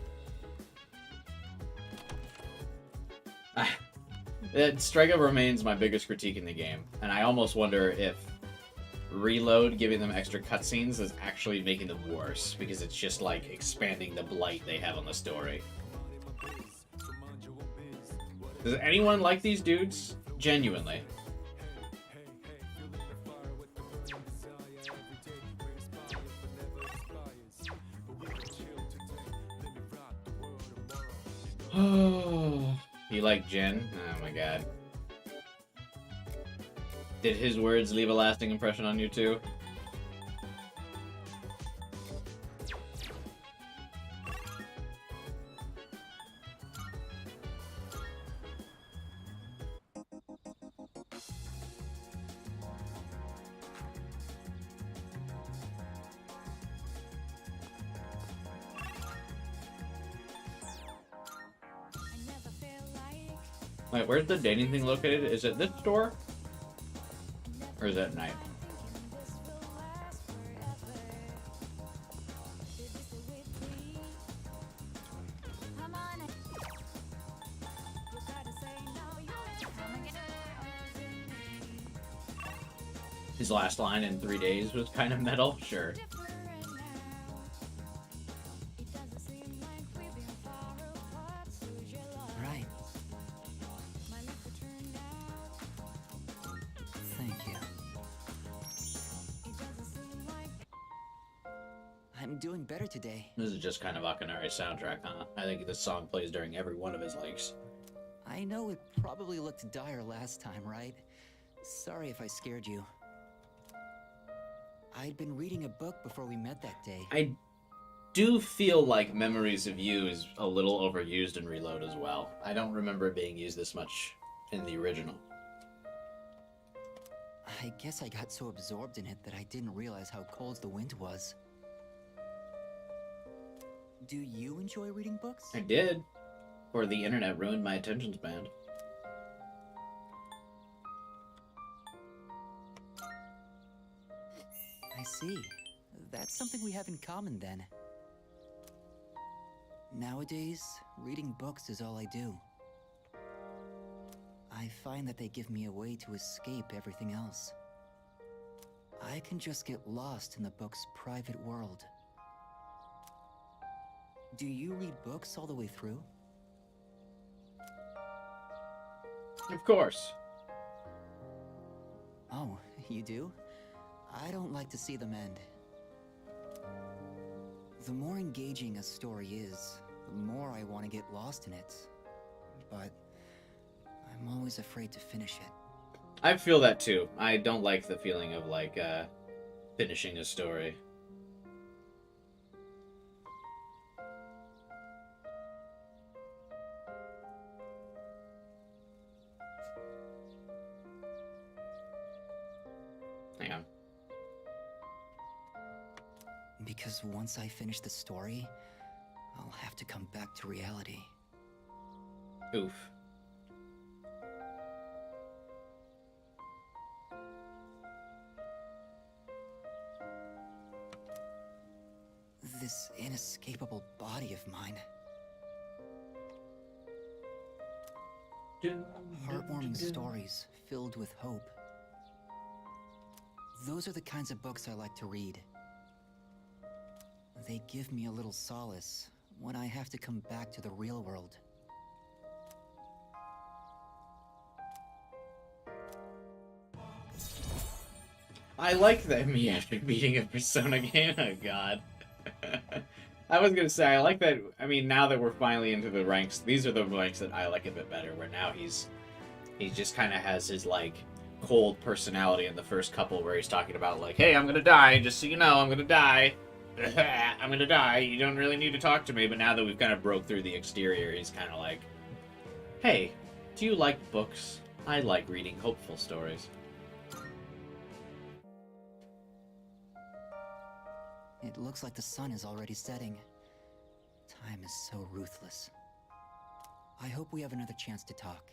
Strikeout remains my biggest critique in the game, and I almost wonder if Reload giving them extra cutscenes is actually making them worse, because it's just like expanding the blight they have on the story. Does anyone like these dudes? Genuinely. You like Jen? Oh my god. Did his words leave a lasting impression on you too? Wait, where's the dating thing located? Is it this store? Or is that night? His last line in 3 days was kind of metal, sure. Right. Thank you. I'm doing better today. This is just kind of Akinari's soundtrack, huh? I think this song plays during every one of his likes. I know it probably looked dire last time, right? Sorry if I scared you. I'd been reading a book before we met that day. I do feel like Memories of You is a little overused in Reload as well. I don't remember it being used this much in the original. I guess I got so absorbed in it that I didn't realize how cold the wind was. Do you enjoy reading books? I did. Or the internet ruined my attention span. I see. That's something we have in common then. Nowadays, reading books is all I do. I find that they give me a way to escape everything else. I can just get lost in the book's private world. Do you read books all the way through? Of course. Oh, you do? I don't like to see them end. The more engaging a story is, the more I want to get lost in it. But I'm always afraid to finish it. I feel that too. I don't like the feeling of like finishing a story. Hang on. Because once I finish the story, I'll have to come back to reality. Oof. this inescapable body of mine. Heartwarming stories filled with hope. Those are the kinds of books I like to read. They give me a little solace when I have to come back to the real world. I like that meandering meeting a Persona game. Oh god. I was gonna say, I like that. I mean, now that we're finally into the ranks, these are the ranks that I like a bit better, where now he just kind of has his, like, cold personality in the first couple, where he's talking about, like, hey, I'm gonna die, just so you know, I'm gonna die. I'm gonna die, you don't really need to talk to me. But now that we've kind of broke through the exterior, he's kind of like, hey, do you like books? I like reading hopeful stories. It looks like the sun is already setting. Time is so ruthless. I hope we have another chance to talk.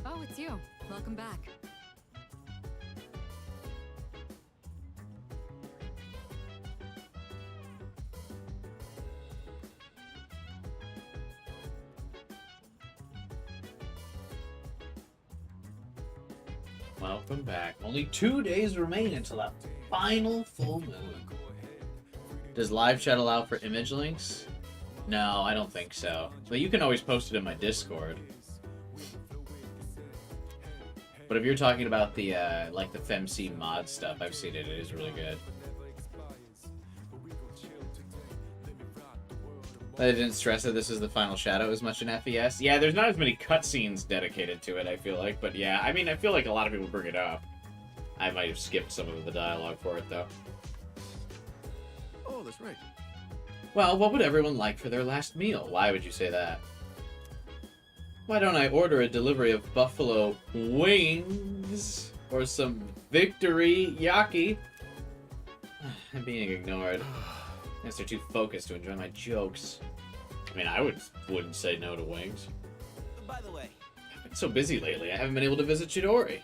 Oh, it's you. Welcome back. Welcome back. Only 2 days remain until that final full moon. Does live chat allow for image links? No, I don't think so. But you can always post it in my Discord. But if you're talking about the like the FemC mod stuff, I've seen it. It is really good. I didn't stress that this is the final shadow as much in FES. Yeah, there's not as many cutscenes dedicated to it, I feel like. But yeah, I mean, I feel like a lot of people bring it up. I might have skipped some of the dialogue for it, though. Oh, that's right. Well, what would everyone like for their last meal? Why would you say that? Why don't I order a delivery of buffalo wings or some victory yaki? I'm being ignored. I guess they're too focused to enjoy my jokes. I mean, I wouldn't say no to wings. By the way, I've been so busy lately, I haven't been able to visit Chidori.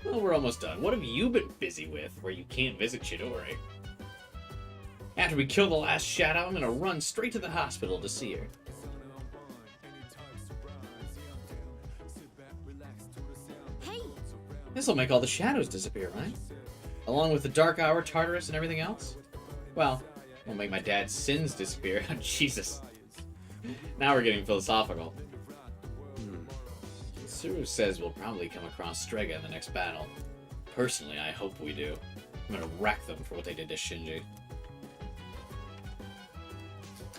Well, we're almost done. What have you been busy with where you can't visit Chidori? After we kill the last shadow, I'm gonna run straight to the hospital to see her. Hey! This'll make all the shadows disappear, right? Along with the Dark Hour, Tartarus, and everything else? Well, won't make my dad's sins disappear. Jesus. Now we're getting philosophical. Mitsuru says we'll probably come across Strega in the next battle. Personally, I hope we do. I'm gonna wreck them for what they did to Shinji.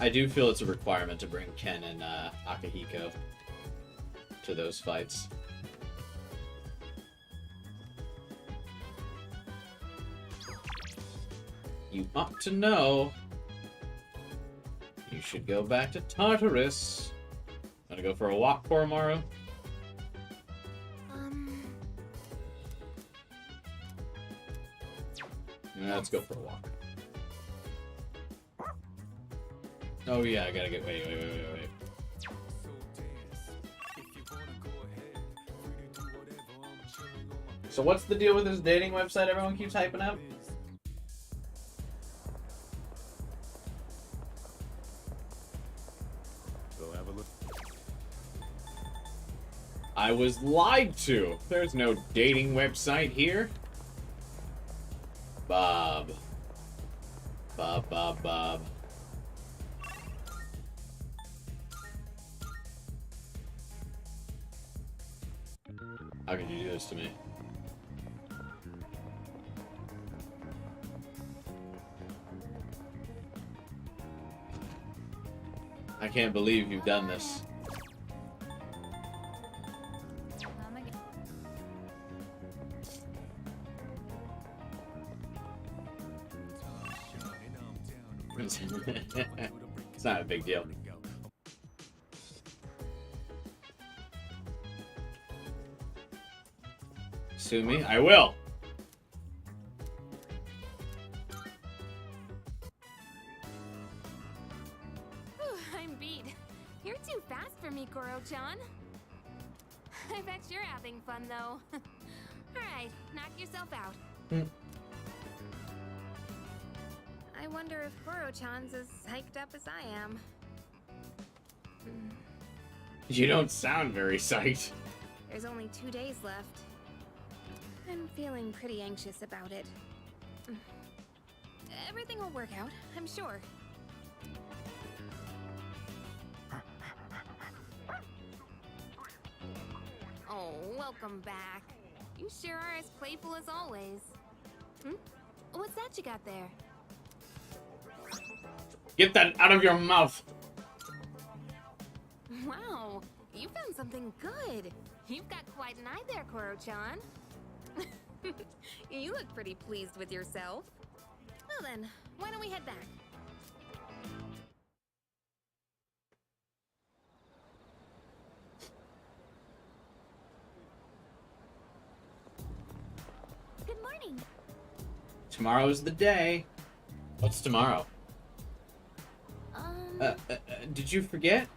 I do feel it's a requirement to bring Ken and Akihiko to those fights. You ought to know. You should go back to Tartarus. Wanna go for a walk, Koromaru? Yeah, let's go for a walk. Oh yeah, I gotta get... Wait. So what's the deal with this dating website everyone keeps hyping up? I was lied to. There's no dating website here. Bob. How could you do this to me? I can't believe you've done this. It's not a big deal. Sue me? I will! I'm beat. I bet you're having fun, though. Alright, knock yourself out. I wonder if Koro-chan's as hyped up as I am. You don't sound very psyched. There's only 2 days left. I'm feeling pretty anxious about it. Everything will work out, I'm sure. Oh, welcome back. You sure are as playful as always. What's that you got there? Get that out of your mouth. Wow, you found something good. You've got quite an eye there, Koro-chan. You look pretty pleased with yourself. Well then, why don't we head back? Good morning. Tomorrow's the day. What's tomorrow? Did you forget?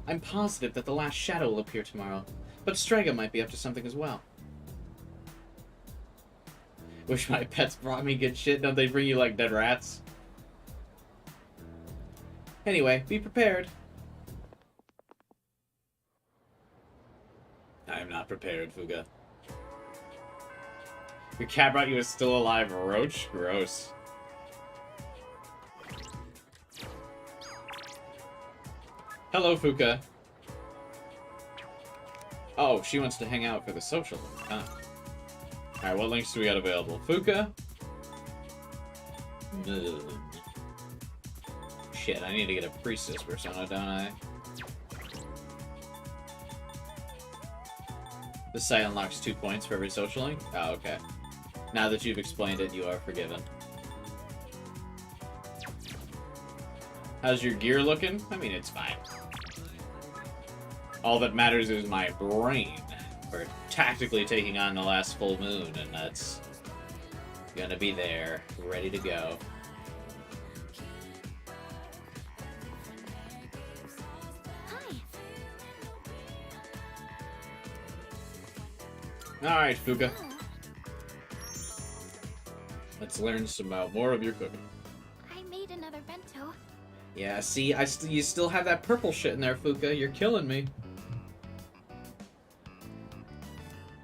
I'm positive that the last shadow will appear tomorrow, but Strega might be up to something as well. Wish my pets brought me good shit. Don't they bring you like dead rats? Anyway, be prepared. I am not prepared, Fuga. Your cat brought you a still alive roach? Gross. Hello, Fuka. Oh, she wants to hang out for the social link, huh? Alright, what links do we got available? Fuka? Ugh. Shit, I need to get a priestess persona, don't I? The site unlocks 2 points for every social link? Oh, okay. Now that you've explained it, you are forgiven. How's your gear looking? I mean, it's fine. All that matters is my brain for tactically taking on the last full moon, and that's gonna be there, ready to go. Alright, Fuka. Let's learn some more of your cooking. I made another bento. Yeah, see, you still have that purple shit in there, Fuka. You're killing me.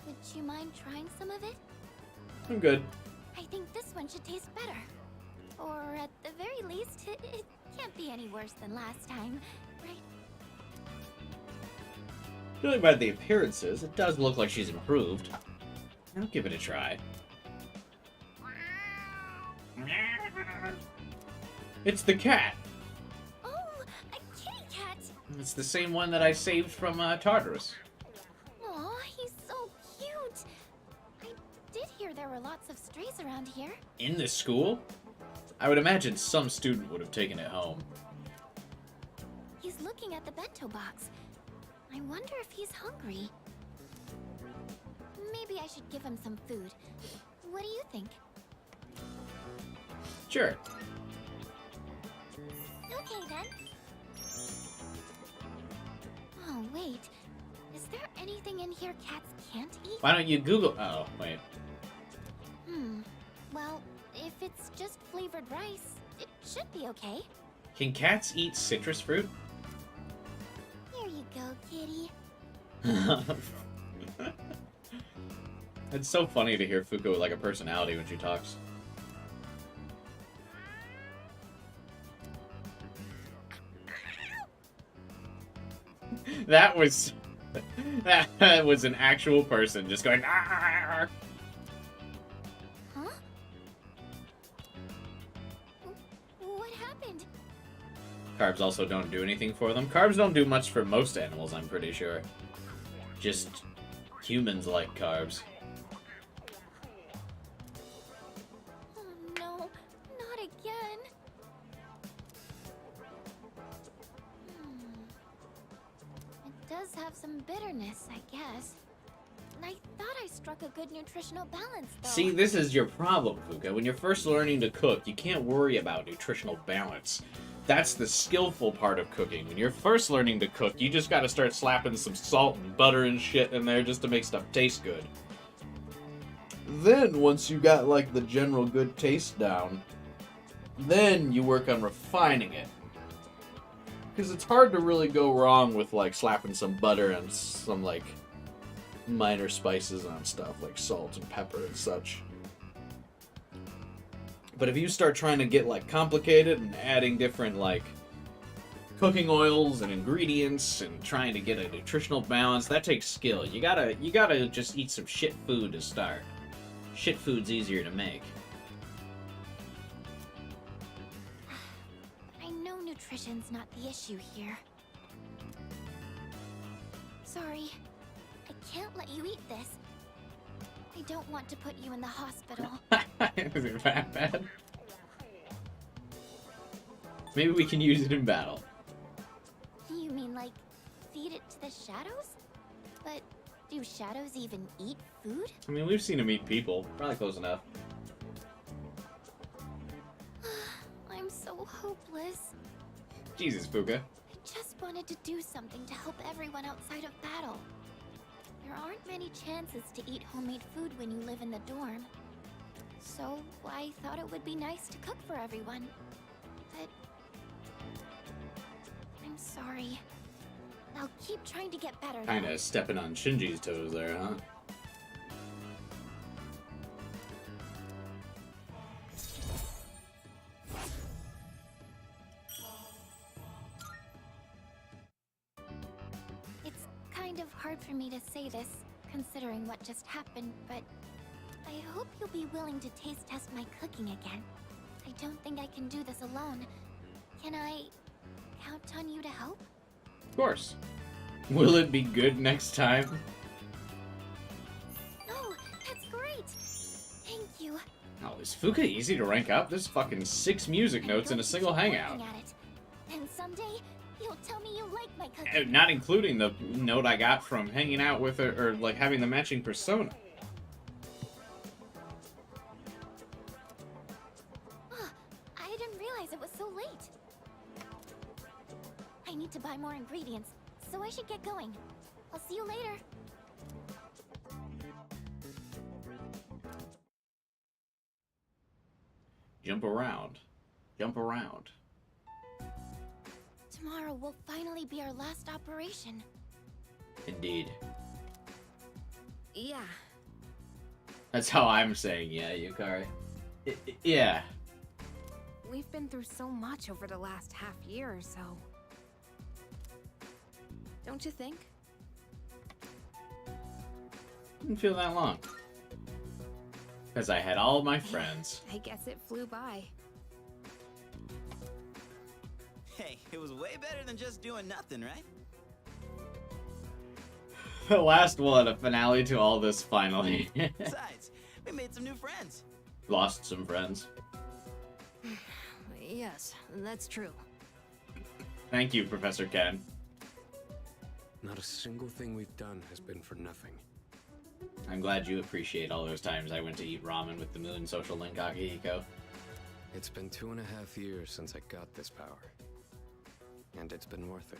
Would you mind trying some of it? I'm good. I think this one should taste better. Or at the very least, it can't be any worse than last time, right? Judging by the appearances, it does look like she's improved. I'll give it a try. It's the cat! Oh, a kitty cat! It's the same one that I saved from Tartarus. Aw, he's so cute! I did hear there were lots of strays around here. In the school? I would imagine some student would have taken it home. He's looking at the bento box. I wonder if he's hungry. Maybe I should give him some food. What do you think? Sure. Okay, then. Oh, wait. Is there anything in here cats can't eat? Why don't you Google... Oh, wait. Well, if it's just flavored rice, it should be okay. Can cats eat citrus fruit? Here you go, kitty. It's so funny to hear Fuko with like a personality when she talks. That was an actual person just going. Arr! Huh? What happened? Carbs also don't do anything for them. Carbs don't do much for most animals, I'm pretty sure. Just humans like carbs. Oh no, not again. It does have some bitterness, I guess. I thought I struck a good nutritional balance, though. See, this is your problem, Fuka. When you're first learning to cook, you can't worry about nutritional balance. That's the skillful part of cooking. When you're first learning to cook, you just gotta start slapping some salt and butter and shit in there just to make stuff taste good. Then, once you got, like, the general good taste down, then you work on refining it. Because it's hard to really go wrong with, like, slapping some butter and some, like, minor spices on stuff, like salt and pepper and such. But if you start trying to get, like, complicated and adding different, like, cooking oils and ingredients and trying to get a nutritional balance, that takes skill. You gotta just eat some shit food to start. Shit food's easier to make. I know nutrition's not the issue here. Sorry, I can't let you eat this. I don't want to put you in the hospital. Is it that bad? Maybe we can use it in battle. You mean like feed it to the shadows? But do shadows even eat food? I mean, we've seen them eat people. Probably close enough. I'm so hopeless. Jesus, Fuka. I just wanted to do something to help everyone outside of battle. There aren't many chances to eat homemade food when you live in the dorm. So I thought it would be nice to cook for everyone. But I'm sorry. I'll keep trying to get better. Kinda stepping on Shinji's toes there, huh? It's kind of hard for me to say this, considering what just happened, but I hope you'll be willing to taste test my cooking again. I don't think I can do this alone. Can I count on you to help? Of course. Will it be good next time? Oh, that's great! Thank you. Oh, is Fuka easy to rank up? There's fucking 6 music notes in a single hangout. Working at it. And someday, you'll tell me you like my cooking. Not including the note I got from hanging out with her, or like having the matching persona. Oh, I didn't realize it was so late. I need to buy more ingredients, so I should get going. I'll see you later. Jump around. Jump around. Tomorrow will finally be our last operation. Indeed. Yeah. That's how I'm saying yeah, Yukari. Yeah. We've been through so much over the last half year or so. Don't you think? Didn't feel that long. Because I had all my friends. I guess it flew by. Hey, it was way better than just doing nothing, right? The last one, a finale to all this finally. Besides, we made some new friends. Lost some friends. Yes, that's true. Thank you, Professor Ken. Not a single thing we've done has been for nothing. I'm glad you appreciate all those times I went to eat ramen with the Moon Social Link Akihiko. It's been 2.5 years since I got this power. And it's been worth it.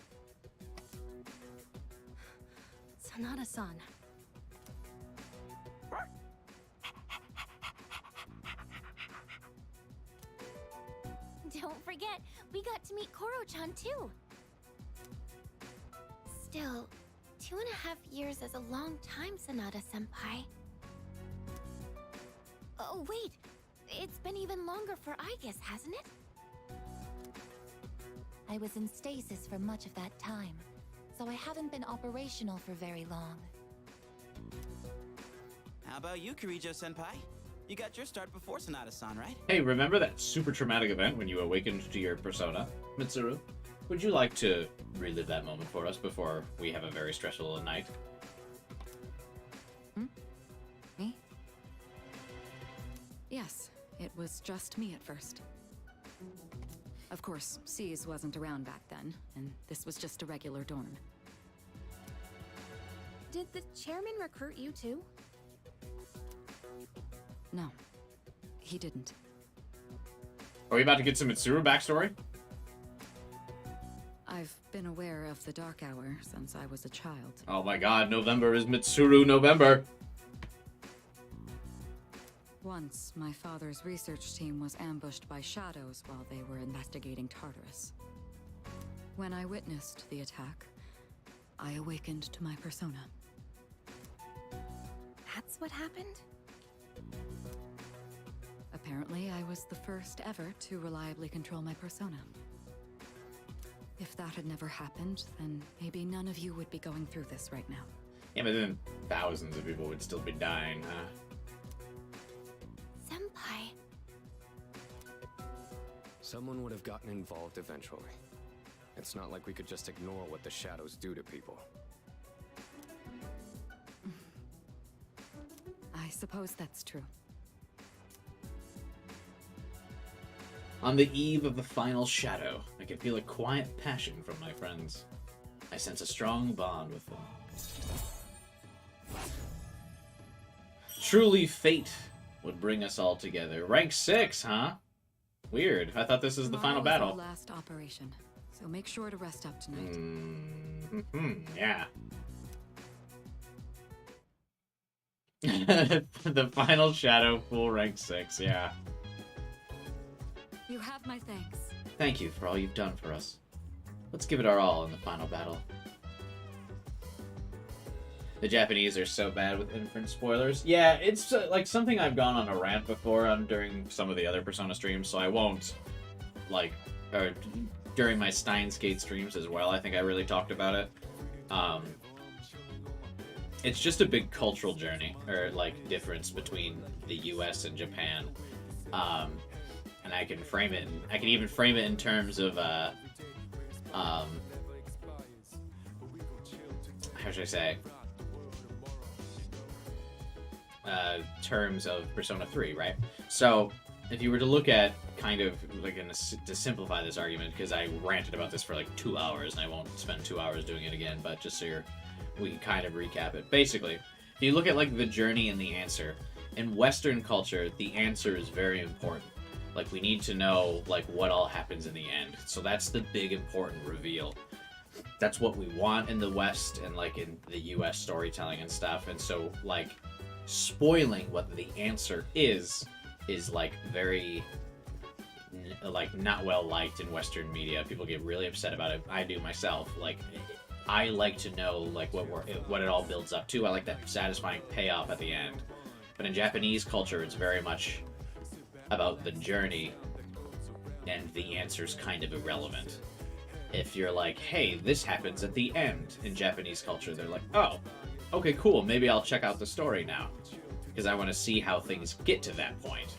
Sanada-san. Don't forget, we got to meet Koro-chan too. Still, 2.5 years is a long time, Sanada-senpai. Oh, wait. It's been even longer for Aigis, hasn't it? I was in stasis for much of that time, so I haven't been operational for very long. How about you, Kirijo-senpai? You got your start before Sanada-san, right? Hey, remember that super traumatic event when you awakened to your persona, Mitsuru? Would you like to relive that moment for us before we have a very stressful night? Me? Yes, it was just me at first. Of course, C's wasn't around back then, and this was just a regular dorm. Did the chairman recruit you too? No, he didn't. Are we about to get some Mitsuru backstory? I've been aware of the Dark Hour since I was a child. Oh my god, November is Mitsuru November. Once, my father's research team was ambushed by shadows while they were investigating Tartarus. When I witnessed the attack, I awakened to my persona. That's what happened? Apparently, I was the first ever to reliably control my persona. If that had never happened, then maybe none of you would be going through this right now. Yeah, but then thousands of people would still be dying, huh? Senpai. Someone would have gotten involved eventually. It's not like we could just ignore what the shadows do to people. I suppose that's true. On the eve of the final shadow, I can feel a quiet passion from my friends. I sense a strong bond with them. Truly, fate would bring us all together. Rank 6, huh? Weird. I thought this is the final Tomorrow is battle. our last operation, so make sure to rest up tonight. Yeah. The final shadow, full rank 6, yeah. You have my thanks. Thank you for all you've done for us. Let's give it our all in the final battle. The Japanese are so bad with infant spoilers. Yeah, it's like something I've gone on a rant before during some of the other Persona streams, so I won't, like, or during my Steins Gate streams as well, I think I really talked about it. It's just a big cultural journey, or, like, difference between the US and Japan. And I can frame it, I can even frame it in terms of, how should I say? Terms of Persona 3, right? So, if you were to look at, kind of, like, to simplify this argument, because I ranted about this for like 2 hours, and I won't spend 2 hours doing it again, but just so we can kind of recap it. Basically, if you look at, like, the journey and the answer, in Western culture, the answer is very important. Like, we need to know, like, what all happens in the end. So that's the big important reveal. That's what we want in the West and, like, in the US storytelling and stuff. And so, like, spoiling what the answer is like, very, like, not well liked in Western media. People get really upset about it. I do myself. Like, I like to know, like, what it all builds up to. I like that satisfying payoff at the end. But in Japanese culture, it's very much about the journey, and the answer's kind of irrelevant. If you're like, hey, this happens at the end in Japanese culture, they're like, oh, okay, cool, maybe I'll check out the story now, because I want to see how things get to that point.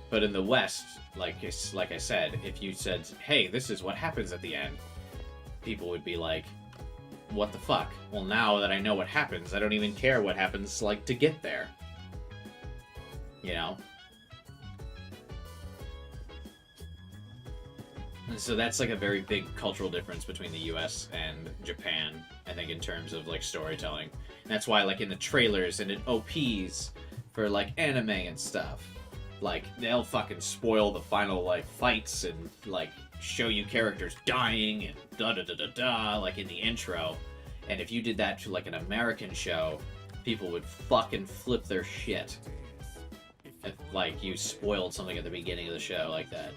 But in the West, like I said, if you said, hey, this is what happens at the end, people would be like, what the fuck? Well, now that I know what happens, I don't even care what happens, like, to get there. You know? So that's, like, a very big cultural difference between the US and Japan, I think, in terms of, like, storytelling. And that's why, like, in the trailers and in OPs for, like, anime and stuff, like, they'll fucking spoil the final, like, fights and, like, show you characters dying and da-da-da-da-da, like, in the intro. And if you did that to, like, an American show, people would fucking flip their shit. If, like, you spoiled something at the beginning of the show like that.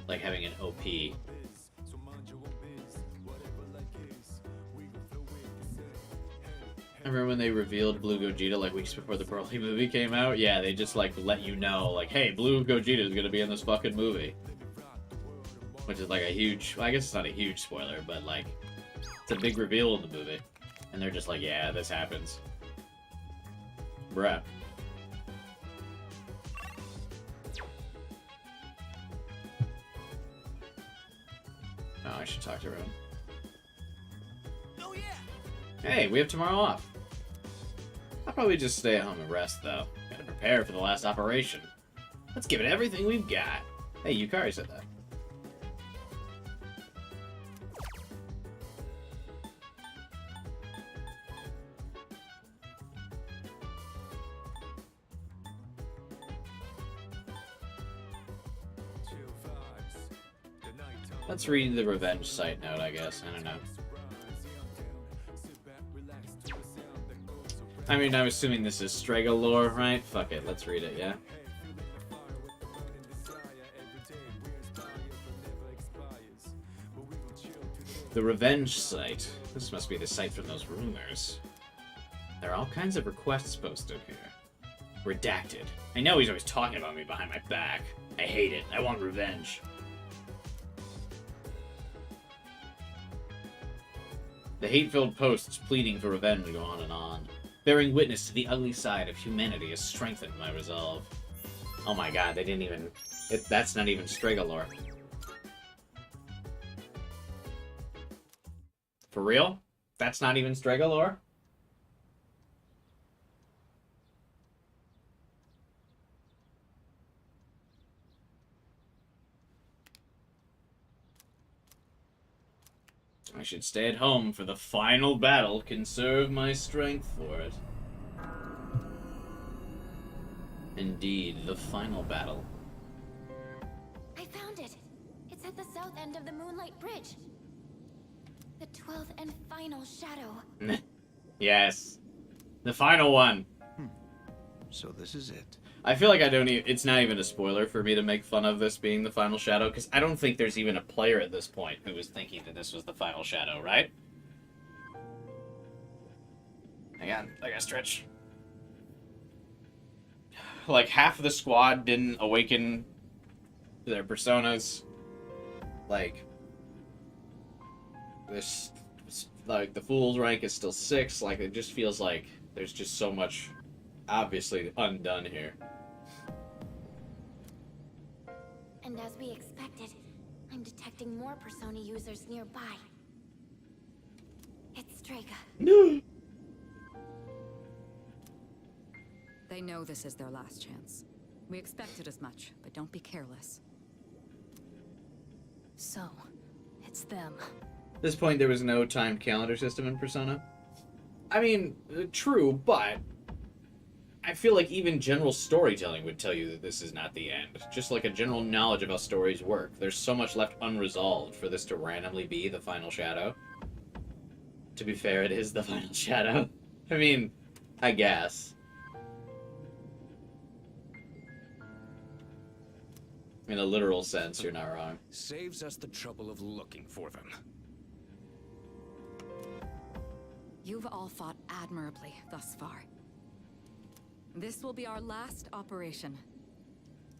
Like having an OP. I remember when they revealed Blue Gogeta, like, weeks before the Broly movie came out. Yeah, they just, like, let you know, like, hey, Blue Gogeta is gonna be in this fucking movie. Which is, like, a huge, well, I guess it's not a huge spoiler, but, like, it's a big reveal in the movie. And they're just like, yeah, this happens. Bruh. Oh, I should talk to Rowan. Oh yeah. Hey, we have tomorrow off. I'll probably just stay at home and rest, though. Gotta prepare for the last operation. Let's give it everything we've got. Hey, Yukari said that. Let's read the revenge site note, I guess. I don't know. I mean, I'm assuming this is Strega lore, right? Fuck it, let's read it, yeah? The revenge site. This must be the site from those rumors. There are all kinds of requests posted here. Redacted. I know he's always talking about me behind my back. I hate it. I want revenge. The hate-filled posts pleading for revenge go on and on. Bearing witness to the ugly side of humanity has strengthened my resolve. Oh my god, they didn't even... that's not even Strega lore. For real? That's not even Strega lore? I should stay at home for the final battle, conserve my strength for it. Indeed, the final battle. I found it. It's at the south end of the Moonlight Bridge. The 12th and final shadow. Yes. The final one. So this is it. I feel like I don't even... It's not even a spoiler for me to make fun of this being the final shadow, because I don't think there's even a player at this point who was thinking that this was the final shadow, right? Hang on, I gotta stretch. Like, half of the squad didn't awaken their personas. Like, this... Like, the Fool's rank is still 6. Like, it just feels like there's just so much... obviously undone here. And as we expected, I'm detecting more Persona users nearby. It's Strega. No. They know this is their last chance. We expected as much, but don't be careless. So, it's them. At this point, there was no timed calendar system in Persona. I mean, true, but I feel like even general storytelling would tell you that this is not the end. Just like a general knowledge of how stories work. There's so much left unresolved for this to randomly be the final shadow. To be fair, it is the final shadow. I mean, I guess. In a literal sense, you're not wrong. Saves us the trouble of looking for them. You've all fought admirably thus far. This will be our last operation.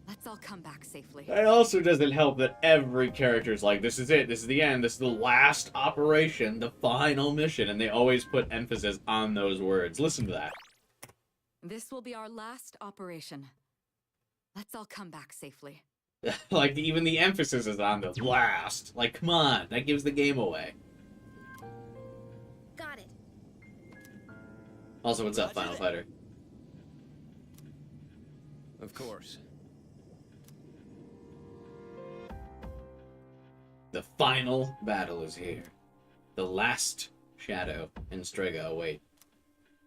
Let's all come back safely. It also doesn't help that every character's like, this is it, this is the end, this is the last operation, the final mission, and they always put emphasis on those words. Listen to that. This will be our last operation. Let's all come back safely. Like, even the emphasis is on the last. Like, come on, that gives the game away. Got it. Also, what's up, Final Fighter? Of course. The final battle is here. The last shadow in Strega. Oh, wait.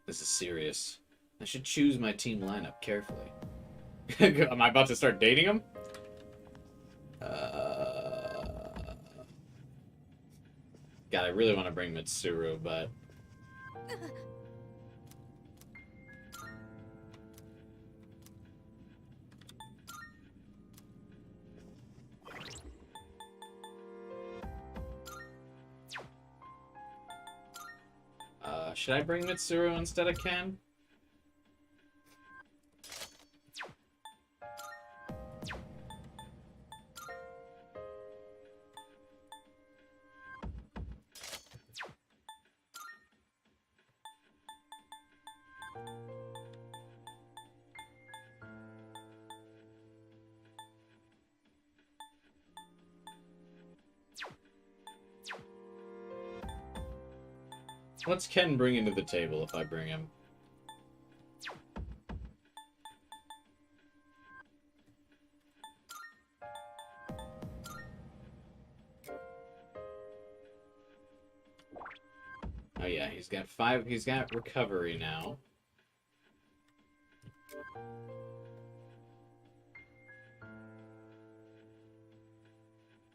This is serious. I should choose my team lineup carefully. Am I about to start dating him? God, I really want to bring Mitsuru, but... should I bring Mitsuru instead of Ken? What's Ken bringing to the table if I bring him? Oh yeah, he's got 5, he's got recovery now.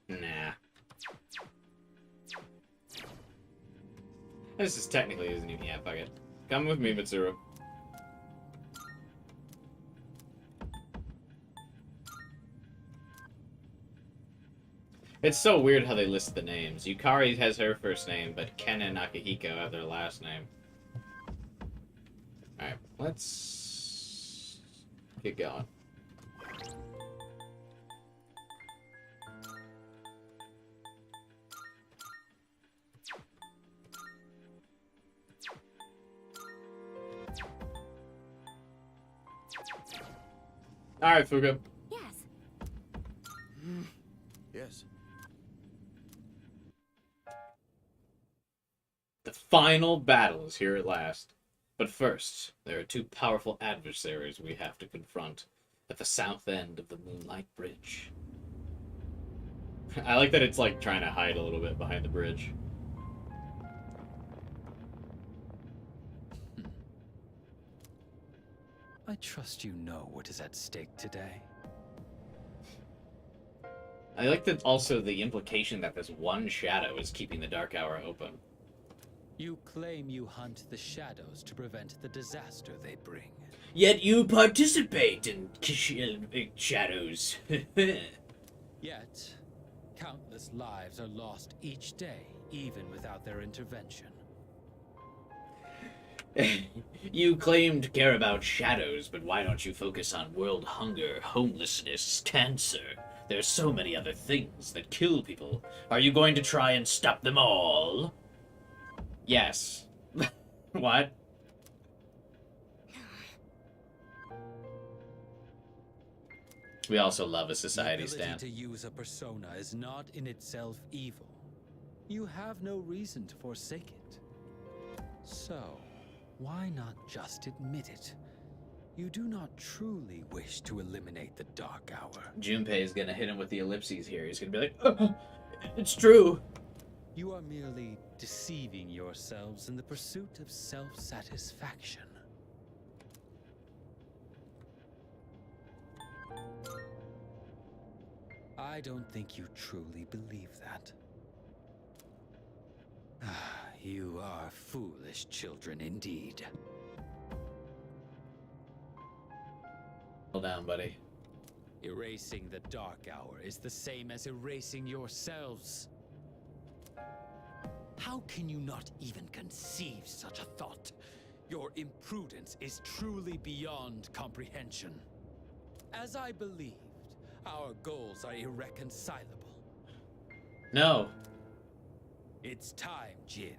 Nah. This is technically isn't even. Yeah, fuck it. Come with me, Mitsuru. It's so weird how they list the names. Yukari has her first name, but Ken and Akihiko have their last name. Alright, let's get going. Alright, Fuga. Yes. Yes. The final battle is here at last. But first, there are two powerful adversaries we have to confront at the south end of the Moonlight Bridge. I like that it's like trying to hide a little bit behind the bridge. I trust you know what is at stake today. I like that also the implication that this one shadow is keeping the Dark Hour open. You claim you hunt the shadows to prevent the disaster they bring. Yet you participate in shadows. Yet, countless lives are lost each day, even without their intervention. You claim to care about shadows, but why don't you focus on world hunger, homelessness, cancer? There's so many other things that kill people. Are you going to try and stop them all? Yes. What? We also love a society the ability stand. to use a persona is not in itself evil. You have no reason to forsake it. So, why not just admit it? You do not truly wish to eliminate the Dark Hour. Junpei is gonna hit him with the ellipses here. He's gonna be like, it's true. You are merely deceiving yourselves in the pursuit of self-satisfaction. I don't think you truly believe that. You are foolish children indeed. Hold down, buddy. Erasing the Dark Hour is the same as erasing yourselves. How can you not even conceive such a thought? Your imprudence is truly beyond comprehension. As I believed, our goals are irreconcilable. No. It's time, Jin.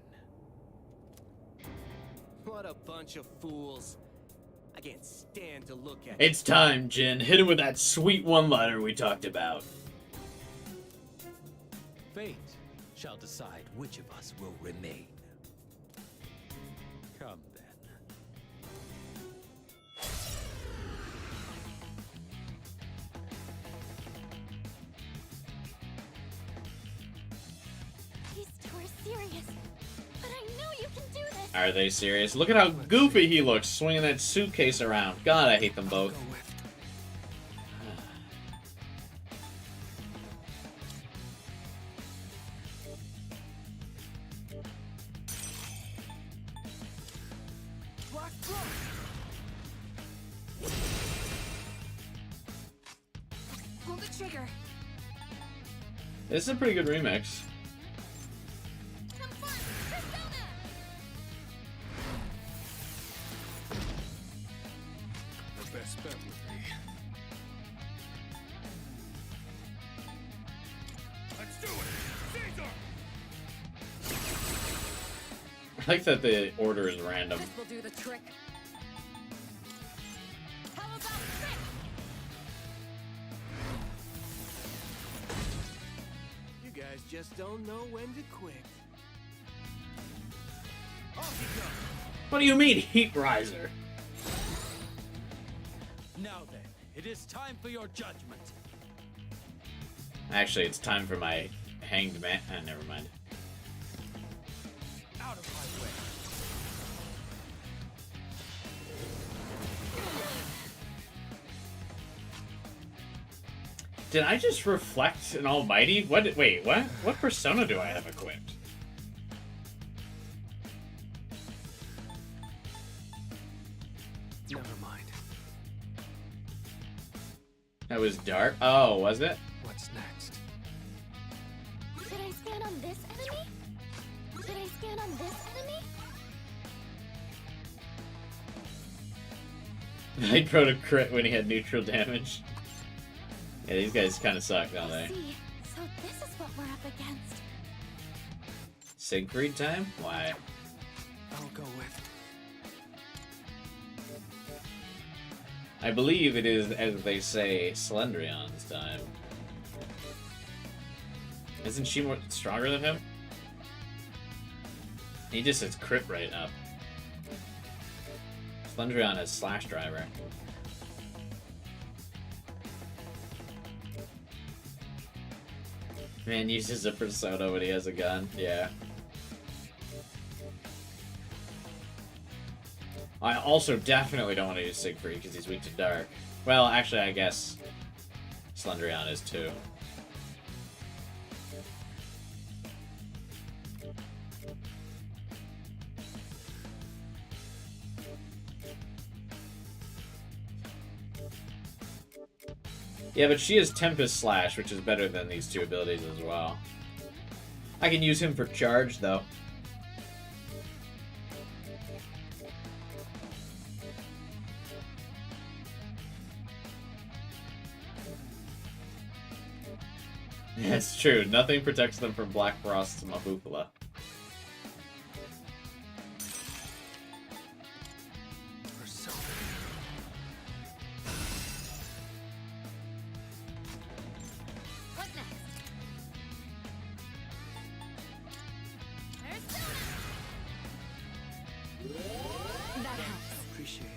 What a bunch of fools. I can't stand to look at It's time, Jin. Hit him with that sweet one-liner we talked about. Fate shall decide which of us will remain. Come then. These two are serious. But I know you can do this. Are they serious? Look at how goofy he looks swinging that suitcase around. God, I hate them both. Pull the trigger. This is a pretty good remix. The best bet would be. Let's do it! Caesar! I like that the order is random. This will do the trick. How about this? You guys just don't know when to quit. What do you mean, Heat Riser? Now then, it is time for your judgment. Actually, it's time for my hanged man. Never mind. Out of my way. Did I just reflect an almighty? What? Wait, what? What persona do I have equipped? Never mind. That was dark. Oh, was it? What's next? Should I scan on this enemy? Should I scan on this enemy? I'd go to crit when he had neutral damage. Yeah, these guys kind of suck, don't they? See, so this is what we're up against. Siegfried time? Why? I'll go with. I believe it is, as they say, Slendrion's time. Isn't she more stronger than him? He just has crit rate up. Slendrion is slash driver. Man uses a persona when he has a gun. Yeah. I also definitely don't want to use Siegfried because he's weak to dark. Well, actually, I guess Slendrion is too. Yeah, but she has Tempest Slash, which is better than these two abilities as well. I can use him for charge, though. Yeah, it's true. Nothing protects them from Black Frost's Mabufala. What next? That helps. Appreciate it.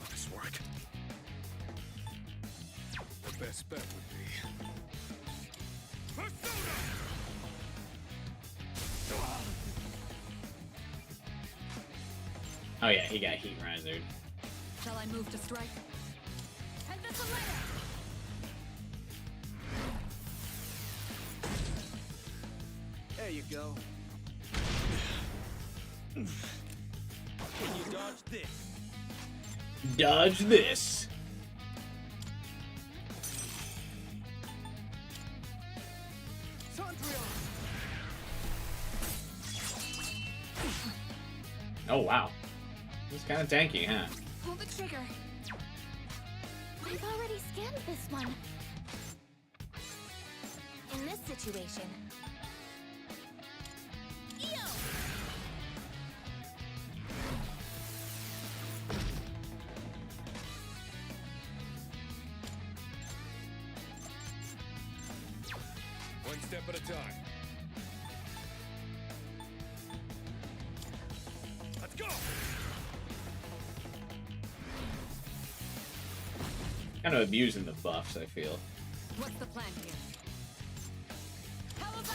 Will this work? The best bet would be... Oh yeah, he got Heat Risered. Shall I move to strike? Head this one later. There you go. Can you dodge this? Dodge this! Oh wow. He's kind of tanky, huh? Pull the trigger. I've already scanned this one. In this situation. One step at a time. Let's go! Kind of abusing the buffs, I feel. What's the plan here? How about this?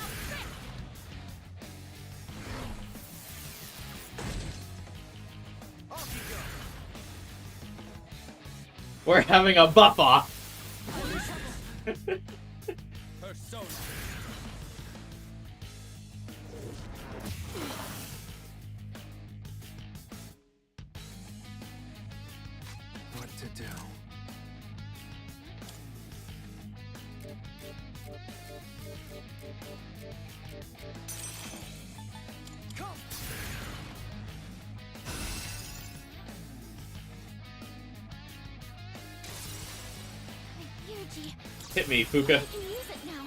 Off you go. We're having a buff off! Persona. What to do? Come. Yuji, Hit me, Fuka. I can use it now.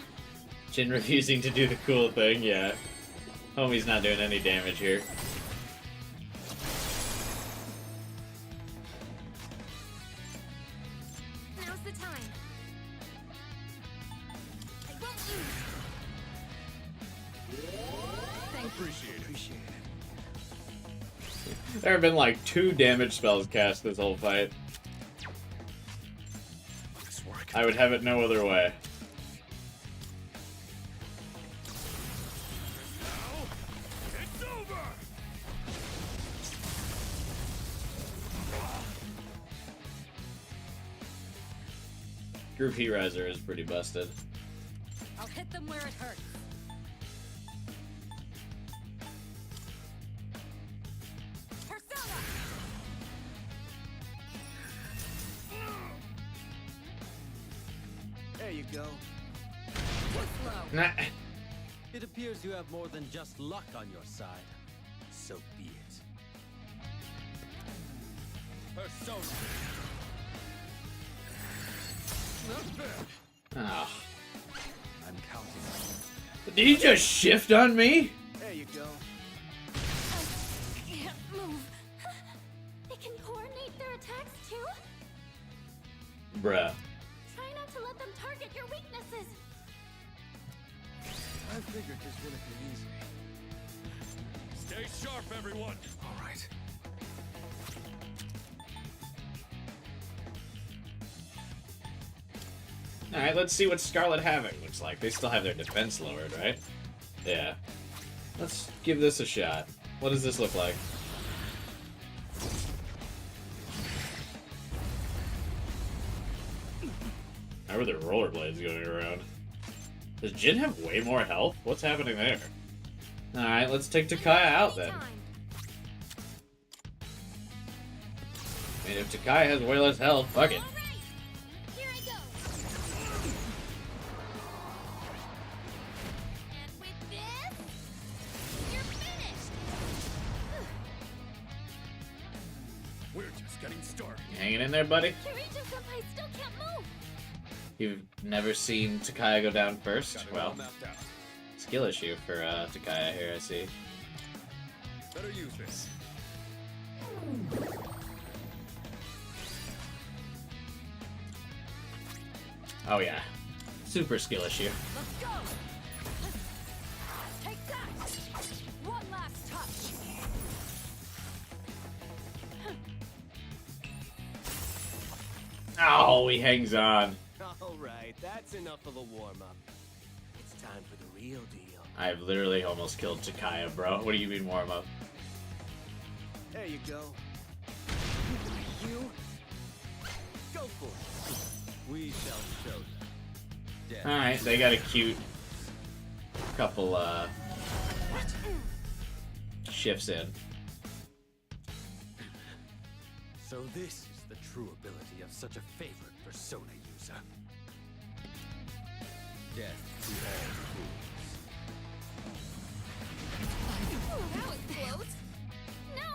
Jin refusing to do the cool thing, yeah. Homie's not doing any damage here. Now's the time. I won't lose. Appreciate it. Appreciate it. There have been like 2 damage spells cast this whole fight. Will this work? I would have it no other way. Now, it's over! Group Heat Riser is pretty busted. I'll hit them where it hurts. go. Nah. It appears you have more than just luck on your side. So be it. Persona. Oh. I'm counting on you. Did he just shift on me? There you go. I can't move. They can coordinate their attacks too? Bruh. Try not to let them target your weaknesses. I figured this wouldn't be easy. Stay sharp, everyone. All right. Alright, let's see what Scarlet Havoc looks like. They still have their defense lowered, right? Yeah. Let's give this a shot. What does this look like? How are the rollerblades going around? Does Jin have way more health? What's happening there? Alright, let's take Takaya out then. I mean, if Takaya has way less health, fuck it. We're just getting started. Hanging in there, buddy? Kirito-senpai still can't move. You've never seen Takaya go down first? Well, skill issue for Takaya here, I see. Better use this. Oh yeah. Super skill issue. Let's go! Take that! One last touch! Oh, he hangs on. Alright, that's enough of a warm-up. It's time for the real deal. I've literally almost killed Takaya, bro. What do you mean warm up? There you go. You go for it. We shall show them. Death. Alright, they got a cute couple shifts in. So this is the true ability of such a favorite Persona user. Death to all fools. Ooh, that was close. No!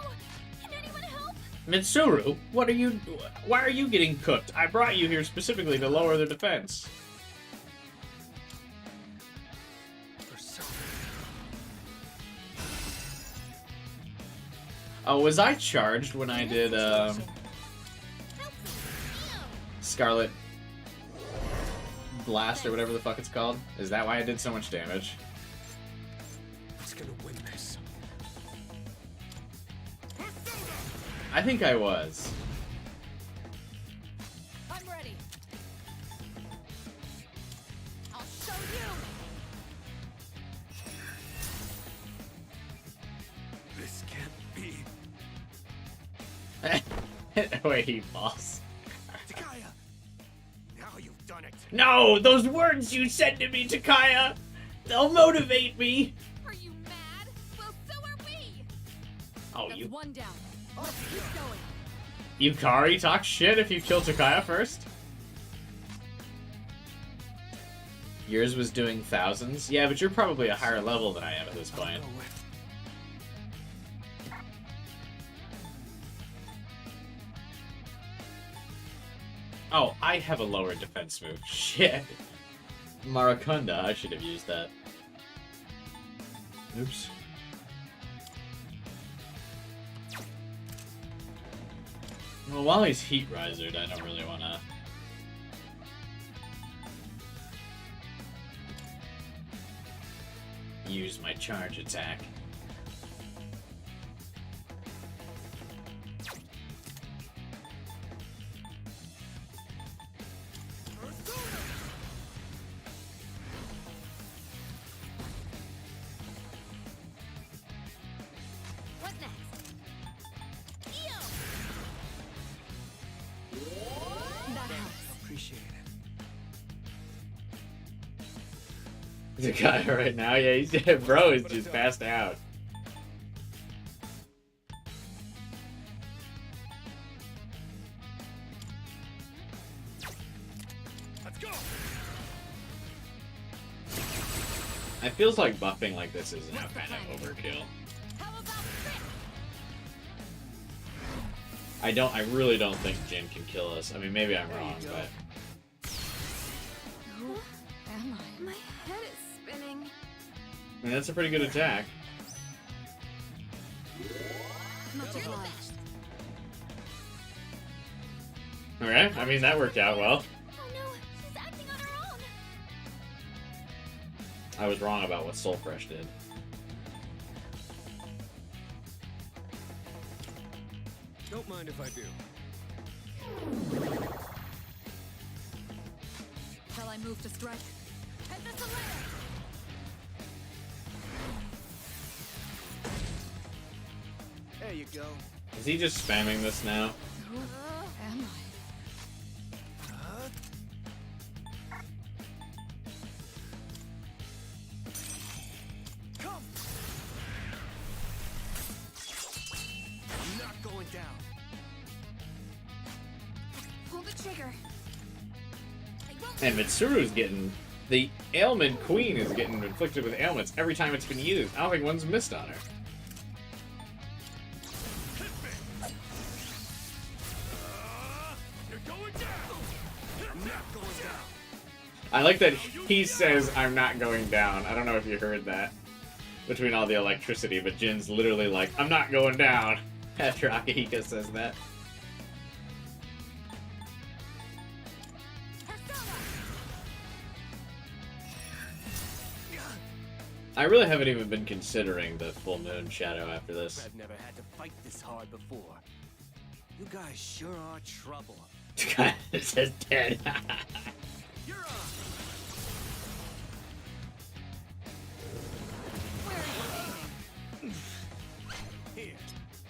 Can anyone help? Mitsuru, what are you... Why are you getting cooked? I brought you here specifically to lower their defense. Oh, was I charged when I did, Scarlet Blast or whatever the fuck it's called? Is that why I did so much damage? Who's gonna win this? I think I was. I'm ready. I'll show you. This can't be. Wait, he falls. Takaya! Now you've done it. No! Those words you said to me, Takaya! They'll motivate me! Are you mad? Well, so are we. Oh, That's you... one down. Let's keep going. Yukari talks shit if you kill Takaya first? Yours was doing thousands? Yeah, but you're probably a higher level than I am at this point. Oh, I have a lower defense move. Shit. Marakunda, I should have used that. Oops. Well, while he's heat risered, I don't really want to... use my charge attack. What next? Eo! That helps. Appreciate it. The guy right now, yeah, he's dead. Bro is just passed out. Let's go. It feels like buffing like this is now kind of overkill. I really don't think Jin can kill us. I mean, maybe I'm wrong, but... Who am I? My head is spinning. I mean, that's a pretty good attack. Much obliged. Alright, I mean, that worked out well. Oh no, she's acting on her own. I was wrong about what Soul Fresh did. Don't mind if I do. Shall I move to strike? Head this away! There you go. Is he just spamming this now? Who am I? Come! I'm not going down. Pull the trigger. And Mitsuru's getting... The ailment queen is getting inflicted with ailments every time it's been used. I don't think one's missed on her. I like that he says, I'm not going down. I don't know if you heard that. Between all the electricity, but Jin's literally like, I'm not going down. After Akihiko says that. I really haven't even been considering the full moon shadow after this. I've never had to fight this hard before. You guys sure are trouble. It says dead. You're on.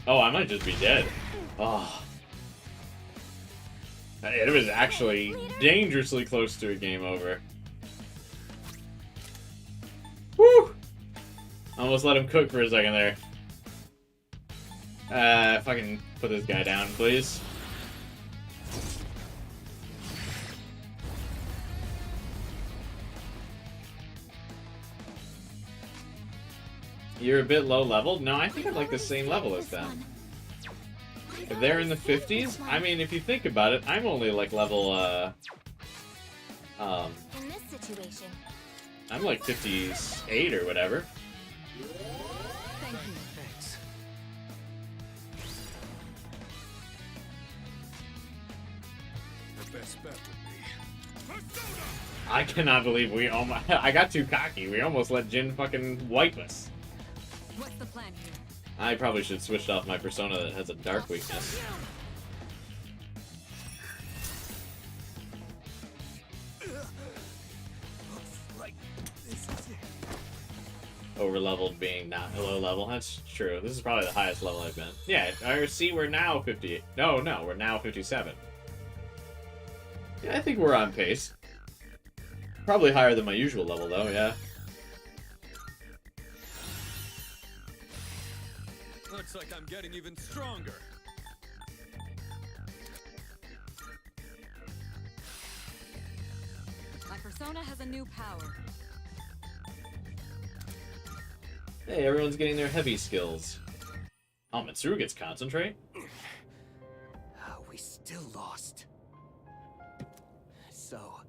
Oh, I might just be dead. Oh. It was actually dangerously close to a game over. Woo! Almost let him cook for a second there. If I can put this guy down, please. You're a bit low level? No, I think I'm like the same level as them. If they're in the 50s, I mean, if you think about it, I'm only like level, In this situation, I'm like 58 or whatever. Thank you. Thanks. The best bet would be... I cannot believe we almost... I got too cocky. We almost let Jin fucking wipe us. What's the plan here? I probably should switch off my persona that has a dark weakness. Like this is it. Over-leveled being not low level. That's true. This is probably the highest level I've been. Yeah, I see we're now 58. No, we're now 57. Yeah, I think we're on pace. Probably higher than my usual level, though, yeah. Looks like I'm getting even stronger. My persona has a new power. Hey, everyone's getting their heavy skills. Oh, Mitsuru gets concentrate? We still lost. So,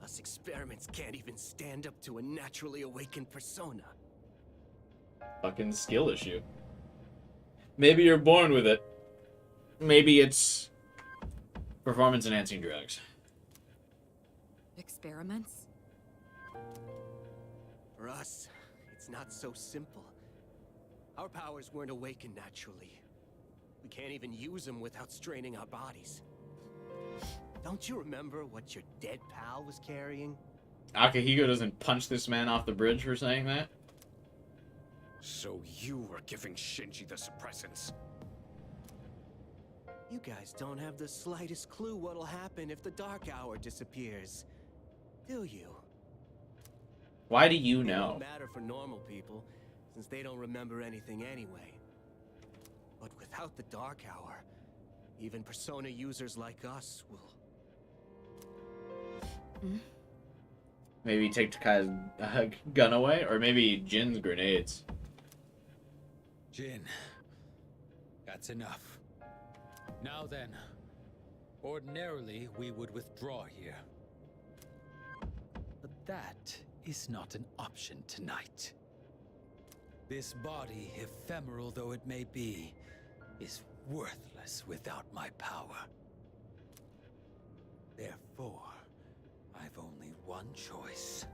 us experiments can't even stand up to a naturally awakened persona. Fucking skill issue. Maybe you're born with it. Maybe it's performance-enhancing drugs. Experiments? For us, it's not so simple. Our powers weren't awakened naturally. We can't even use them without straining our bodies. Don't you remember what your dead pal was carrying? Akihiko doesn't punch this man off the bridge for saying that? So you were giving Shinji the suppressants. You guys don't have the slightest clue what'll happen if the Dark Hour disappears, do you? Why do you It know? won't matter for normal people, since they don't remember anything anyway. But without the Dark Hour, even Persona users like us will... Maybe take Takai's gun away, or maybe Jin's grenades. Jin, that's enough. Now then, ordinarily we would withdraw here. But that is not an option tonight. This body, ephemeral though it may be, is worthless without my power. Therefore, I've only one choice.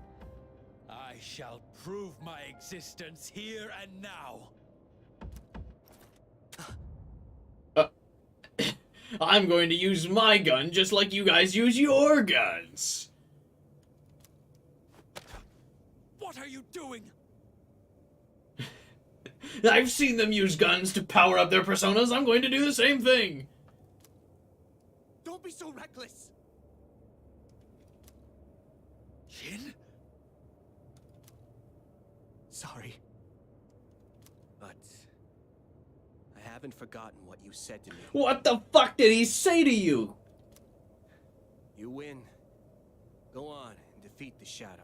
I shall prove my existence here and now. I'm going to use my gun just like you guys use your guns. What are you doing? I've seen them use guns to power up their personas. I'm going to do the same thing. Don't be so reckless. Jin? Sorry. But I haven't forgotten what you said to me. What the fuck did he say to you? You win. Go on and defeat the Shadow.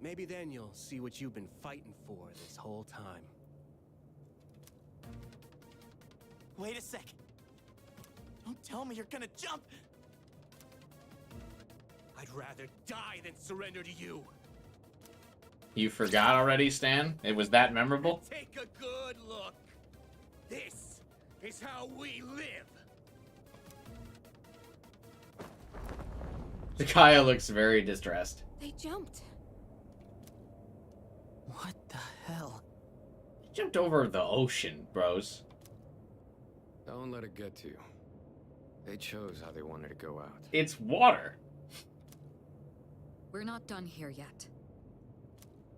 Maybe then you'll see what you've been fighting for this whole time. Wait a sec. Don't tell me you're gonna jump. I'd rather die than surrender to you. You forgot already, Stan? It was that memorable? Take a good look. This is how we live. Takaya looks very distressed. They jumped. What the hell? He jumped over the ocean, bros. Don't let it get to you. They chose how they wanted to go out. It's water. We're not done here yet.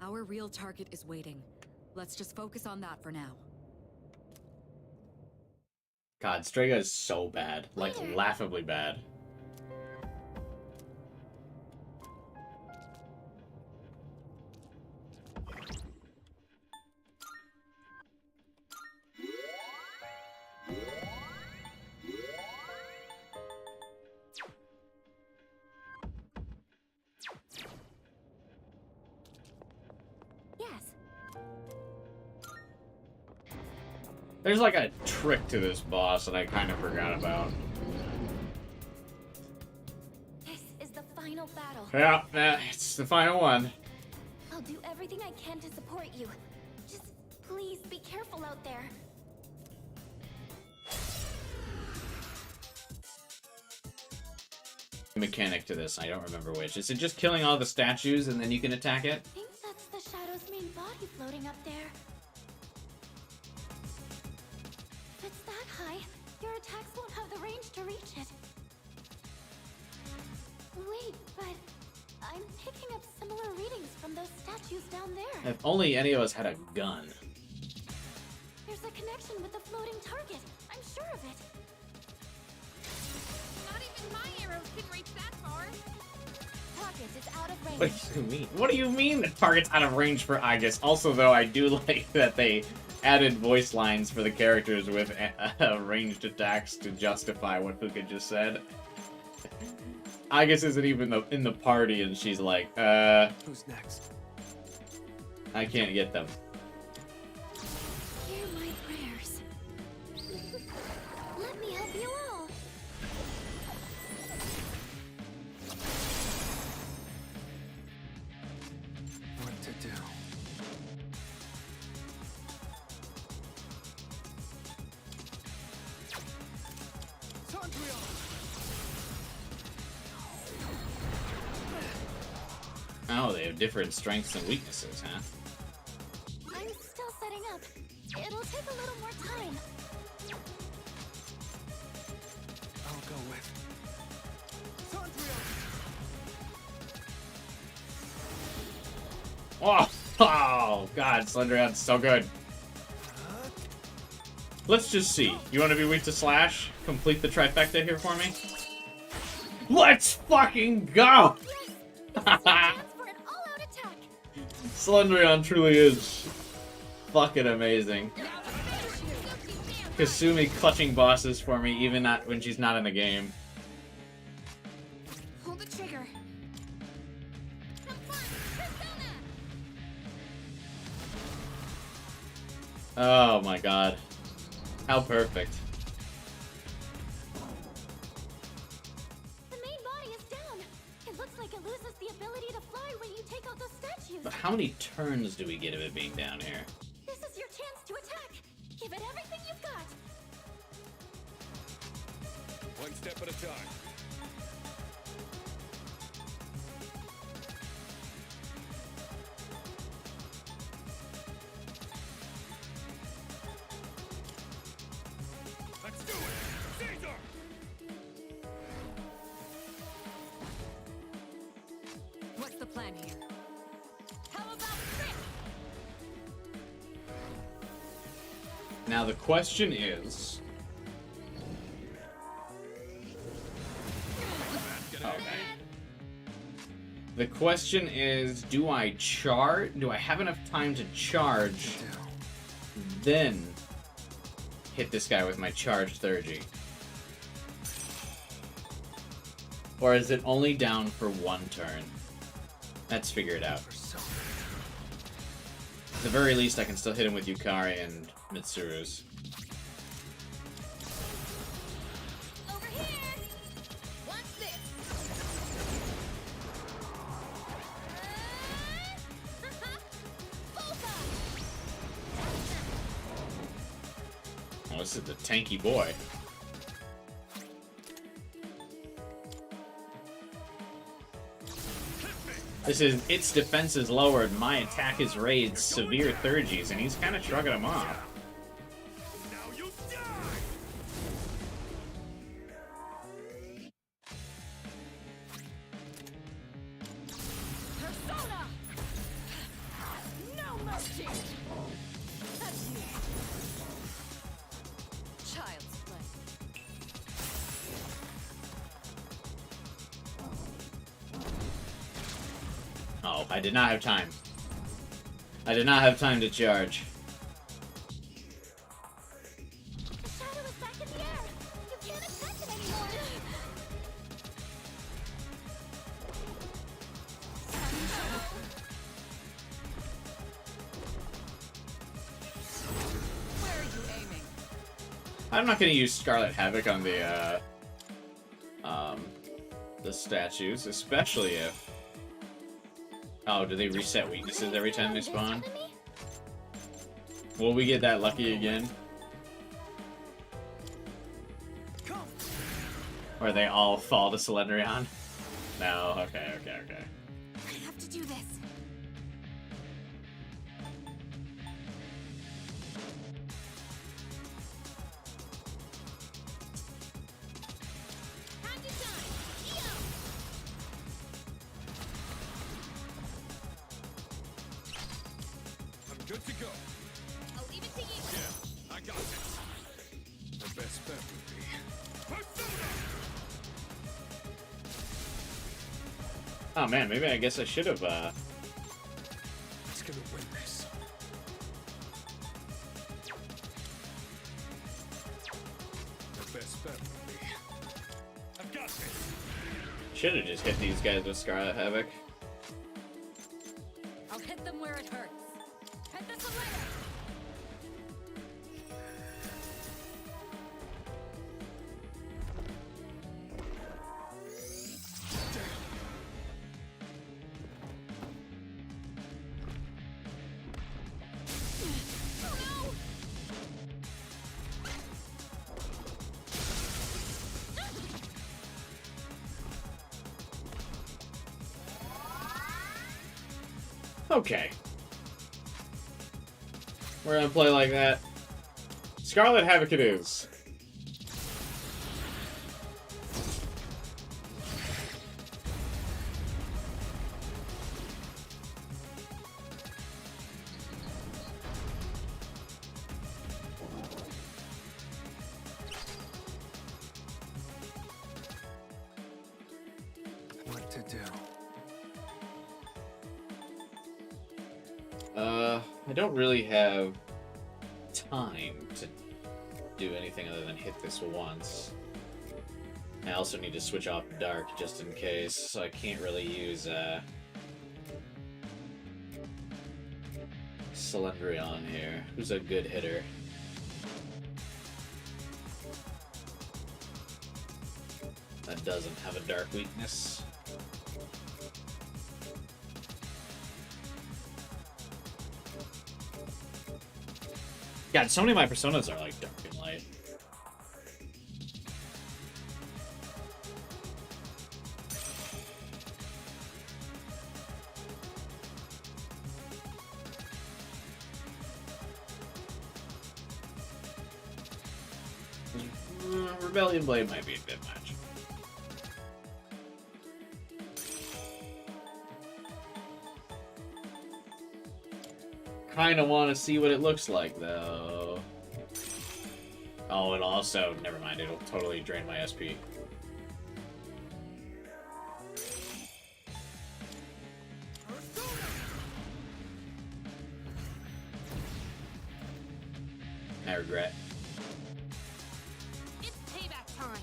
Our real target is waiting. Let's just focus on that for now. God, Strega is so bad. Like, laughably bad. There's like a trick to this boss that I kind of forgot about. This is the final battle. Yeah, it's the final one. I'll do everything I can to support you. Just please be careful out there. Mechanic to this, I don't remember which. Is it just killing all the statues and then you can attack it? I think that's the Shadow's main body floating up there. If it's that high, your attacks won't have the range to reach it. Wait, but I'm picking up similar readings from those statues down there. If only any of us had a gun. There's a connection with the floating target. I'm sure of it. Not even my arrows can reach that far. Target is out of range. What do you mean? What do you mean the target's out of range for Aegis? Also, though, I do like that they added voice lines for the characters with ranged attacks to justify what Puka just said. Aegis isn't even in the party, and she's like, Who's next? I can't get them. Hear my prayers. Let me help you all. What to do? Oh, they have different strengths and weaknesses, huh? I'm still setting up. It'll take a little more time. I'll go with. Oh, God, Slendrion's so good. Let's just see. You want to be weak to slash? Complete the trifecta here for me? Let's fucking go! Slendrion truly is fucking amazing. Kasumi clutching bosses for me, even not when she's not in the game. Pull the trigger. Oh my god. How perfect. The main body is down. It looks like it loses the ability to fly when you take out those statues. But how many turns do we get of it being down here? This is your chance to attack. Give it everything you've got. One step at a time. Let's do it! Caesar! What's the plan here? How about Frick? Now the question is... Okay. The question is, do I have enough time to charge, then hit this guy with my charged 30? Or is it only down for one turn? Let's figure it out. At the very least, I can still hit him with Yukari and Mitsuru's. Over here. Watch this. Oh, this is the tanky boy. This is, its defense is lowered, my attack is raised, severe thirgies, and he's kind of shrugging him off. Now you die! Persona. No mercy. That's you. Child's play. Oh, I did not have time. I did not have time to charge. The shadow is back in the air. You can't attack it anymore. Where are you aiming? I'm not gonna use Scarlet Havoc on the statues, especially if... Oh, do they reset weaknesses every time they spawn? Will we get that lucky again? Or they all fall to Slendrion? No, okay. I have to do this. Time to shine. Eo! I'm good to go. I'll leave it to you. Yeah, I got this. The best bet would be... Persona! Oh man, maybe I guess I should have, Who's gonna win this? The best bet would be... I've got this! should have just hit these guys with Scarlet Havoc. I'll hit them where it hurts. Hit this one later. Okay. We're gonna play like that. Scarlet Havoc it is. What to do? I don't really have time to do anything other than hit this once. I also need to switch off Dark just in case, so I can't really use Cylindrion here? Who's a good hitter? That doesn't have a dark weakness. God, so many of my personas are like dark and light. Rebellion Blade might be a bit much. Kinda want to see what it looks like, though. Oh, and also, never mind, it'll totally drain my SP. I regret. It's payback time.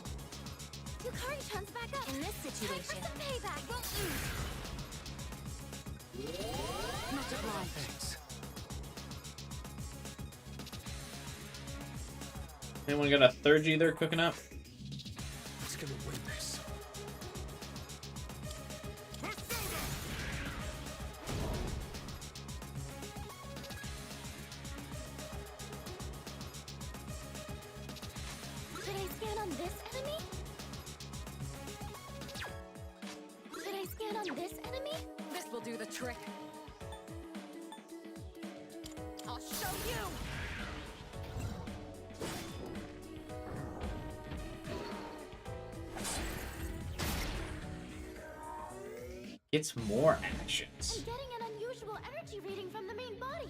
Yukari-chan's back up. In this situation, Time for some payback. Won't lose. much obliged. Thanks. Anyone got a third G they're cooking up? Who's gonna win this? Should I scan on this enemy? Should I scan on this enemy? This will do the trick. I'll show you. It's more actions. I'm getting an unusual energy reading from the main body.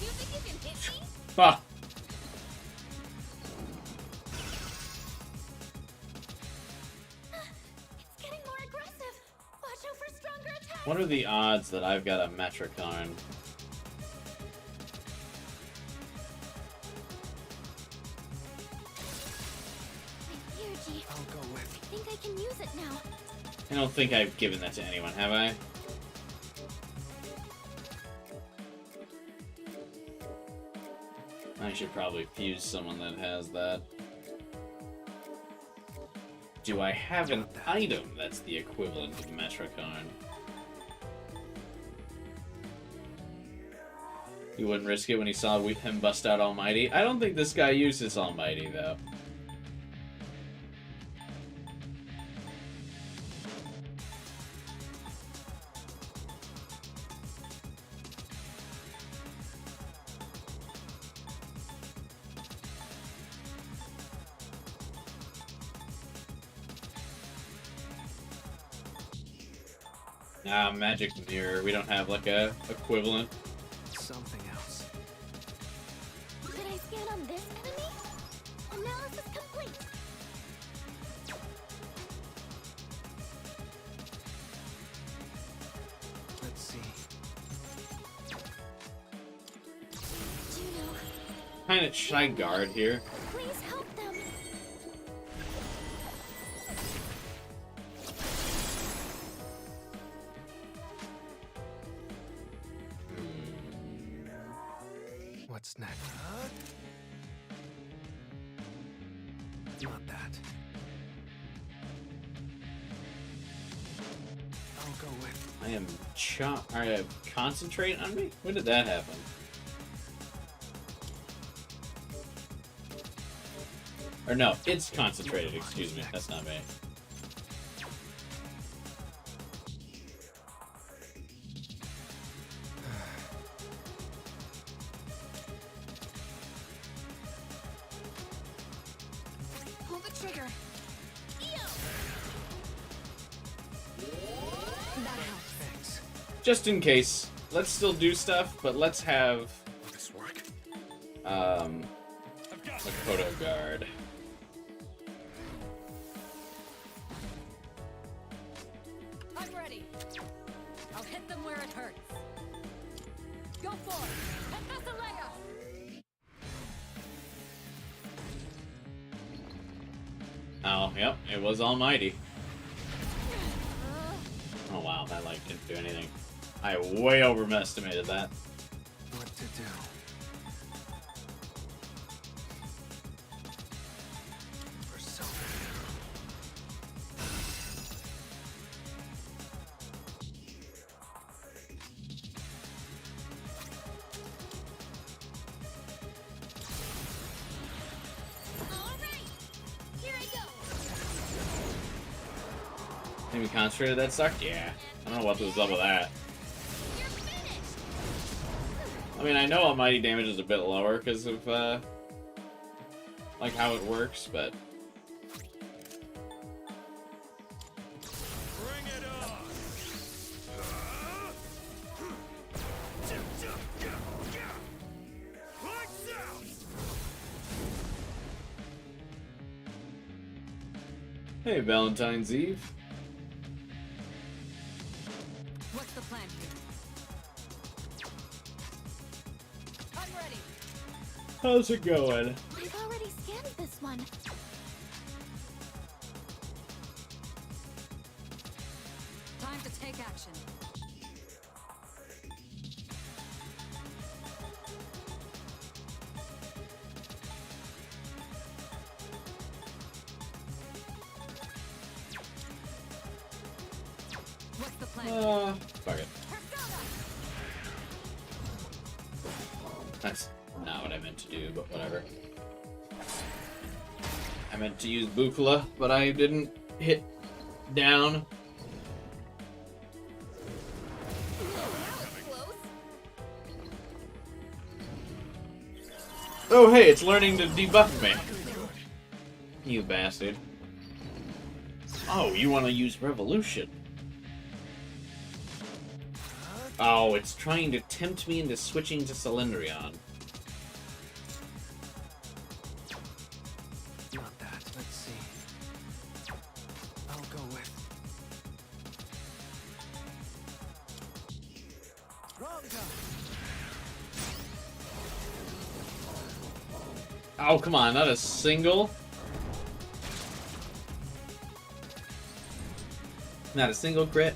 You think you can hit me? Ah! It's getting more aggressive. Watch out for stronger attacks. What are the odds that I've got a Metricon? My energy. I'll go with. I think I can use it now. I don't think I've given that to anyone, have I? I should probably fuse someone that has that. Do I have an item that's the equivalent of Metricon? You wouldn't risk it when he saw him bust out Almighty? I don't think this guy uses Almighty, though. Ah, Magic Mirror. We don't have like a equivalent. Something else. Should I scan on this enemy? Analysis complete. Let's see. Juno, Kinda, should I guard here? please help them. What's next? Not that. I'll go with. I am Alright, concentrate on me? When did that happen? Or no, it's concentrated, excuse me. That's not me. Pull the trigger. Thanks. Just in case. Let's still do stuff, but let's have Will this work? Makoto guard. I'm ready. I'll hit them where it hurts. Go for it. Hephaesaleia! Oh, yep, it was almighty. Oh wow, that like didn't do anything. I way overestimated that. What to do? We're so Maybe concentrated that sucked? Yeah. I don't know what was up with that. I mean, I know almighty damage is a bit lower because of, like, how it works, but... Hey, Valentine's Eve. What's the plan here? I'm ready. How's it going? I've already scanned this one. Time to take action. What's the plan? Fuck it. That's not what I meant to do, but whatever. I meant to use Bukla, but I didn't hit down. Oh hey, it's learning to debuff me. You bastard. Oh, you want to use Revolution. Oh, it's trying to tempt me into switching to Cylindrion. Not that. Let's see. I'll go with. Wrong guy. Oh, come on, not a single? Not a single crit?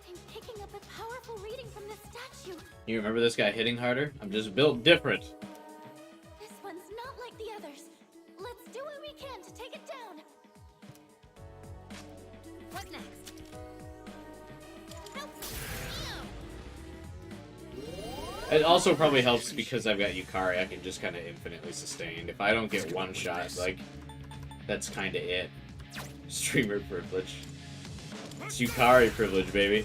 I'm picking up a powerful reading from this statue. You remember this guy hitting harder? I'm just built different. This one's not like the others. Let's do what we can to take it down. What next? It also probably helps because I've got Yukari, I can just kind of infinitely sustain. If I don't get one shot, like, that's kind of it. Streamer privilege. It's Yukari privilege, baby.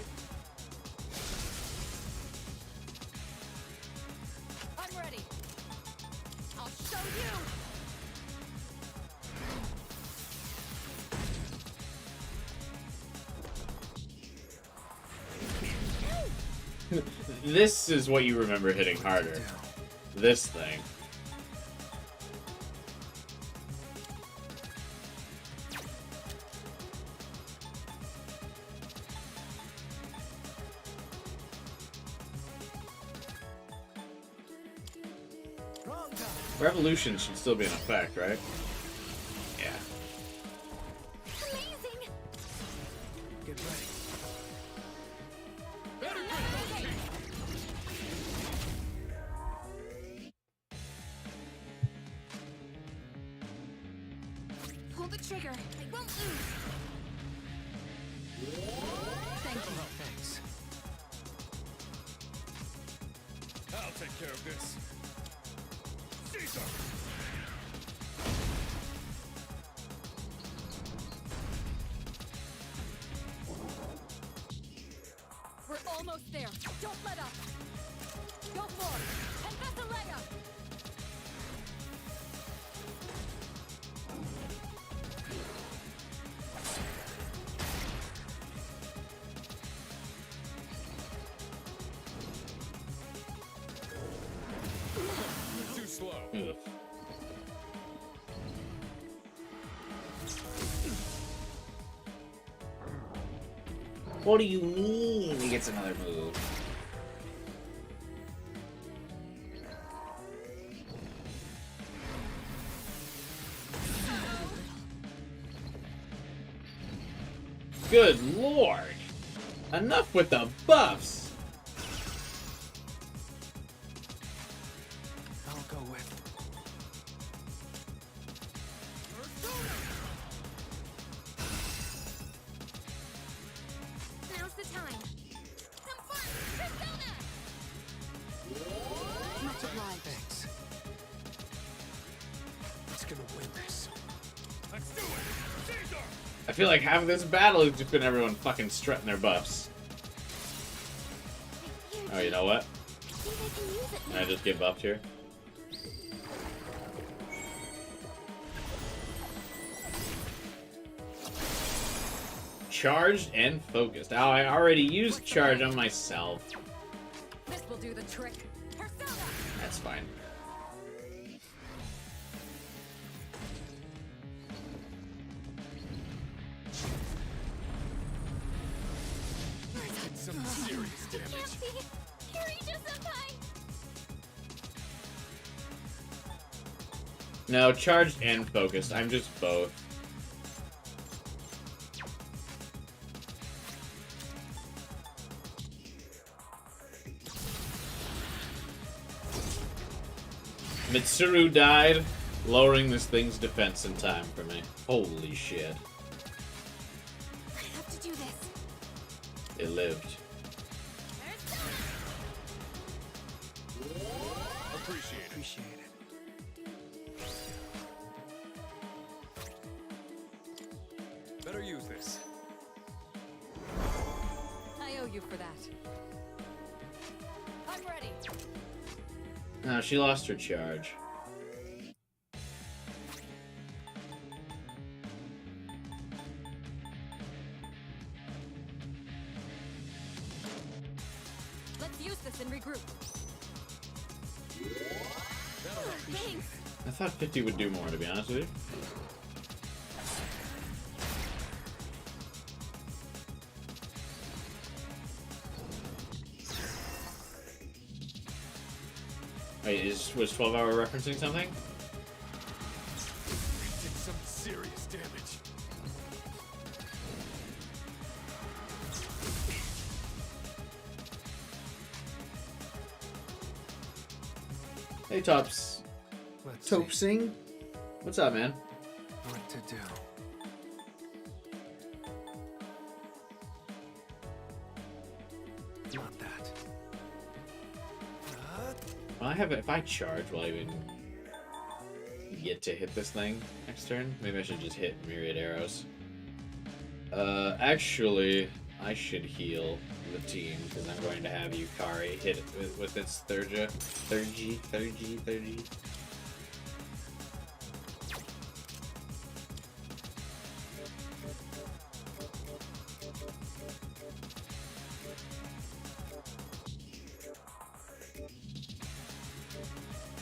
I'm ready. I'll show you. This is what you remember hitting harder. This thing. Revolution should still be in effect, right? Yeah. Amazing! Get ready. Pull the trigger. I won't lose. Thank you. Thanks. I'll take care of this. Caesar! We're almost there. Don't let up. Go for it. And Bethlehem. Too slow. Ugh. What do you mean he gets another move? Good lord! Enough with the buffs! I'll go with. Now's the time. Some fun! Persona! Much obliged. Thanks. What's gonna win this? Let's do it! Caesar! I feel like half of this battle has just been everyone fucking strutting their buffs. Oh, you know what? Can I just get buffed here? Charged and focused. Oh, I already used charge on myself. This will do the trick. Persona! That's fine. Some serious damage. No, charged and focused. I'm just both. Mitsuru died, lowering this thing's defense in time for me. Holy shit. I have to do this. It lived. Appreciate it. Better use this. I owe you for that. I'm ready. No, she lost her charge. Let's use this and regroup. Thanks. I thought 50 would do more, to be honest with you. Wait, was 12 Hour referencing something? Did some serious damage. Hey, Tops. Let's Topsing? What's up, man? What to do? Not that. Well, if I charge, will I even get to hit this thing next turn? Maybe I should just hit myriad arrows. Actually, I should heal the team because I'm going to have Yukari hit it with its third G.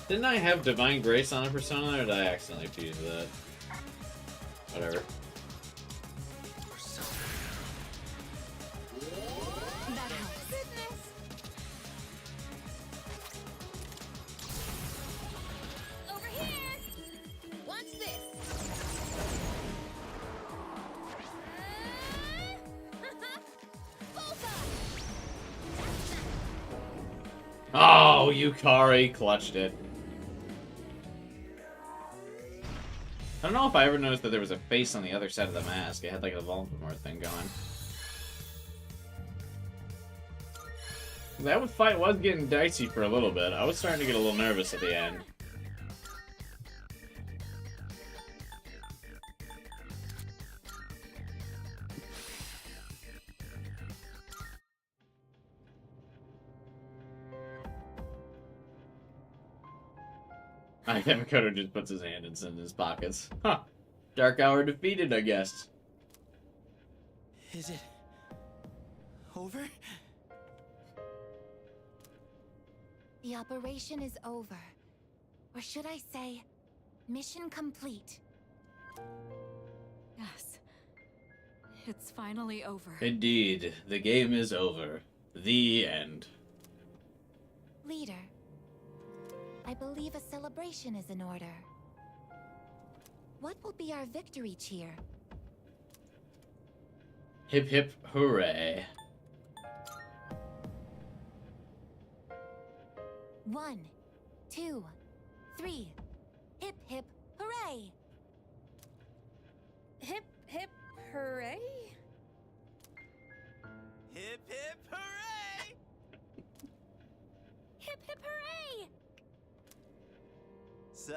Didn't I have Divine Grace on a persona, or did I accidentally fuse that? Whatever. That helps. Over here! Watch this! Oh, Yukari clutched it. I don't know if I ever noticed that there was a face on the other side of the mask. It had like a Voldemort thing going. That fight was getting dicey for a little bit. I was starting to get a little nervous at the end. Makoto just puts his hand in his pockets. Huh. Dark Hour defeated, I guess. Is it over? The operation is over. Or should I say, mission complete. Yes. It's finally over. Indeed, the game is over. The end. Leader, I believe a celebration is in order. What will be our victory cheer? Hip hip hooray. 1, 2, 3. Hip hip hooray! Hip hip hooray? Hip hip hooray! Hip hip hooray! So,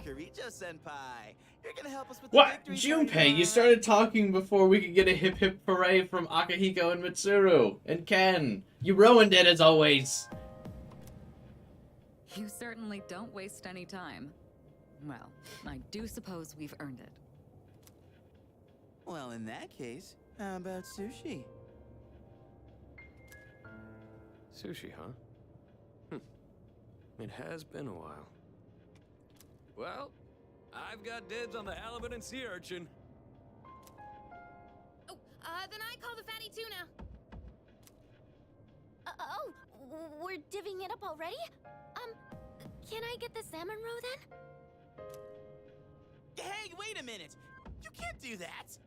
Kirijo-senpai, you're gonna help us with What? the victory Junpei, party, you huh? started talking before we could get a hip hip hooray from Akihiko and Mitsuru. And Ken. You ruined it as always. You certainly don't waste any time. Well, I do suppose we've earned it. Well, in that case, how about sushi? Sushi, huh? It has been a while. Well, I've got dibs on the halibut and sea urchin. Oh, then I call the fatty tuna. Oh, we're divvying it up already? Can I get the salmon roe then? Hey, wait a minute! You can't do that!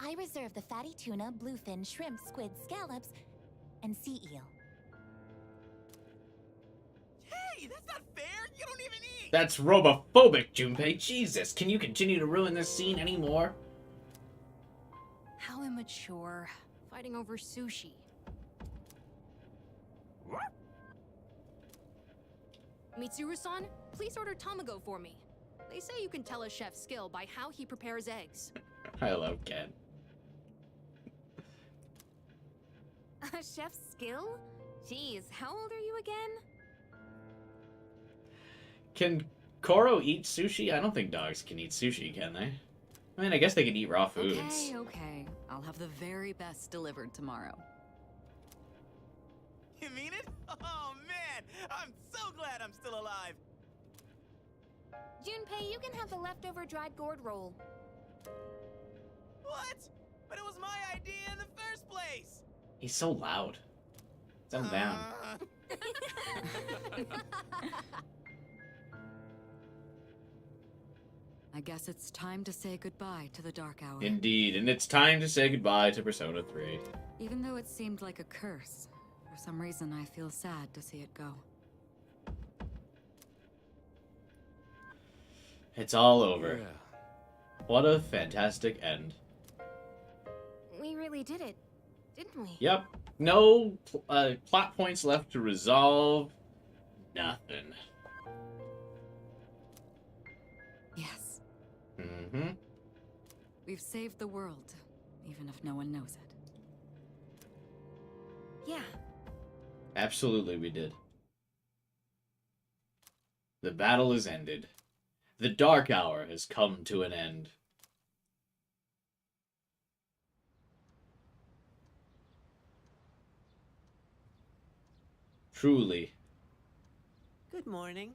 I reserve the fatty tuna, bluefin, shrimp, squid, scallops, and sea eel. Hey, that's not fair! You don't even eat! That's robophobic, Junpei. Jesus, can you continue to ruin this scene anymore? How immature. Fighting over sushi. Mitsuru-san, please order tamago for me. They say you can tell a chef's skill by how he prepares eggs. I love Ken. A chef's skill? Jeez, how old are you again? Can Koro eat sushi? I don't think dogs can eat sushi, can they? I mean, I guess they can eat raw foods. Okay. I'll have the very best delivered tomorrow. You mean it? Oh man, I'm so glad I'm still alive. Junpei, you can have the leftover dried gourd roll. What? But it was my idea in the first place. He's so loud. Settle down. I guess it's time to say goodbye to the Dark Hour. Indeed, and it's time to say goodbye to Persona 3. Even though it seemed like a curse, for some reason I feel sad to see it go. It's all over. Yeah. What a fantastic end. We really did it, didn't we? Yep. No plot points left to resolve. Nothing. Yes. Mm-hmm. We've saved the world, even if no one knows it. Yeah. Absolutely we did. The battle is ended. The Dark Hour has come to an end. Truly. Good morning.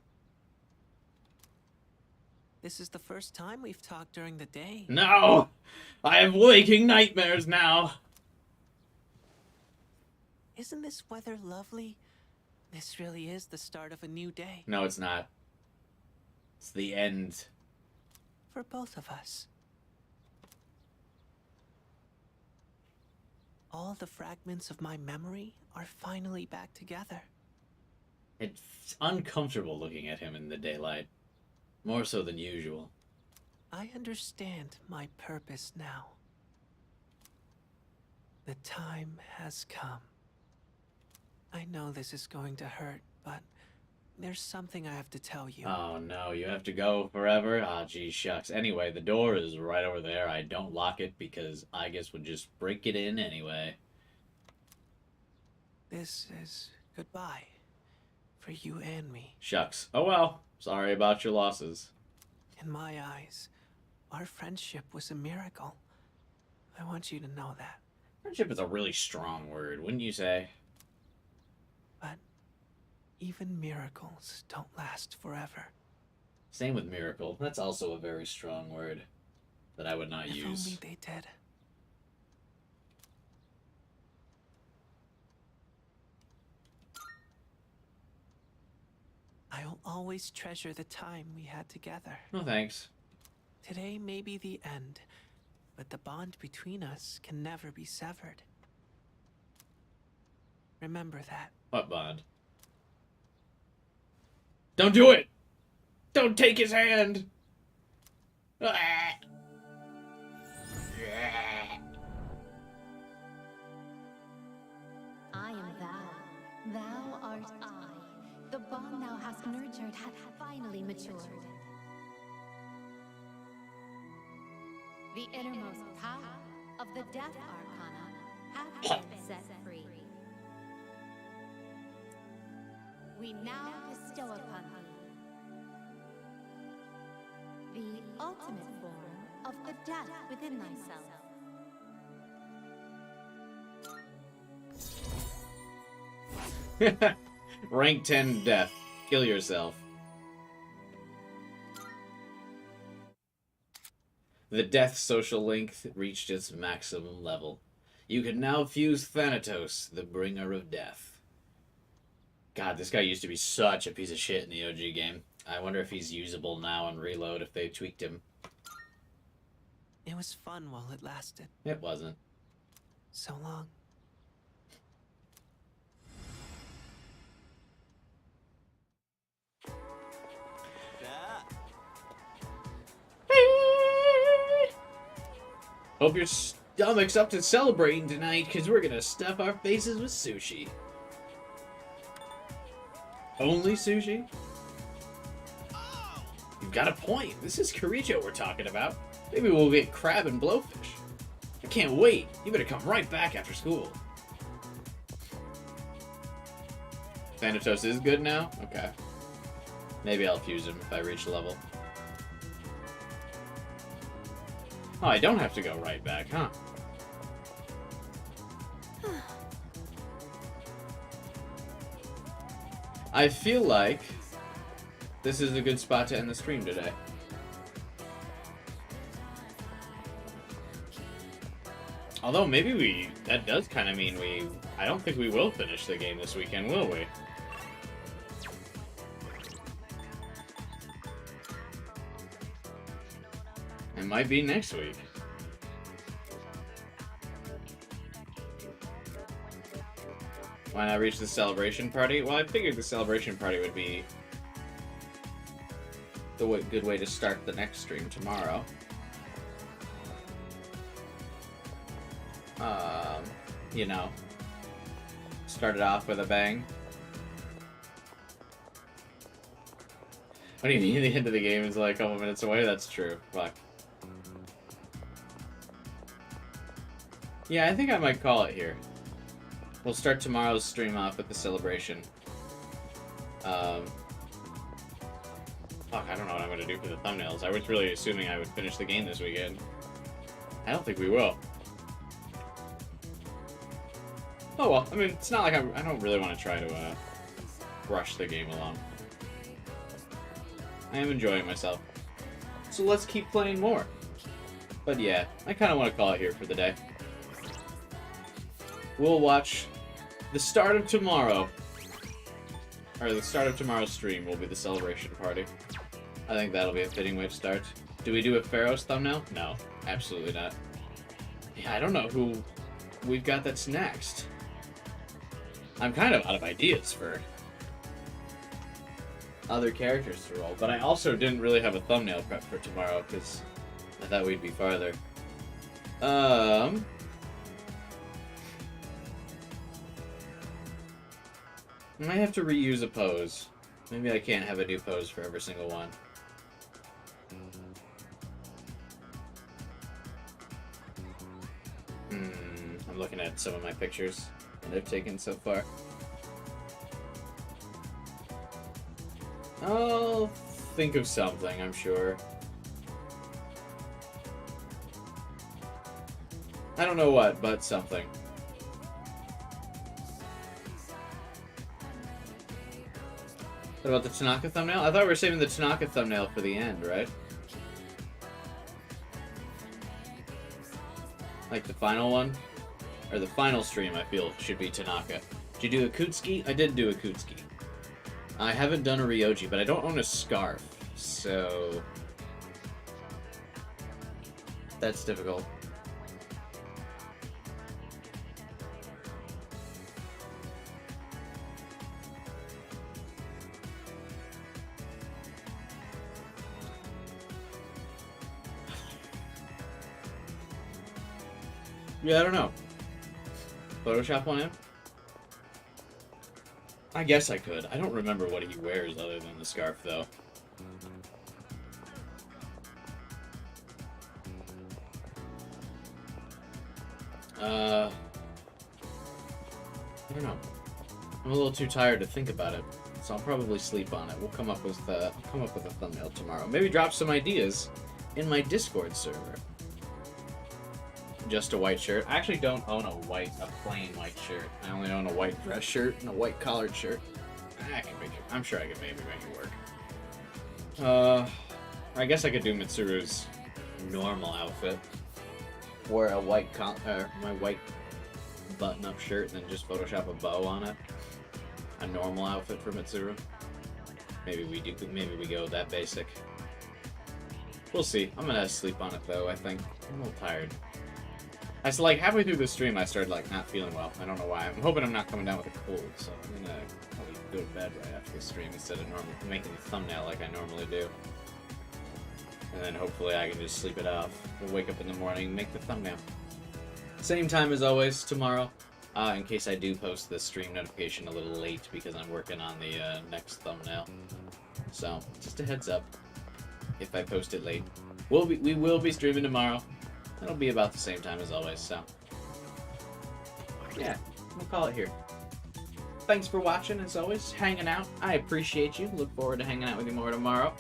This is the first time we've talked during the day. No! I have waking nightmares now! Isn't this weather lovely? This really is the start of a new day. No, it's not. It's the end. For both of us. All the fragments of my memory are finally back together. It's uncomfortable looking at him in the daylight. More so than usual. I understand my purpose now. The time has come. I know this is going to hurt, but there's something I have to tell you. Oh no, you have to go forever? Ah, gee shucks. Anyway, the door is right over there. I don't lock it because I guess would just break it in anyway. This is goodbye. For you and me. Shucks. Oh well. Sorry about your losses. In my eyes, our friendship was a miracle. I want you to know that. Friendship is a really strong word, wouldn't you say? But even miracles don't last forever. Same with miracle. That's also a very strong word that I would not If use. only they did. I'll always treasure the time we had together. No thanks. Today may be the end, but the bond between us can never be severed. Remember that. What bond? Don't do it! Don't take his hand! Ah. I am thou. Thou art I. The bond thou hast nurtured hath finally matured. The innermost power of the Death Arcana hath been set free. We now bestow upon thee the ultimate form of the death within thyself. Rank 10 death. Kill yourself. The death social link reached its maximum level. You can now fuse Thanatos, the bringer of death. God, this guy used to be such a piece of shit in the OG game. I wonder if he's usable now in Reload, if they tweaked him. It was fun while it lasted. It wasn't. So long. Hope your stomach's up to celebrating tonight, because we're gonna stuff our faces with sushi. Only sushi? You've got a point. This is Kirijo we're talking about. Maybe we'll get crab and blowfish. I can't wait. You better come right back after school. Thanatos is good now? Okay. Maybe I'll fuse him if I reach level. Oh, I don't have to go right back, huh? I feel like this is a good spot to end the stream today. Although maybe that does kind of mean I don't think we will finish the game this weekend, will we? It might be next week. Why not reach the celebration party? Well, I figured the celebration party would be the good way to start the next stream tomorrow. You know, start it off with a bang. What do you mean the end of the game is like a couple minutes away? That's true. Fuck. Yeah, I think I might call it here. We'll start tomorrow's stream off with the celebration. Fuck, I don't know what I'm gonna do for the thumbnails. I was really assuming I would finish the game this weekend. I don't think we will. Oh well, I mean, it's not like I don't really want to try to rush the game along. I am enjoying myself. So let's keep playing more. But yeah, I kind of want to call it here for the day. We'll watch the start of tomorrow. Or the start of tomorrow's stream will be the celebration party. I think that'll be a fitting way to start. Do we do a Pharaoh's thumbnail? No, absolutely not. Yeah, I don't know who we've got that's next. I'm kind of out of ideas for other characters to roll, but I also didn't really have a thumbnail prep for tomorrow because I thought we'd be farther. I might have to reuse a pose. Maybe I can't have a new pose for every single one. I'm looking at some of my pictures that I've taken so far. I'll think of something, I'm sure. I don't know what, but something. What about the Tanaka thumbnail? I thought we were saving the Tanaka thumbnail for the end, right? Like the final one? Or the final stream, I feel, should be Tanaka. Did you do a Kutsuki? I did do a Kutsuki. I haven't done a Ryoji, but I don't own a scarf, so... that's difficult. Yeah, I don't know. Photoshop on him? I guess I could. I don't remember what he wears other than the scarf, though. I don't know. I'm a little too tired to think about it, so I'll probably sleep on it. We'll come up with a thumbnail tomorrow. Maybe drop some ideas in my Discord server. Just a white shirt. I actually don't own a plain white shirt. I only own a white dress shirt and a white collared shirt. I can make it. I'm sure I could maybe make it work. I guess I could do Mitsuru's normal outfit. Wear a white my white button-up shirt and then just Photoshop a bow on it. A normal outfit for Mitsuru. Maybe we go that basic. We'll see. I'm gonna sleep on it though, I think. I'm a little tired. I was like halfway through the stream I started like not feeling well. I don't know why. I'm hoping I'm not coming down with a cold, so I'm gonna probably go to bed right after the stream instead of making the thumbnail like I normally do. And then hopefully I can just sleep it off. We'll wake up in the morning and make the thumbnail. Same time as always tomorrow. In case I do post the stream notification a little late because I'm working on the next thumbnail. So, just a heads up. If I post it late. We will be streaming tomorrow. It'll be about the same time as always, so. Yeah, we'll call it here. Thanks for watching, as always, hanging out. I appreciate you. Look forward to hanging out with you more tomorrow.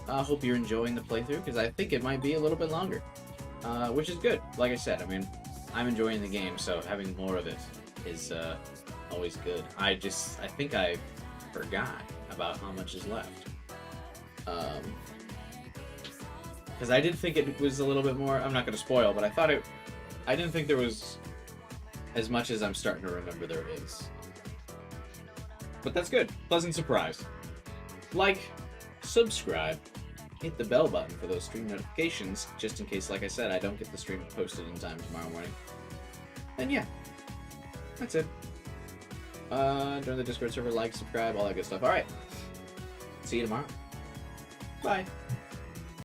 I hope you're enjoying the playthrough, because I think it might be a little bit longer. Which is good. Like I said, I mean, I'm enjoying the game, so having more of it is always good. I think I forgot about how much is left. Because I did think it was a little bit more. I'm not going to spoil, but I didn't think there was as much as I'm starting to remember there is. But that's good. Pleasant surprise. Like, subscribe, hit the bell button for those stream notifications, just in case, like I said, I don't get the stream posted in time tomorrow morning. And yeah, that's it. Join the Discord server, like, subscribe, all that good stuff. Alright. See you tomorrow. Bye.